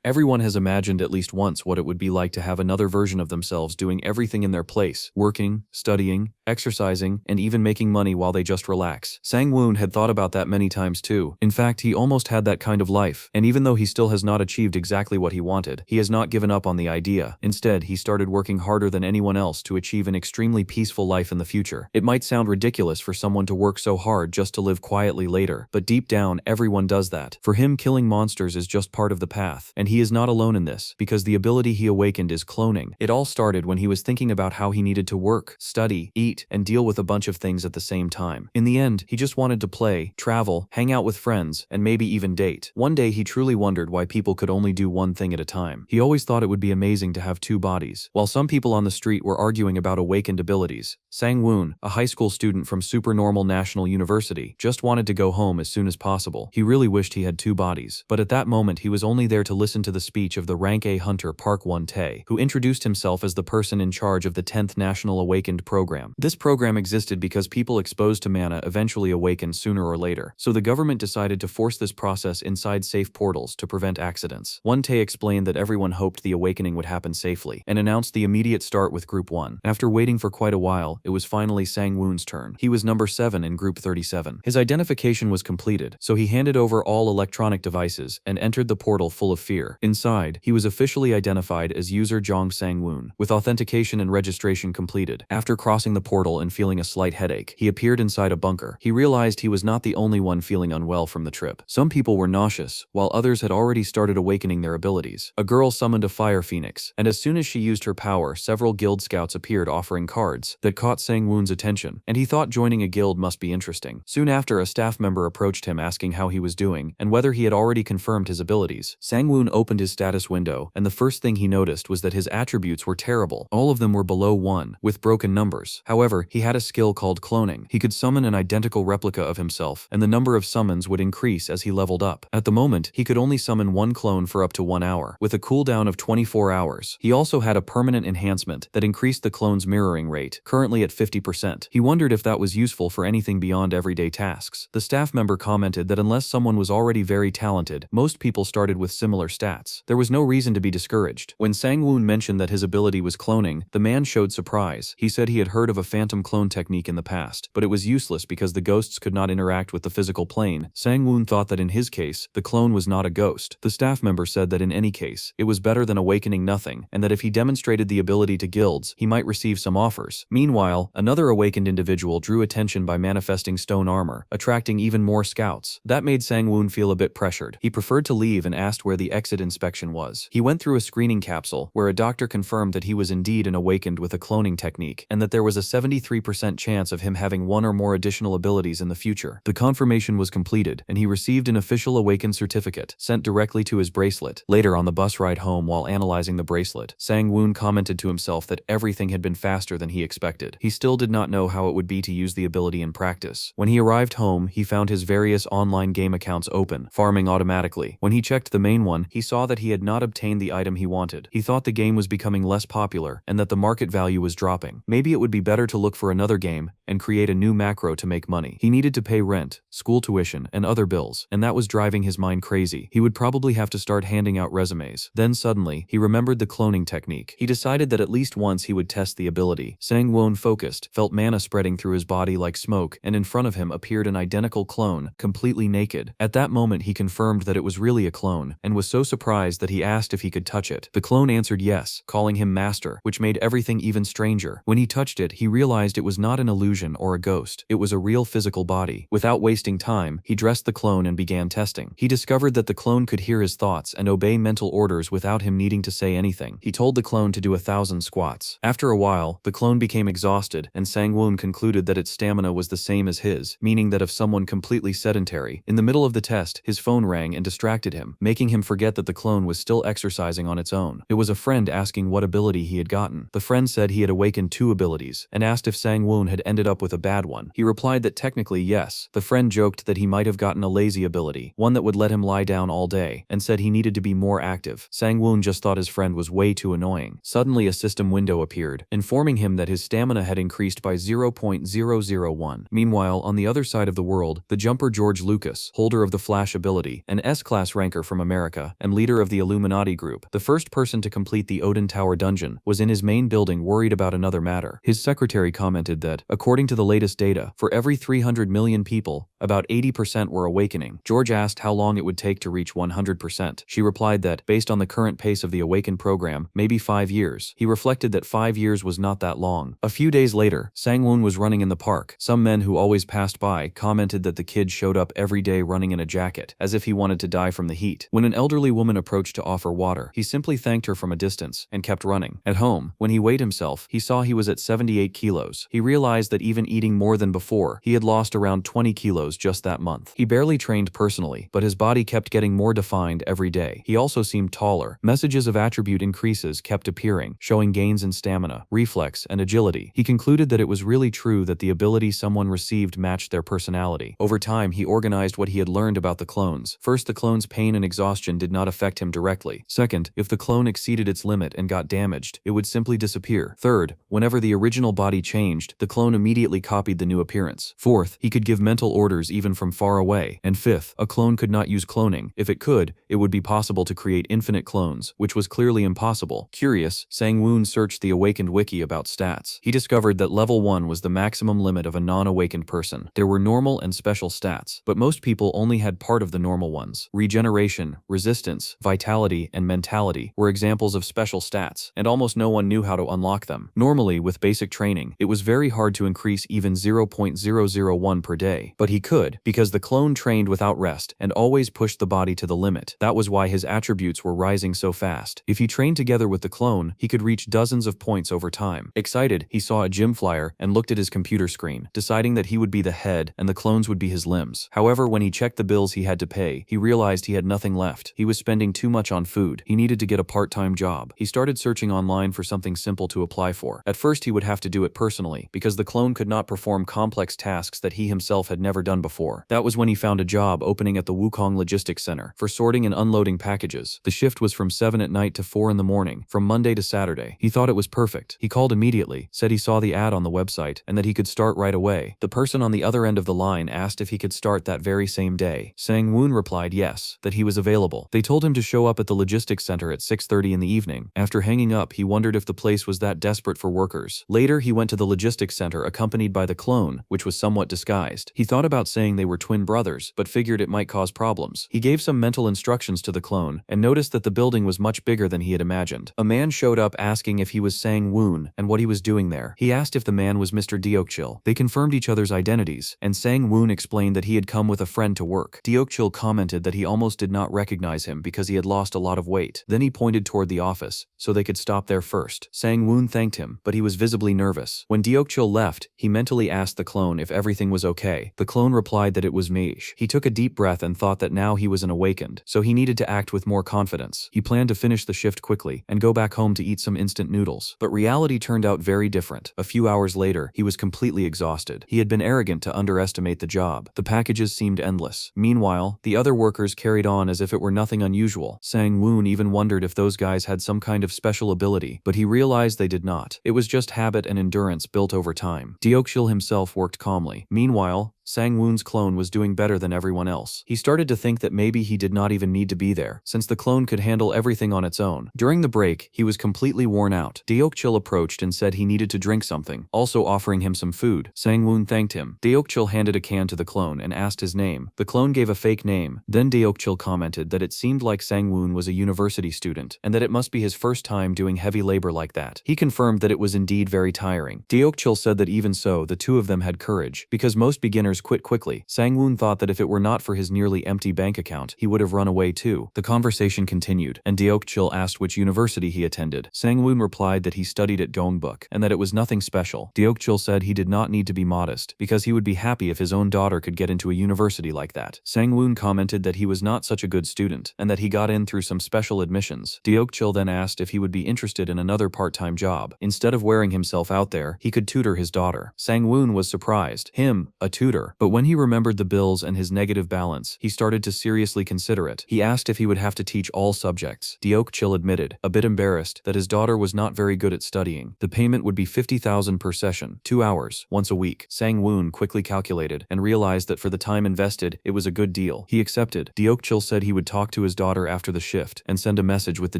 Everyone has imagined at least once what it would be like to have another version of themselves doing everything in their place, working, studying, exercising, and even making money while they just relax. Sang-woon had thought about that many times too. In fact, he almost had that kind of life, and even though he still has not achieved exactly what he wanted, he has not given up on the idea. Instead, he started working harder than anyone else to achieve an extremely peaceful life in the future. It might sound ridiculous for someone to work so hard just to live quietly later, but deep down, everyone does that. For him, killing monsters is just part of the path, and he is not alone in this, because the ability he awakened is cloning. It all started when he was thinking about how he needed to work, study, eat, and deal with a bunch of things at the same time. In the end, he just wanted to play, travel, hang out with friends, and maybe even date. One day he truly wondered why people could only do one thing at a time. He always thought it would be amazing to have two bodies. While some people on the street were arguing about awakened abilities, Sang-woon, a high school student from Supernormal National University, just wanted to go home as soon as possible. He really wished he had two bodies. But at that moment he was only there to listen to the speech of the rank A hunter Park Won-tae, who introduced himself as the person in charge of the 10th National Awakened program. This program existed because people exposed to mana eventually awaken sooner or later, so the government decided to force this process inside safe portals to prevent accidents. Won-tae explained that everyone hoped the awakening would happen safely, and announced the immediate start with Group 1. After waiting for quite a while, it was finally Sang-woon's turn. He was number 7 in Group 37. His identification was completed, so he handed over all electronic devices and entered the portal full of fear. Inside, he was officially identified as user Jong Sang-woon, with authentication and registration completed. After crossing the portal and feeling a slight headache, he appeared inside a bunker. He realized he was not the only one feeling unwell from the trip. Some people were nauseous, while others had already started awakening their abilities. A girl summoned a fire phoenix, and as soon as she used her power, several guild scouts appeared offering cards that caught Sang-woon's attention, and he thought joining a guild must be interesting. Soon after, a staff member approached him asking how he was doing and whether he had already confirmed his abilities. Sang-woon opened his status window, and the first thing he noticed was that his attributes were terrible. All of them were below 1, with broken numbers. However, he had a skill called cloning. He could summon an identical replica of himself, and the number of summons would increase as he leveled up. At the moment, he could only summon one clone for up to 1 hour, with a cooldown of 24 hours. He also had a permanent enhancement that increased the clone's mirroring rate, currently at 50%. He wondered if that was useful for anything beyond everyday tasks. The staff member commented that unless someone was already very talented, most people started with similar stats. There was no reason to be discouraged. When Sang-woon mentioned that his ability was cloning, the man showed surprise. He said he had heard of a phantom clone technique in the past, but it was useless because the ghosts could not interact with the physical plane. Sang-woon thought that in his case, the clone was not a ghost. The staff member said that in any case, it was better than awakening nothing, and that if he demonstrated the ability to guilds, he might receive some offers. Meanwhile, another awakened individual drew attention by manifesting stone armor, attracting even more scouts. That made Sang-woon feel a bit pressured. He preferred to leave and asked where the exit inspection was. He went through a screening capsule, where a doctor confirmed that he was indeed an awakened with a cloning technique, and that there was a 73% chance of him having one or more additional abilities in the future. The confirmation was completed, and he received an official awakened certificate, sent directly to his bracelet. Later on the bus ride home while analyzing the bracelet, Sang-woon commented to himself that everything had been faster than he expected. He still did not know how it would be to use the ability in practice. When he arrived home, he found his various online game accounts open, farming automatically. When he checked the main one, he saw that he had not obtained the item he wanted. He thought the game was becoming less popular and that the market value was dropping. Maybe it would be better to look for another game and create a new macro to make money. He needed to pay rent, school tuition, and other bills, and that was driving his mind crazy. He would probably have to start handing out resumes. Then suddenly, he remembered the cloning technique. He decided that at least once he would test the ability. Sang-woon focused, felt mana spreading through his body like smoke, and in front of him appeared an identical clone, completely naked. At that moment he confirmed that it was really a clone, and was so surprised that he asked if he could touch it. The clone answered yes, calling him master, which made everything even stranger. When he touched it, he realized it was not an illusion or a ghost. It was a real physical body. Without wasting time, he dressed the clone and began testing. He discovered that the clone could hear his thoughts and obey mental orders without him needing to say anything. He told the clone to do 1,000 squats. After a while, the clone became exhausted, and Sang-woon concluded that its stamina was the same as his, meaning that if someone completely sedentary, in the middle of the test, his phone rang and distracted him, making him forget that the clone was still exercising on its own. It was a friend asking what ability he had gotten. The friend said he had awakened 2 abilities, and asked if Sang-woon had ended up with a bad one. He replied that technically yes. The friend joked that he might have gotten a lazy ability, one that would let him lie down all day, and said he needed to be more active. Sang-woon just thought his friend was way too annoying. Suddenly a system window appeared, informing him that his stamina had increased by 0.001. Meanwhile, on the other side of the world, the jumper George Lucas, holder of the Flash ability, an S-class ranker from America, and leader of the Illuminati group, the first person to complete the Odin Tower dungeon, was in his main building worried about another matter. His secretary commented that, according to the latest data, for every 300 million people, about 80% were awakening. George asked how long it would take to reach 100%. She replied that, based on the current pace of the Awaken program, maybe 5 years. He reflected that 5 years was not that long. A few days later, Sang-woon was running in the park. Some men who always passed by commented that the kid showed up every day running in a jacket, as if he wanted to die from the heat. When an elderly woman approached to offer water, he simply thanked her from a distance and kept running. At home, when he weighed himself, he saw he was at 78 kilos. He realized that even eating more than before, he had lost around 20 kilos just that month. He barely trained personally, but his body kept getting more defined every day. He also seemed taller. Messages of attribute increases kept appearing, showing gains in stamina, reflex, and agility. He concluded that it was really true that the ability someone received matched their personality. Over time, he organized what he had learned about the clones. First, the clone's pain and exhaustion did not affect him directly. Second, if the clone exceeded its limit and got damaged, it would simply disappear. Third, whenever the original body changed, the clone immediately copied the new appearance. Fourth, he could give mental orders even from far away. And fifth, a clone could not use cloning. If it could, it would be possible to create infinite clones, which was clearly impossible. Curious, Sang-woon searched the Awakened wiki about stats. He discovered that level 1 was the maximum limit of a non-awakened person. There were normal and special stats, but most people only had part of the normal ones. Regeneration, resistance, vitality, and mentality were examples of special stats, and almost no one knew how to unlock them. Normally, with basic training, it was very hard to increase even 0.001 per day, but he could, because the clone trained without rest and always pushed the body to the limit. That was why his attributes were rising so fast. If he trained together with the clone, he could reach dozens of points over time. Excited, he saw a gym flyer and looked at his computer screen, deciding that he would be the head and the clones would be his limbs. However, when he checked the bills he had to pay, he realized he had nothing left. He was spending too much on food. He needed to get a part-time job. He started searching online for something simple to apply for. At first, he would have to do it personally, because the clone could not perform complex tasks that he himself had never done before. That was when he found a job opening at the Wukong Logistics Center for sorting and unloading packages. The shift was from 7 at night to 4 in the morning, from Monday to Saturday. He thought it was perfect. He called immediately, said he saw the ad on the website, and that he could start right away. The person on the other end of the line asked if he could start that very same day. Sang-woon replied yes, that he was available. They told him to show up at the logistics center at 6:30 in the evening. After hanging up, he wondered if the place was that desperate for workers. Later, he went to the logistics center accompanied by the clone, which was somewhat disguised. He thought about saying they were twin brothers, but figured it might cause problems. He gave some mental instructions to the clone, and noticed that the building was much bigger than he had imagined. A man showed up asking if he was Sang-woon and what he was doing there. He asked if the man was Mr. Deokchil. They confirmed each other's identities, and Sang-woon explained that he had come with a friend to work. Deokchil commented that he almost did not recognize him because he had lost a lot of weight. Then he pointed toward the office, so they could stop there first. Sang-woon thanked him, but he was visibly nervous. When Deokchil left, he mentally asked the clone if everything was okay. The clone replied that it was Meish. He took a deep breath and thought that now he was an awakened, so he needed to act with more confidence. He planned to finish the shift quickly and go back home to eat some instant noodles. But reality turned out very different. A few hours later, he was completely exhausted. He had been arrogant to underestimate the job. The packages seemed endless. Meanwhile, the other workers carried on as if it were nothing unusual. Sang-woon even wondered if those guys had some kind of special ability, but he realized they did not. It was just habit and endurance built over time. Deokchil himself worked calmly. Meanwhile, Sang-woon's clone was doing better than everyone else. He started to think that maybe he did not even need to be there, since the clone could handle everything on its own. During the break, he was completely worn out. Deokchil approached and said he needed to drink something, also offering him some food. Sang-woon thanked him. Deokchil handed a can to the clone and asked his name. The clone gave a fake name. Then Deokchil commented that it seemed like Sang-woon was a university student, and that it must be his first time doing heavy labor like that. He confirmed that it was indeed very tiring. Deokchil said that even so, the two of them had courage, because most beginners others quit quickly. Sang-woon thought that if it were not for his nearly empty bank account, he would have run away too. The conversation continued, and Deokchil asked which university he attended. Sang-woon replied that he studied at Dongbuk, and that it was nothing special. Deokchil said he did not need to be modest, because he would be happy if his own daughter could get into a university like that. Sang-woon commented that he was not such a good student, and that he got in through some special admissions. Deokchil then asked if he would be interested in another part-time job. Instead of wearing himself out there, he could tutor his daughter. Sang-woon was surprised. Him, a tutor. But when he remembered the bills and his negative balance, he started to seriously consider it. He asked if he would have to teach all subjects. Deokchil admitted, a bit embarrassed, that his daughter was not very good at studying. The payment would be 50,000 per session, 2 hours, once a week. Sang-woon quickly calculated and realized that for the time invested, it was a good deal. He accepted. Deokchil said he would talk to his daughter after the shift and send a message with the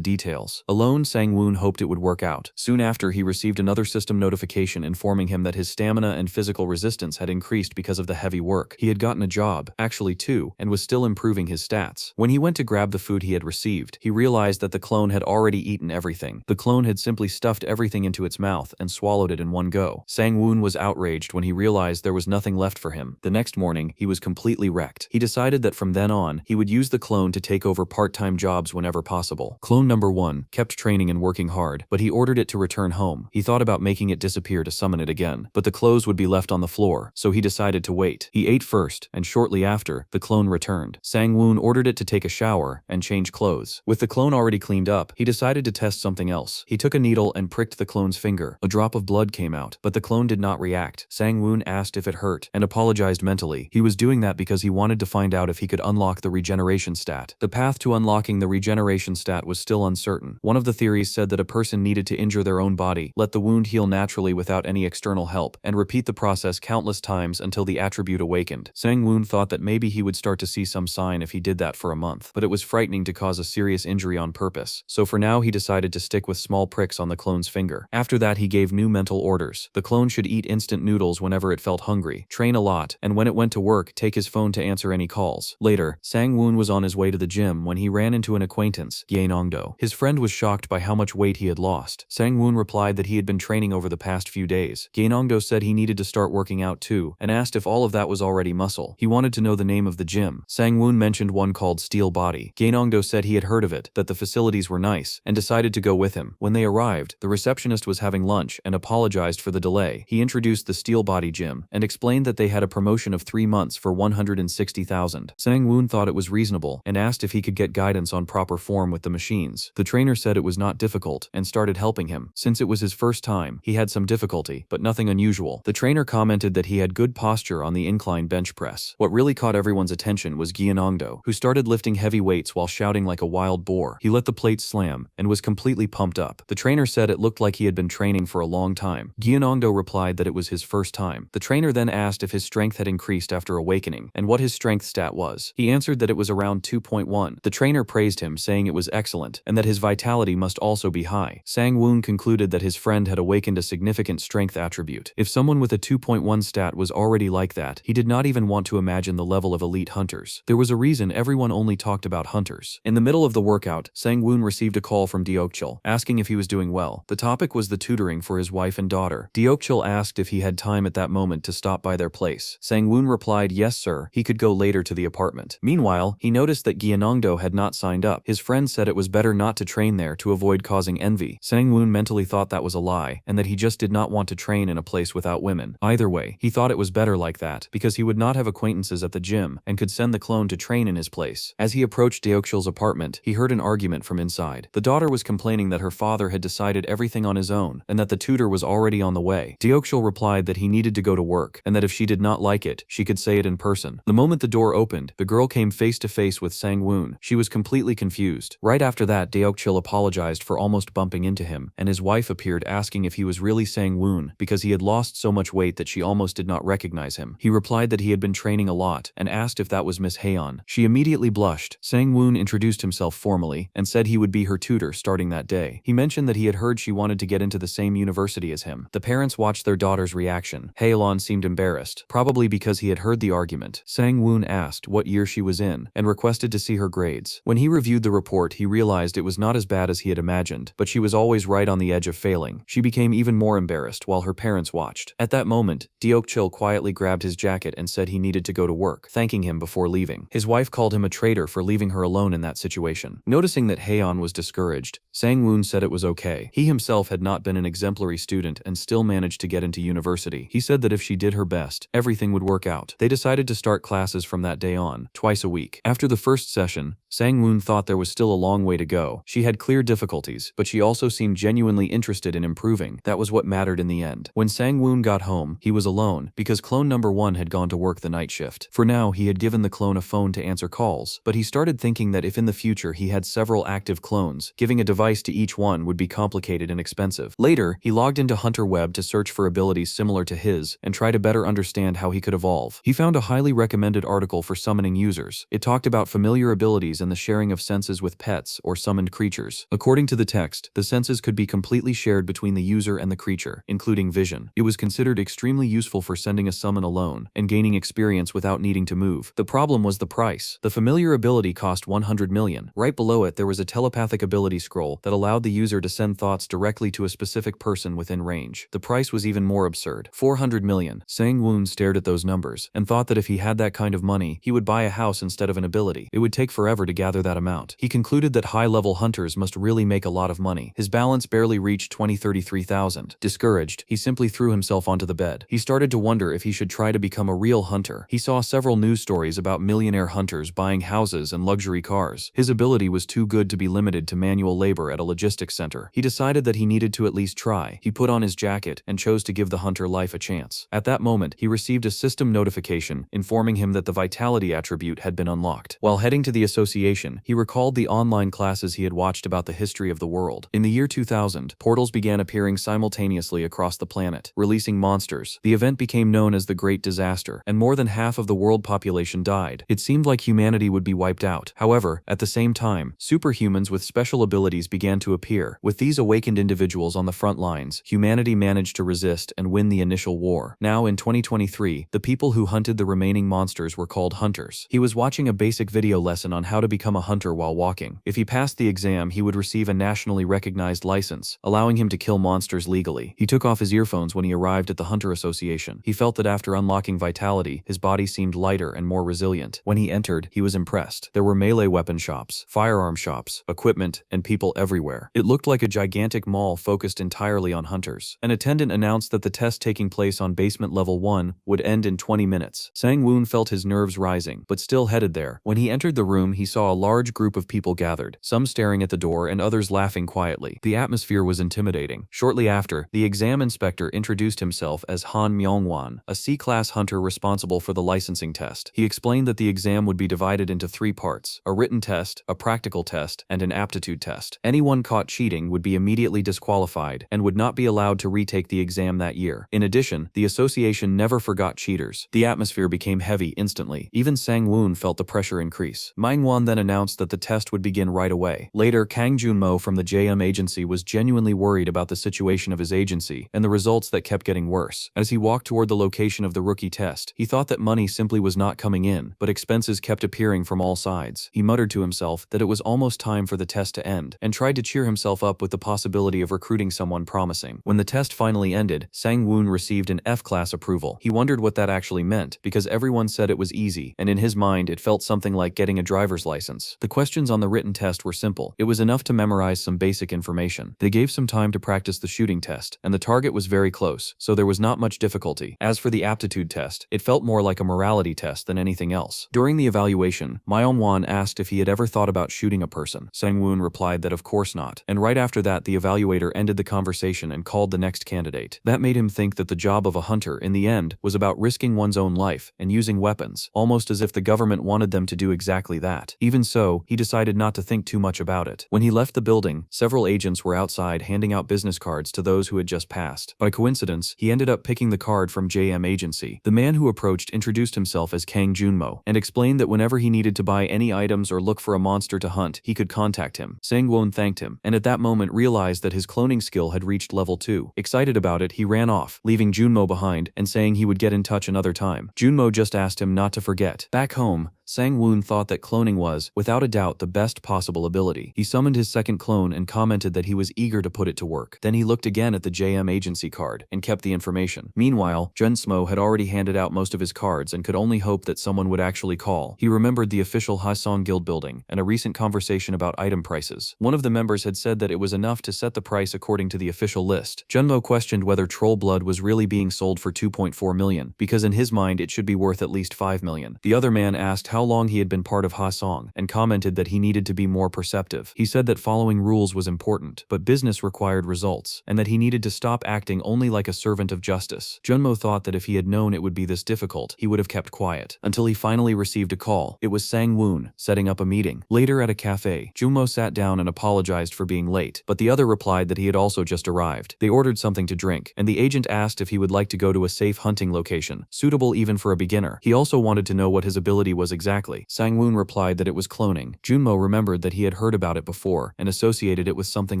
details. Alone, Sang-woon hoped it would work out. Soon after, he received another system notification informing him that his stamina and physical resistance had increased because of the heavy work. He had gotten a job, actually two, and was still improving his stats. When he went to grab the food he had received, he realized that the clone had already eaten everything. The clone had simply stuffed everything into its mouth and swallowed it in one go. Sang-woon was outraged when he realized there was nothing left for him. The next morning, he was completely wrecked. He decided that from then on, he would use the clone to take over part-time jobs whenever possible. Clone number 1 kept training and working hard, but he ordered it to return home. He thought about making it disappear to summon it again, but the clothes would be left on the floor, so he decided to wait. He ate first, and shortly after, the clone returned. Sang-woon ordered it to take a shower and change clothes. With the clone already cleaned up, he decided to test something else. He took a needle and pricked the clone's finger. A drop of blood came out, but the clone did not react. Sang-woon asked if it hurt, and apologized mentally. He was doing that because he wanted to find out if he could unlock the regeneration stat. The path to unlocking the regeneration stat was still uncertain. One of the theories said that a person needed to injure their own body, let the wound heal naturally without any external help, and repeat the process countless times until the attribute awakened. Sang-woon thought that maybe he would start to see some sign if he did that for a month, but it was frightening to cause a serious injury on purpose. So for now, he decided to stick with small pricks on the clone's finger. After that, he gave new mental orders. The clone should eat instant noodles whenever it felt hungry, train a lot, and when it went to work, take his phone to answer any calls. Later, Sang-woon was on his way to the gym when he ran into an acquaintance, Yahello. His friend was shocked by how much weight he had lost. Sang-woon replied that he had been training over the past few days. Yahello said he needed to start working out too, and asked if all of that was already muscle. He wanted to know the name of the gym. Sang-woon mentioned one called Steel Body. Yahello said he had heard of it, that the facilities were nice, and decided to go with him. When they arrived, the receptionist was having lunch and apologized for the delay. He introduced the Steel Body gym and explained that they had a promotion of 3 months for 160,000. Sang-woon thought it was reasonable and asked if he could get guidance on proper form with the machines. The trainer said it was not difficult and started helping him. Since it was his first time, he had some difficulty, but nothing unusual. The trainer commented that he had good posture on the incline bench press. What really caught everyone's attention was Gyeongdo, who started lifting heavy weights while shouting like a wild boar. He let the plates slam and was completely pumped up. The trainer said it looked like he had been training for a long time. Gyeongdo replied that it was his first time. The trainer then asked if his strength had increased after awakening and what his strength stat was. He answered that it was around 2.1. The trainer praised him, saying it was excellent and that his vitality must also be high. Sang-woon concluded that his friend had awakened a significant strength attribute. If someone with a 2.1 stat was already like that, he did not even want to imagine the level of elite hunters. There was a reason everyone only talked about hunters. In the middle of the workout, Sang-woon received a call from Deokchil, asking if he was doing well. The topic was the tutoring for his wife and daughter. Deokchil asked if he had time at that moment to stop by their place. Sang-woon replied yes sir, he could go later to the apartment. Meanwhile, he noticed that Gyeongdo had not signed up. His friend said it was better not to train there to avoid causing envy. Sang-woon mentally thought that was a lie, and that he just did not want to train in a place without women. Either way, he thought it was better like that, because he would not have acquaintances at the gym, and could send the clone to train in his place. As he approached Deokchil's apartment, he heard an argument from inside. The daughter was complaining that her father had decided everything on his own, and that the tutor was already on the way. Deokchil replied that he needed to go to work, and that if she did not like it, she could say it in person. The moment the door opened, the girl came face to face with Sang-woon. She was completely confused. Right after that, Deokchil apologized for almost bumping into him, and his wife appeared asking if he was really Sang-woon, because he had lost so much weight that she almost did not recognize him. He replied that he had been training a lot, and asked if that was Miss Haeon. She immediately blushed. Sang-woon introduced himself formally, and said he would be her tutor starting that day. He mentioned that he had heard she wanted to get into the same university as him. The parents watched their daughter's reaction. Haeon seemed embarrassed, probably because he had heard the argument. Sang-woon asked what year she was in, and requested to see her grades. When he reviewed the report, he realized it was not as bad as he had imagined, but she was always right on the edge of failing. She became even more embarrassed while her parents watched. At that moment, Deokchil quietly grabbed grabbed his jacket and said he needed to go to work, thanking him before leaving. His wife called him a traitor for leaving her alone in that situation. Noticing that Haeon was discouraged, Sang-woon said it was okay. He himself had not been an exemplary student and still managed to get into university. He said that if she did her best, everything would work out. They decided to start classes from that day on, twice a week. After the first session, Sang-woon thought there was still a long way to go. She had clear difficulties, but she also seemed genuinely interested in improving. That was what mattered in the end. When Sang-woon got home, he was alone, because clone number 1 had gone to work the night shift. For now, he had given the clone a phone to answer calls, but he started thinking that if in the future he had several active clones, giving a device to each one would be complicated and expensive. Later, he logged into Hunter Web to search for abilities similar to his and try to better understand how he could evolve. He found a highly recommended article for summoning users. It talked about familiar abilities and the sharing of senses with pets or summoned creatures. According to the text, the senses could be completely shared between the user and the creature, including vision. It was considered extremely useful for sending a summon alone and gaining experience without needing to move. The problem was the price. The familiar ability cost 100 million. Right below it, there was a telepathic ability scroll that allowed the user to send thoughts directly to a specific person within range. The price was even more absurd. 400 million. Sang-woon stared at those numbers and thought that if he had that kind of money, he would buy a house instead of an ability. It would take forever to gather that amount. He concluded that high-level hunters must really make a lot of money. His balance barely reached 33,000. Discouraged, he simply threw himself onto the bed. He started to wonder if he should try to become a real hunter. He saw several news stories about millionaire hunters buying houses and luxury cars. His ability was too good to be limited to manual labor at a logistics center. He decided that he needed to at least try. He put on his jacket and chose to give the hunter life a chance. At that moment, he received a system notification informing him that the vitality attribute had been unlocked. While heading to the association, he recalled the online classes he had watched about the history of the world. In the year 2000, portals began appearing simultaneously across the planet, releasing monsters. The event became known as the Great Disaster, and more than half of the world population died. It seemed like humanity would be wiped out. However, at the same time, superhumans with special abilities began to appear. With these awakened individuals on the front lines, humanity managed to resist and win the initial war. Now, in 2023, the people who hunted the remaining monsters were called hunters. He was watching a basic video lesson on how to become a hunter while walking. If he passed the exam, he would receive a nationally recognized license, allowing him to kill monsters legally. He took off his earphones when he arrived at the Hunter Association. He felt that after unlocking vitality, his body seemed lighter and more resilient. When he entered, he was impressed. There were melee weapon shops, firearm shops, equipment, and people everywhere. It looked like a gigantic mall focused entirely on hunters. An attendant announced that the test taking place on basement level 1 would end in 20 minutes. Sang-woon felt his nerves rising, but still headed there. When he entered the room, he saw a large group of people gathered, some staring at the door and others laughing quietly. The atmosphere was intimidating. Shortly after, the exam inspector introduced himself as Han Myung-won, a C-class hunter responsible for the licensing test. He explained that the exam would be divided into 3 parts: a written test, a practical test, and an aptitude test. Anyone caught cheating would be immediately disqualified and would not be allowed to retake the exam that year. In addition, the association never forgot cheaters. The atmosphere became heavy instantly. Even Sang-woon felt the pressure increase. Manhwa then announced that the test would begin right away. Later, Kang Junmo from the JM agency was genuinely worried about the situation of his agency and the results that kept getting worse. As he walked toward the location of the rookie test, he thought that money simply was not coming in, but expenses kept appearing from all sides. He muttered to himself that it was almost time for the test to end, and tried to cheer himself up with the possibility of recruiting someone promising. When the test finally ended, Sang-woon received an F-class approval. He wondered what that actually meant, because everyone said it was easy, and in his mind it felt something like getting a driver's license. The questions on the written test were simple. It was enough to memorize some basic information. They gave some time to practice the shooting test, and the target was very close, so there was not much difficulty. As for the aptitude test, it felt more like a morality test than anything else. During the evaluation, Myung-won asked if he had ever thought about shooting a person. Sang-woon replied that of course not, and right after that the evaluator ended the conversation and called the next candidate. That made him think that the job of a hunter, in the end, was about risking one's own life and using weapons, almost as if the government wanted them to do exactly that. Even so, he decided not to think too much about it. When he left the building, several agents were outside handing out business cards to those who had just passed. By coincidence, he ended up picking the card from JM agency. The man who approached introduced himself as Kang Junmo and explained that whenever he needed to buy any items or look for a monster to hunt, he could contact him. Sang-woon thanked him, and at that moment realized that his cloning skill had reached level 2. Excited about it, he ran off, leaving Junmo behind and saying he would get in touch another time. Junmo just asked him not to forget. Back home, Sang-woon thought that cloning was, without a doubt, the best possible ability. He summoned his second clone and commented that he was eager to put it to work. Then he looked again at the JM agency card and kept the information. Meanwhile, Junsmo had already handed out most of his cards and could only hope that someone would actually call. He remembered the official Haesong Guild building and a recent conversation about item prices. One of the members had said that it was enough to set the price according to the official list. Junmo questioned whether troll blood was really being sold for 2.4 million, because in his mind it should be worth at least 5 million. The other man asked how long he had been part of Haesong and commented that he needed to be more perceptive. He said that following rules was important, but business required results, and that he needed to stop acting only like a servant of justice. Junmo thought that if he had known it would be this difficult, he would have kept quiet, until he finally received a call. It was Sang-woon, setting up a meeting. Later at a cafe, Junmo sat down and apologized for being late, but the other replied that he had also just arrived. They ordered something to drink, and the agent asked if he would like to go to a safe hunting location, suitable even for a beginner. He also wanted to know what his ability was exactly. Sang-woon replied that it was cloning. Junmo remembered that he had heard about it before, and associated it with something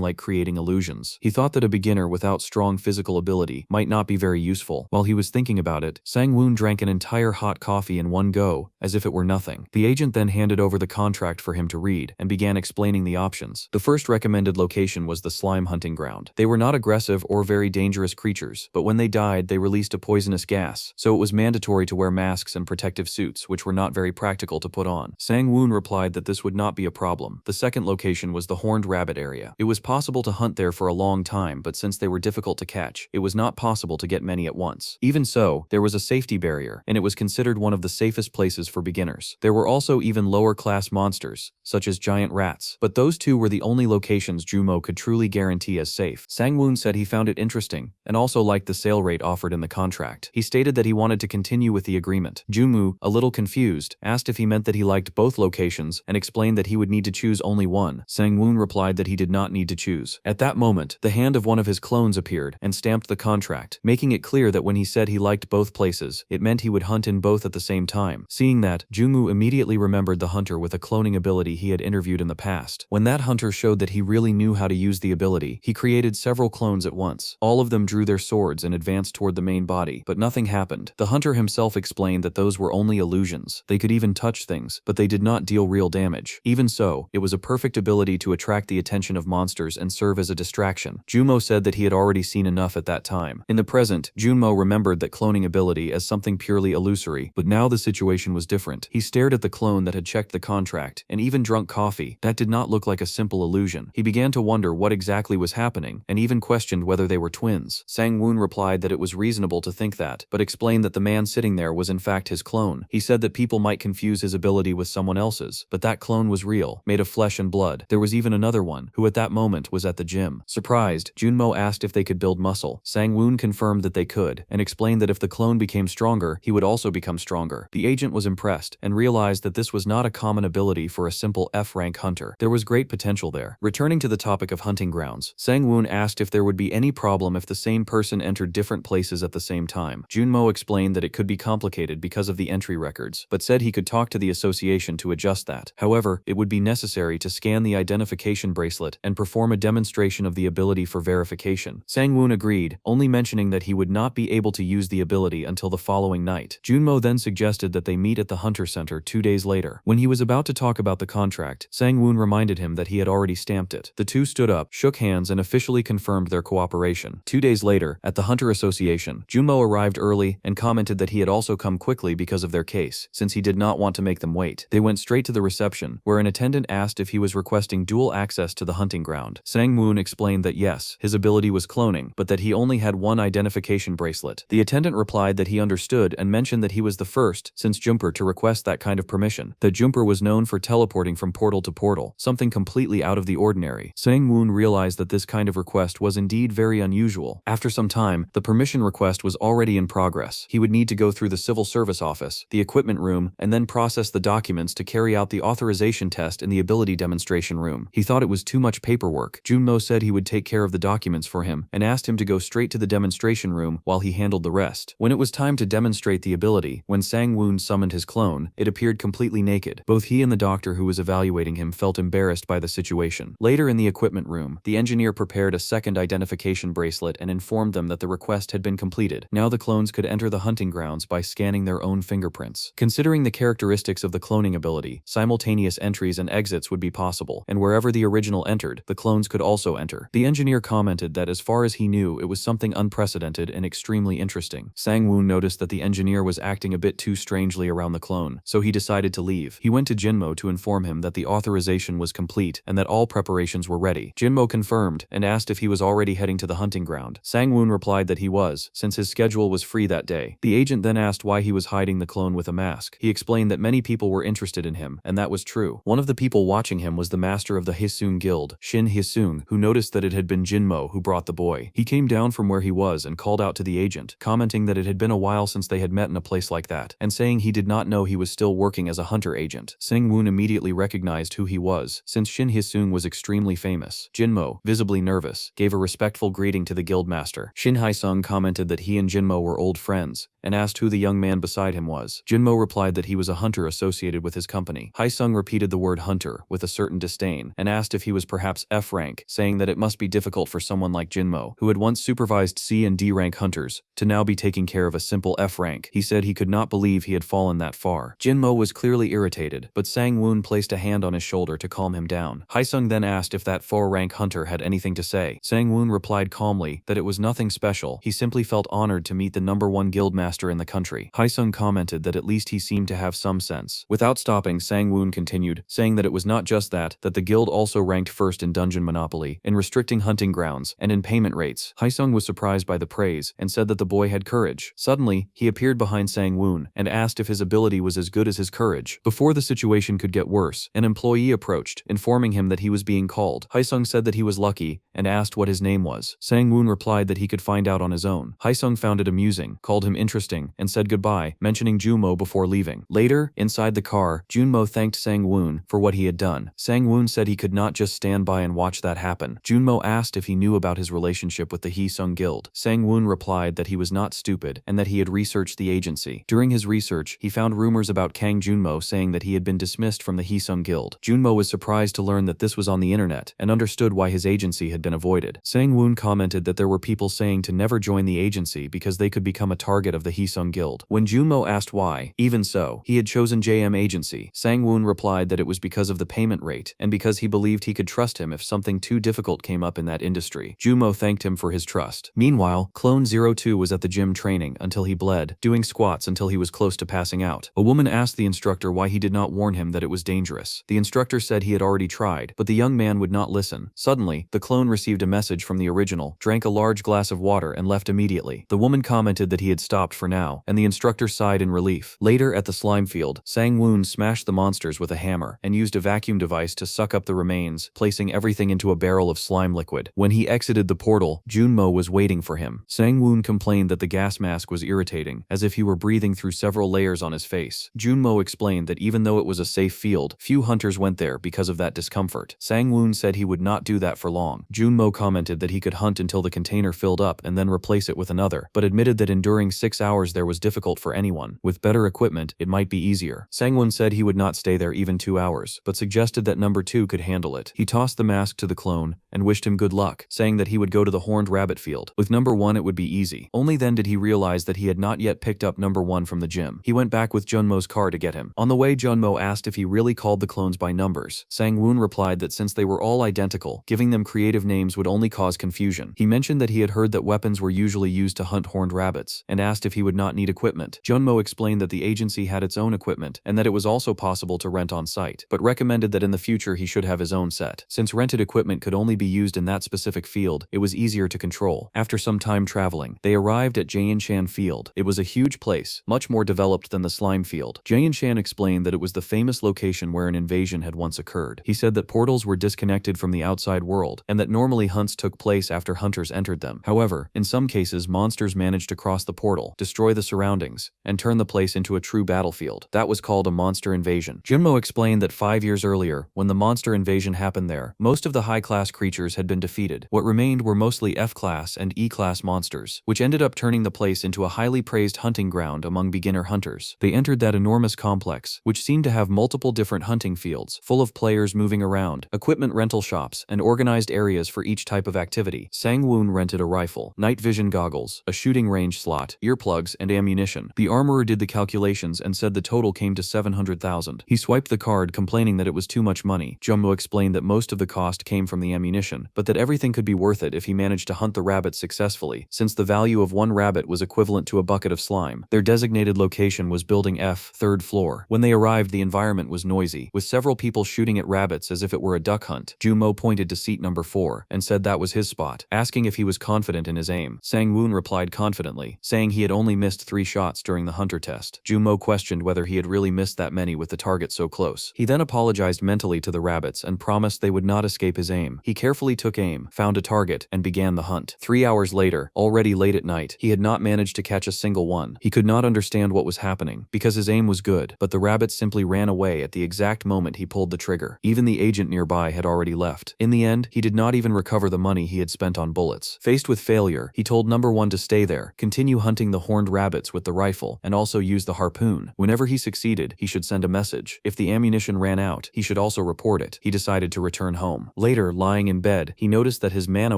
like creating illusions. He thought that a beginner without strong physical ability might not be very useful. While he was thinking about it, Sang-woon drank an entire hot coffee in one go, as if it were nothing. The agent then handed over the contract for him to read, and began explaining the options. The first recommended location was the slime hunting ground. They were not aggressive or very dangerous creatures, but when they died they released a poisonous gas, so it was mandatory to wear masks and protective suits, which were not very practical to put on. Sang-woon replied that this would not be a problem. The second location was the horned rabbit area. It was possible to hunt there for a long time, but since they were difficult to catch, it was not possible to get many at once. Even so, there was a safety barrier, and it was considered one of the safest places for beginners. There were also even lower class monsters, such as giant rats, but those two were the only locations Junmo could truly guarantee as safe. Sang-woon said he found it interesting, and also liked the sale rate offered in the contract. He stated that he wanted to continue with the agreement. Junmu, a little confused, asked if he meant that he liked both locations, and explained that he would need to choose only one. Sang-woon replied that he did not need to choose. At that moment, the hand of one of his clones appeared and stamped the contract, making it clear that when he said he liked both places, it meant he would hunt in both at the same time. Seeing that, Junmu immediately remembered the hunter with a cloning ability he had interviewed in the past. When that hunter showed that he really knew how to use the ability, he created several clones at once. All of them drew their swords and advanced toward the main body, but nothing happened. The hunter himself explained that those were only illusions. They could even touch things, but they did not deal real damage. Even so, it was a perfect ability to attract the attention of monsters and serve as a distraction. Junmo said that he had already seen enough at that time. In the present, Junmo remembered that cloning ability as something purely illusory, but now the situation was different. He stared at the clone that had checked the contract, and even drunk coffee. That did not look like a simple illusion. He began to wonder what exactly was happening, and even questioned whether they were twins. Sang-woon replied that it was reasonable to think that, but explained that the man sitting there was in fact his clone. He said that people might confuse his ability with someone else's, but that clone was real, made of flesh and blood. There was even another one, who at that moment was at the gym. Surprised, Junmo asked if they could build muscle. Sang-woon confirmed that they could, and explained that if the clone became stronger, he would also become stronger. The agent was impressed, and realized that this was not a common ability for a simple F-rank hunter. There was great potential there. Returning to the topic of hunting grounds, Sang-woon asked if there would be any problem if the same person entered different places at the same time. Junmo explained that it could be complicated because of the entry records, but said he could talk to the association to adjust that. However, it would be necessary to scan the identification bracelet and perform a demonstration of the ability for verification. Sang-woon agreed, only mentioning that he would not be able to use the ability until the following night. Junmo then suggested that they meet at the Hunter Center 2 days later. When he was about to talk about the contract, Sang-woon reminded him that he had already stamped it. The two stood up, shook hands, and officially confirmed their cooperation. 2 days later, at the Hunter Association, Junmo arrived early and commented that he had also come quickly because of their case, since he did not want to make them wait. They went straight to the reception, where an attendant asked if he was requesting dual access to the hunting ground. Sang-woon explained that yes, his ability was cloning, but that he only had one identification bracelet. The attendant replied that he understood and mentioned that he was the first, since Jumper, to request that kind of permission. That Jumper was known for teleporting from portal to portal, something completely out of the ordinary. Sang-woon realized that this kind of request was indeed very unusual. After some time, the permission request was already in progress. He would need to go through the civil service office, the equipment room, and then process the documents to carry out the authorization test in the ability demonstration room. He thought it was too much paperwork. Junmo said he would take care of the documents for him, and asked him to go straight to the demonstration room while he handled the rest. When it was time to demonstrate the ability, when Sang-woon summoned his clone, it appeared completely naked. Both he and the doctor who was evaluating him felt embarrassed by the situation. Later in the equipment room, the engineer prepared a second identification bracelet and informed them that the request had been completed. Now the clones could enter the hunting grounds by scanning their own fingerprints. Considering the character characteristics of the cloning ability, simultaneous entries and exits would be possible, and wherever the original entered, the clones could also enter. The engineer commented that as far as he knew, it was something unprecedented and extremely interesting. Sang-woon noticed that the engineer was acting a bit too strangely around the clone, so he decided to leave. He went to Jinmo to inform him that the authorization was complete and that all preparations were ready. Jinmo confirmed and asked if he was already heading to the hunting ground. Sang-woon replied that he was, since his schedule was free that day. The agent then asked why he was hiding the clone with a mask. He explained that many people were interested in him, and that was true. One of the people watching him was the master of the Hisung Guild, Shin Hisung, who noticed that it had been Jinmo who brought the boy. He came down from where he was and called out to the agent, commenting that it had been a while since they had met in a place like that, and saying he did not know he was still working as a hunter agent. Sang-woon immediately recognized who he was, since Shin Hisung was extremely famous. Jinmo, visibly nervous, gave a respectful greeting to the guildmaster. Shin Hisung commented that he and Jinmo were old friends, and asked who the young man beside him was. Jinmo replied that he was a hunter associated with his company. Hisung repeated the word hunter with a certain disdain, and asked if he was perhaps F rank, saying that it must be difficult for someone like Jinmo, who had once supervised C and D rank hunters, to now be taking care of a simple F rank. He said he could not believe he had fallen that far. Jinmo was clearly irritated, but Sang-woon placed a hand on his shoulder to calm him down. Hisung then asked if that 4-rank hunter had anything to say. Sang-woon replied calmly that it was nothing special. He simply felt honored to meet the #1 guildmaster in the country. Hisung commented that at least he seemed to have some sense. Without stopping, Sang-woon continued, saying that it was not just that the guild also ranked first in dungeon monopoly, in restricting hunting grounds, and in payment rates. Hisung was surprised by the praise and said that the boy had courage. Suddenly, he appeared behind Sang-woon and asked if his ability was as good as his courage. Before the situation could get worse, an employee approached, informing him that he was being called. Hisung said that he was lucky and asked what his name was. Sang-woon replied that he could find out on his own. Hisung found it amusing, called him interesting, and said goodbye, mentioning Junmo before leaving. Later, inside the car, Junmo thanked Sang-woon for what he had done. Sang-woon said he could not just stand by and watch that happen. Junmo asked if he knew about his relationship with the Hisung Guild. Sang-woon replied that he was not stupid and that he had researched the agency. During his research, he found rumors about Kang Junmo saying that he had been dismissed from the Hisung Guild. Junmo was surprised to learn that this was on the internet and understood why his agency had been avoided. Sang-woon commented that there were people saying to never join the agency because they could become a target of the Hisung Guild. When Junmo asked why, even so, he had chosen JM Agency, Sang-woon replied that it was because of the payment rate and because he believed he could trust him if something too difficult came up in that industry. Junmo thanked him for his trust. Meanwhile, Clone 02 was at the gym training until he bled, doing squats until he was close to passing out. A woman asked the instructor why he did not warn him that it was dangerous. The instructor said he had already tried, but the young man would not listen. Suddenly, the clone received a message from the original, drank a large glass of water and left immediately. The woman commented that he had stopped for now, and the instructor sighed in relief. Later at the slime field, Sang-woon smashed the monsters with a hammer and used a vacuum device to suck up the remains, placing everything into a barrel of slime liquid. When he exited the portal, Junmo was waiting for him. Sang-woon complained that the gas mask was irritating, as if he were breathing through several layers on his face. Junmo explained that even though it was a safe field, few hunters went there because of that discomfort. Sang-woon said he would not do that for long. Junmo commented that he could hunt until the container filled up and then replace it with another, but admitted that enduring 6 hours there was difficult for anyone. With better equipment, it might be easier. Sang-woon said he would not stay there even 2 hours, but suggested that number 2 could handle it. He tossed the mask to the clone and wished him good luck, saying that he would go to the horned rabbit field. With number 1 it would be easy. Only then did he realize that he had not yet picked up number 1 from the gym. He went back with Junmo's car to get him. On the way, Junmo asked if he really called the clones by numbers. Sang-woon replied that since they were all identical, giving them creative names would only cause confusion. He mentioned that he had heard that weapons were usually used to hunt horned rabbits, and asked if he would not need equipment. Junmo explained that the agency had its own equipment, and that it was also possible to rent on site, but recommended that in the future he should have his own set. Since rented equipment could only be used in that specific field, it was easier to control. After some time traveling, they arrived at Jayanshan Field. It was a huge place, much more developed than the slime field. Jayanshan explained that it was the famous location where an invasion had once occurred. He said that portals were disconnected from the outside world, and that normally hunts took place after hunters entered them. However, in some cases monsters managed to cross the portal, destroy the surroundings, and turn the place into a true battlefield. That was called a monster invasion. Junmo explained that 5 years earlier, when the monster invasion happened there, most of the high-class creatures had been defeated. What remained were mostly F-class and E-class monsters, which ended ended up turning the place into a highly praised hunting ground among beginner hunters. They entered that enormous complex, which seemed to have multiple different hunting fields, full of players moving around, equipment rental shops, and organized areas for each type of activity. Sang-woon rented a rifle, night vision goggles, a shooting range slot, earplugs, and ammunition. The armorer did the calculations and said the total came to 700,000. He swiped the card, complaining that it was too much money. Jumbo explained that most of the cost came from the ammunition, but that everything could be worth it if he managed to hunt the rabbit successfully, since the value of one rabbit was equivalent to a bucket of slime. Their designated location was Building F, 3rd floor. When they arrived, the environment was noisy, with several people shooting at rabbits as if it were a duck hunt. Jumbo pointed to seat number 4 and said that was his spot, asking if he was confident in his aim. Sang-woon replied confidently, saying he had only missed 3 shots during the hunter test. Jumbo questioned whether he had really missed that many with the target so close. He then apologized mentally to the rabbits and promised they would not escape his aim. He carefully took aim, found a target, and began the hunt. 3 hours later, already late at night, he had not managed to catch a single one. He could not understand what was happening, because his aim was good, but the rabbits simply ran away at the exact moment he pulled the trigger. Even the agent nearby had already left. In the end, he did not even recover the money he had spent on bullets. Faced with failure, he told number 1 to stay there, continue hunting the horned rabbits with the rifle, and also use the harpoon. Whenever he succeeded, he should send a message. If the ammunition ran out, he should also report it. He decided to return home. Later, lying in bed, he noticed that his mana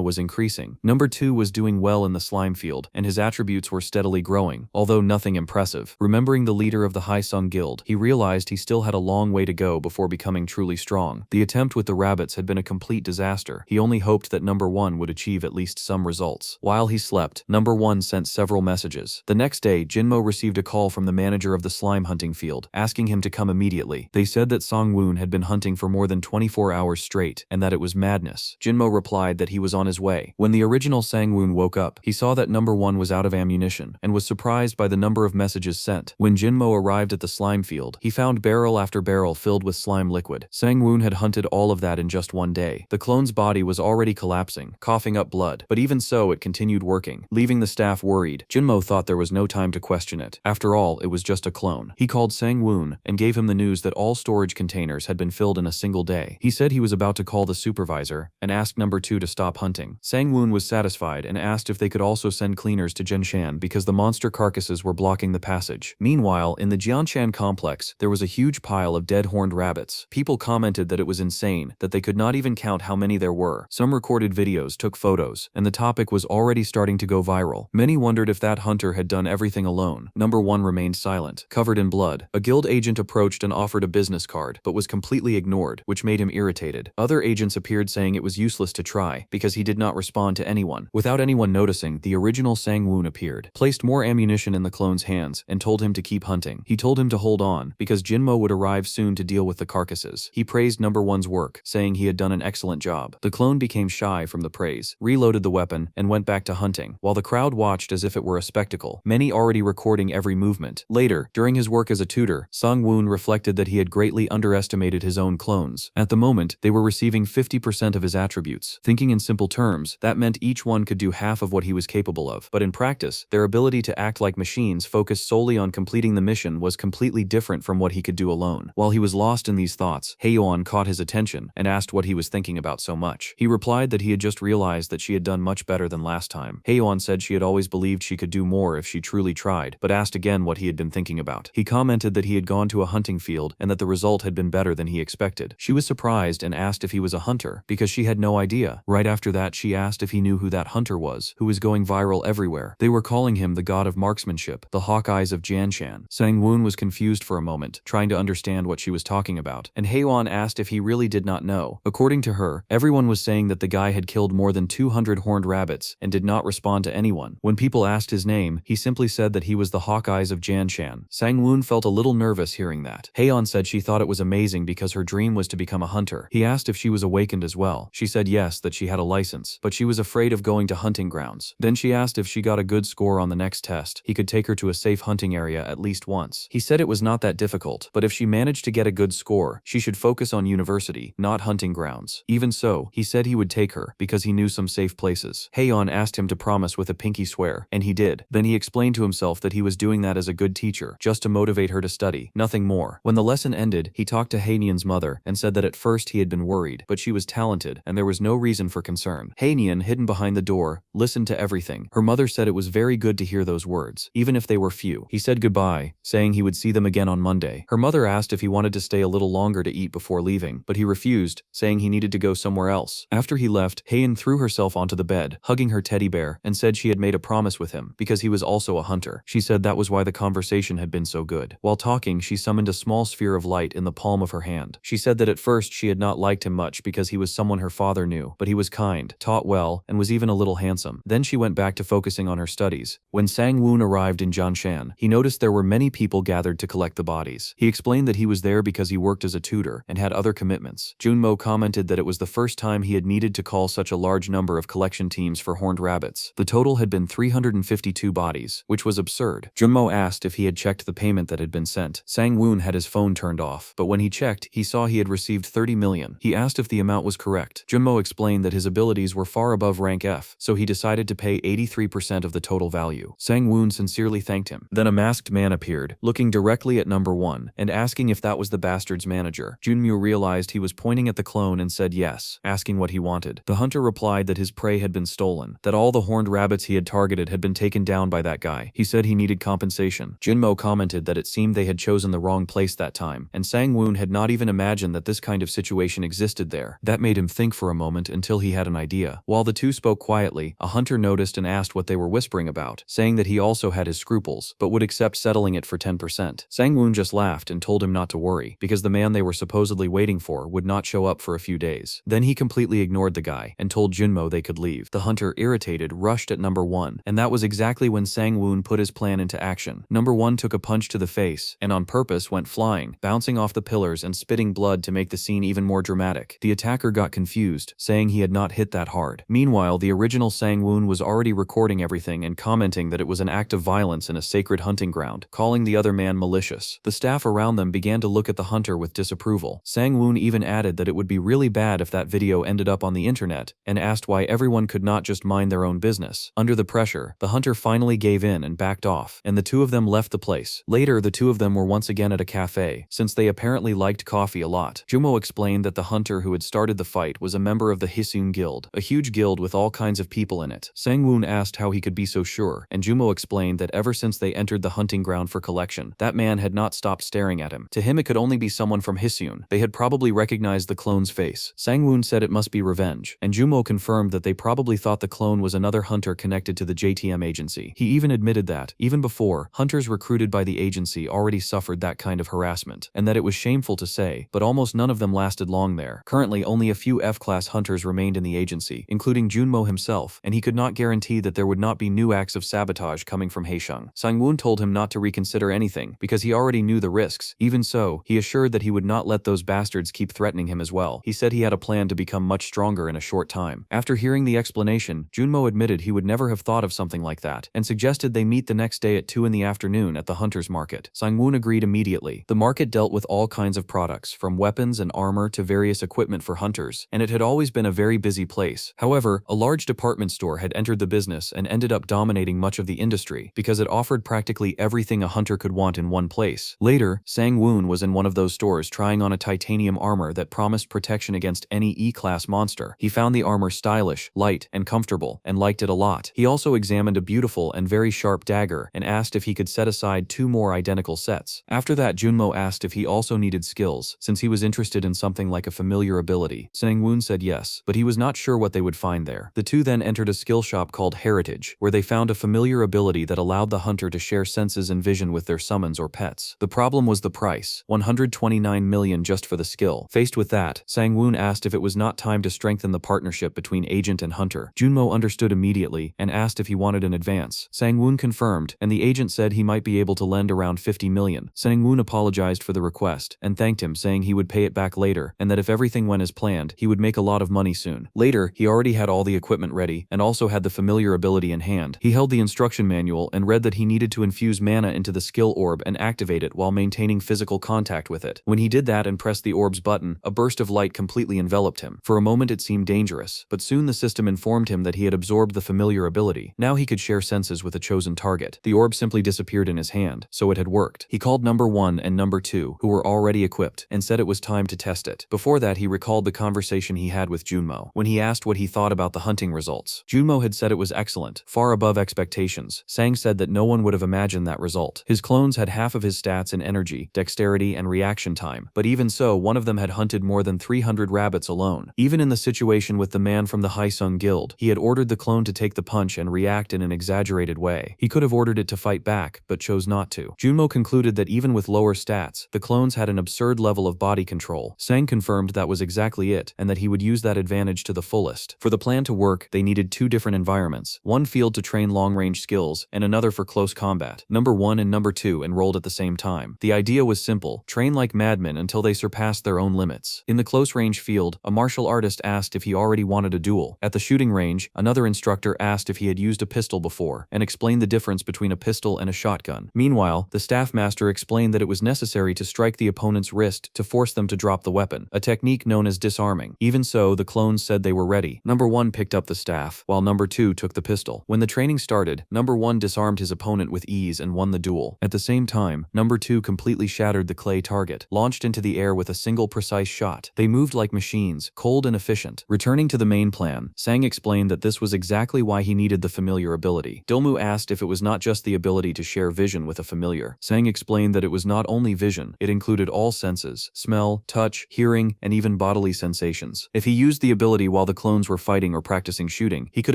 was increasing. Number 2 was doing well in the slime field, and his attributes were steadily growing, although nothing impressive. Remembering the leader of the High Sung Guild, he realized he still had a long way to go before becoming truly strong. The attempt with the rabbits had been a complete disaster. He only hoped that number 1 would achieve at least some results. While he slept, number 1 sent several messages. The next day, Jinmo received a call from the manager of the slime hunting field, asking him to come immediately. They said that Sang-woon had been hunting for more than 24 hours straight, and that it was madness. Jinmo replied that he was on his way. When the original Sang-woon woke up, he saw that number 1 was out of ammunition, and was surprised by the number of messages sent. When Jinmo arrived at the slime field, he found barrel after barrel filled with slime liquid. Sang-woon had hunted all of that in just one day. The clone's body was already collapsing, coughing up blood, but even so it continued working, leaving the staff worried. Jinmo thought there was no time to question it. After all, it was just a clone. He called Sang-woon and gave him the news that all storage containers had been filled in a single day. He said he was about to call the supervisor and asked number 2 to stop hunting. Sang-woon was satisfied and asked if they could also send cleaners to Jinshan because the monster carcasses were blocking the passage. Meanwhile, in the Jianshan complex, there was a huge pile of dead horned rabbits. People commented that it was insane, that they could not even count how many there were. Some recorded videos, took photos, and the topic was already starting to go viral. Many wondered if that hunter had done everything alone. Number 1 remained silent, covered in blood. A guild agent approached and offered a business card, but was completely ignored, which made him irritated. Other agents appeared saying it was useless to try, because he did not respond to anyone. Without anyone noticing, the original Sang-woon appeared, placed more ammunition in the clone's hands, and told him to keep hunting. He told him to hold on, because Jinmo would arrive soon to deal with the carcasses. He praised number 1's work, saying he had done an excellent job. The clone became shy from the praise, reloaded the weapon, and went back to hunting, while the crowd watched as if it were a spectacle, many already recording every movement. Later, during his work as a tutor, Sang-woon reflected that he had greatly underestimated his own clones. At the moment, they were receiving 50% of his attributes. Thinking in simple terms, that meant each one could do half of what he was capable of. But in practice, their ability to act like machines focused solely on completing the mission was completely different from what he could do alone. While he was lost in these thoughts, Haeyeon caught his attention and asked what he was thinking about so much. He replied that he had just realized that she had done much better than last time. Haeyeon said she had always believed she could do more if she truly tried, but asked again what he had been thinking about. He commented that he had gone to a hunting field and that the result had been better than he expected. She was surprised and asked if he was a hunter, because she had no idea. Right after that, she asked if he knew who that hunter was, who was going viral everywhere. They were calling him the god of marksmanship, the Hawkeyes of Jianshan. Sang-woon was confused for a moment, trying to understand what she was talking about, and Haeyeon asked if he really did not know. According to her, everyone was saying that the guy had killed more than 200 horned rabbits and did not respond to anyone. When people asked his name, he simply said that he was the Hawkeyes of Jianshan. Sang-woon felt a little nervous hearing that. Haeyeon said she thought it was amazing because her dream was to become a hunter. He asked if she was awakened as well. She said yes, that she had a license, but she was afraid of going to hunting grounds. Then she asked if she got a good score on the next test, he could take her to a safe hunting area at least once. He said it was not that difficult, but if she managed to get a good score, she should focus on university, not hunting grounds. Even so, he said he would take her, because he knew some safe places. Haeyeon asked him to promise with a pinky swear, and he did. Then he explained to himself that he was doing that as a good teacher, just to motivate her to study, nothing more. When the lesson ended, he talked to Haenyeon's mother and said that at first he had been worried, but she was talented and there was no reason for concern. Haenyeon, hidden behind the door, listened to everything. Her mother mother said it was very good to hear those words, even if they were few. He said goodbye, saying he would see them again on Monday. Her mother asked if he wanted to stay a little longer to eat before leaving, but he refused, saying he needed to go somewhere else. After he left, Heian threw herself onto the bed, hugging her teddy bear, and said she had made a promise with him, because he was also a hunter. She said that was why the conversation had been so good. While talking, she summoned a small sphere of light in the palm of her hand. She said that at first she had not liked him much because he was someone her father knew, but he was kind, taught well, and was even a little handsome. Then she went back to focusing on her studies. When Sang-woon arrived in Jianshan, he noticed there were many people gathered to collect the bodies. He explained that he was there because he worked as a tutor and had other commitments. Junmo commented that it was the first time he had needed to call such a large number of collection teams for horned rabbits. The total had been 352 bodies, which was absurd. Junmo asked if he had checked the payment that had been sent. Sang-woon had his phone turned off, but when he checked, he saw he had received 30 million. He asked if the amount was correct. Junmo explained that his abilities were far above rank F, so he decided to pay 83% of the total value. Sang-woon sincerely thanked him. Then a masked man appeared, looking directly at number 1, and asking if that was the bastard's manager. Junmu realized he was pointing at the clone and said yes, asking what he wanted. The hunter replied that his prey had been stolen, that all the horned rabbits he had targeted had been taken down by that guy. He said he needed compensation. Junmo commented that it seemed they had chosen the wrong place that time, and Sang-woon had not even imagined that this kind of situation existed there. That made him think for a moment until he had an idea. While the two spoke quietly, a hunter noticed and asked what they were whispering about, saying that he also had his scruples, but would accept settling it for 10%. Sang-woon just laughed and told him not to worry, because the man they were supposedly waiting for would not show up for a few days. Then he completely ignored the guy and told Junmo they could leave. The hunter, irritated, rushed at number 1, and that was exactly when Sang-woon put his plan into action. Number 1 took a punch to the face, and on purpose went flying, bouncing off the pillars and spitting blood to make the scene even more dramatic. The attacker got confused, saying he had not hit that hard. Meanwhile, the original Sang-woon was already recording everything and commenting that it was an act of violence in a sacred hunting ground, calling the other man malicious. The staff around them began to look at the hunter with disapproval. Sang-woon even added that it would be really bad if that video ended up on the internet, and asked why everyone could not just mind their own business. Under the pressure, the hunter finally gave in and backed off, and the two of them left the place. Later, the two of them were once again at a cafe, since they apparently liked coffee a lot. Jumo explained that the hunter who had started the fight was a member of the Hisun Guild, a huge guild with all kinds of people in it. Sang-woon asked how he could be so sure, and Jumo explained that ever since they entered the hunting ground for collection, that man had not stopped staring at him. To him, it could only be someone from Hisun. They had probably recognized the clone's face. Sang-woon said it must be revenge, and Jumo confirmed that they probably thought the clone was another hunter connected to the JTM agency. He even admitted that, even before, hunters recruited by the agency already suffered that kind of harassment, and that it was shameful to say, but almost none of them lasted long there. Currently, only a few F-class hunters remained in the agency, including Junmo himself, and he could not guarantee that there would not be new acts of sabotage coming from Haesheng. Sang-woon told him not to reconsider anything, because he already knew the risks. Even so, he assured that he would not let those bastards keep threatening him as well. He said he had a plan to become much stronger in a short time. After hearing the explanation, Junmo admitted he would never have thought of something like that, and suggested they meet the next day at 2 in the afternoon at the hunter's market. Sang-woon agreed immediately. The market dealt with all kinds of products, from weapons and armor to various equipment for hunters, and it had always been a very busy place. However, a large department store had entered the business and ended up dominating much of the industry, because it offered practically everything a hunter could want in one place. Later, Sang-woon was in one of those stores trying on a titanium armor that promised protection against any E-class monster. He found the armor stylish, light, and comfortable, and liked it a lot. He also examined a beautiful and very sharp dagger and asked if he could set aside 2 more identical sets. After that, Junmo asked if he also needed skills, since he was interested in something like a familiar ability. Sang-woon said yes, but he was not sure what they would find there. The two then entered a skill shop called Heritage, where they found a familiar ability that allowed the hunter to share senses and vision with their summons or pets. The problem was the price, 129 million just for the skill. Faced with that, Sang-woon asked if it was not time to strengthen the partnership between agent and hunter. Junmo understood immediately and asked if he wanted an advance. Sang-woon confirmed, and the agent said he might be able to lend around 50 million. Sang-woon apologized for the request and thanked him, saying he would pay it back later, and that if everything went as planned, he would make a lot of money soon. Later, he already had all the equipment ready and also had the familiar ability in hand. He held the instruction manual and read that he needed to infuse mana into the skill orb and activate it while maintaining physical contact with it. When he did that and pressed the orb's button, a burst of light completely enveloped him. For a moment it seemed dangerous, but soon the system informed him that he had absorbed the familiar ability. Now he could share senses with a chosen target. The orb simply disappeared in his hand, so it had worked. He called number 1 and number 2, who were already equipped, and said it was time to test it. Before that, he recalled the conversation he had with Junmo, when he asked what he thought about the hunting results. Junmo had said it was excellent, excellent, far above expectations. Sang said that no one would have imagined that result. His clones had half of his stats in energy, dexterity, and reaction time, but even so, one of them had hunted more than 300 rabbits alone. Even in the situation with the man from the Haesung Guild, he had ordered the clone to take the punch and react in an exaggerated way. He could have ordered it to fight back, but chose not to. Junmo concluded that even with lower stats, the clones had an absurd level of body control. Sang confirmed that was exactly it, and that he would use that advantage to the fullest. For the plan to work, they needed two different environments, one field to train long-range skills, and another for close combat. Number 1 and Number 2 enrolled at the same time. The idea was simple: train like madmen until they surpassed their own limits. In the close-range field, a martial artist asked if he already wanted a duel. At the shooting range, another instructor asked if he had used a pistol before, and explained the difference between a pistol and a shotgun. Meanwhile, the staff master explained that it was necessary to strike the opponent's wrist to force them to drop the weapon, a technique known as disarming. Even so, the clones said they were ready. Number 1 picked up the staff, while Number 2 took the pistol. When the training started, Number 1 disarmed his opponent with ease and won the duel. At the same time, Number 2 completely shattered the clay target, launched into the air with a single precise shot. They moved like machines, cold and efficient. Returning to the main plan, Sang explained that this was exactly why he needed the familiar ability. Dilmu asked if it was not just the ability to share vision with a familiar. Sang explained that it was not only vision, it included all senses: smell, touch, hearing, and even bodily sensations. If he used the ability while the clones were fighting or practicing shooting, he could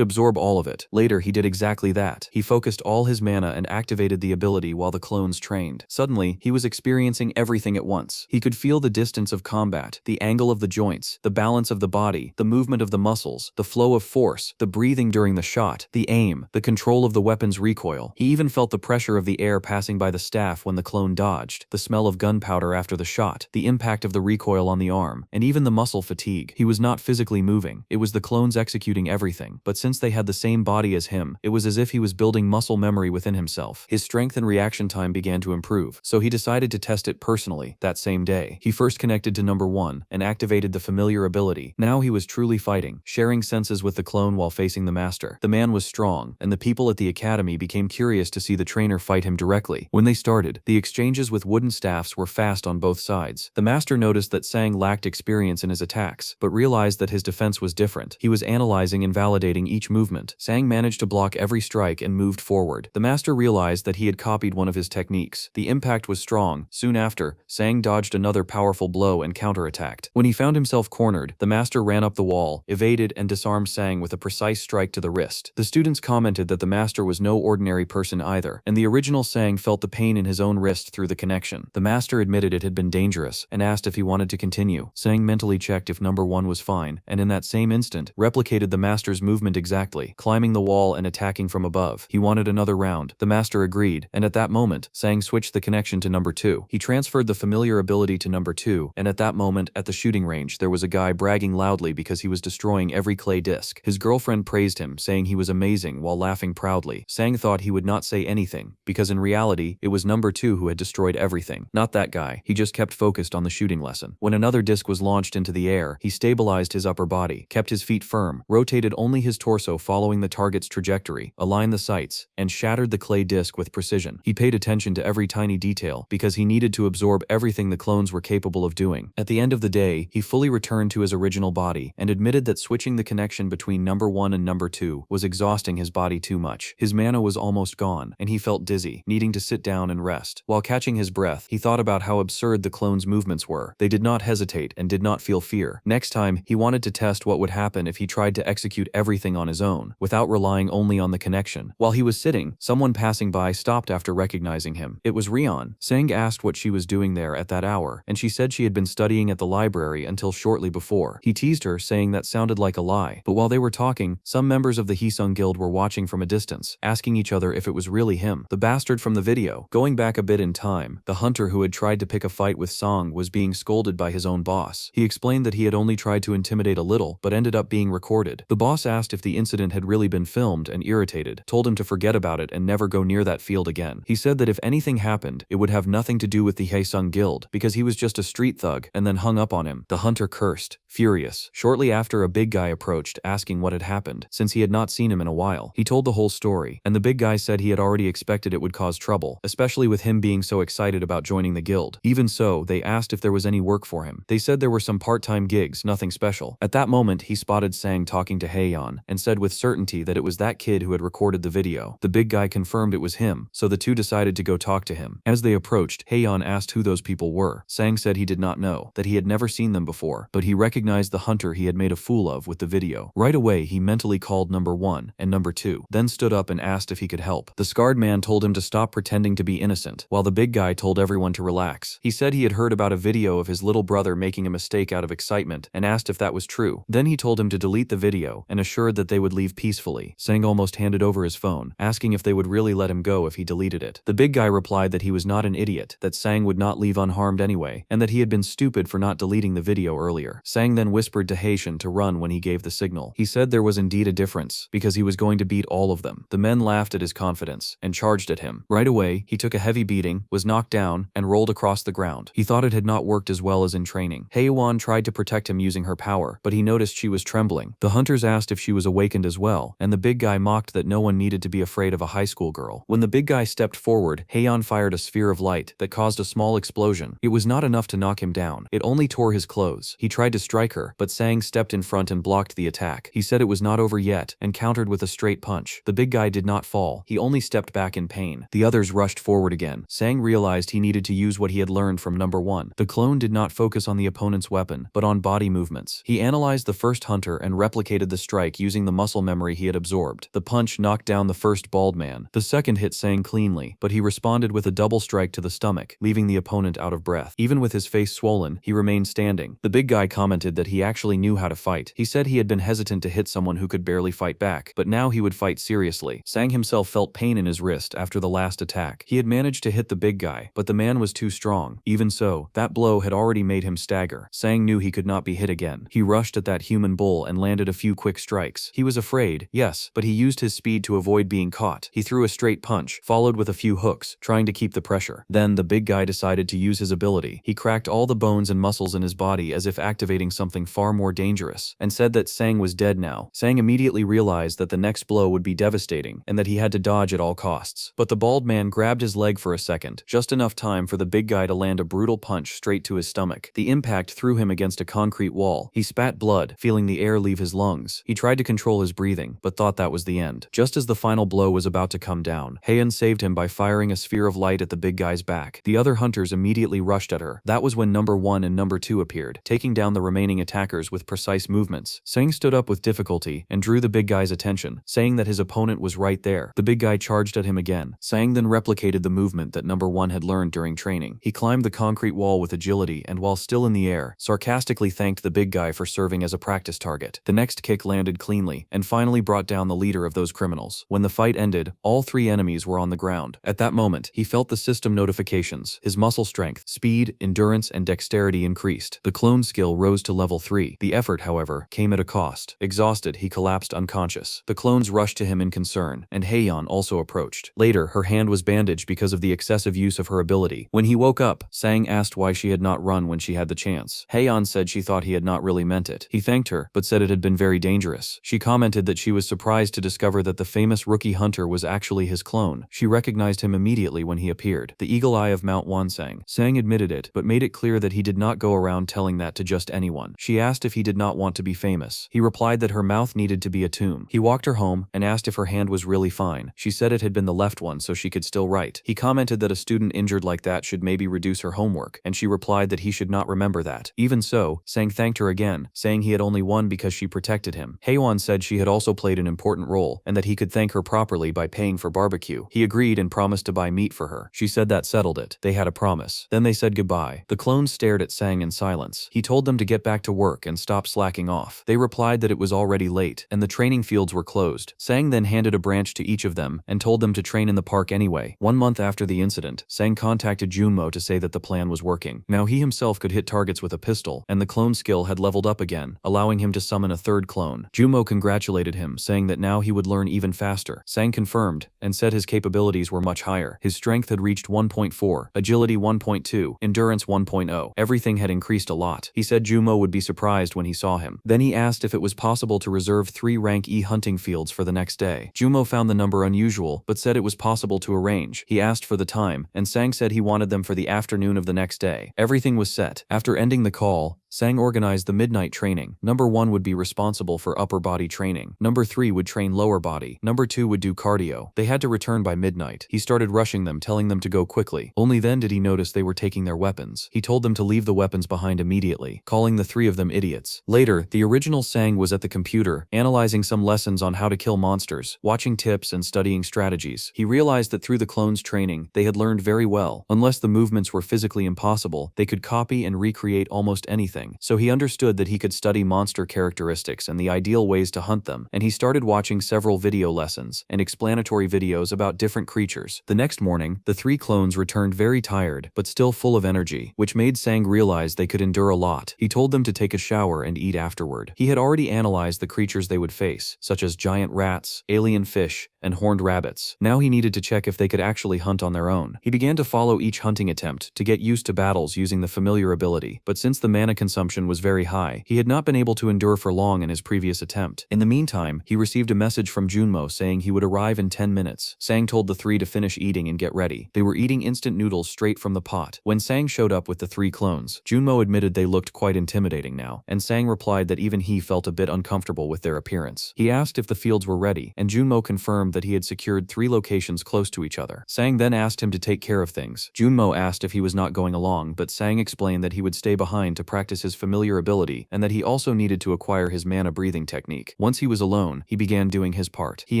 absorb all of it. Later, he did exactly that. He focused all his mana and activated the ability while the clones trained. Suddenly, he was experiencing everything at once. He could feel the distance of combat, the angle of the joints, the balance of the body, the movement of the muscles, the flow of force, the breathing during the shot, the aim, the control of the weapon's recoil. He even felt the pressure of the air passing by the staff when the clone dodged, the smell of gunpowder after the shot, the impact of the recoil on the arm, and even the muscle fatigue. He was not physically moving. It was the clones executing everything, but since they had the same body as him, it was as if he was building muscle memory within himself. His strength and reaction time began to improve, so he decided to test it personally that same day. He first connected to Number 1 and activated the familiar ability. Now he was truly fighting, sharing senses with the clone while facing the master. The man was strong, and the people at the academy became curious to see the trainer fight him directly. When they started, the exchanges with wooden staffs were fast on both sides. The master noticed that Sang lacked experience in his attacks, but realized that his defense was different. He was analyzing and validating each movement. Sang managed to block every strike and moved forward. The master realized that he had copied one of his techniques. The impact was strong. Soon after, Sang dodged another powerful blow and counterattacked. When he found himself cornered, the master ran up the wall, evaded, and disarmed Sang with a precise strike to the wrist. The students commented that the master was no ordinary person either, and the original Sang felt the pain in his own wrist through the connection. The master admitted it had been dangerous and asked if he wanted to continue. Sang mentally checked if Number 1 was fine, and in that same instant, replicated the master's movement exactly, climbing the wall and attacking from above. He wanted another round. The master agreed, and at that moment, Sang switched the connection to Number 2. He transferred the familiar ability to Number 2, and at that moment, at the shooting range, there was a guy bragging loudly because he was destroying every clay disc. His girlfriend praised him, saying he was amazing while laughing proudly. Sang thought he would not say anything, because in reality, it was Number 2 who had destroyed everything. Not that guy. He just kept focused on the shooting lesson. When another disc was launched into the air, he stabilized his upper body, kept his feet firm, rotated only his torso following the target's trajectory, aligned the sights, and shattered the clay disc with precision. He paid attention to every tiny detail, because he needed to absorb everything the clones were capable of doing. At the end of the day, he fully returned to his original body, and admitted that switching the connection between Number 1 and Number 2 was exhausting his body too much. His mana was almost gone, and he felt dizzy, needing to sit down and rest. While catching his breath, he thought about how absurd the clones' movements were. They did not hesitate and did not feel fear. Next time, he wanted to test what would happen if he tried to execute everything on his own, without relying only on the connection. While he was sitting, someone passing by stopped after recognizing him. It was Rion. Sang asked what she was doing there at that hour, and she said she had been studying at the library until shortly before. He teased her, saying that sounded like a lie. But while they were talking, some members of the Haesung Guild were watching from a distance, asking each other if it was really him, the bastard from the video. Going back a bit in time, the hunter who had tried to pick a fight with Song was being scolded by his own boss. He explained that he had only tried to intimidate a little, but ended up being recorded. The boss asked if the incident had really been filmed and irritated, told him to forget about it and never go near that field again. He said that if anything happened, it would have nothing to do with the Haesung Guild, because he was just a street thug, and then hung up on him. The hunter cursed, furious. Shortly after, a big guy approached, asking what had happened, since he had not seen him in a while. He told the whole story, and the big guy said he had already expected it would cause trouble, especially with him being so excited about joining the guild. Even so, they asked if there was any work for him. They said there were some part-time gigs, nothing special. At that moment, he spotted Sang talking to Heian, and said with certainty that it was that kid who had recorded the video. The big guy confirmed it was him, so the two decided to go talk to him. As they approached, Haeyeon asked who those people were. Sang said he did not know, that he had never seen them before, but he recognized the hunter he had made a fool of with the video. Right away, he mentally called number 1 and number 2, then stood up and asked if he could help. The scarred man told him to stop pretending to be innocent, while the big guy told everyone to relax. He said he had heard about a video of his little brother making a mistake out of excitement and asked if that was true. Then he told him to delete the video and assured that they would leave peacefully. Sang almost handed over his phone, asking if they would really let him go if he deleted it. The big guy replied that he was not an idiot, that Sang would not leave unharmed anyway, and that he had been stupid for not deleting the video earlier. Sang then whispered to Haitian to run when he gave the signal. He said there was indeed a difference, because he was going to beat all of them. The men laughed at his confidence and charged at him. Right away, he took a heavy beating, was knocked down, and rolled across the ground. He thought it had not worked as well as in training. Haewon tried to protect him using her power, but he noticed she was trembling. The hunters asked if she was awakened as well, and the big guy mocked that no one needed to be afraid of a high school girl. When the big guy stepped forward, Haeyeon fired a sphere of light that caused a small explosion. It was not enough to knock him down. It only tore his clothes. He tried to strike her, but Sang stepped in front and blocked the attack. He said it was not over yet, and countered with a straight punch. The big guy did not fall. He only stepped back in pain. The others rushed forward again. Sang realized he needed to use what he had learned from number 1. The clone did not focus on the opponent's weapon, but on body movements. He analyzed the first hunter and replicated the strike using the muscle memory he had absorbed. The punch knocked down the first bald man. The second hit Sang cleanly, but he responded with a double strike to the stomach, leaving the opponent out of breath. Even with his face swollen, he remained standing. The big guy commented that he actually knew how to fight. He said he had been hesitant to hit someone who could barely fight back, but now he would fight seriously. Sang himself felt pain in his wrist after the last attack. He had managed to hit the big guy, but the man was too strong. Even so, that blow had already made him stagger. Sang knew he could not be hit again. He rushed at that human bull and landed a few quick strikes. He was afraid, yes, but he used his speed to avoid being caught. He threw a straight punch, followed with a few hooks, trying to keep the pressure. Then the big guy decided to use his ability. He cracked all the bones and muscles in his body as if activating something far more dangerous, and said that Sang was dead now. Sang immediately realized that the next blow would be devastating, and that he had to dodge at all costs. But the bald man grabbed his leg for a second, just enough time for the big guy to land a brutal punch straight to his stomach. The impact threw him against a concrete wall. He spat blood, feeling the air leave his lungs. He tried to control his breathing, but thought that was the end. Just as the final blow was about to come down, Haeyeon saved him by firing a sphere of light at the big guy's back. The other hunters immediately rushed at her. That was when number 1 and number 2 appeared, taking down the remaining attackers with precise movements. Sang stood up with difficulty and drew the big guy's attention, saying that his opponent was right there. The big guy charged at him again. Sang then replicated the movement that number 1 had learned during training. He climbed the concrete wall with agility and, while still in the air, sarcastically thanked the big guy for serving as a practice target. The next kick landed cleanly and finally brought down the leader of those criminals. When the fight ended, all 3 enemies were on the ground. At that moment, he felt the system notifications. His muscle strength, speed, endurance, and dexterity increased. The clone skill rose to level 3. The effort, however, came at a cost. Exhausted, he collapsed unconscious. The clones rushed to him in concern, and Haeyeon also approached. Later, her hand was bandaged because of the excessive use of her ability. When he woke up, Sang asked why she had not run when she had the chance. Haeyeon said she thought he had not really meant it. He thanked her, but said it had been very dangerous. She commented that she was surprised to discover that the famous rookie hunter was actually his clone. She recognized him immediately when he appeared. The eagle eye of Mount Wansang. Sang admitted it, but made it clear that he did not go around telling that to just anyone. She asked if he did not want to be famous. He replied that her mouth needed to be a tomb. He walked her home and asked if her hand was really fine. She said it had been the left one so she could still write. He commented that a student injured like that should maybe reduce her homework, and she replied that he should not remember that. Even so, Sang thanked her again, saying he had only won because she protected him. Haewon said she had also played an important role, and that he could thank her properly by paying for barbecue. He agreed and promised to buy meat for her. She said that settled it. They had a promise. Then they said goodbye. The clones stared at Sang in silence. He told them to get back to work and stop slacking off. They replied that it was already late, and the training fields were closed. Sang then handed a branch to each of them and told them to train in the park anyway. 1 month after the incident, Sang contacted Junmo to say that the plan was working. Now he himself could hit targets with a pistol, and the clone skill had leveled up again, allowing him to summon a third clone. Junmo congratulated him, saying that now he would learn even faster. Sang confirmed, and said his capabilities were much higher. His strength had reached 1.4, agility 1.2, endurance 1.0. Everything had increased a lot. He said Junmo would be surprised when he saw him. Then he asked if it was possible to reserve 3 rank E hunting fields for the next day. Junmo found the number unusual, but said it was possible to arrange. He asked for the time, and Sang said he wanted them for the afternoon of the next day. Everything was set. After ending the call, Sang organized the midnight training. Number 1 would be responsible for upper body training. Number 3 would train lower body. Number 2 would do cardio. They had to return by midnight. He started rushing them, telling them to go quickly. Only then did he notice they were taking their weapons. He told them to leave the weapons behind immediately, calling the 3 of them idiots. Later, the original Sang was at the computer, analyzing some lessons on how to kill monsters, watching tips and studying strategies. He realized that through the clones' training, they had learned very well. Unless the movements were physically impossible, they could copy and recreate almost anything. So he understood that he could study monster characteristics and the ideal ways to hunt them, and he started watching several video lessons and explanatory videos about different creatures. The next morning, the 3 clones returned very tired, but still full of energy, which made Sang realize they could endure a lot. He told them to take a shower and eat afterward. He had already analyzed the creatures they would face, such as giant rats, alien fish, and horned rabbits. Now he needed to check if they could actually hunt on their own. He began to follow each hunting attempt to get used to battles using the familiar ability, but since the mana consumption was very high, he had not been able to endure for long in his previous attempt. In the meantime, he received a message from Junmo saying he would arrive in 10 minutes. Sang told the 3 to finish eating and get ready. They were eating instant noodles straight from the pot. When Sang showed up with the 3 clones, Junmo admitted they looked quite intimidating now, and Sang replied that even he felt a bit uncomfortable with their appearance. He asked if the fields were ready, and Junmo confirmed that he had secured 3 locations close to each other. Sang then asked him to take care of things. Junmo asked if he was not going along, but Sang explained that he would stay behind to practice his familiar ability and that he also needed to acquire his mana breathing technique. Once he was alone, he began doing his part. He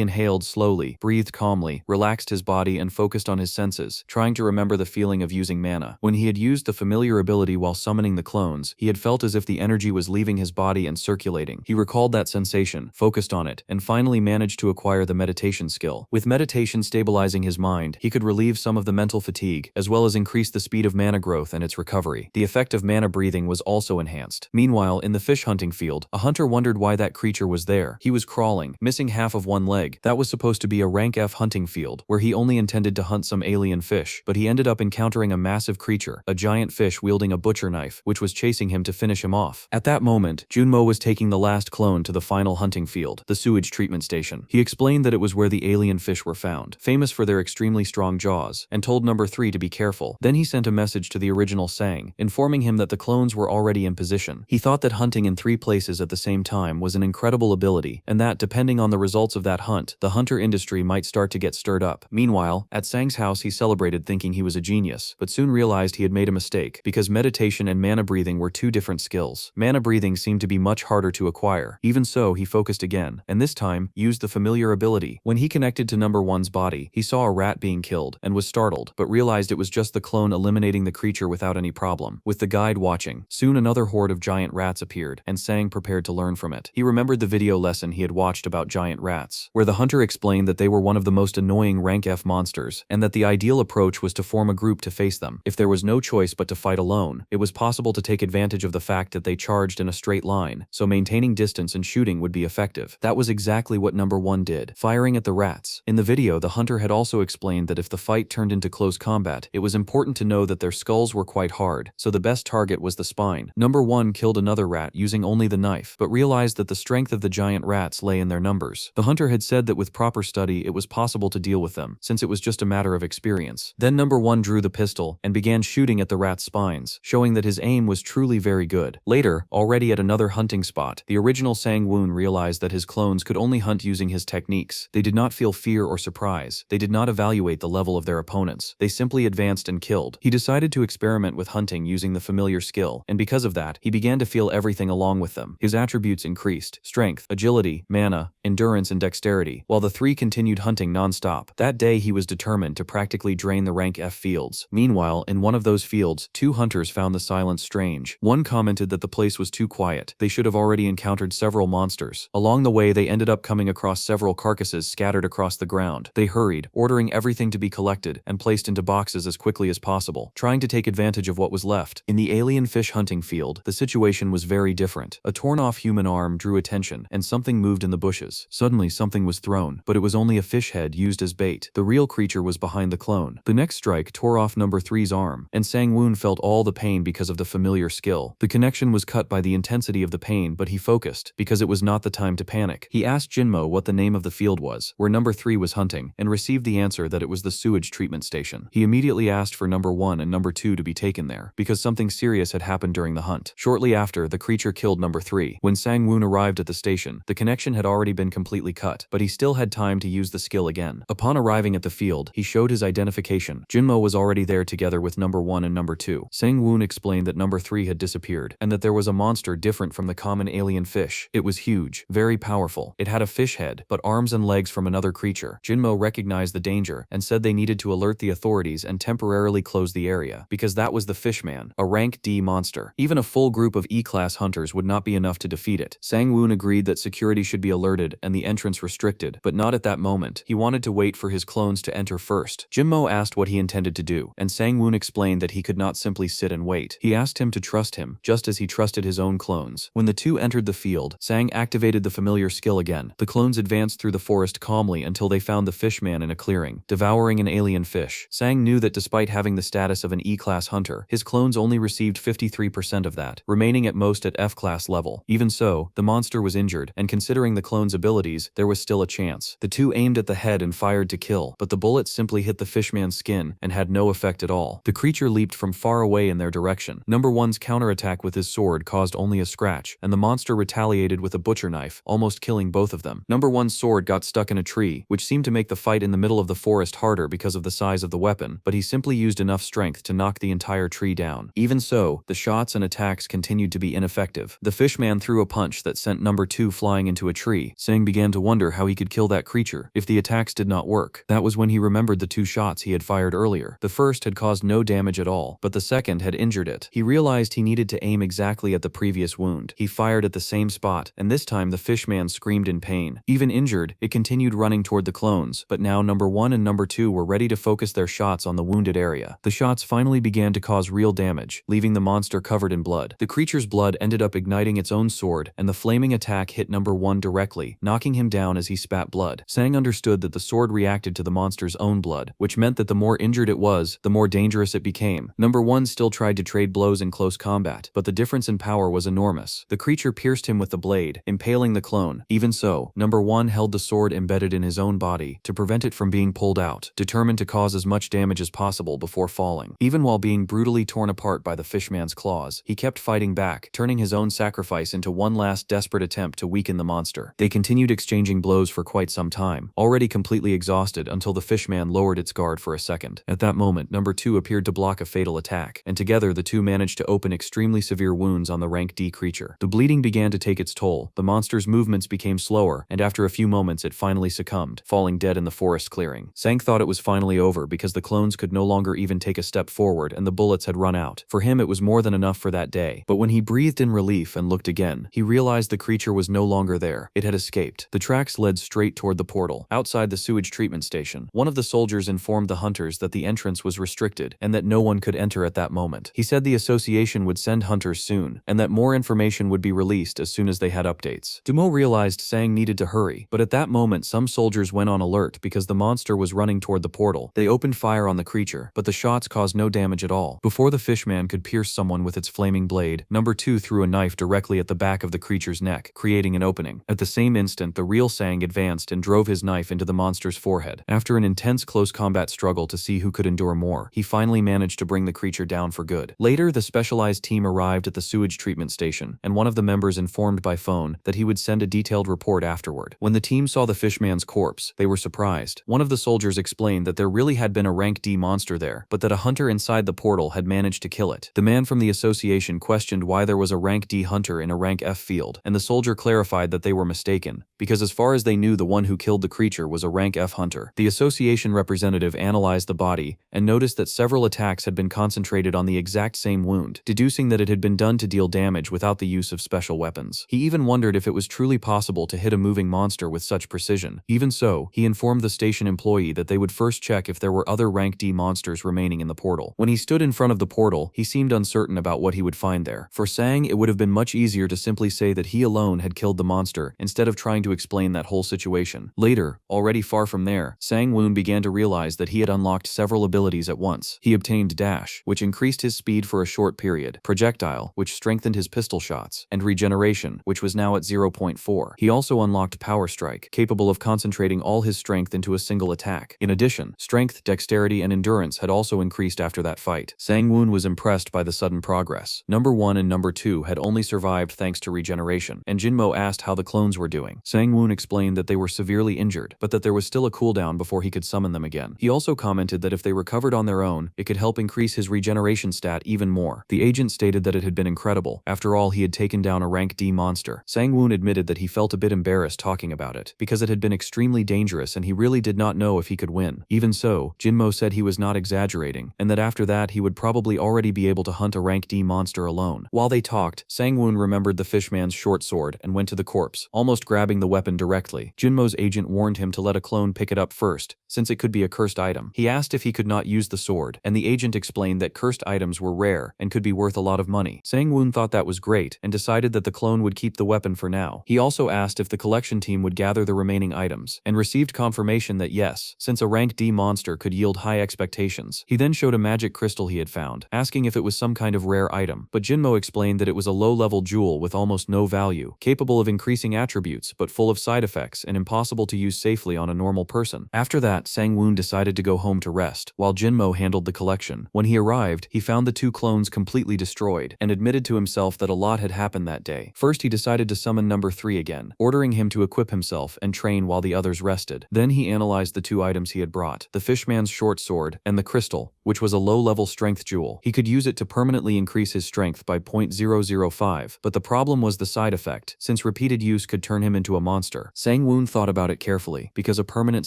inhaled slowly, breathed calmly, relaxed his body and focused on his senses, trying to remember the feeling of using mana. When he had used the familiar ability while summoning the clones, he had felt as if the energy was leaving his body and circulating. He recalled that sensation, focused on it, and finally managed to acquire the meditation skill. With meditation stabilizing his mind, he could relieve some of the mental fatigue, as well as increase the speed of mana growth and its recovery. The effect of mana breathing was also enhanced. Meanwhile, in the fish hunting field, a hunter wondered why that creature was there. He was crawling, missing half of one leg. That was supposed to be a rank F hunting field, where he only intended to hunt some alien fish, but he ended up encountering a massive creature, a giant fish wielding a butcher knife, which was chasing him to finish him off. At that moment, Junmo was taking the last clone to the final hunting field, the sewage treatment station. He explained that it was where the alien fish were found, famous for their extremely strong jaws, and told number 3 to be careful. Then he sent a message to the original Sang, informing him that the clones were already in position. He thought that hunting in 3 places at the same time was an incredible ability, and that, depending on the results of that hunt, the hunter industry might start to get stirred up. Meanwhile, at Sang's house he celebrated thinking he was a genius, but soon realized he had made a mistake, because meditation and mana breathing were 2 different skills. Mana breathing seemed to be much harder to acquire. Even so, he focused again, and this time, used the familiar ability. When he connected to number 1's body, he saw a rat being killed, and was startled, but realized it was just the clone eliminating the creature without any problem. With the guide watching, soon another horde of giant rats appeared, and Sang prepared to learn from it. He remembered the video lesson he had watched about giant rats, where the hunter explained that they were one of the most annoying rank F monsters, and that the ideal approach was to form a group to face them. If there was no choice but to fight alone, it was possible to take advantage of the fact that they charged in a straight line, so maintaining distance and shooting would be effective. That was exactly what number 1 did, firing at the rats. In the video, the hunter had also explained that if the fight turned into close combat, it was important to know that their skulls were quite hard, so the best target was the spine. Number 1 killed another rat using only the knife, but realized that the strength of the giant rats lay in their numbers. The hunter had said that with proper study it was possible to deal with them, since it was just a matter of experience. Then number 1 drew the pistol and began shooting at the rats' spines, showing that his aim was truly very good. Later, already at another hunting spot, the original Sang Woon realized that his clones could only hunt using his techniques. They did not feel fear or surprise. They did not evaluate the level of their opponents. They simply advanced and killed. He decided to experiment with hunting using the familiar skill, and because of that, he began to feel everything along with them. His attributes increased: strength, agility, mana, endurance, and dexterity, while the 3 continued hunting non-stop. That day he was determined to practically drain the rank F fields. Meanwhile, in one of those fields, 2 hunters found the silence strange. One commented that the place was too quiet. They should have already encountered several monsters. Along the way, they ended up coming across several carcasses scattered across the ground. They hurried, ordering everything to be collected and placed into boxes as quickly as possible, trying to take advantage of what was left. In the alien fish hunting field, the situation was very different. A torn-off human arm drew attention, and something moved in the bushes. Suddenly, something was thrown, but it was only a fish head used as bait. The real creature was behind the clone. The next strike tore off number 3's arm, and Sang Woon felt all the pain because of the familiar skill. The connection was cut by the intensity of the pain, but he focused, because it was not the time to panic. He asked Jinmo what the name of the field was, distance, where number 3 was hunting, and received the answer that it was the sewage treatment station. He immediately asked for number 1 and number 2 to be taken there, because something serious had happened during the hunt. Shortly after, the creature killed number 3. When Sang-woon arrived at the station, the connection had already been completely cut, but he still had time to use the skill again. Upon arriving at the field, he showed his identification. Jinmo was already there together with number 1 and number 2. Sang-woon explained that number 3 had disappeared, and that there was a monster different from the common alien fish. It was huge, very powerful. It had a fish head, but arms and legs from another creature. Jinmo recognized the danger and said they needed to alert the authorities and temporarily close the area, because that was the Fishman, a rank D monster. Even a full group of E-class hunters would not be enough to defeat it. Sang-woon agreed that security should be alerted and the entrance restricted, but not at that moment. He wanted to wait for his clones to enter first. Jinmo asked what he intended to do, and Sang-woon explained that he could not simply sit and wait. He asked him to trust him, just as he trusted his own clones. When the two entered the field, Sang activated the familiar skill again. The clones advanced through the forest calmly until they found the Fishman in a clearing, devouring an alien fish. Sang knew that despite having the status of an E-class hunter, his clones only received 53% of that, remaining at most at F-class level. Even so, the monster was injured, and considering the clone's abilities, there was still a chance. The two aimed at the head and fired to kill, but the bullets simply hit the Fishman's skin and had no effect at all. The creature leaped from far away in their direction. Number 1's counterattack with his sword caused only a scratch, and the monster retaliated with a butcher knife, almost killing both of them. Number 1's sword got stuck in a tree, which seemed to make the fight in the middle of the forest harder because of the size of the weapon, but he simply used enough strength to knock the entire tree down. Even so, the shots and attacks continued to be ineffective. The Fishman threw a punch that sent number 2 flying into a tree. Sang began to wonder how he could kill that creature if the attacks did not work. That was when he remembered the 2 shots he had fired earlier. The first had caused no damage at all, but the second had injured it. He realized he needed to aim exactly at the previous wound. He fired at the same spot, and this time the Fishman screamed in pain. Even injured, it continued running toward the clones, but now number 1 and number 2 were ready to focus their shots on the wounded area. The shots finally began to cause real damage, leaving the monster covered in blood. The creature's blood ended up igniting its own sword, and the flaming attack hit number 1 directly, knocking him down as he spat blood. Sang understood that the sword reacted to the monster's own blood, which meant that the more injured it was, the more dangerous it became. Number 1 still tried to trade blows in close combat, but the difference in power was enormous. The creature pierced him with the blade, impaling the clone. Even so, number 1 held the sword embedded in his own body to prevent it from being pulled out, determined to cause as much damage as possible before falling. Even while being brutally torn apart by the Fishman's claws, he kept fighting back, turning his own sacrifice into one last desperate attempt to weaken the monster. They continued exchanging blows for quite some time, already completely exhausted, until the Fishman lowered its guard for a second. At that moment, number 2 appeared to block a fatal attack, and together the two managed to open extremely severe wounds on the rank D creature. The bleeding began to take its toll, the monster's movements became slower, and after a few moments it finally succumbed, falling dead in the forest clearing. Sang thought it was finally over because the clones could no longer even take a step forward and the bullets had run out. For him it was more than enough for that day, but when he breathed in relief and looked again, he realized the creature was no longer there. It had escaped. The tracks led straight toward the portal. Outside the sewage treatment station, one of the soldiers informed the hunters that the entrance was restricted and that no one could enter at that moment. He said the association would send hunters soon, and that more information would be released as soon as they had updates. Dumo realized Sang needed to hurry, but at that moment some soldiers went on alert because the monster was running toward the portal. They opened fire on the creature, but the shots caused no damage at all. Before the Fishman could pierce someone with its flaming blade, number 2 threw a knife directly at the back of the creature's neck, creating an opening. At the same instant, the real Sang advanced and drove his knife into the monster's forehead. After an intense close combat struggle to see who could endure more, he finally managed to bring the creature down for good. Later, the specialized team arrived at the sewage treatment station, and one of the members informed by phone that he would send a detailed report afterward. When the team saw the Fishman's corpse, they were surprised. One of the soldiers explained that there really had been a rank D monster there, but that a hunter inside the portal had managed to kill it. The man from the association questioned why there was a rank D hunter in a rank F field, and the soldier clarified that they were mistaken, because as far as they knew, the one who killed the creature was a rank F hunter. The association representative analyzed the body and noticed that several attacks had been concentrated on the exact same wound, deducing that it had been done to deal damage without the use of special weapons. He even wondered if it was truly possible to hit a moving monster with such precision. Even so, he informed the station employee that they would first check if there were other rank D monsters remaining in the portal. When he stood in front of the portal, he seemed uncertain about what he would find there. For Sang, it would have been much easier to simply say that he alone had killed the monster, instead of trying to explain that whole situation. Later, already far from there, Sang-woon began to realize that he had unlocked several abilities at once. He obtained Dash, which increased his speed for a short period, Projectile, which strengthened his pistol shots, and Regeneration, which was now at 0.4. He also unlocked Power Strike, capable of concentrating all his strength into a single attack. In addition, strength, dexterity, and endurance had also increased after that fight. Sang-woon was impressed by the sudden progress. Number 1 and Number 2 had only survived thanks to regeneration, and Jinmo asked how the clones were doing. Sang-woon explained that they were severely injured, but that there was still a cooldown before he could summon them again. He also commented that if they recovered on their own, it could help increase his regeneration stat even more. The agent stated that it had been incredible. After all, he had taken down a rank D monster. Sang-woon admitted that he felt a bit embarrassed talking about it, because it had been extremely dangerous and he really did not know if he could win. Even so, Jinmo said he was not exaggerating, and that after that he would probably already be able to hunt a rank D monster alone. While they talked, Sang-woon remembered the fishman's short sword and went to the corpse, almost grabbing the weapon directly. Jinmo's agent warned him to let a clone pick it up first, since it could be a cursed item. He asked if he could not use the sword, and the agent explained that cursed items were rare and could be worth a lot of money. Sang-woon thought that was great and decided that the clone would keep the weapon for now. He also asked if the collection team would gather the remaining items, and received confirmation that yes, since a rank D monster could yield high expectations. He then showed a magic crystal he had found, asking if it was some kind of rare item, but Jinmo explained that it was a low-level jewel with almost no value, capable of increasing attributes but full of side effects and impossible to use safely on a normal person. After that, Sang-woon decided to go home to rest, while Jinmo handled the collection. When he arrived, he found the two clones completely destroyed, and admitted to himself that a lot had happened that day. First, he decided to summon Number 3 again, ordering him to equip himself and train while the others rested. Then he analyzed the two items he had brought, the fishman's short sword and the crystal, which was a low-level strength jewel. He could use it to permanently increase his strength by 0.005, but the problem was the side effect, since repeated use could turn him into a monster. Sang-woon thought about it carefully, because a permanent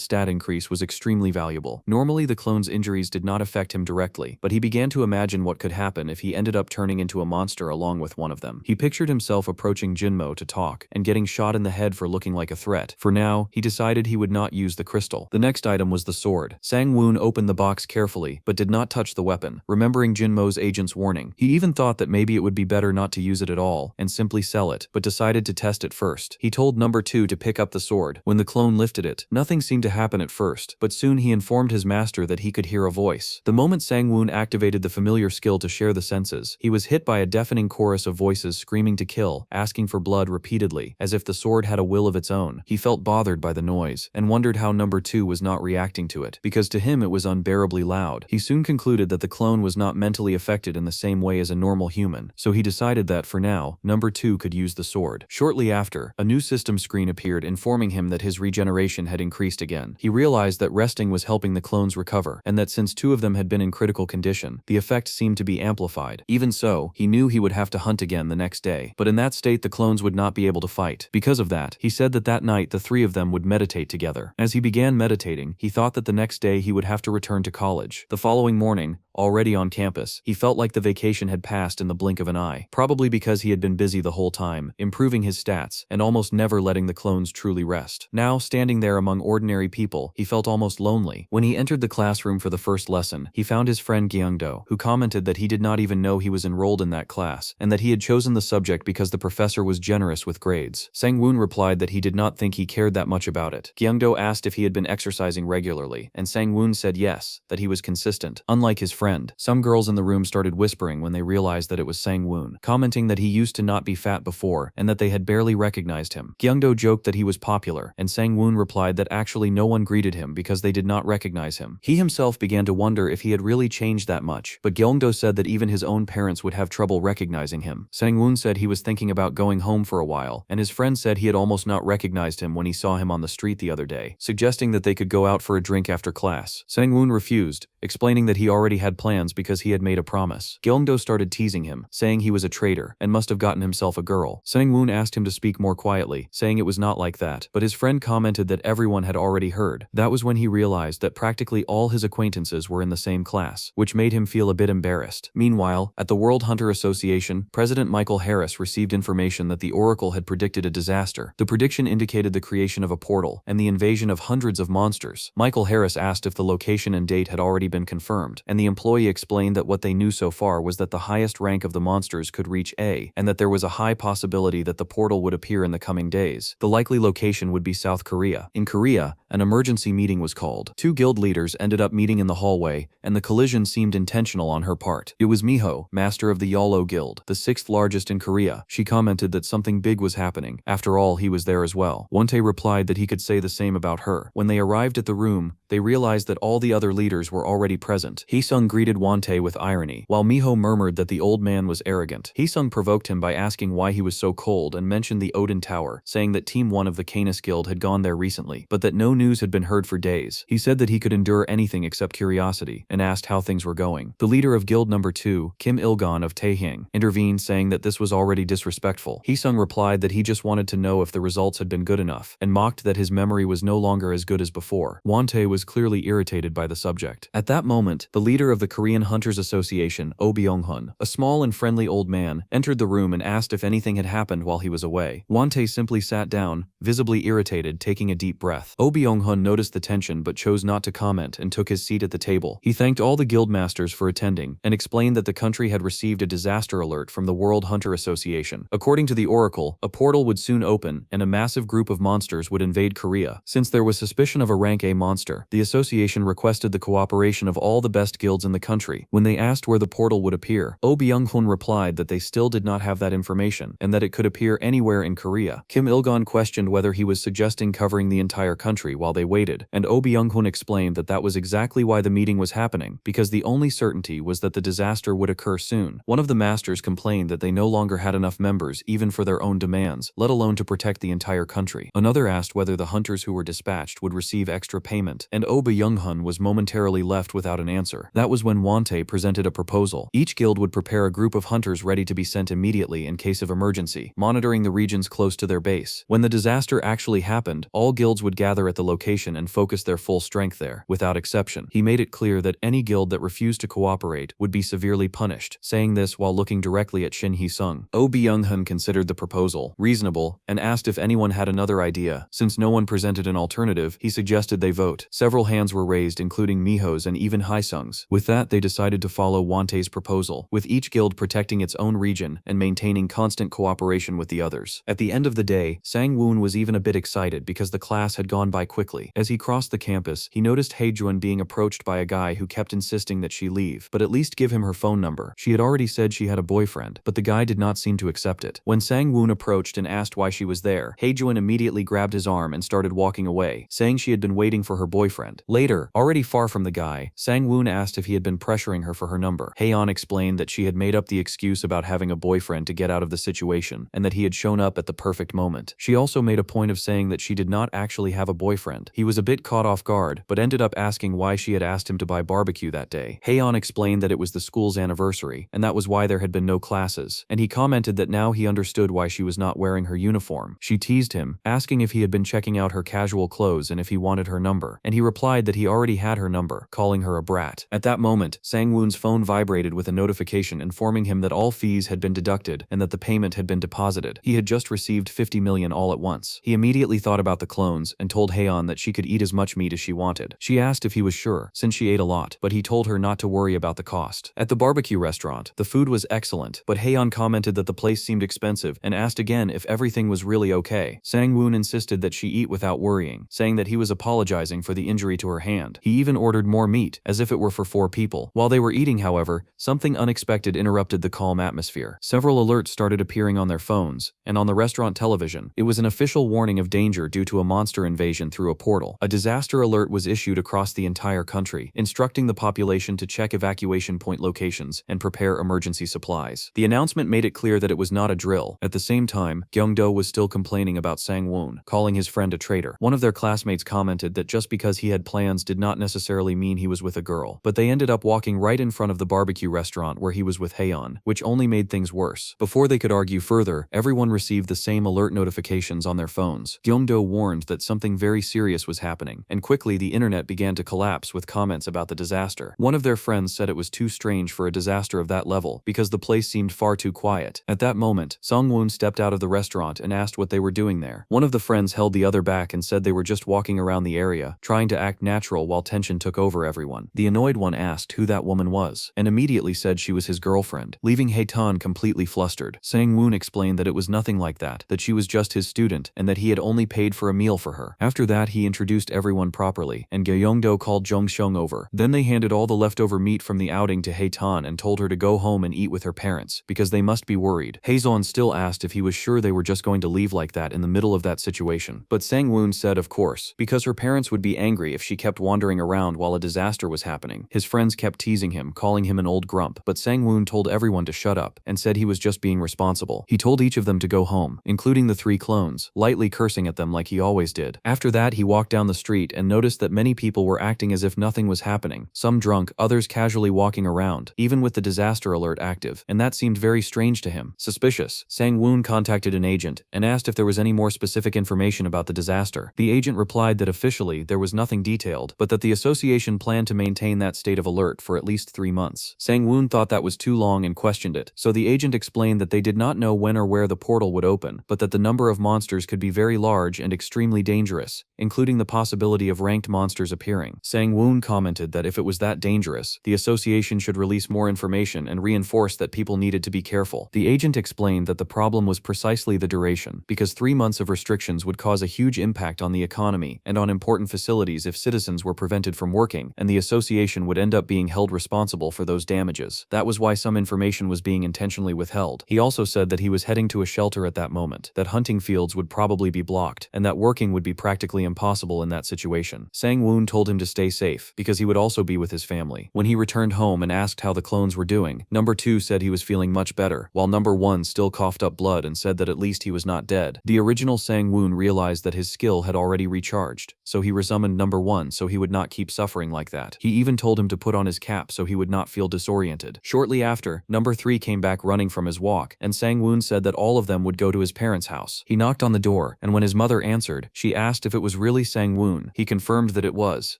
stat increase was extremely valuable. Normally, the clone's injuries did not affect him directly, but he began to imagine what could happen if he ended up turning into a monster along with one of them. He pictured himself approaching Jinmo to talk, and getting shot in the head for looking like a threat. For now, he decided he would not use the crystal. The next item was the sword. Sang-woon opened the box carefully, but did not touch the weapon, remembering Jinmo's agent's warning. He even thought that maybe it would be better not to use it at all, and simply sell it, but decided to test it first. He told Number 2 to pick up the sword. When the clone lifted it, nothing seemed to happen at first, but soon he informed his master that he could hear a voice. The moment Sang-woon activated the familiar skill to share the senses, he was hit by a deafening chorus of voices screaming to kill, asking for blood repeatedly, as if the sword had a will of its own. He felt bothered by the noise, and wondered how Number 2 was not reacting to it, because to him it was unbearably loud. He soon concluded that the clone was not mentally affected in the same way as a normal human, so he decided that for now, Number 2 could use the sword. Shortly after, a new system screen appeared informing him that his regeneration had increased again. He realized that resting was helping the clones recover, and that since two of them had been in critical condition, the effect seemed to be amplified. Even so, he knew he would have to hunt again the next day, but in that state the clones would not be able to fight. Because of that, he said that night the three of them would meditate together. As he began meditating, he thought that the next day he would have to return to college. The following morning, already on campus, he felt like the vacation had passed in the blink of an eye, probably because he had been busy the whole time, improving his stats, and almost never letting the clones truly rest. Now, standing there among ordinary people, he felt almost lonely. When he entered the classroom for the first lesson, he found his friend Gyeongdo, who commented that he did not even know he was enrolled in that class, and that he had chosen the subject because the professor was generous with grades. Sang-woon replied that he did not think he cared that much about it. Gyeongdo asked if he had been exercising regularly, and Sang-woon said yes, that he was consistent. Unlike his friend, some girls in the room started whispering when they realized that it was Sang-woon, commenting that he used to not be fat before, and that they had barely recognized him. Gyeongdo joked that he was popular, and Sang-woon replied that actually no one greeted him because they did not recognize him. He himself began to wonder if he had really changed that much, but Gyeongdo said that even his own parents would have trouble recognizing him. Sang-woon said he was thinking about going home for a while, and his friend said he had almost not recognized him when he saw him on the street the other day, suggesting that they could go out for a drink after class. Sang-woon refused, explaining that he already had plans because he had made a promise. Gyeongdo started teasing him, saying he was a traitor and must have gotten himself a girl. Sang-woon asked him to speak more quietly, saying it was not like that, but his friend commented that everyone had already heard. That was when he realized that practically all his acquaintances were in the same class, which made him feel a bit embarrassed. Meanwhile, at the World Hunter Association, President Michael Harris received information that the Oracle had predicted a disaster. The prediction indicated the creation of a portal and the invasion of hundreds of monsters. Michael Harris asked if the location and date had already been confirmed, confirmed, and the employee explained that what they knew so far was that the highest rank of the monsters could reach A, and that there was a high possibility that the portal would appear in the coming days. The likely location would be South Korea. In Korea, an emergency meeting was called. Two guild leaders ended up meeting in the hallway, and the collision seemed intentional on her part. It was Miho, master of the Yahello Guild, the 6th largest in Korea. She commented that something big was happening. After all, he was there as well. Wontae replied that he could say the same about her. When they arrived at the room, they realized that all the other leaders were already present. Heesung greeted Wontae with irony, while Miho murmured that the old man was arrogant. Heesung provoked him by asking why he was so cold and mentioned the Odin Tower, saying that Team 1 of the Canis Guild had gone there recently, but that no news had been heard for days. He said that he could endure anything except curiosity, and asked how things were going. The leader of Guild Number 2, Kim Ilgon of Taehyung, intervened, saying that this was already disrespectful. Heesung replied that he just wanted to know if the results had been good enough, and mocked that his memory was no longer as good as before. Wontae was clearly irritated by the subject. At that moment, the leader of the Korean Hunters Association, Oh Byung-hun, a small and friendly old man, entered the room and asked if anything had happened while he was away. Wontae simply sat down, visibly irritated, taking a deep breath. Oh Byung-hun noticed the tension but chose not to comment and took his seat at the table. He thanked all the guild masters for attending and explained that the country had received a disaster alert from the World Hunter Association. According to the Oracle, a portal would soon open and a massive group of monsters would invade Korea. Since there was suspicion of a rank A monster, the association requested the cooperation of all the best guilds in the country. When they asked where the portal would appear, Oh Byung-hun replied that they still did not have that information and that it could appear anywhere in Korea. Kim Ilgon questioned whether he was suggesting covering the entire country while they waited, and Oh Byung-hun explained that that was exactly why the meeting was happening, because the only certainty was that the disaster would occur soon. One of the masters complained that they no longer had enough members even for their own demands, let alone to protect the entire country. Another asked whether the hunters who were dispatched would receive extra payment, and Oh Byung-hun was momentarily left without an answer. That was when Wontae presented a proposal. Each guild would prepare a group of hunters ready to be sent immediately in case of emergency, monitoring the regions close to their base. When the disaster actually happened, all guilds would gather at the location and focus their full strength there, without exception. He made it clear that any guild that refused to cooperate would be severely punished, saying this while looking directly at Shin Hee-sung. Oh Byung-hun considered the proposal reasonable and asked if anyone had another idea. Since no one presented an alternative, he suggested they vote. Several hands were raised, including Miho's and even Haesung's. With that, they decided to follow Wontae's proposal, with each guild protecting its own region and maintaining constant cooperation with the others. At the end of the day, Sang-woon was even a bit excited because the class had gone by quickly. As he crossed the campus, he noticed Haejun being approached by a guy who kept insisting that she leave, but at least give him her phone number. She had already said she had a boyfriend, but the guy did not seem to accept it. When Sang-woon approached and asked why she was there, Haejun immediately grabbed his arm and started walking away, saying she had been waiting for her boyfriend. Later, already far from the guy, Sang-woon asked if he had been pressuring her for her number. Haeyeon explained that she had made up the excuse about having a boyfriend to get out of the situation, and that he had shown up at the perfect moment. She also made a point of saying that she did not actually have a boyfriend. He was a bit caught off guard, but ended up asking why she had asked him to buy barbecue that day. Haeyeon explained that it was the school's anniversary, and that was why there had been no classes, and he commented that now he understood why she was not wearing her uniform. She teased him, asking if he had been checking out her casual clothes and if he wanted her number, and he replied that he already had her number, calling her a brat. At that moment, Sang-woon's phone vibrated with a notification informing him that all fees had been deducted and that the payment had been deposited. He had just received 50 million all at once. He immediately thought about the clones and told Haeyeon that she could eat as much meat as she wanted. She asked if he was sure, since she ate a lot, but he told her not to worry about the cost. At the barbecue restaurant, the food was excellent, but Haeyeon commented that the place seemed expensive and asked again if everything was really okay. Sang-woon insisted that she eat without worrying, saying that he was apologizing for the injury to her hand. He even ordered more meat, as if it were for 4 people. While they were eating, however, something unexpected interrupted the calm atmosphere. Several alerts started appearing on their phones, and on the restaurant television, it was an official warning of danger due to a monster invasion through a portal. A disaster alert was issued across the entire country, instructing the population to check evacuation point locations and prepare emergency supplies. The announcement made it clear that it was not a drill. At the same time, Gyeongdo was still complaining about Sang-woon, calling his friend a traitor. One of their classmates commented that just because he had plans did not necessarily mean he was with a girl, but they ended up walking right in front of the barbecue restaurant where he was with Haeyeon, which only made things worse. Before they could argue further, everyone received the same alert notifications on their phones. Gyeongdo warned that something very serious was happening, and quickly the internet began to collapse with comments about the disaster. One of their friends said it was too strange for a disaster of that level because the place seemed far too quiet. At that moment, Sang-woon stepped out of the restaurant and asked what they were doing there. One of the friends held the other back and said they were just walking around the area, trying to act natural while tension took over everyone. The The annoyed one asked who that woman was, and immediately said she was his girlfriend, leaving Haetan completely flustered. Sang-woon explained that it was nothing like that she was just his student, and that he had only paid for a meal for her. After that he introduced everyone properly, and Gyeongdo called Jongseong over. Then they handed all the leftover meat from the outing to Haetan and told her to go home and eat with her parents, because they must be worried. Haejeon still asked if he was sure they were just going to leave like that in the middle of that situation. But Sang-woon said of course, because her parents would be angry if she kept wandering around while a disaster was happening. His friends kept teasing him, calling him an old grump, but Sang-woon told everyone to shut up, and said he was just being responsible. He told each of them to go home, including the 3 clones, lightly cursing at them like he always did. After that he walked down the street and noticed that many people were acting as if nothing was happening, some drunk, others casually walking around, even with the disaster alert active, and that seemed very strange to him. Suspicious, Sang-woon contacted an agent and asked if there was any more specific information about the disaster. The agent replied that officially there was nothing detailed, but that the association planned to maintain that state of alert for at least 3 months. Sang-woon thought that was too long and questioned it, so the agent explained that they did not know when or where the portal would open, but that the number of monsters could be very large and extremely dangerous, including the possibility of ranked monsters appearing. Sang-woon commented that if it was that dangerous, the association should release more information and reinforce that people needed to be careful. The agent explained that the problem was precisely the duration, because 3 months of restrictions would cause a huge impact on the economy and on important facilities if citizens were prevented from working, and the association would end up being held responsible for those damages. That was why some information was being intentionally withheld. He also said that he was heading to a shelter at that moment, that hunting fields would probably be blocked, and that working would be practically impossible in that situation. Sang-woon told him to stay safe, because he would also be with his family. When he returned home and asked how the clones were doing, number 2 said he was feeling much better, while number 1 still coughed up blood and said that at least he was not dead. The original Sang-woon realized that his skill had already recharged, so he resummoned number 1 so he would not keep suffering like that. He even told him to put on his cap so he would not feel disoriented. Shortly after, number 3 came back running from his walk, and Sang-woon said that all of them would go to his parents' house. He knocked on the door, and when his mother answered, she asked if it was really Sang-woon. He confirmed that it was,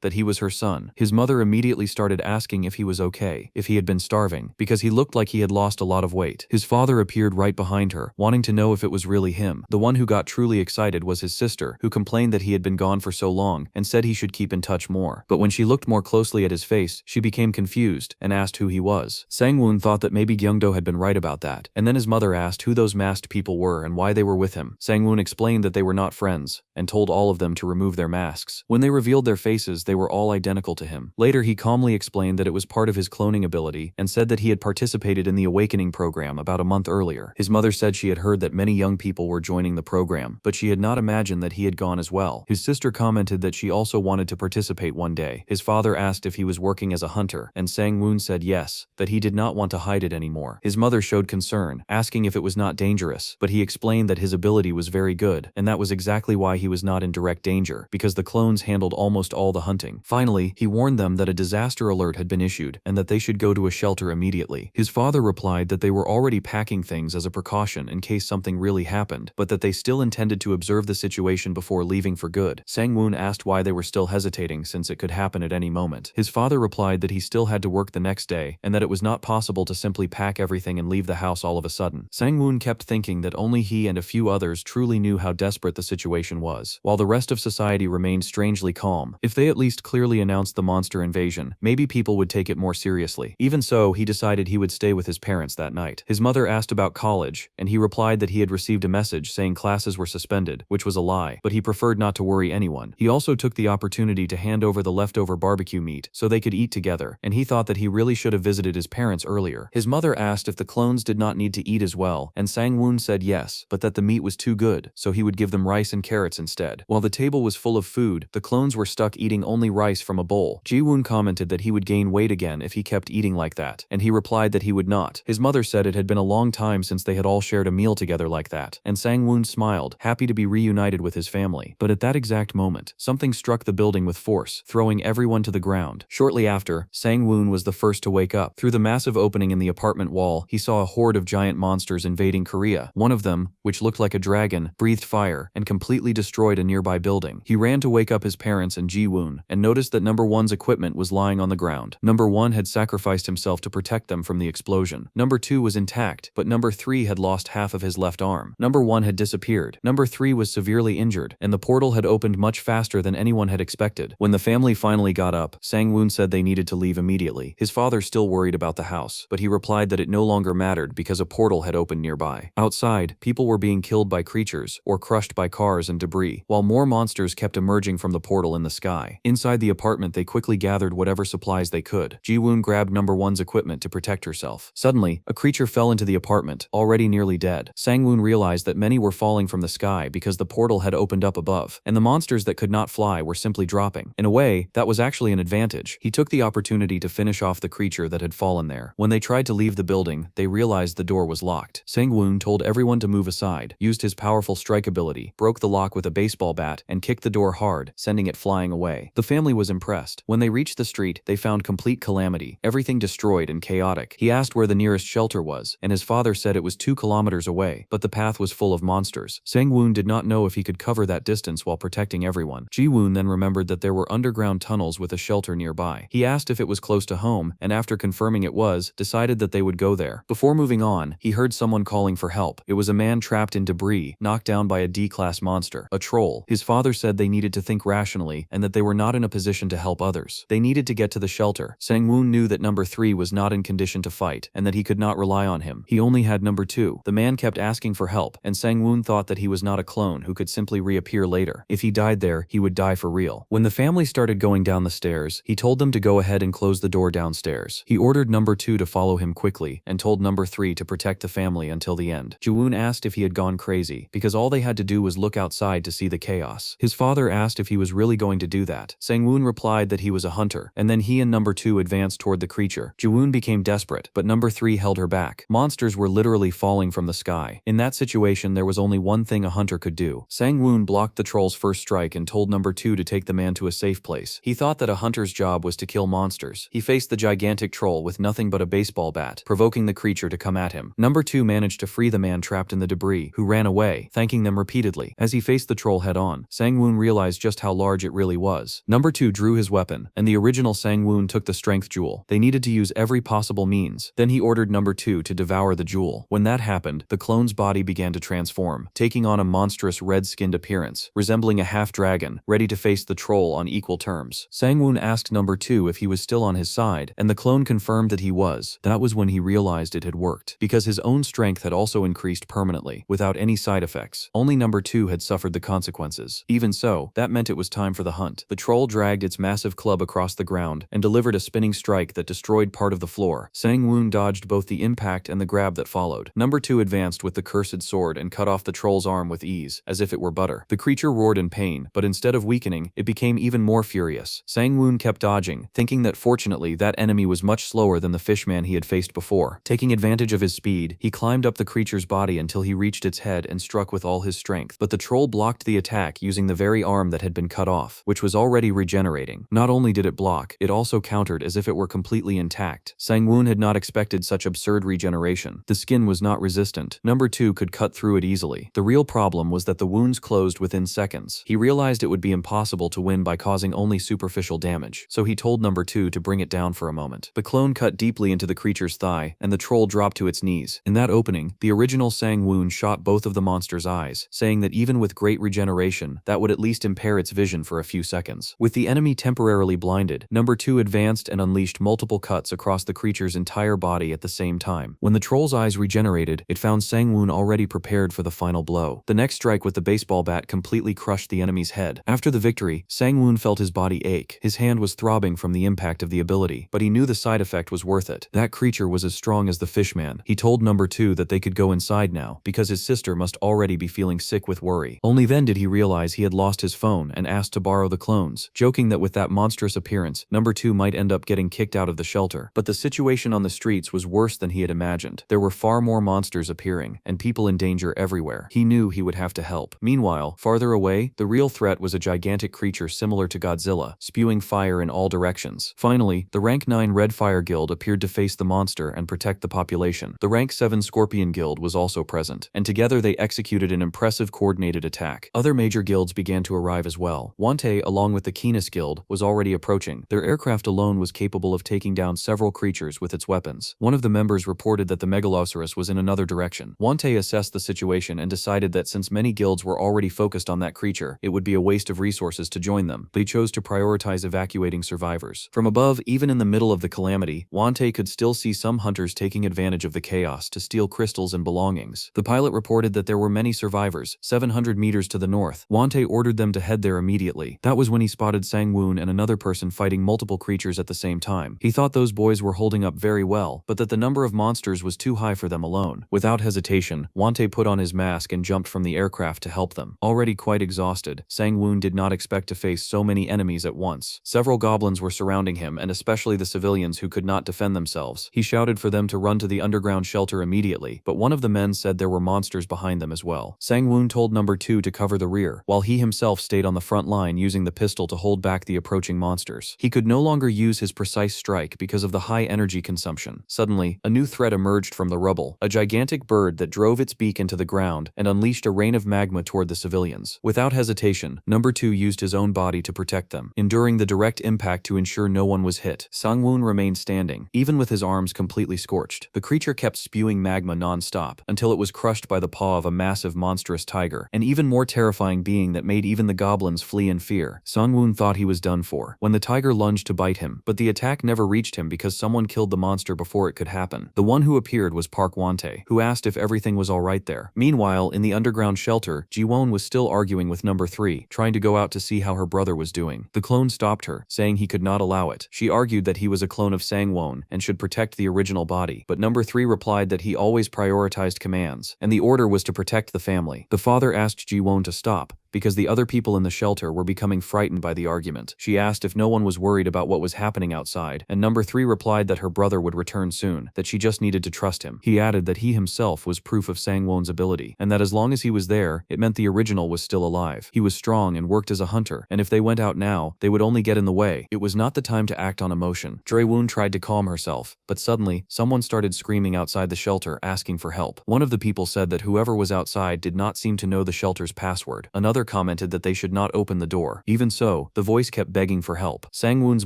that he was her son. His mother immediately started asking if he was okay, if he had been starving, because he looked like he had lost a lot of weight. His father appeared right behind her, wanting to know if it was really him. The one who got truly excited was his sister, who complained that he had been gone for so long and said he should keep in touch more. But when she looked more closely at his face, she became confused and asked who he was. Sang-woon thought that maybe Gyeongdo had been right about that, and then his mother asked who those masked people were and why they were with him. Sang-woon explained that they were not friends, and told all of them to remove their masks. When they revealed their faces, they were all identical to him. Later he calmly explained that it was part of his cloning ability, and said that he had participated in the Awakening program about a month earlier. His mother said she had heard that many young people were joining the program, but she had not imagined that he had gone as well. His sister commented that she also wanted to participate one day. His father asked if he was working as a hunter, and Sang-woon said yes, that he did not want to hide it anymore. His mother showed concern, asking if it was not dangerous, but he explained that his ability was very good, and that was exactly why he was not in direct danger, because the clones handled almost all the hunting. Finally, he warned them that a disaster alert had been issued, and that they should go to a shelter immediately. His father replied that they were already packing things as a precaution in case something really happened, but that they still intended to observe the situation before leaving for good. Sang-woon asked why they were still hesitating since it could happen at any moment. His father replied that he still had to work the next day, and that it was not possible to simply pack everything and leave the house all of a sudden. Sang-woon kept thinking that only he and a few others truly knew how desperate the situation was, while the rest of society remained strangely calm. If they at least clearly announced the monster invasion, maybe people would take it more seriously. Even so, he decided he would stay with his parents that night. His mother asked about college, and he replied that he had received a message saying classes were suspended, which was a lie, but he preferred not to worry anyone. He also took the opportunity to hand over the leftover barbecue meat so they could eat together, and he thought that he really should have visited his parents earlier. His mother asked if the clones did not need to eat as well, and Sang-woon said yes, but that the meat was too good, so he would give them rice and carrots instead. While the table was full of food, the clones were stuck eating only rice from a bowl. Ji-woon commented that he would gain weight again if he kept eating like that, and he replied that he would not. His mother said it had been a long time since they had all shared a meal together like that, and Sang-woon smiled, happy to be reunited with his family. But at that exact moment, something struck the building with force, throwing everyone to the ground. Shortly after, Sang-woon was the first to wake up. Through the massive opening in the apartment wall, he saw a horde of giant monsters invading Korea. One of them, which looked like a dragon, breathed fire and completely destroyed a nearby building. He ran to wake up his parents and Ji-woon, and noticed that number 1's equipment was lying on the ground. Number 1 had sacrificed himself to protect them from the explosion. Number 2 was intact, but number 3 had lost half of his left arm. Number 1 had disappeared. Number 3 was severely injured, and the portal had opened much faster than anyone had expected. When the family finally got up, Sang-woon Sang-woon said they needed to leave immediately. His father still worried about the house, but he replied that it no longer mattered because a portal had opened nearby. Outside, people were being killed by creatures or crushed by cars and debris, while more monsters kept emerging from the portal in the sky. Inside the apartment, they quickly gathered whatever supplies they could. Ji-woon grabbed number one's equipment to protect herself. Suddenly, a creature fell into the apartment, already nearly dead. Sang-woon realized that many were falling from the sky because the portal had opened up above, and the monsters that could not fly were simply dropping. In a way, that was actually an advantage. He took the opportunity to finish off the creature that had fallen there. When they tried to leave the building, they realized the door was locked. Sang-woon told everyone to move aside, used his powerful strike ability, broke the lock with a baseball bat, and kicked the door hard, sending it flying away. The family was impressed. When they reached the street, they found complete calamity, everything destroyed and chaotic. He asked where the nearest shelter was, and his father said it was 2 kilometers away, but the path was full of monsters. Sang-woon did not know if he could cover that distance while protecting everyone. Ji-woon then remembered that there were underground tunnels with a shelter nearby. He asked if it was close to home, and after confirming it was, decided that they would go there. Before moving on, he heard someone calling for help. It was a man trapped in debris, knocked down by a D-class monster, a troll. His father said they needed to think rationally and that they were not in a position to help others. They needed to get to the shelter. Sang-woon knew that number 3 was not in condition to fight and that he could not rely on him. He only had number 2. The man kept asking for help, and Sang-woon thought that he was not a clone who could simply reappear later. If he died there, he would die for real. When the family started going down the stairs, he told them to go ahead and close the door downstairs. He ordered number 2 to follow him quickly and told number 3 to protect the family until the end. Ji-woon asked if he had gone crazy because all they had to do was look outside to see the chaos. His father asked if he was really going to do that. Sang-woon replied that he was a hunter, and then he and number 2 advanced toward the creature. Ji-woon became desperate, but number 3 held her back. Monsters were literally falling from the sky. In that situation, there was only one thing a hunter could do. Sang-woon blocked the troll's first strike and told number 2 to take the man to a safe place. He thought that a hunter's job was to kill monsters. He faced the gigantic troll with nothing but a baseball bat, provoking the creature to come at him. Number 2 managed to free the man trapped in the debris, who ran away, thanking them repeatedly. As he faced the troll head-on, Sang-woon realized just how large it really was. Number 2 drew his weapon, and the original Sang-woon took the strength jewel. They needed to use every possible means. Then he ordered number 2 to devour the jewel. When that happened, the clone's body began to transform, taking on a monstrous red-skinned appearance, resembling a half-dragon, ready to face the troll on equal terms. Sang-woon asked number 2 if he was still on his side, and the clone confirmed that he was. That was when he realized it had worked, because his own strength had also increased permanently, without any side effects. Only number 2 had suffered the consequences. Even so, that meant it was time for the hunt. The troll dragged its massive club across the ground and delivered a spinning strike that destroyed part of the floor. Sang-woon dodged both the impact and the grab that followed. Number 2 advanced with the cursed sword and cut off the troll's arm with ease, as if it were butter. The creature roared in pain, but instead of weakening, it became even more furious. Sang-woon kept dodging, thinking that fortunately that enemy was much slower than the fishman he had faced before. Taking advantage of his speed, he climbed up the creature's body until he reached its head and struck with all his strength. But the troll blocked the attack using the very arm that had been cut off, which was already regenerating. Not only did it block, it also countered as if it were completely intact. Sang-woon had not expected such absurd regeneration. The skin was not resistant. Number 2 could cut through it easily. The real problem was that the wounds closed within seconds. He realized it would be impossible to win by causing only superficial damage, so he told number 2 to bring it down for a moment. The clone cut deeply into the creature's thigh, and the troll dropped to its knees. In that opening, the original Sang-woon shot both of the monster's eyes, saying that even with great regeneration, that would at least impair its vision for a few seconds. With the enemy temporarily blinded, number 2 advanced and unleashed multiple cuts across the creature's entire body at the same time. When the troll's eyes regenerated, it found Sang-woon already prepared for the final blow. The next strike with the baseball bat completely crushed the enemy's head. After the victory, Sang-woon felt his body ache. His hand was throbbing from the impact of the ability, but he knew the side effect was worth it. That creature was as strong as the fishman. He told number 2 that they could go inside now, because his sister must already be feeling sick with worry. Only then did he realize he had lost his phone and asked to borrow the clones, joking that with that monstrous appearance, number 2 might end up getting kicked out of the shelter. But the situation on the streets was worse than he had imagined. There were far more monsters appearing, and people in danger everywhere. He knew he would have to help. Meanwhile, farther away, the real threat was a gigantic creature similar to Godzilla, spewing fire in all directions. Finally, the Rank 9 Red Fire Guild appeared to face the monster and protect the population. The Rank 7 Scorpion Guild was also present, and together they executed an impressive coordinated attack. Other major guilds began to arrive as well. Wante, along with the Keenest Guild, was already approaching. Their aircraft alone was capable of taking down several creatures with its weapons. One of the members reported that the Megalosaurus was in another direction. Wante assessed the situation and decided that since many guilds were already focused on that creature, it would be a waste of resources to join them. They chose to prioritize evacuating evacuating survivors. From above, even in the middle of the calamity, Wante could still see some hunters taking advantage of the chaos to steal crystals and belongings. The pilot reported that there were many survivors, 700 meters to the north. Wante ordered them to head there immediately. That was when he spotted Sangwon and another person fighting multiple creatures at the same time. He thought those boys were holding up very well, but that the number of monsters was too high for them alone. Without hesitation, Wante put on his mask and jumped from the aircraft to help them. Already quite exhausted, Sangwon did not expect to face so many enemies at once. Several goblins were surrounding him, and especially the civilians who could not defend themselves. He shouted for them to run to the underground shelter immediately, but one of the men said there were monsters behind them as well. Sangwon told number 2 to cover the rear, while he himself stayed on the front line using the pistol to hold back the approaching monsters. He could no longer use his precise strike because of the high energy consumption. Suddenly, a new threat emerged from the rubble, a gigantic bird that drove its beak into the ground and unleashed a rain of magma toward the civilians. Without hesitation, number 2 used his own body to protect them, enduring the direct impact to ensure no one was hit. Sangwon remained standing, even with his arms completely scorched. The creature kept spewing magma non-stop, until it was crushed by the paw of a massive monstrous tiger, an even more terrifying being that made even the goblins flee in fear. Sangwon thought he was done for when the tiger lunged to bite him, but the attack never reached him because someone killed the monster before it could happen. The one who appeared was Park Wante, who asked if everything was alright there. Meanwhile, in the underground shelter, Jiwon was still arguing with number 3, trying to go out to see how her brother was doing. The clone stopped her, saying he could not allow it. She argued that he was a clone of Sangwon and should protect the original body, but number 3 replied that he always prioritized commands, and the order was to protect the family. The father asked Jiwon to stop, because the other people in the shelter were becoming frightened by the argument. She asked if no one was worried about what was happening outside, and number 3 replied that her brother would return soon, that she just needed to trust him. He added that he himself was proof of Sangwon's ability, and that as long as he was there, it meant the original was still alive. He was strong and worked as a hunter, and if they went out now, they would only get in the way. It was not the time to act on emotion. Jaewon tried to calm herself, but suddenly, someone started screaming outside the shelter asking for help. One of the people said that whoever was outside did not seem to know the shelter's password. Another commented that they should not open the door. Even so, the voice kept begging for help. Sangwon's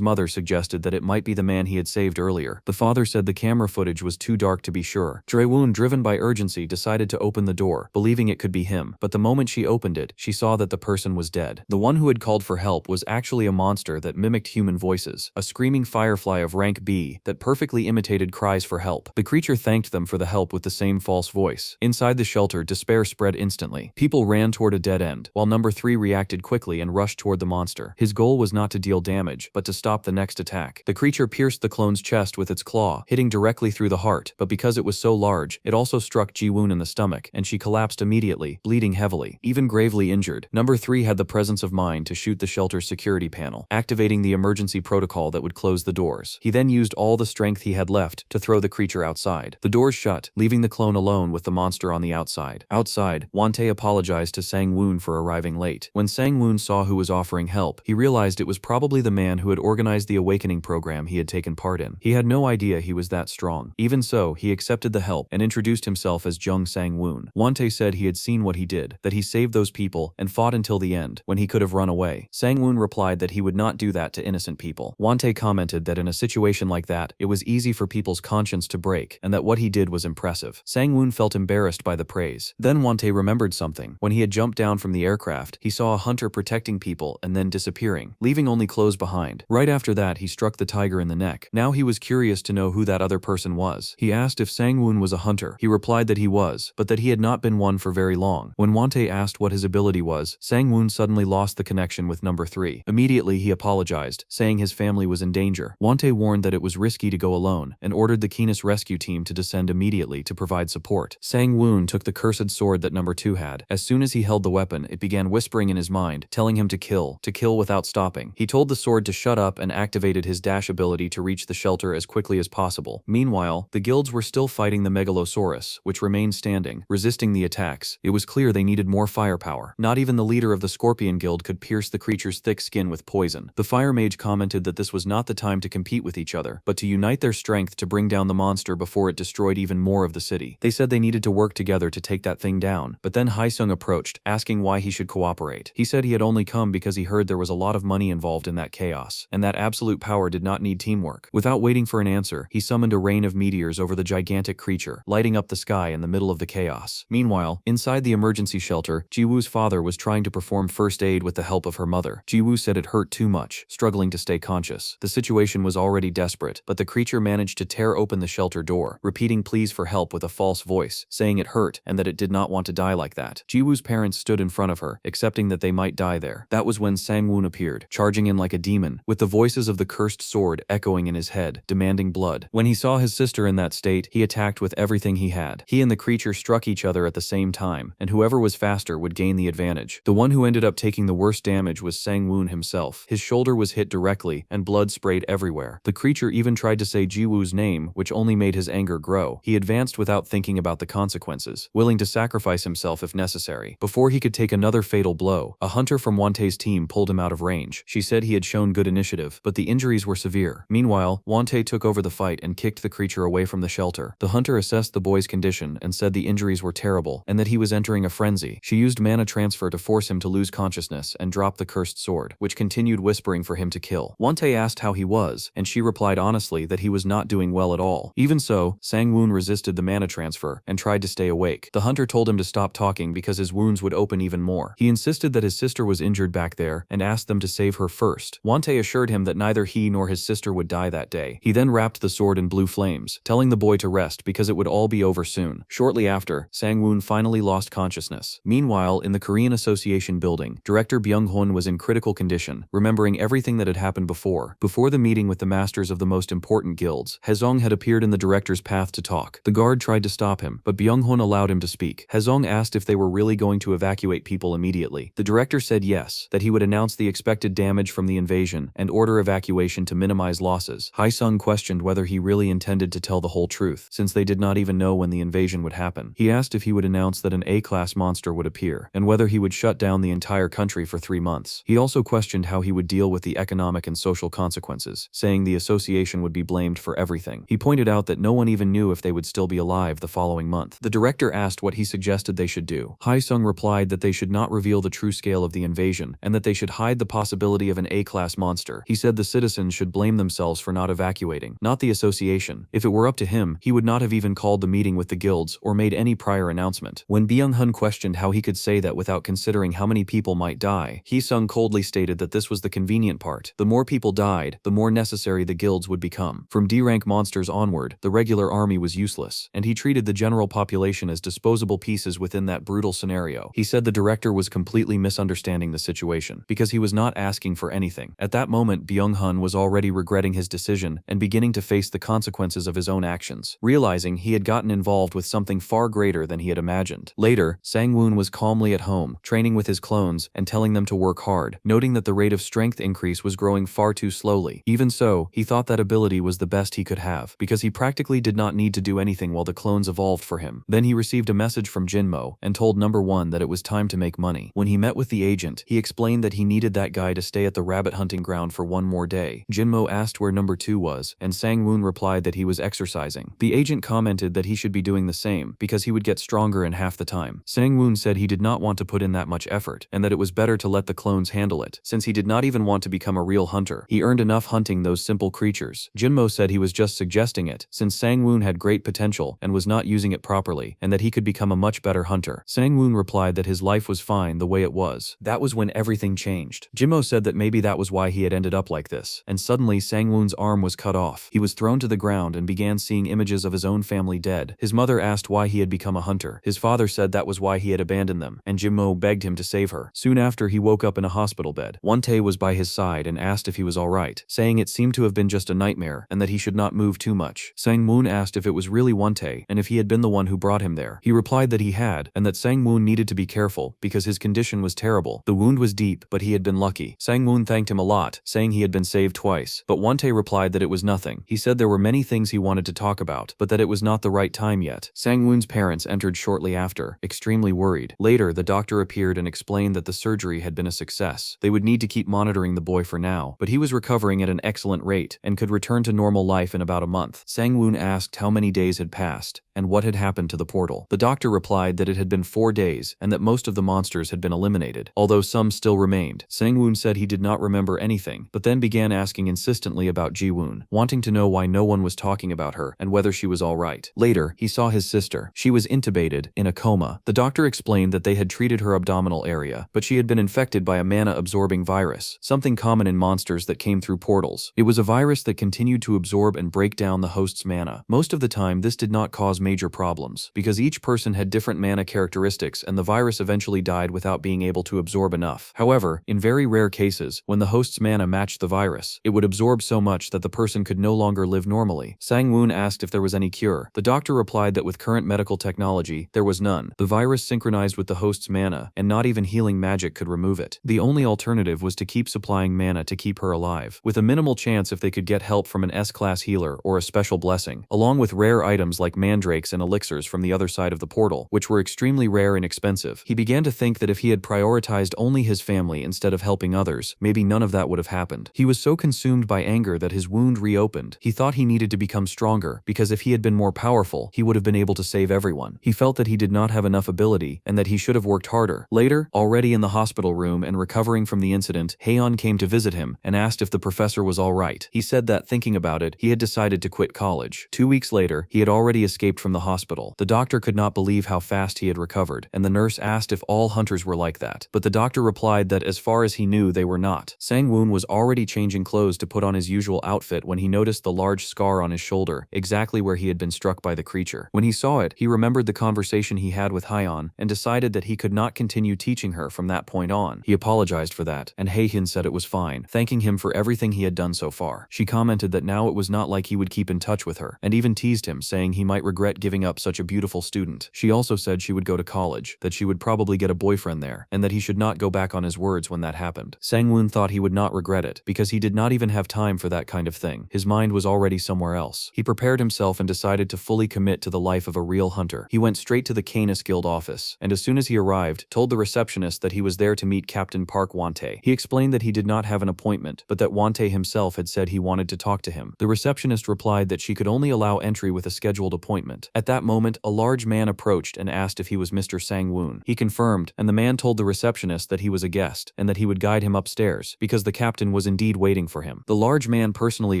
mother suggested that it might be the man he had saved earlier. The father said the camera footage was too dark to be sure. Jaewon, driven by urgency, decided to open the door, believing it could be him, but the moment she opened it, she saw that the person was dead. The one who had called for help was actually a monster that mimicked human voices, a screaming firefly of rank B that perfectly imitated cries for help. The creature thanked them for the help with the same false voice. Inside the shelter, despair spread instantly. People ran toward a dead end, while number 3 reacted quickly and rushed toward the monster. His goal was not to deal damage, but to stop the next attack. The creature pierced the clone's chest with its claw, hitting directly through the heart, but because it was so large, it also struck Jiwon in the stomach, and she collapsed immediately, bleeding heavily. Even gravely injured, number 3 had the presence of mind to shoot the shelter's security panel, activating the emergency protocol that would close the doors. He then used all the strength he had left to throw the creature outside. The doors shut, leaving the clone alone with the monster on the outside. Outside, Wante apologized to Sangwon for arriving late. When Sangwon saw who was offering help, he realized it was probably the man who had organized the awakening program he had taken part in. He had no idea he was that strong. Even so, he accepted the help and introduced himself as Jung Sangwon. Wante said he had seen what he did, that he saved those people and fought until the end, when he could have run away. Sangwon replied that he would not do that to innocent people. Wante commented that in a situation like that, it was easy for people's conscience to break, and that what he did was impressive. Sangwon felt embarrassed by the praise. Then Wante remembered something. When he had jumped down from the aircraft, he saw a hunter protecting people and then disappearing, leaving only clothes behind. Right after that, he struck the tiger in the neck. Now he was curious to know who that other person was. He asked if Sangwon was a hunter. He replied that he was, but that he had not been one for very long. When Wante asked what his ability was, Sangwon suddenly lost the connection with number 3. Immediately, he apologized, saying his family was in danger. Wante warned that it was risky to go alone, and ordered the Keenest rescue team to descend immediately to provide support. Sangwon took the cursed sword that number 2 had. As soon as he held the weapon, it began whispering in his mind, telling him to kill without stopping. He told the sword to shut up and activated his dash ability to reach the shelter as quickly as possible. Meanwhile, the guilds were still fighting the Megalosaurus, which remained standing, resisting the attacks. It was clear they needed more firepower. Not even the leader of the Scorpion Guild could pierce the creature's thick skin with poison. The Fire Mage commented that this was not the time to compete with each other, but to unite their strength to bring down the monster before it destroyed even more of the city. They said they needed to work together to take that thing down, but then Haesung approached, asking why he should cooperate. He said he had only come because he heard there was a lot of money involved in that chaos, and that absolute power did not need teamwork. Without waiting for an answer, he summoned a rain of meteors over the gigantic creature, lighting up the sky in the middle of the chaos. Meanwhile, inside the emergency shelter, Jiwoo's father was trying to perform first aid with the help of her mother. Jiwoo said it hurt too much, struggling to stay conscious. The situation was already desperate, but the creature managed to tear open the shelter door, repeating pleas for help with a false voice, saying it hurt and that it did not want to die like that. Jiwoo's parents stood in front of her, accepting that they might die there. That was when Sangwoo appeared, charging in like a demon, with the voices of the cursed sword echoing in his head, demanding blood. When he saw his sister in that state, he attacked with everything he had. He and the creature struck each other at the same time, and whoever was faster would gain the advantage. The one who ended up taking the worst damage was Sangwoo himself. His shoulder was hit directly, and blood sprayed everywhere. The creature even tried to say Jiwoo's name, which only made his anger grow. He advanced without thinking about the consequences, willing to sacrifice himself if necessary. Before he could take another fatal blow, a hunter from Wantae's team pulled him out of range. She said he had shown good initiative, but the injuries were severe. Meanwhile, Wantae took over the fight and kicked the creature away from the shelter. The hunter assessed the boy's condition and said the injuries were terrible and that he was entering a frenzy. She used mana transfer to force him to lose consciousness and drop the cursed sword, which continued whispering for him to kill. Wantae asked how he was, and she replied honestly that he was not doing well at all. Even so, Sangwoo resisted the mana transfer and tried to stay awake. The hunter told him to stop talking because his wounds would open even more. He insisted that his sister was injured back there and asked them to save her first. Wantae assured him that neither he nor his sister would die that day. He then wrapped the sword in blue flames, telling the boy to rest because it would all be over soon. Shortly after, Sangwoo finally lost consciousness. Meanwhile, in the Korean Association building, Director Byung-hun was in critical condition, remembering everything that had happened before. Before the meeting with the masters of the most important guilds, Hezong had appeared in the director's path to talk. The guard tried to stop him, but Byung-hun allowed him to speak. Hezong asked if they were really going to evacuate people immediately. The director said yes, that he would announce the expected damage from the invasion and order evacuation to minimize losses. Haesung questioned whether he really intended to tell the whole truth, since they did not even know when the invasion would happen. He asked if he would announce that an A-class monster would appear, and whether he would shut down the entire country for 3 months. He also questioned how he would deal with the economic and social consequences, saying the association would be blamed for everything. He pointed out that no one even knew if they would still be alive the following month. The director asked what he suggested they should do. Haesung replied that they should not reveal the true scale of the invasion, and that they should hide the possibility of an A-class monster. He said the citizens should blame themselves for not evacuating, not the association. If it were up to him, he would not have even called the meeting with the guilds or made any prior announcement. When Byung-hun questioned how he could say that without considering how many people might die, Haesung coldly stated that this was the convenient part. The more people died, the more necessary the guilds would become. From D-rank monsters onward, the regular army was useless, and he treated the general population as disposable pieces within that brutal scenario. He said the director was completely misunderstanding the situation, because he was not asking for anything. At that moment, Byung-hun was already regretting his decision and beginning to face the consequences of his own actions, realizing he had gotten involved with something far greater than he had imagined. Later, Sangwoo was calmly at home, training with his clones and telling them to work hard, noting that the rate of strength increase was growing far too slowly. Even so, he thought that ability was the best he could have, because he practically did not need to do anything while the clones evolved for him. Then he received a message from Jinmo and told Number 1 that it was time to make money. When he met with the agent, he explained that he needed that guy to stay at the rabbit hunting ground for 1 more day. Jinmo asked where Number 2 was, and Sangwoo replied that he was exercising. The agent commented that he should be doing the same, because he would get stronger in half the time. Sangwoo said he did not want to put in that much effort, and that it was better to let the clones handle it, since he did not even want to become a real hunter. He earned enough hunting those simple creatures. Jinmo said he was just suggesting it, since Sangwoo had great potential and was not using it properly, and that he could become a much better hunter. Sangwoo replied that his life was fine the way it was. That was when everything changed. Jinmo said that maybe that was why he had ended up like this, and suddenly Sangwoo's arm was cut off. He was thrown to the ground and began seeing images of his own family dead. His mother asked why he had become a hunter. His father said that was why he had abandoned them, and Jinmo begged him to save her. Soon after, he woke up in a hospital bed. Wantae was by his side and asked if he was alright, saying it seemed to have been just a nightmare and that he should not move too much. Sangwoo asked if it was really Wantae and if he had been the one who brought him there. He replied that he had, and that Sangwoo needed to be careful because his condition was terrible. The wound was deep, but he had been lucky. Sangwoo thanked him a lot, saying he had been saved twice, but Wantae replied that it was nothing. He said there were many things he wanted to talk about, but that it was not the right time yet. Sangwoo's parents entered shortly after, extremely worried. Later, the doctor appeared and explained that the surgery had been a success. They would need to keep monitoring the boy for now, but he was recovering at an excellent rate and could return to normal life in about a month. Sangwoo asked how many days had passed, and what had happened to the portal. The doctor replied that it had been 4 days and that most of the monsters had been eliminated, although some still remained. Sang-woon said he did not remember anything, but then began asking insistently about Ji-woon, wanting to know why no one was talking about her and whether she was alright. Later, he saw his sister. She was intubated, in a coma. The doctor explained that they had treated her abdominal area, but she had been infected by a mana-absorbing virus, something common in monsters that came through portals. It was a virus that continued to absorb and break down the host's mana. Most of the time, this did not cause major problems, because each person had different mana characteristics and the virus eventually died without being able to absorb enough. However, in very rare cases, when the host's mana matched the virus, it would absorb so much that the person could no longer live normally. Sang-woon asked if there was any cure. The doctor replied that with current medical technology, there was none. The virus synchronized with the host's mana, and not even healing magic could remove it. The only alternative was to keep supplying mana to keep her alive, with a minimal chance if they could get help from an S-class healer or a special blessing, along with rare items like mandrakes and elixirs from the other side of the portal, which were extremely rare and expensive. He began to think that if he had prioritized only his family instead of helping others, maybe none of that would have happened. He was so consumed by anger that his wound reopened. He thought he needed to become stronger, because if he had been more powerful, he would have been able to save everyone. He felt that he did not have enough ability, and that he should have worked harder. Later, already in the hospital room and recovering from the incident, Haeon came to visit him and asked if the professor was alright. He said that, thinking about it, he had decided to quit college. 2 weeks later, he had already escaped from the hospital. The doctor could not believe how fast he had recovered, and the nurse asked if all hunters were like that. But the doctor replied that as far as he knew, they were not. Sang-woon was already changing clothes to put on his usual outfit when he noticed the large scar on his shoulder, exactly where he had been struck by the creature. When he saw it, he remembered the conversation he had with Haeon and decided that he could not continue teaching her from that point on. He apologized for that, and Haehyun said it was fine, thanking him for everything he had done so far. She commented that now it was not like he would keep in touch with her, and even teased him, saying he might regret giving up such a beautiful student. She also said she would go to college, that she would probably get a boyfriend there, and that he should not go back on his words when that happened. Sang-woon thought he would not regret it, because he did not even have time for that kind of thing. His mind was already somewhere else. He prepared himself and decided to fully commit to the life of a real hunter. He went straight to the Canis Guild office, and as soon as he arrived, told the receptionist that he was there to meet Captain Park Wante. He explained that he did not have an appointment, but that Wante himself had said he wanted to talk to him. The receptionist replied that she could only allow entry with a scheduled appointment. At that moment, a large man approached and asked if he was Mr. Sang-woon. He confirmed, and the man told the receptionist that he was a guest, and that he would guide him upstairs, because the captain was indeed waiting for him. The large man personally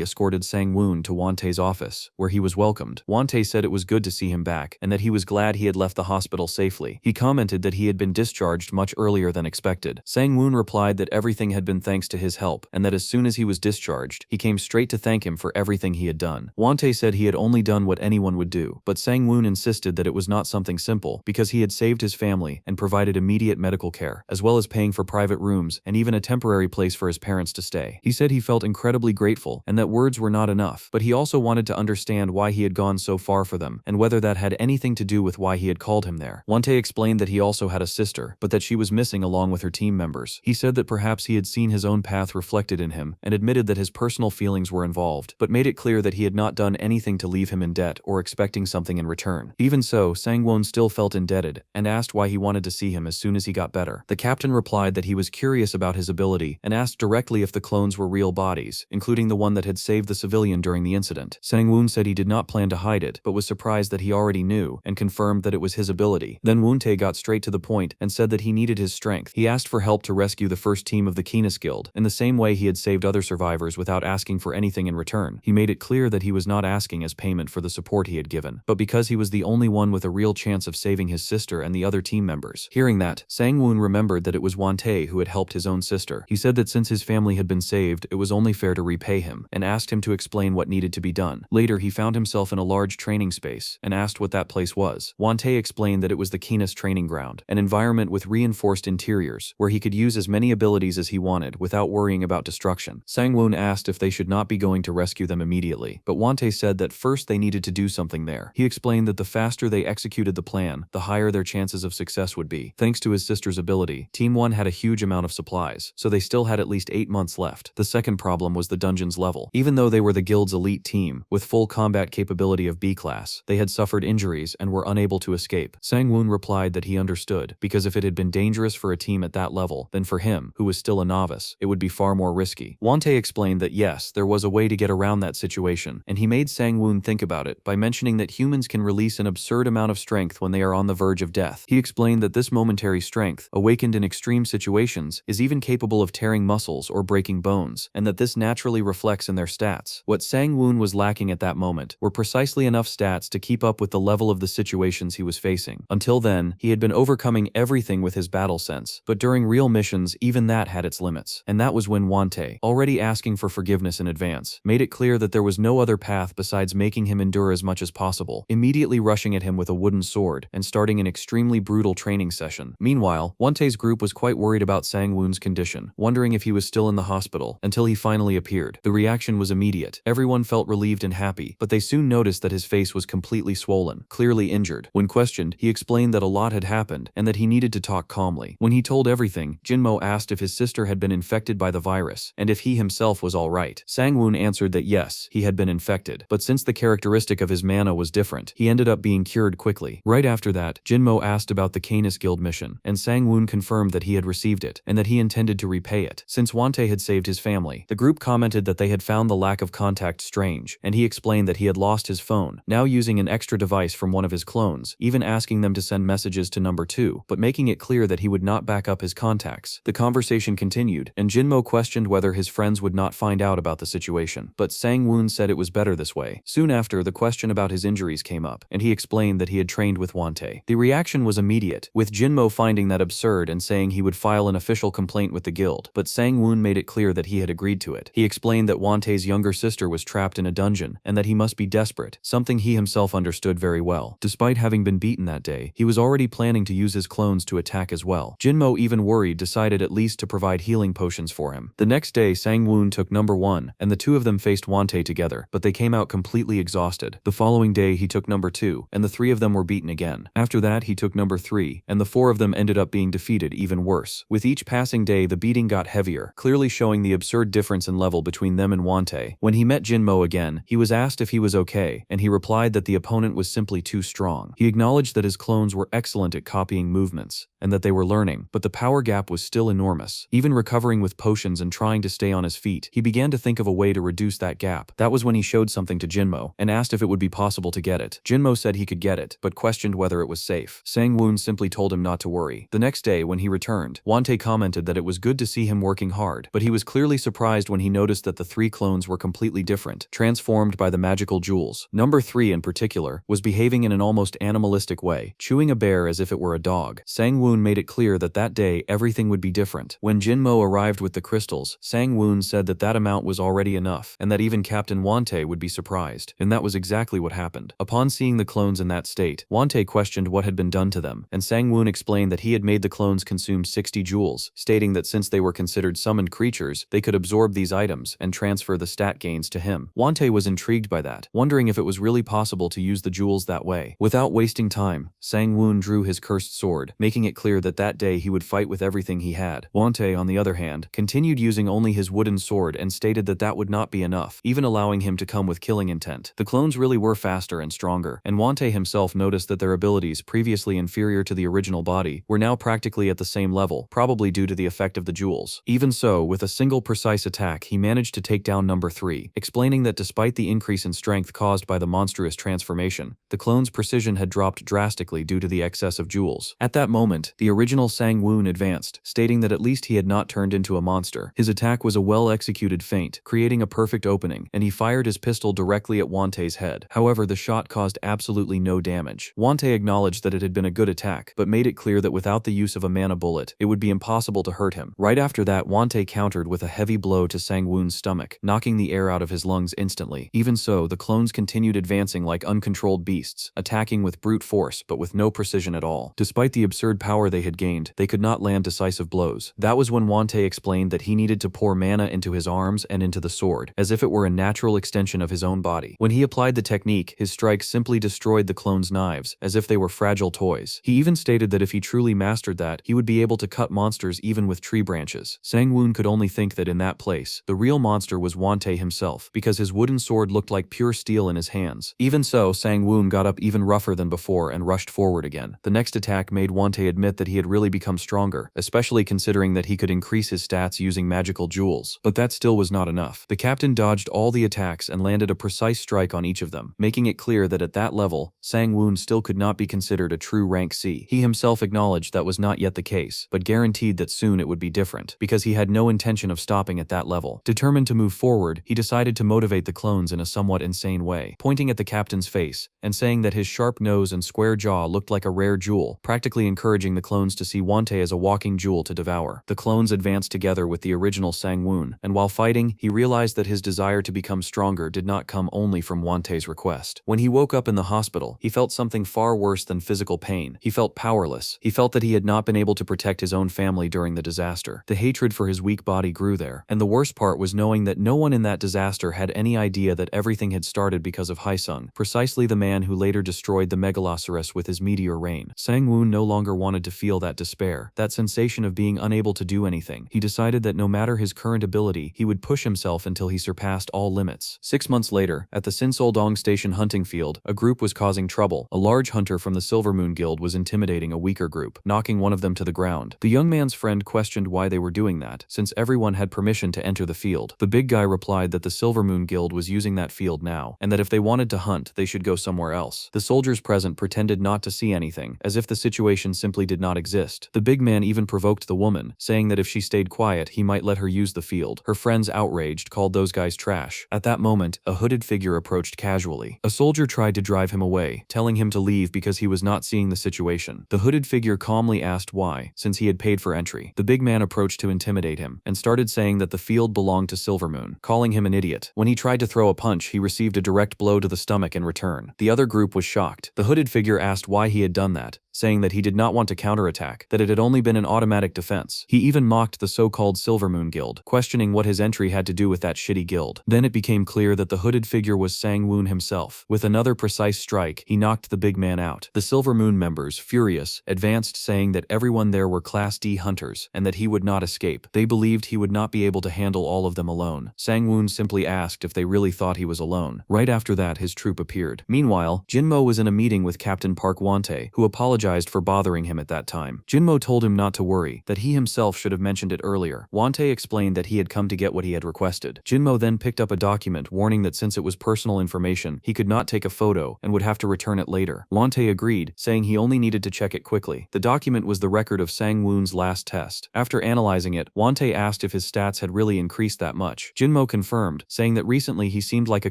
escorted Sang-woon to Wante's office, where he was welcomed. Wante said it was good to see him back, and that he was glad he had left the hospital safely. He commented that he had been discharged much earlier than expected. Sang-woon replied that everything had been thanks to his help, and that as soon as he was discharged, he came straight to thank him for everything he had done. Wante said he had only done what anyone would do, but Sang-woon insisted that it was not something simple, because he had saved his family and provided immediate medical care, as well as paying for private rooms and even a temporary place for his parents to stay. He said he felt incredibly grateful and that words were not enough, but he also wanted to understand why he had gone so far for them and whether that had anything to do with why he had called him there. Wante explained that he also had a sister, but that she was missing along with her team members. He said that perhaps he had seen his own path reflected in him and admitted that his personal feelings were involved, but made it clear that he had not done anything to leave him in debt or expecting something in return. Even so, Sang-woon still felt indebted and asked why he wanted to see him as soon as he got better. The captain replied that he was curious about his ability and asked directly if the clones were real bodies, including the one that had saved the civilian during the incident. Sang-woon said he did not plan to hide it, but was surprised that he already knew and confirmed that it was his ability. Then Wontae got straight to the point and said that he needed his strength. He asked for help to rescue the first team of the Canis Guild, in the same way he had saved other survivors without asking for anything in return. He made it clear that he was not asking as payment for the support he had given, but because he was the only one with a real chance of saving his sister and the other team members. Hearing that, Sang-woon remembered that it was Wontae who had helped his own sister. He said that since his family had been saved, it was only fair to repay him, and asked him to explain what needed to be done. Later, he found himself in a large training space and asked what that place was. Wontae explained that it was the Canis training ground, an environment with reinforced interiors, where he could use as many abilities as he wanted without worrying about destruction. Sang-woon asked if they should not be going to rescue them immediately, but Wontae said that first they needed to do something there. He explained that the faster they executed the plan, the higher their chances of success would be. Thanks to his sister's ability, Team 1 had a huge amount of supplies, so they still had at least 8 months left. The second problem was the dungeon's level. Even though they were the guild's elite team, with full combat capability of B-class, they had suffered injuries and were unable to escape. Sang-woon replied that he understood, because if it had been dangerous for a team at that level, then for him, who was still a novice, it would be far more risky. Wontae explained that yes, there was a way to get around that situation, and he made Sang-woon think about it by mentioning that humans humans can release an absurd amount of strength when they are on the verge of death. He explained that this momentary strength, awakened in extreme situations, is even capable of tearing muscles or breaking bones, and that this naturally reflects in their stats. What Sang-woon was lacking at that moment were precisely enough stats to keep up with the level of the situations he was facing. Until then, he had been overcoming everything with his battle sense, but during real missions, even that had its limits. And that was when Wante, already asking for forgiveness in advance, made it clear that there was no other path besides making him endure as much as possible, immediately rushing at him with a wooden sword and starting an extremely brutal training session. Meanwhile, Wante's group was quite worried about Sang-woon's condition, wondering if he was still in the hospital, until he finally appeared. The reaction was immediate. Everyone felt relieved and happy, but they soon noticed that his face was completely swollen, clearly injured. When questioned, he explained that a lot had happened and that he needed to talk calmly. When he told everything, Jinmo asked if his sister had been infected by the virus and if he himself was alright. Sang-woon answered that yes, he had been infected, but since the characteristic of his mana was different, he ended up being cured quickly. Right after that, Jinmo asked about the Canis Guild mission, and Sang-woon confirmed that he had received it and that he intended to repay it. Since Wante had saved his family, the group commented that they had found the lack of contact strange, and he explained that he had lost his phone, now using an extra device from one of his clones, even asking them to send messages to number 2, but making it clear that he would not back up his contacts. The conversation continued, and Jinmo questioned whether his friends would not find out about the situation, but Sang-woon said it was better this way. Soon after, the question about his injuries came up, and he explained that he had trained with Wante. The reaction was immediate, with Jinmo finding that absurd and saying he would file an official complaint with the guild, but Sang-woon made it clear that he had agreed to it. He explained that Wante's younger sister was trapped in a dungeon, and that he must be desperate, something he himself understood very well. Despite having been beaten that day, he was already planning to use his clones to attack as well. Jinmo, even worried, decided at least to provide healing potions for him. The next day, Sang-woon took number 1, and the two of them faced Wante together, but they came out completely exhausted. The following day, he took number 2, and the 3 of them were beaten again. After that, he took number 3, and the 4 of them ended up being defeated even worse. With each passing day, the beating got heavier, clearly showing the absurd difference in level between them and Wante. When he met Jinmo again, he was asked if he was okay, and he replied that the opponent was simply too strong. He acknowledged that his clones were excellent at copying movements, and that they were learning, but the power gap was still enormous. Even recovering with potions and trying to stay on his feet, he began to think of a way to reduce that gap. That was when he showed something to Jinmo, and asked if it would be possible to get it. Jinmo said he could get it, but questioned whether it was safe. Sang-woon simply told him not to worry. The next day, when he returned, Wante commented that it was good to see him working hard, but he was clearly surprised when he noticed that the 3 clones were completely different, transformed by the magical jewels. Number 3 in particular was behaving in an almost animalistic way, chewing a bear as if it were a dog. Sang-woon made it clear that that day everything would be different. When Jinmo arrived with the crystals, Sang-woon said that that amount was already enough, and that even Captain Wante would be surprised. And that was exactly what happened. Upon seeing the clones in that state, Wante questioned what had been done to them, and Sang-woon explained that he had made the clones consume 60 jewels, stating that since they were considered summoned creatures, they could absorb these items and transfer the stat gains to him. Wante was intrigued by that, wondering if it was really possible to use the jewels that way. Without wasting time, Sang-woon drew his cursed sword, making it clear that that day he would fight with everything he had. Wante, on the other hand, continued using only his wooden sword and stated that that would not be enough, even allowing him to come with killing intent. The clones really were faster and stronger, and Wante himself noticed that their abilities, previously inferior to the original body, were now practically at the same level, probably due to the effect of the jewels. Even so, with a single precise attack, he managed to take down number 3, explaining that despite the increase in strength caused by the monstrous transformation, the clone's precision had dropped drastically due to the excess of jewels. At that moment, the original Sang-woon advanced, stating that at least he had not turned into a monster. His attack was a well-executed feint, creating a perfect opening, and he fired his pistol directly at Wante's head. However, the shot caused absolutely no damage. Wante acknowledged that it had been a good attack, but made it clear that without the use of a mana bullet, it would be impossible to hurt him. Right after that, Wante countered with a heavy blow to Sang-woon's stomach, knocking the air out of his lungs instantly. Even so, the clones continued advancing like uncontrolled beasts, attacking with brute force but with no precision at all. Despite the absurd power they had gained, they could not land decisive blows. That was when Wante explained that he needed to pour mana into his arms and into the sword, as if it were a natural extension of his own body. When he applied the technique, his strikes simply destroyed the clones' knives, as if they were fragile toys. He even stated that if he truly mastered that, he would be able to cut monsters even with tree branches. Sang-woon could only think that in that place, the real monster was Wante himself, because his wooden sword looked like pure steel in his hands. Even so, Sang-woon got up even rougher than before and rushed forward again. The next attack made Wante admit admit that he had really become stronger, especially considering that he could increase his stats using magical jewels. But that still was not enough. The captain dodged all the attacks and landed a precise strike on each of them, making it clear that at that level, Sang-woon still could not be considered a true rank C. He himself acknowledged that was not yet the case, but guaranteed that soon it would be different, because he had no intention of stopping at that level. Determined to move forward, he decided to motivate the clones in a somewhat insane way, pointing at the captain's face and saying that his sharp nose and square jaw looked like a rare jewel, practically encouraging the clones to see Wante as a walking jewel to devour. The clones advanced together with the original Sang-woon, and while fighting, he realized that his desire to become stronger did not come only from Wante's request. When he woke up in the hospital, he felt something far worse than physical pain. He felt powerless. He felt that he had not been able to protect his own family during the disaster. The hatred for his weak body grew there, and the worst part was knowing that no one in that disaster had any idea that everything had started because of Haesung, precisely the man who later destroyed the Megalosaurus with his meteor rain. Sang-woon no longer wanted to feel that despair, that sensation of being unable to do anything. He decided that no matter his current ability, he would push himself until he surpassed all limits. 6 months later, at the Sinsoldong Station hunting field, a group was causing trouble. A large hunter from the Silver Moon Guild was intimidating a weaker group, knocking one of them to the ground. The young man's friend questioned why they were doing that, since everyone had permission to enter the field. The big guy replied that the Silver Moon Guild was using that field now, and that if they wanted to hunt, they should go somewhere else. The soldiers present pretended not to see anything, as if the situation simply did not exist. The big man even provoked the woman, saying that if she stayed quiet, he might let her use the field. Her friends, outraged, called those guys trash. At that moment, a hooded figure approached casually. A soldier tried to drive him away, telling him to leave because he was not seeing the situation. The hooded figure calmly asked why, since he had paid for entry. The big man approached to intimidate him, and started saying that the field belonged to Silvermoon, calling him an idiot. When he tried to throw a punch, he received a direct blow to the stomach in return. The other group was shocked. The hooded figure asked why he had done that, saying that he did not want to counterattack, that it had only been an automatic defense. He even mocked the so-called Silver Moon Guild, questioning what his entry had to do with that shitty guild. Then it became clear that the hooded figure was Sang-woon himself. With another precise strike, he knocked the big man out. The Silver Moon members, furious, advanced, saying that everyone there were Class D hunters, and that he would not escape. They believed he would not be able to handle all of them alone. Sang-woon simply asked if they really thought he was alone. Right after that, his troop appeared. Meanwhile, Jinmo was in a meeting with Captain Park Wante, who apologized for bothering him at that time. Jinmo told him not to worry, that he himself should have mentioned it earlier. Wante explained that he had come to get what he had requested. Jinmo then picked up a document warning that since it was personal information, he could not take a photo and would have to return it later. Wante agreed, saying he only needed to check it quickly. The document was the record of Sang-woon's last test. After analyzing it, Wante asked if his stats had really increased that much. Jinmo confirmed, saying that recently he seemed like a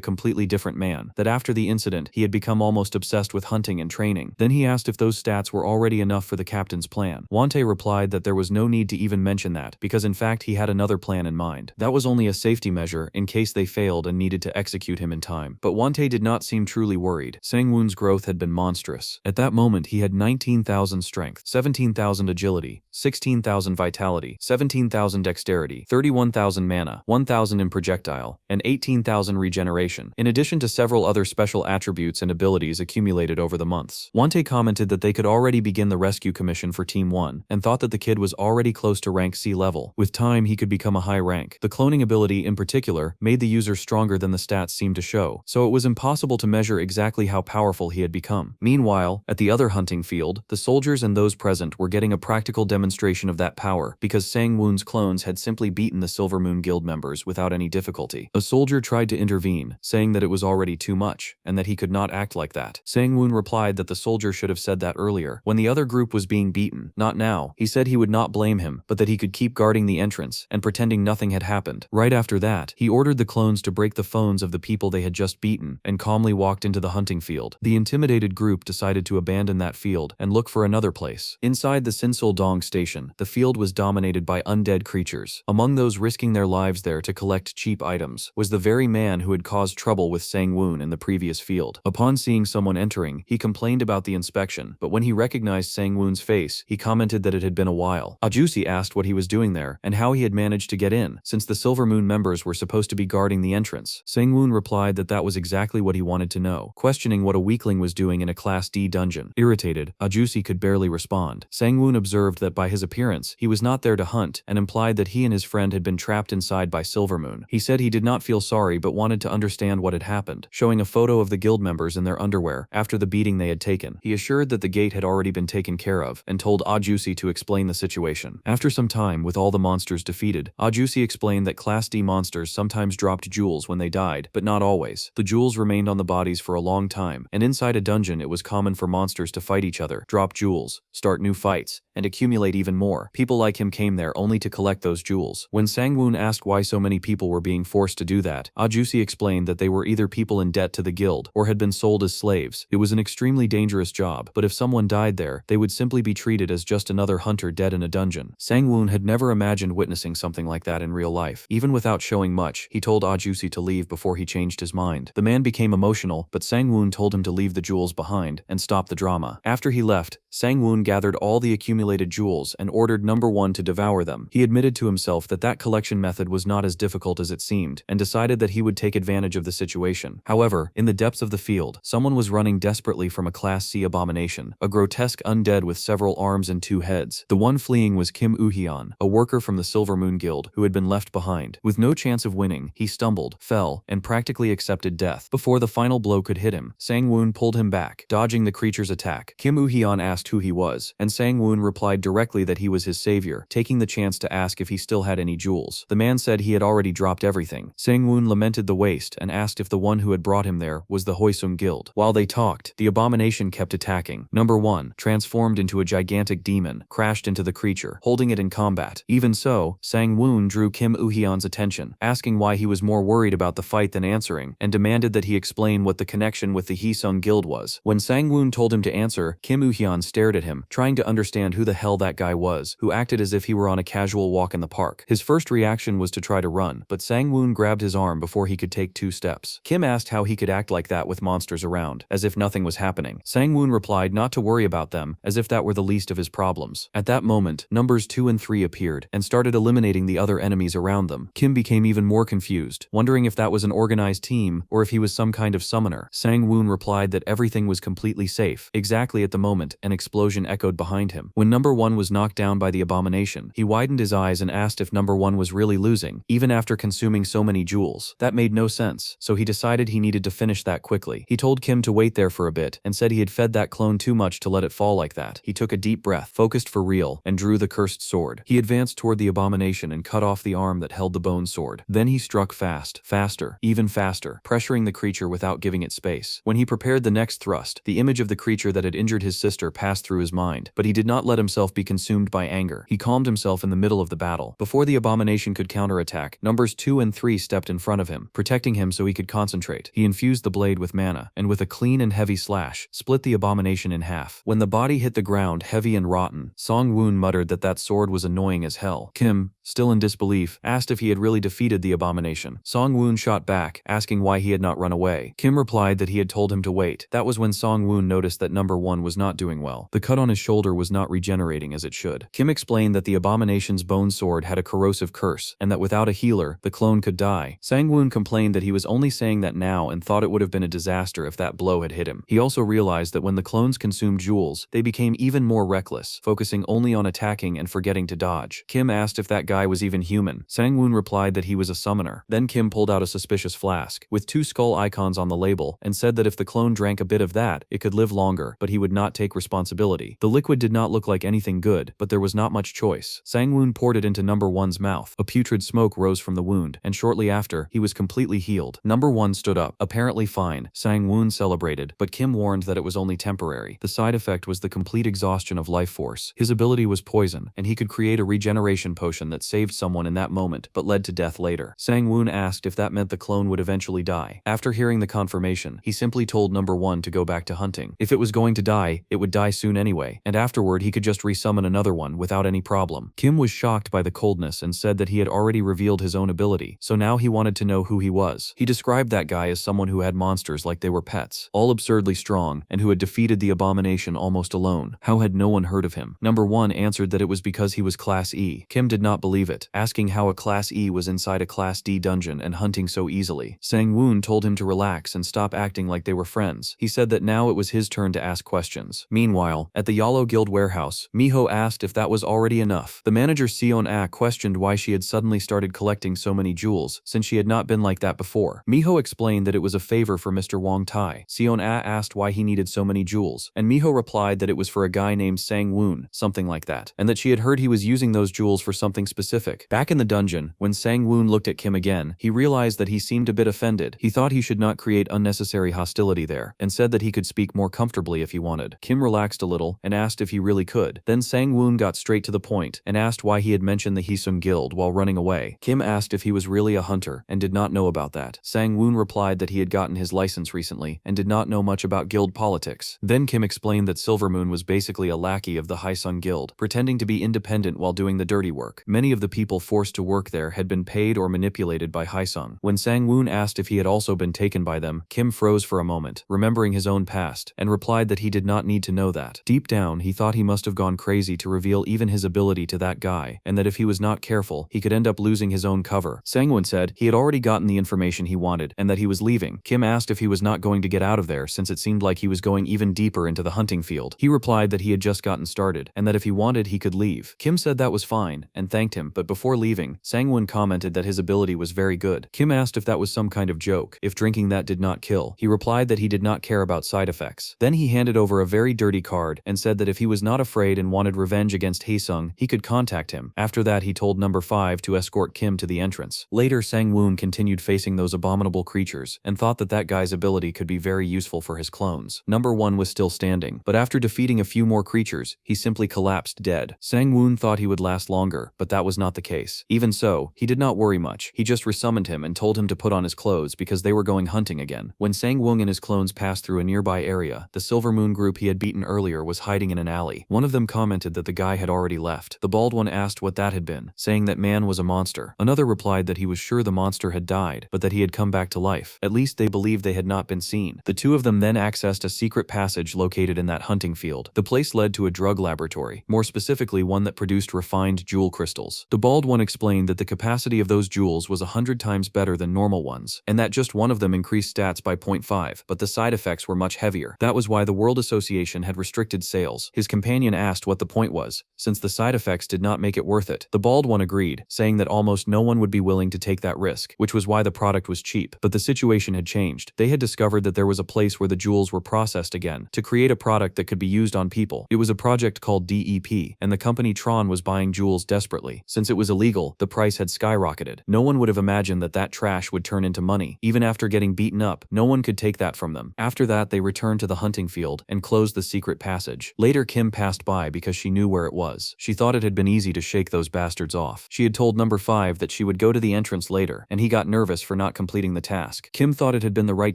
completely different man, that after the incident, he had become almost obsessed with hunting and training. Then he asked if those stats were already enough for the captain's plan. Wante replied that there was no need to even mention that, because in fact he had another plan in mind. That was only a safety measure in case they failed and needed to execute him in time. But Wante did not seem truly worried. Sang-woon's growth had been monstrous. At that moment he had 19,000 strength, 17,000 agility, 16,000 vitality, 17,000 dexterity, 31,000 mana, 1,000 in projectile, and 18,000 regeneration, in addition to several other special attributes and abilities accumulated over the months. Wante commented that they could already begin the rescue commission for Team 1, and thought that the kid was already close to rank C level. With time, he could become a high rank. The cloning ability, in particular, made the user stronger than the stats seemed to show, so it was impossible to measure exactly how powerful he had become. Meanwhile, at the other hunting field, the soldiers and those present were getting a practical demonstration of that power, because Sang-woon's clones had simply beaten the Silver Moon Guild members without any difficulty. A soldier tried to intervene, saying that it was already too much, and that he could not act like that. Sang-woon replied that the soldier should have said that earlier, when the other group was being beaten, not now. He said he would not blame him, but that he could keep guarding the entrance, and pretending nothing had happened. Right after that, he ordered the clones to break the phones of the people they had just beaten, and calmly walked into the hunting field. The intimidated group decided to abandon that field, and look for another place. Inside the Sinsoldong station, the field was dominated by undead creatures. Among those risking their lives there to collect cheap items, was the very man who had caused trouble with Sang-woon in the previous field. Upon seeing someone entering, he complained about the inspection, but when he recognized Sang-woon's face, he commented that it had been a while. Ajusi asked what he was doing there, and how he had managed to get in, since the Silver Moon members were supposed to be guarding the entrance. Sang-woon replied that that was exactly what he wanted to know, questioning what a weakling was doing in a Class D dungeon. Irritated, Ajusi could barely respond. Sang-woon observed that by his appearance, he was not there to hunt, and implied that he and his friend had been trapped inside by Silvermoon. He said he did not feel sorry but wanted to understand what had happened, showing a photo of the guild members in their underwear after the beating they had taken. He assured that the gate had already been taken care of, and told Ajusi to explain the situation. After some time, with all the monsters defeated, Ajusi explained that Class D monsters sometimes dropped jewels when they died, but not always. The jewels remained on the bodies for a long time, and inside a dungeon it was common for monsters to fight each other, drop jewels, start new fights, and accumulate even more. People like him came there only to collect those jewels. When Sangwon asked why so many people were being forced to do that, Ajusi explained that they were either people in debt to the guild or had been sold as slaves. It was an extremely dangerous job, but if someone died there, they would simply be treated as just another hunter dead in a dungeon. Sangwon had never imagined witnessing something like that in real life. Even without showing much, he told Ajusi to leave before he changed his mind. The man became emotional, but Sangwon told him to leave the jewels behind and stop the drama. After he left, Sangwon gathered all the accumulated jewels and ordered number 1 to devour them. He admitted to himself that that collection method was not as difficult as it seemed, and decided that he would take advantage of the situation. However, in the depths of the field, someone was running desperately from a Class C abomination, a grotesque undead with several arms and 2 heads. The one fleeing was Kim Uhyun, a worker from the Silver Moon Guild who had been left behind. With no chance of winning, he stumbled, fell, and practically accepted death. Before the final blow could hit him, Sangwon pulled him back, dodging the creature's attack. Kim Uhyun asked who he was, and Sangwon replied directly that he was his savior, taking the chance to ask if he still had any jewels. The man said he had already dropped everything. Sangwon lamented the waste and asked if the one who had brought him there was the Hoisung Guild. While they talked, the abomination kept attacking. Number 1, transformed into a gigantic demon, crashed into the creature, holding it in combat. Even so, Sangwon drew Kim Uhyun's attention, asking why he was more worried about the fight than answering, and demanded that he explain what the connection with the Hoisung Guild was. When Sangwon told him to answer, Kim Uhyun stared at him, trying to understand who the hell that guy was, who acted as if he were on a casual walk in the park. His first reaction was to try to run, but Sangwon grabbed his arm before he could take 2 steps. Kim asked how he could act like that with monsters around, as if nothing was happening. Sangwon replied not to worry about them, as if that were the least of his problems. At that moment, numbers 2 and 3 appeared, and started eliminating the other enemies around them. Kim became even more confused, wondering if that was an organized team, or if he was some kind of summoner. Sangwon replied that everything was completely safe. Exactly at the moment, an explosion echoed behind him. When number 1 was knocked down by the abomination, he widened his eyes and asked if number 1 was really losing, even after consuming so many jewels. That made no sense, so he decided he needed to finish that quickly. He told Kim to wait there for a bit, and said he had fed that clone too much to let it fall like that. He took a deep breath, focused for real, and drew the cursed sword. He advanced toward the abomination and cut off the arm that held the bone sword. Then he struck fast, faster, even faster, pressuring the creature without giving it space. When he prepared the next thrust, the image of the creature that had injured his sister passed through his mind, but he did not let himself be consumed by anger. He calmed himself in the middle of the battle. Before the abomination could counterattack, numbers 2 and 3 stepped in front of him, protecting him so he could concentrate. He infused the blade with mana, and with a clean and heavy slash, split the abomination in half. When the body hit the ground heavy and rotten, Sangwon muttered that that sword was annoying as hell. Kim, still in disbelief, asked if he had really defeated the abomination. Sangwon shot back, asking why he had not run away. Kim replied that he had told him to wait. That was when Sangwon noticed that number 1 was not doing well. The cut on his shoulder was not regenerating as it should. Kim explained that the abomination's bone sword had a corrosive curse, and that without a healer, the clone could die. Sangwon complained that he was only saying that now and thought it would have been a disaster if that blow had hit him. He also realized that when the clones consumed jewels, they became even more reckless, focusing only on attacking and forgetting to dodge. Kim asked if that guy was even human. Sangwon replied that he was a summoner. Then Kim pulled out a suspicious flask, with 2 skull icons on the label, and said that if the clone drank a bit of that, it could live longer, but he would not take responsibility. The liquid did not look like anything good, but there was not much choice. Sangwon poured it into number 1's mouth. A putrid smoke rose from the wound, and shortly after, he was completely healed. Number 1 stood up, apparently fine. Sangwon celebrated, but Kim warned that it was only temporary. The side effect was the complete exhaustion of life force. His ability was poison, and he could create a regeneration potion that saved someone in that moment, but led to death later. Sangwon asked if that meant the clone would eventually die. After hearing the confirmation, he simply told number 1 to go back to hunting. If it was going to die, it would die soon anyway, and afterward he could just resummon another one without any problem. Kim was shocked by the coldness and said that he had already revealed his own ability, so now he wanted to know who he was. He described that guy as someone who had monsters like they were pets, all absurdly strong, and who had defeated the abomination almost alone. How had no one heard of him? Number 1 answered that it was because he was Class E. Kim did not believe it, asking how a Class E was inside a Class D dungeon and hunting so easily. Sangwon told him to relax and stop acting like they were friends. He said that now it was his turn to ask questions. Meanwhile, at the Yahello Guild warehouse, Miho asked if that was already enough. The manager Seon-ah questioned why she had suddenly started collecting so many jewels, since she had not been like that before. Miho explained that it was a favor for Mr. Wong Tai. Seon-ah asked why he needed so many jewels, and Miho Minho replied that it was for a guy named Sang-woon, something like that, and that she had heard he was using those jewels for something specific. Back in the dungeon, when Sang-woon looked at Kim again, he realized that he seemed a bit offended. He thought he should not create unnecessary hostility there, and said that he could speak more comfortably if he wanted. Kim relaxed a little and asked if he really could. Then Sang-woon got straight to the point and asked why he had mentioned the Hisung Guild while running away. Kim asked if he was really a hunter and did not know about that. Sang-woon replied that he had gotten his license recently and did not know much about guild politics. Then Kim explained that Silvermoon was basically a lackey of the Hisung Guild, pretending to be independent while doing the dirty work. Many of the people forced to work there had been paid or manipulated by Hisung. When Sang-woon asked if he had also been taken by them, Kim froze for a moment, remembering his own past, and replied that he did not need to know that. Deep down, he thought he must have gone crazy to reveal even his ability to that guy, and that if he was not careful, he could end up losing his own cover. Sang-woon said he had already gotten the information he wanted and that he was leaving. Kim asked if he was not going to get out of there since it seemed like he was going even deeper into the hunting field. He replied that he had just gotten started and that if he wanted he could leave. Kim said that was fine and thanked him, but before leaving, Sang-woon commented that his ability was very good. Kim asked if that was some kind of joke, if drinking that did not kill. He replied that he did not care about side effects. Then he handed over a very dirty card and said that if he was not afraid and wanted revenge against Haesung, he could contact him. After that, he told number 5 to escort Kim to the entrance. Later, Sang-woon continued facing those abominable creatures and thought that that guy's ability could be very useful for his clones. Number 1 was still standing, but after defeating a few more creatures, he simply collapsed dead. Sang-woon thought he would last longer, but that was not the case. Even so, he did not worry much. He just resummoned him and told him to put on his clothes because they were going hunting again. When Sang-woon and his clones passed through a nearby area, the Silver Moon group he had beaten earlier was hiding in an alley. One of them commented that the guy had already left. The bald one asked what that had been, saying that man was a monster. Another replied that he was sure the monster had died, but that he had come back to life. At least they believed they had not been seen. The two of them then accessed a secret passage located in that hunting field. The place led to a drug laboratory, more specifically one that produced refined jewel crystals. The bald one explained that the capacity of those jewels was 100 times better than normal ones, and that just one of them increased stats by 0.5, but the side effects were much heavier. That was why the World Association had restricted sales. His companion asked what the point was, since the side effects did not make it worth it. The bald one agreed, saying that almost no one would be willing to take that risk, which was why the product was cheap. But the situation had changed. They had discovered that there was a place where the jewels were processed again, to create a product that could be used on people. It was a project called DEP, and the company Tron was buying jewels desperately. Since it was illegal, the price had skyrocketed. No one would have imagined that that trash would turn into money. Even after getting beaten up, no one could take that from them. After that, they returned to the hunting field and closed the secret passage. Later, Kim passed by because she knew where it was. She thought it had been easy to shake those bastards off. She had told number 5 that she would go to the entrance later, and he got nervous for not completing the task. Kim thought it had been the right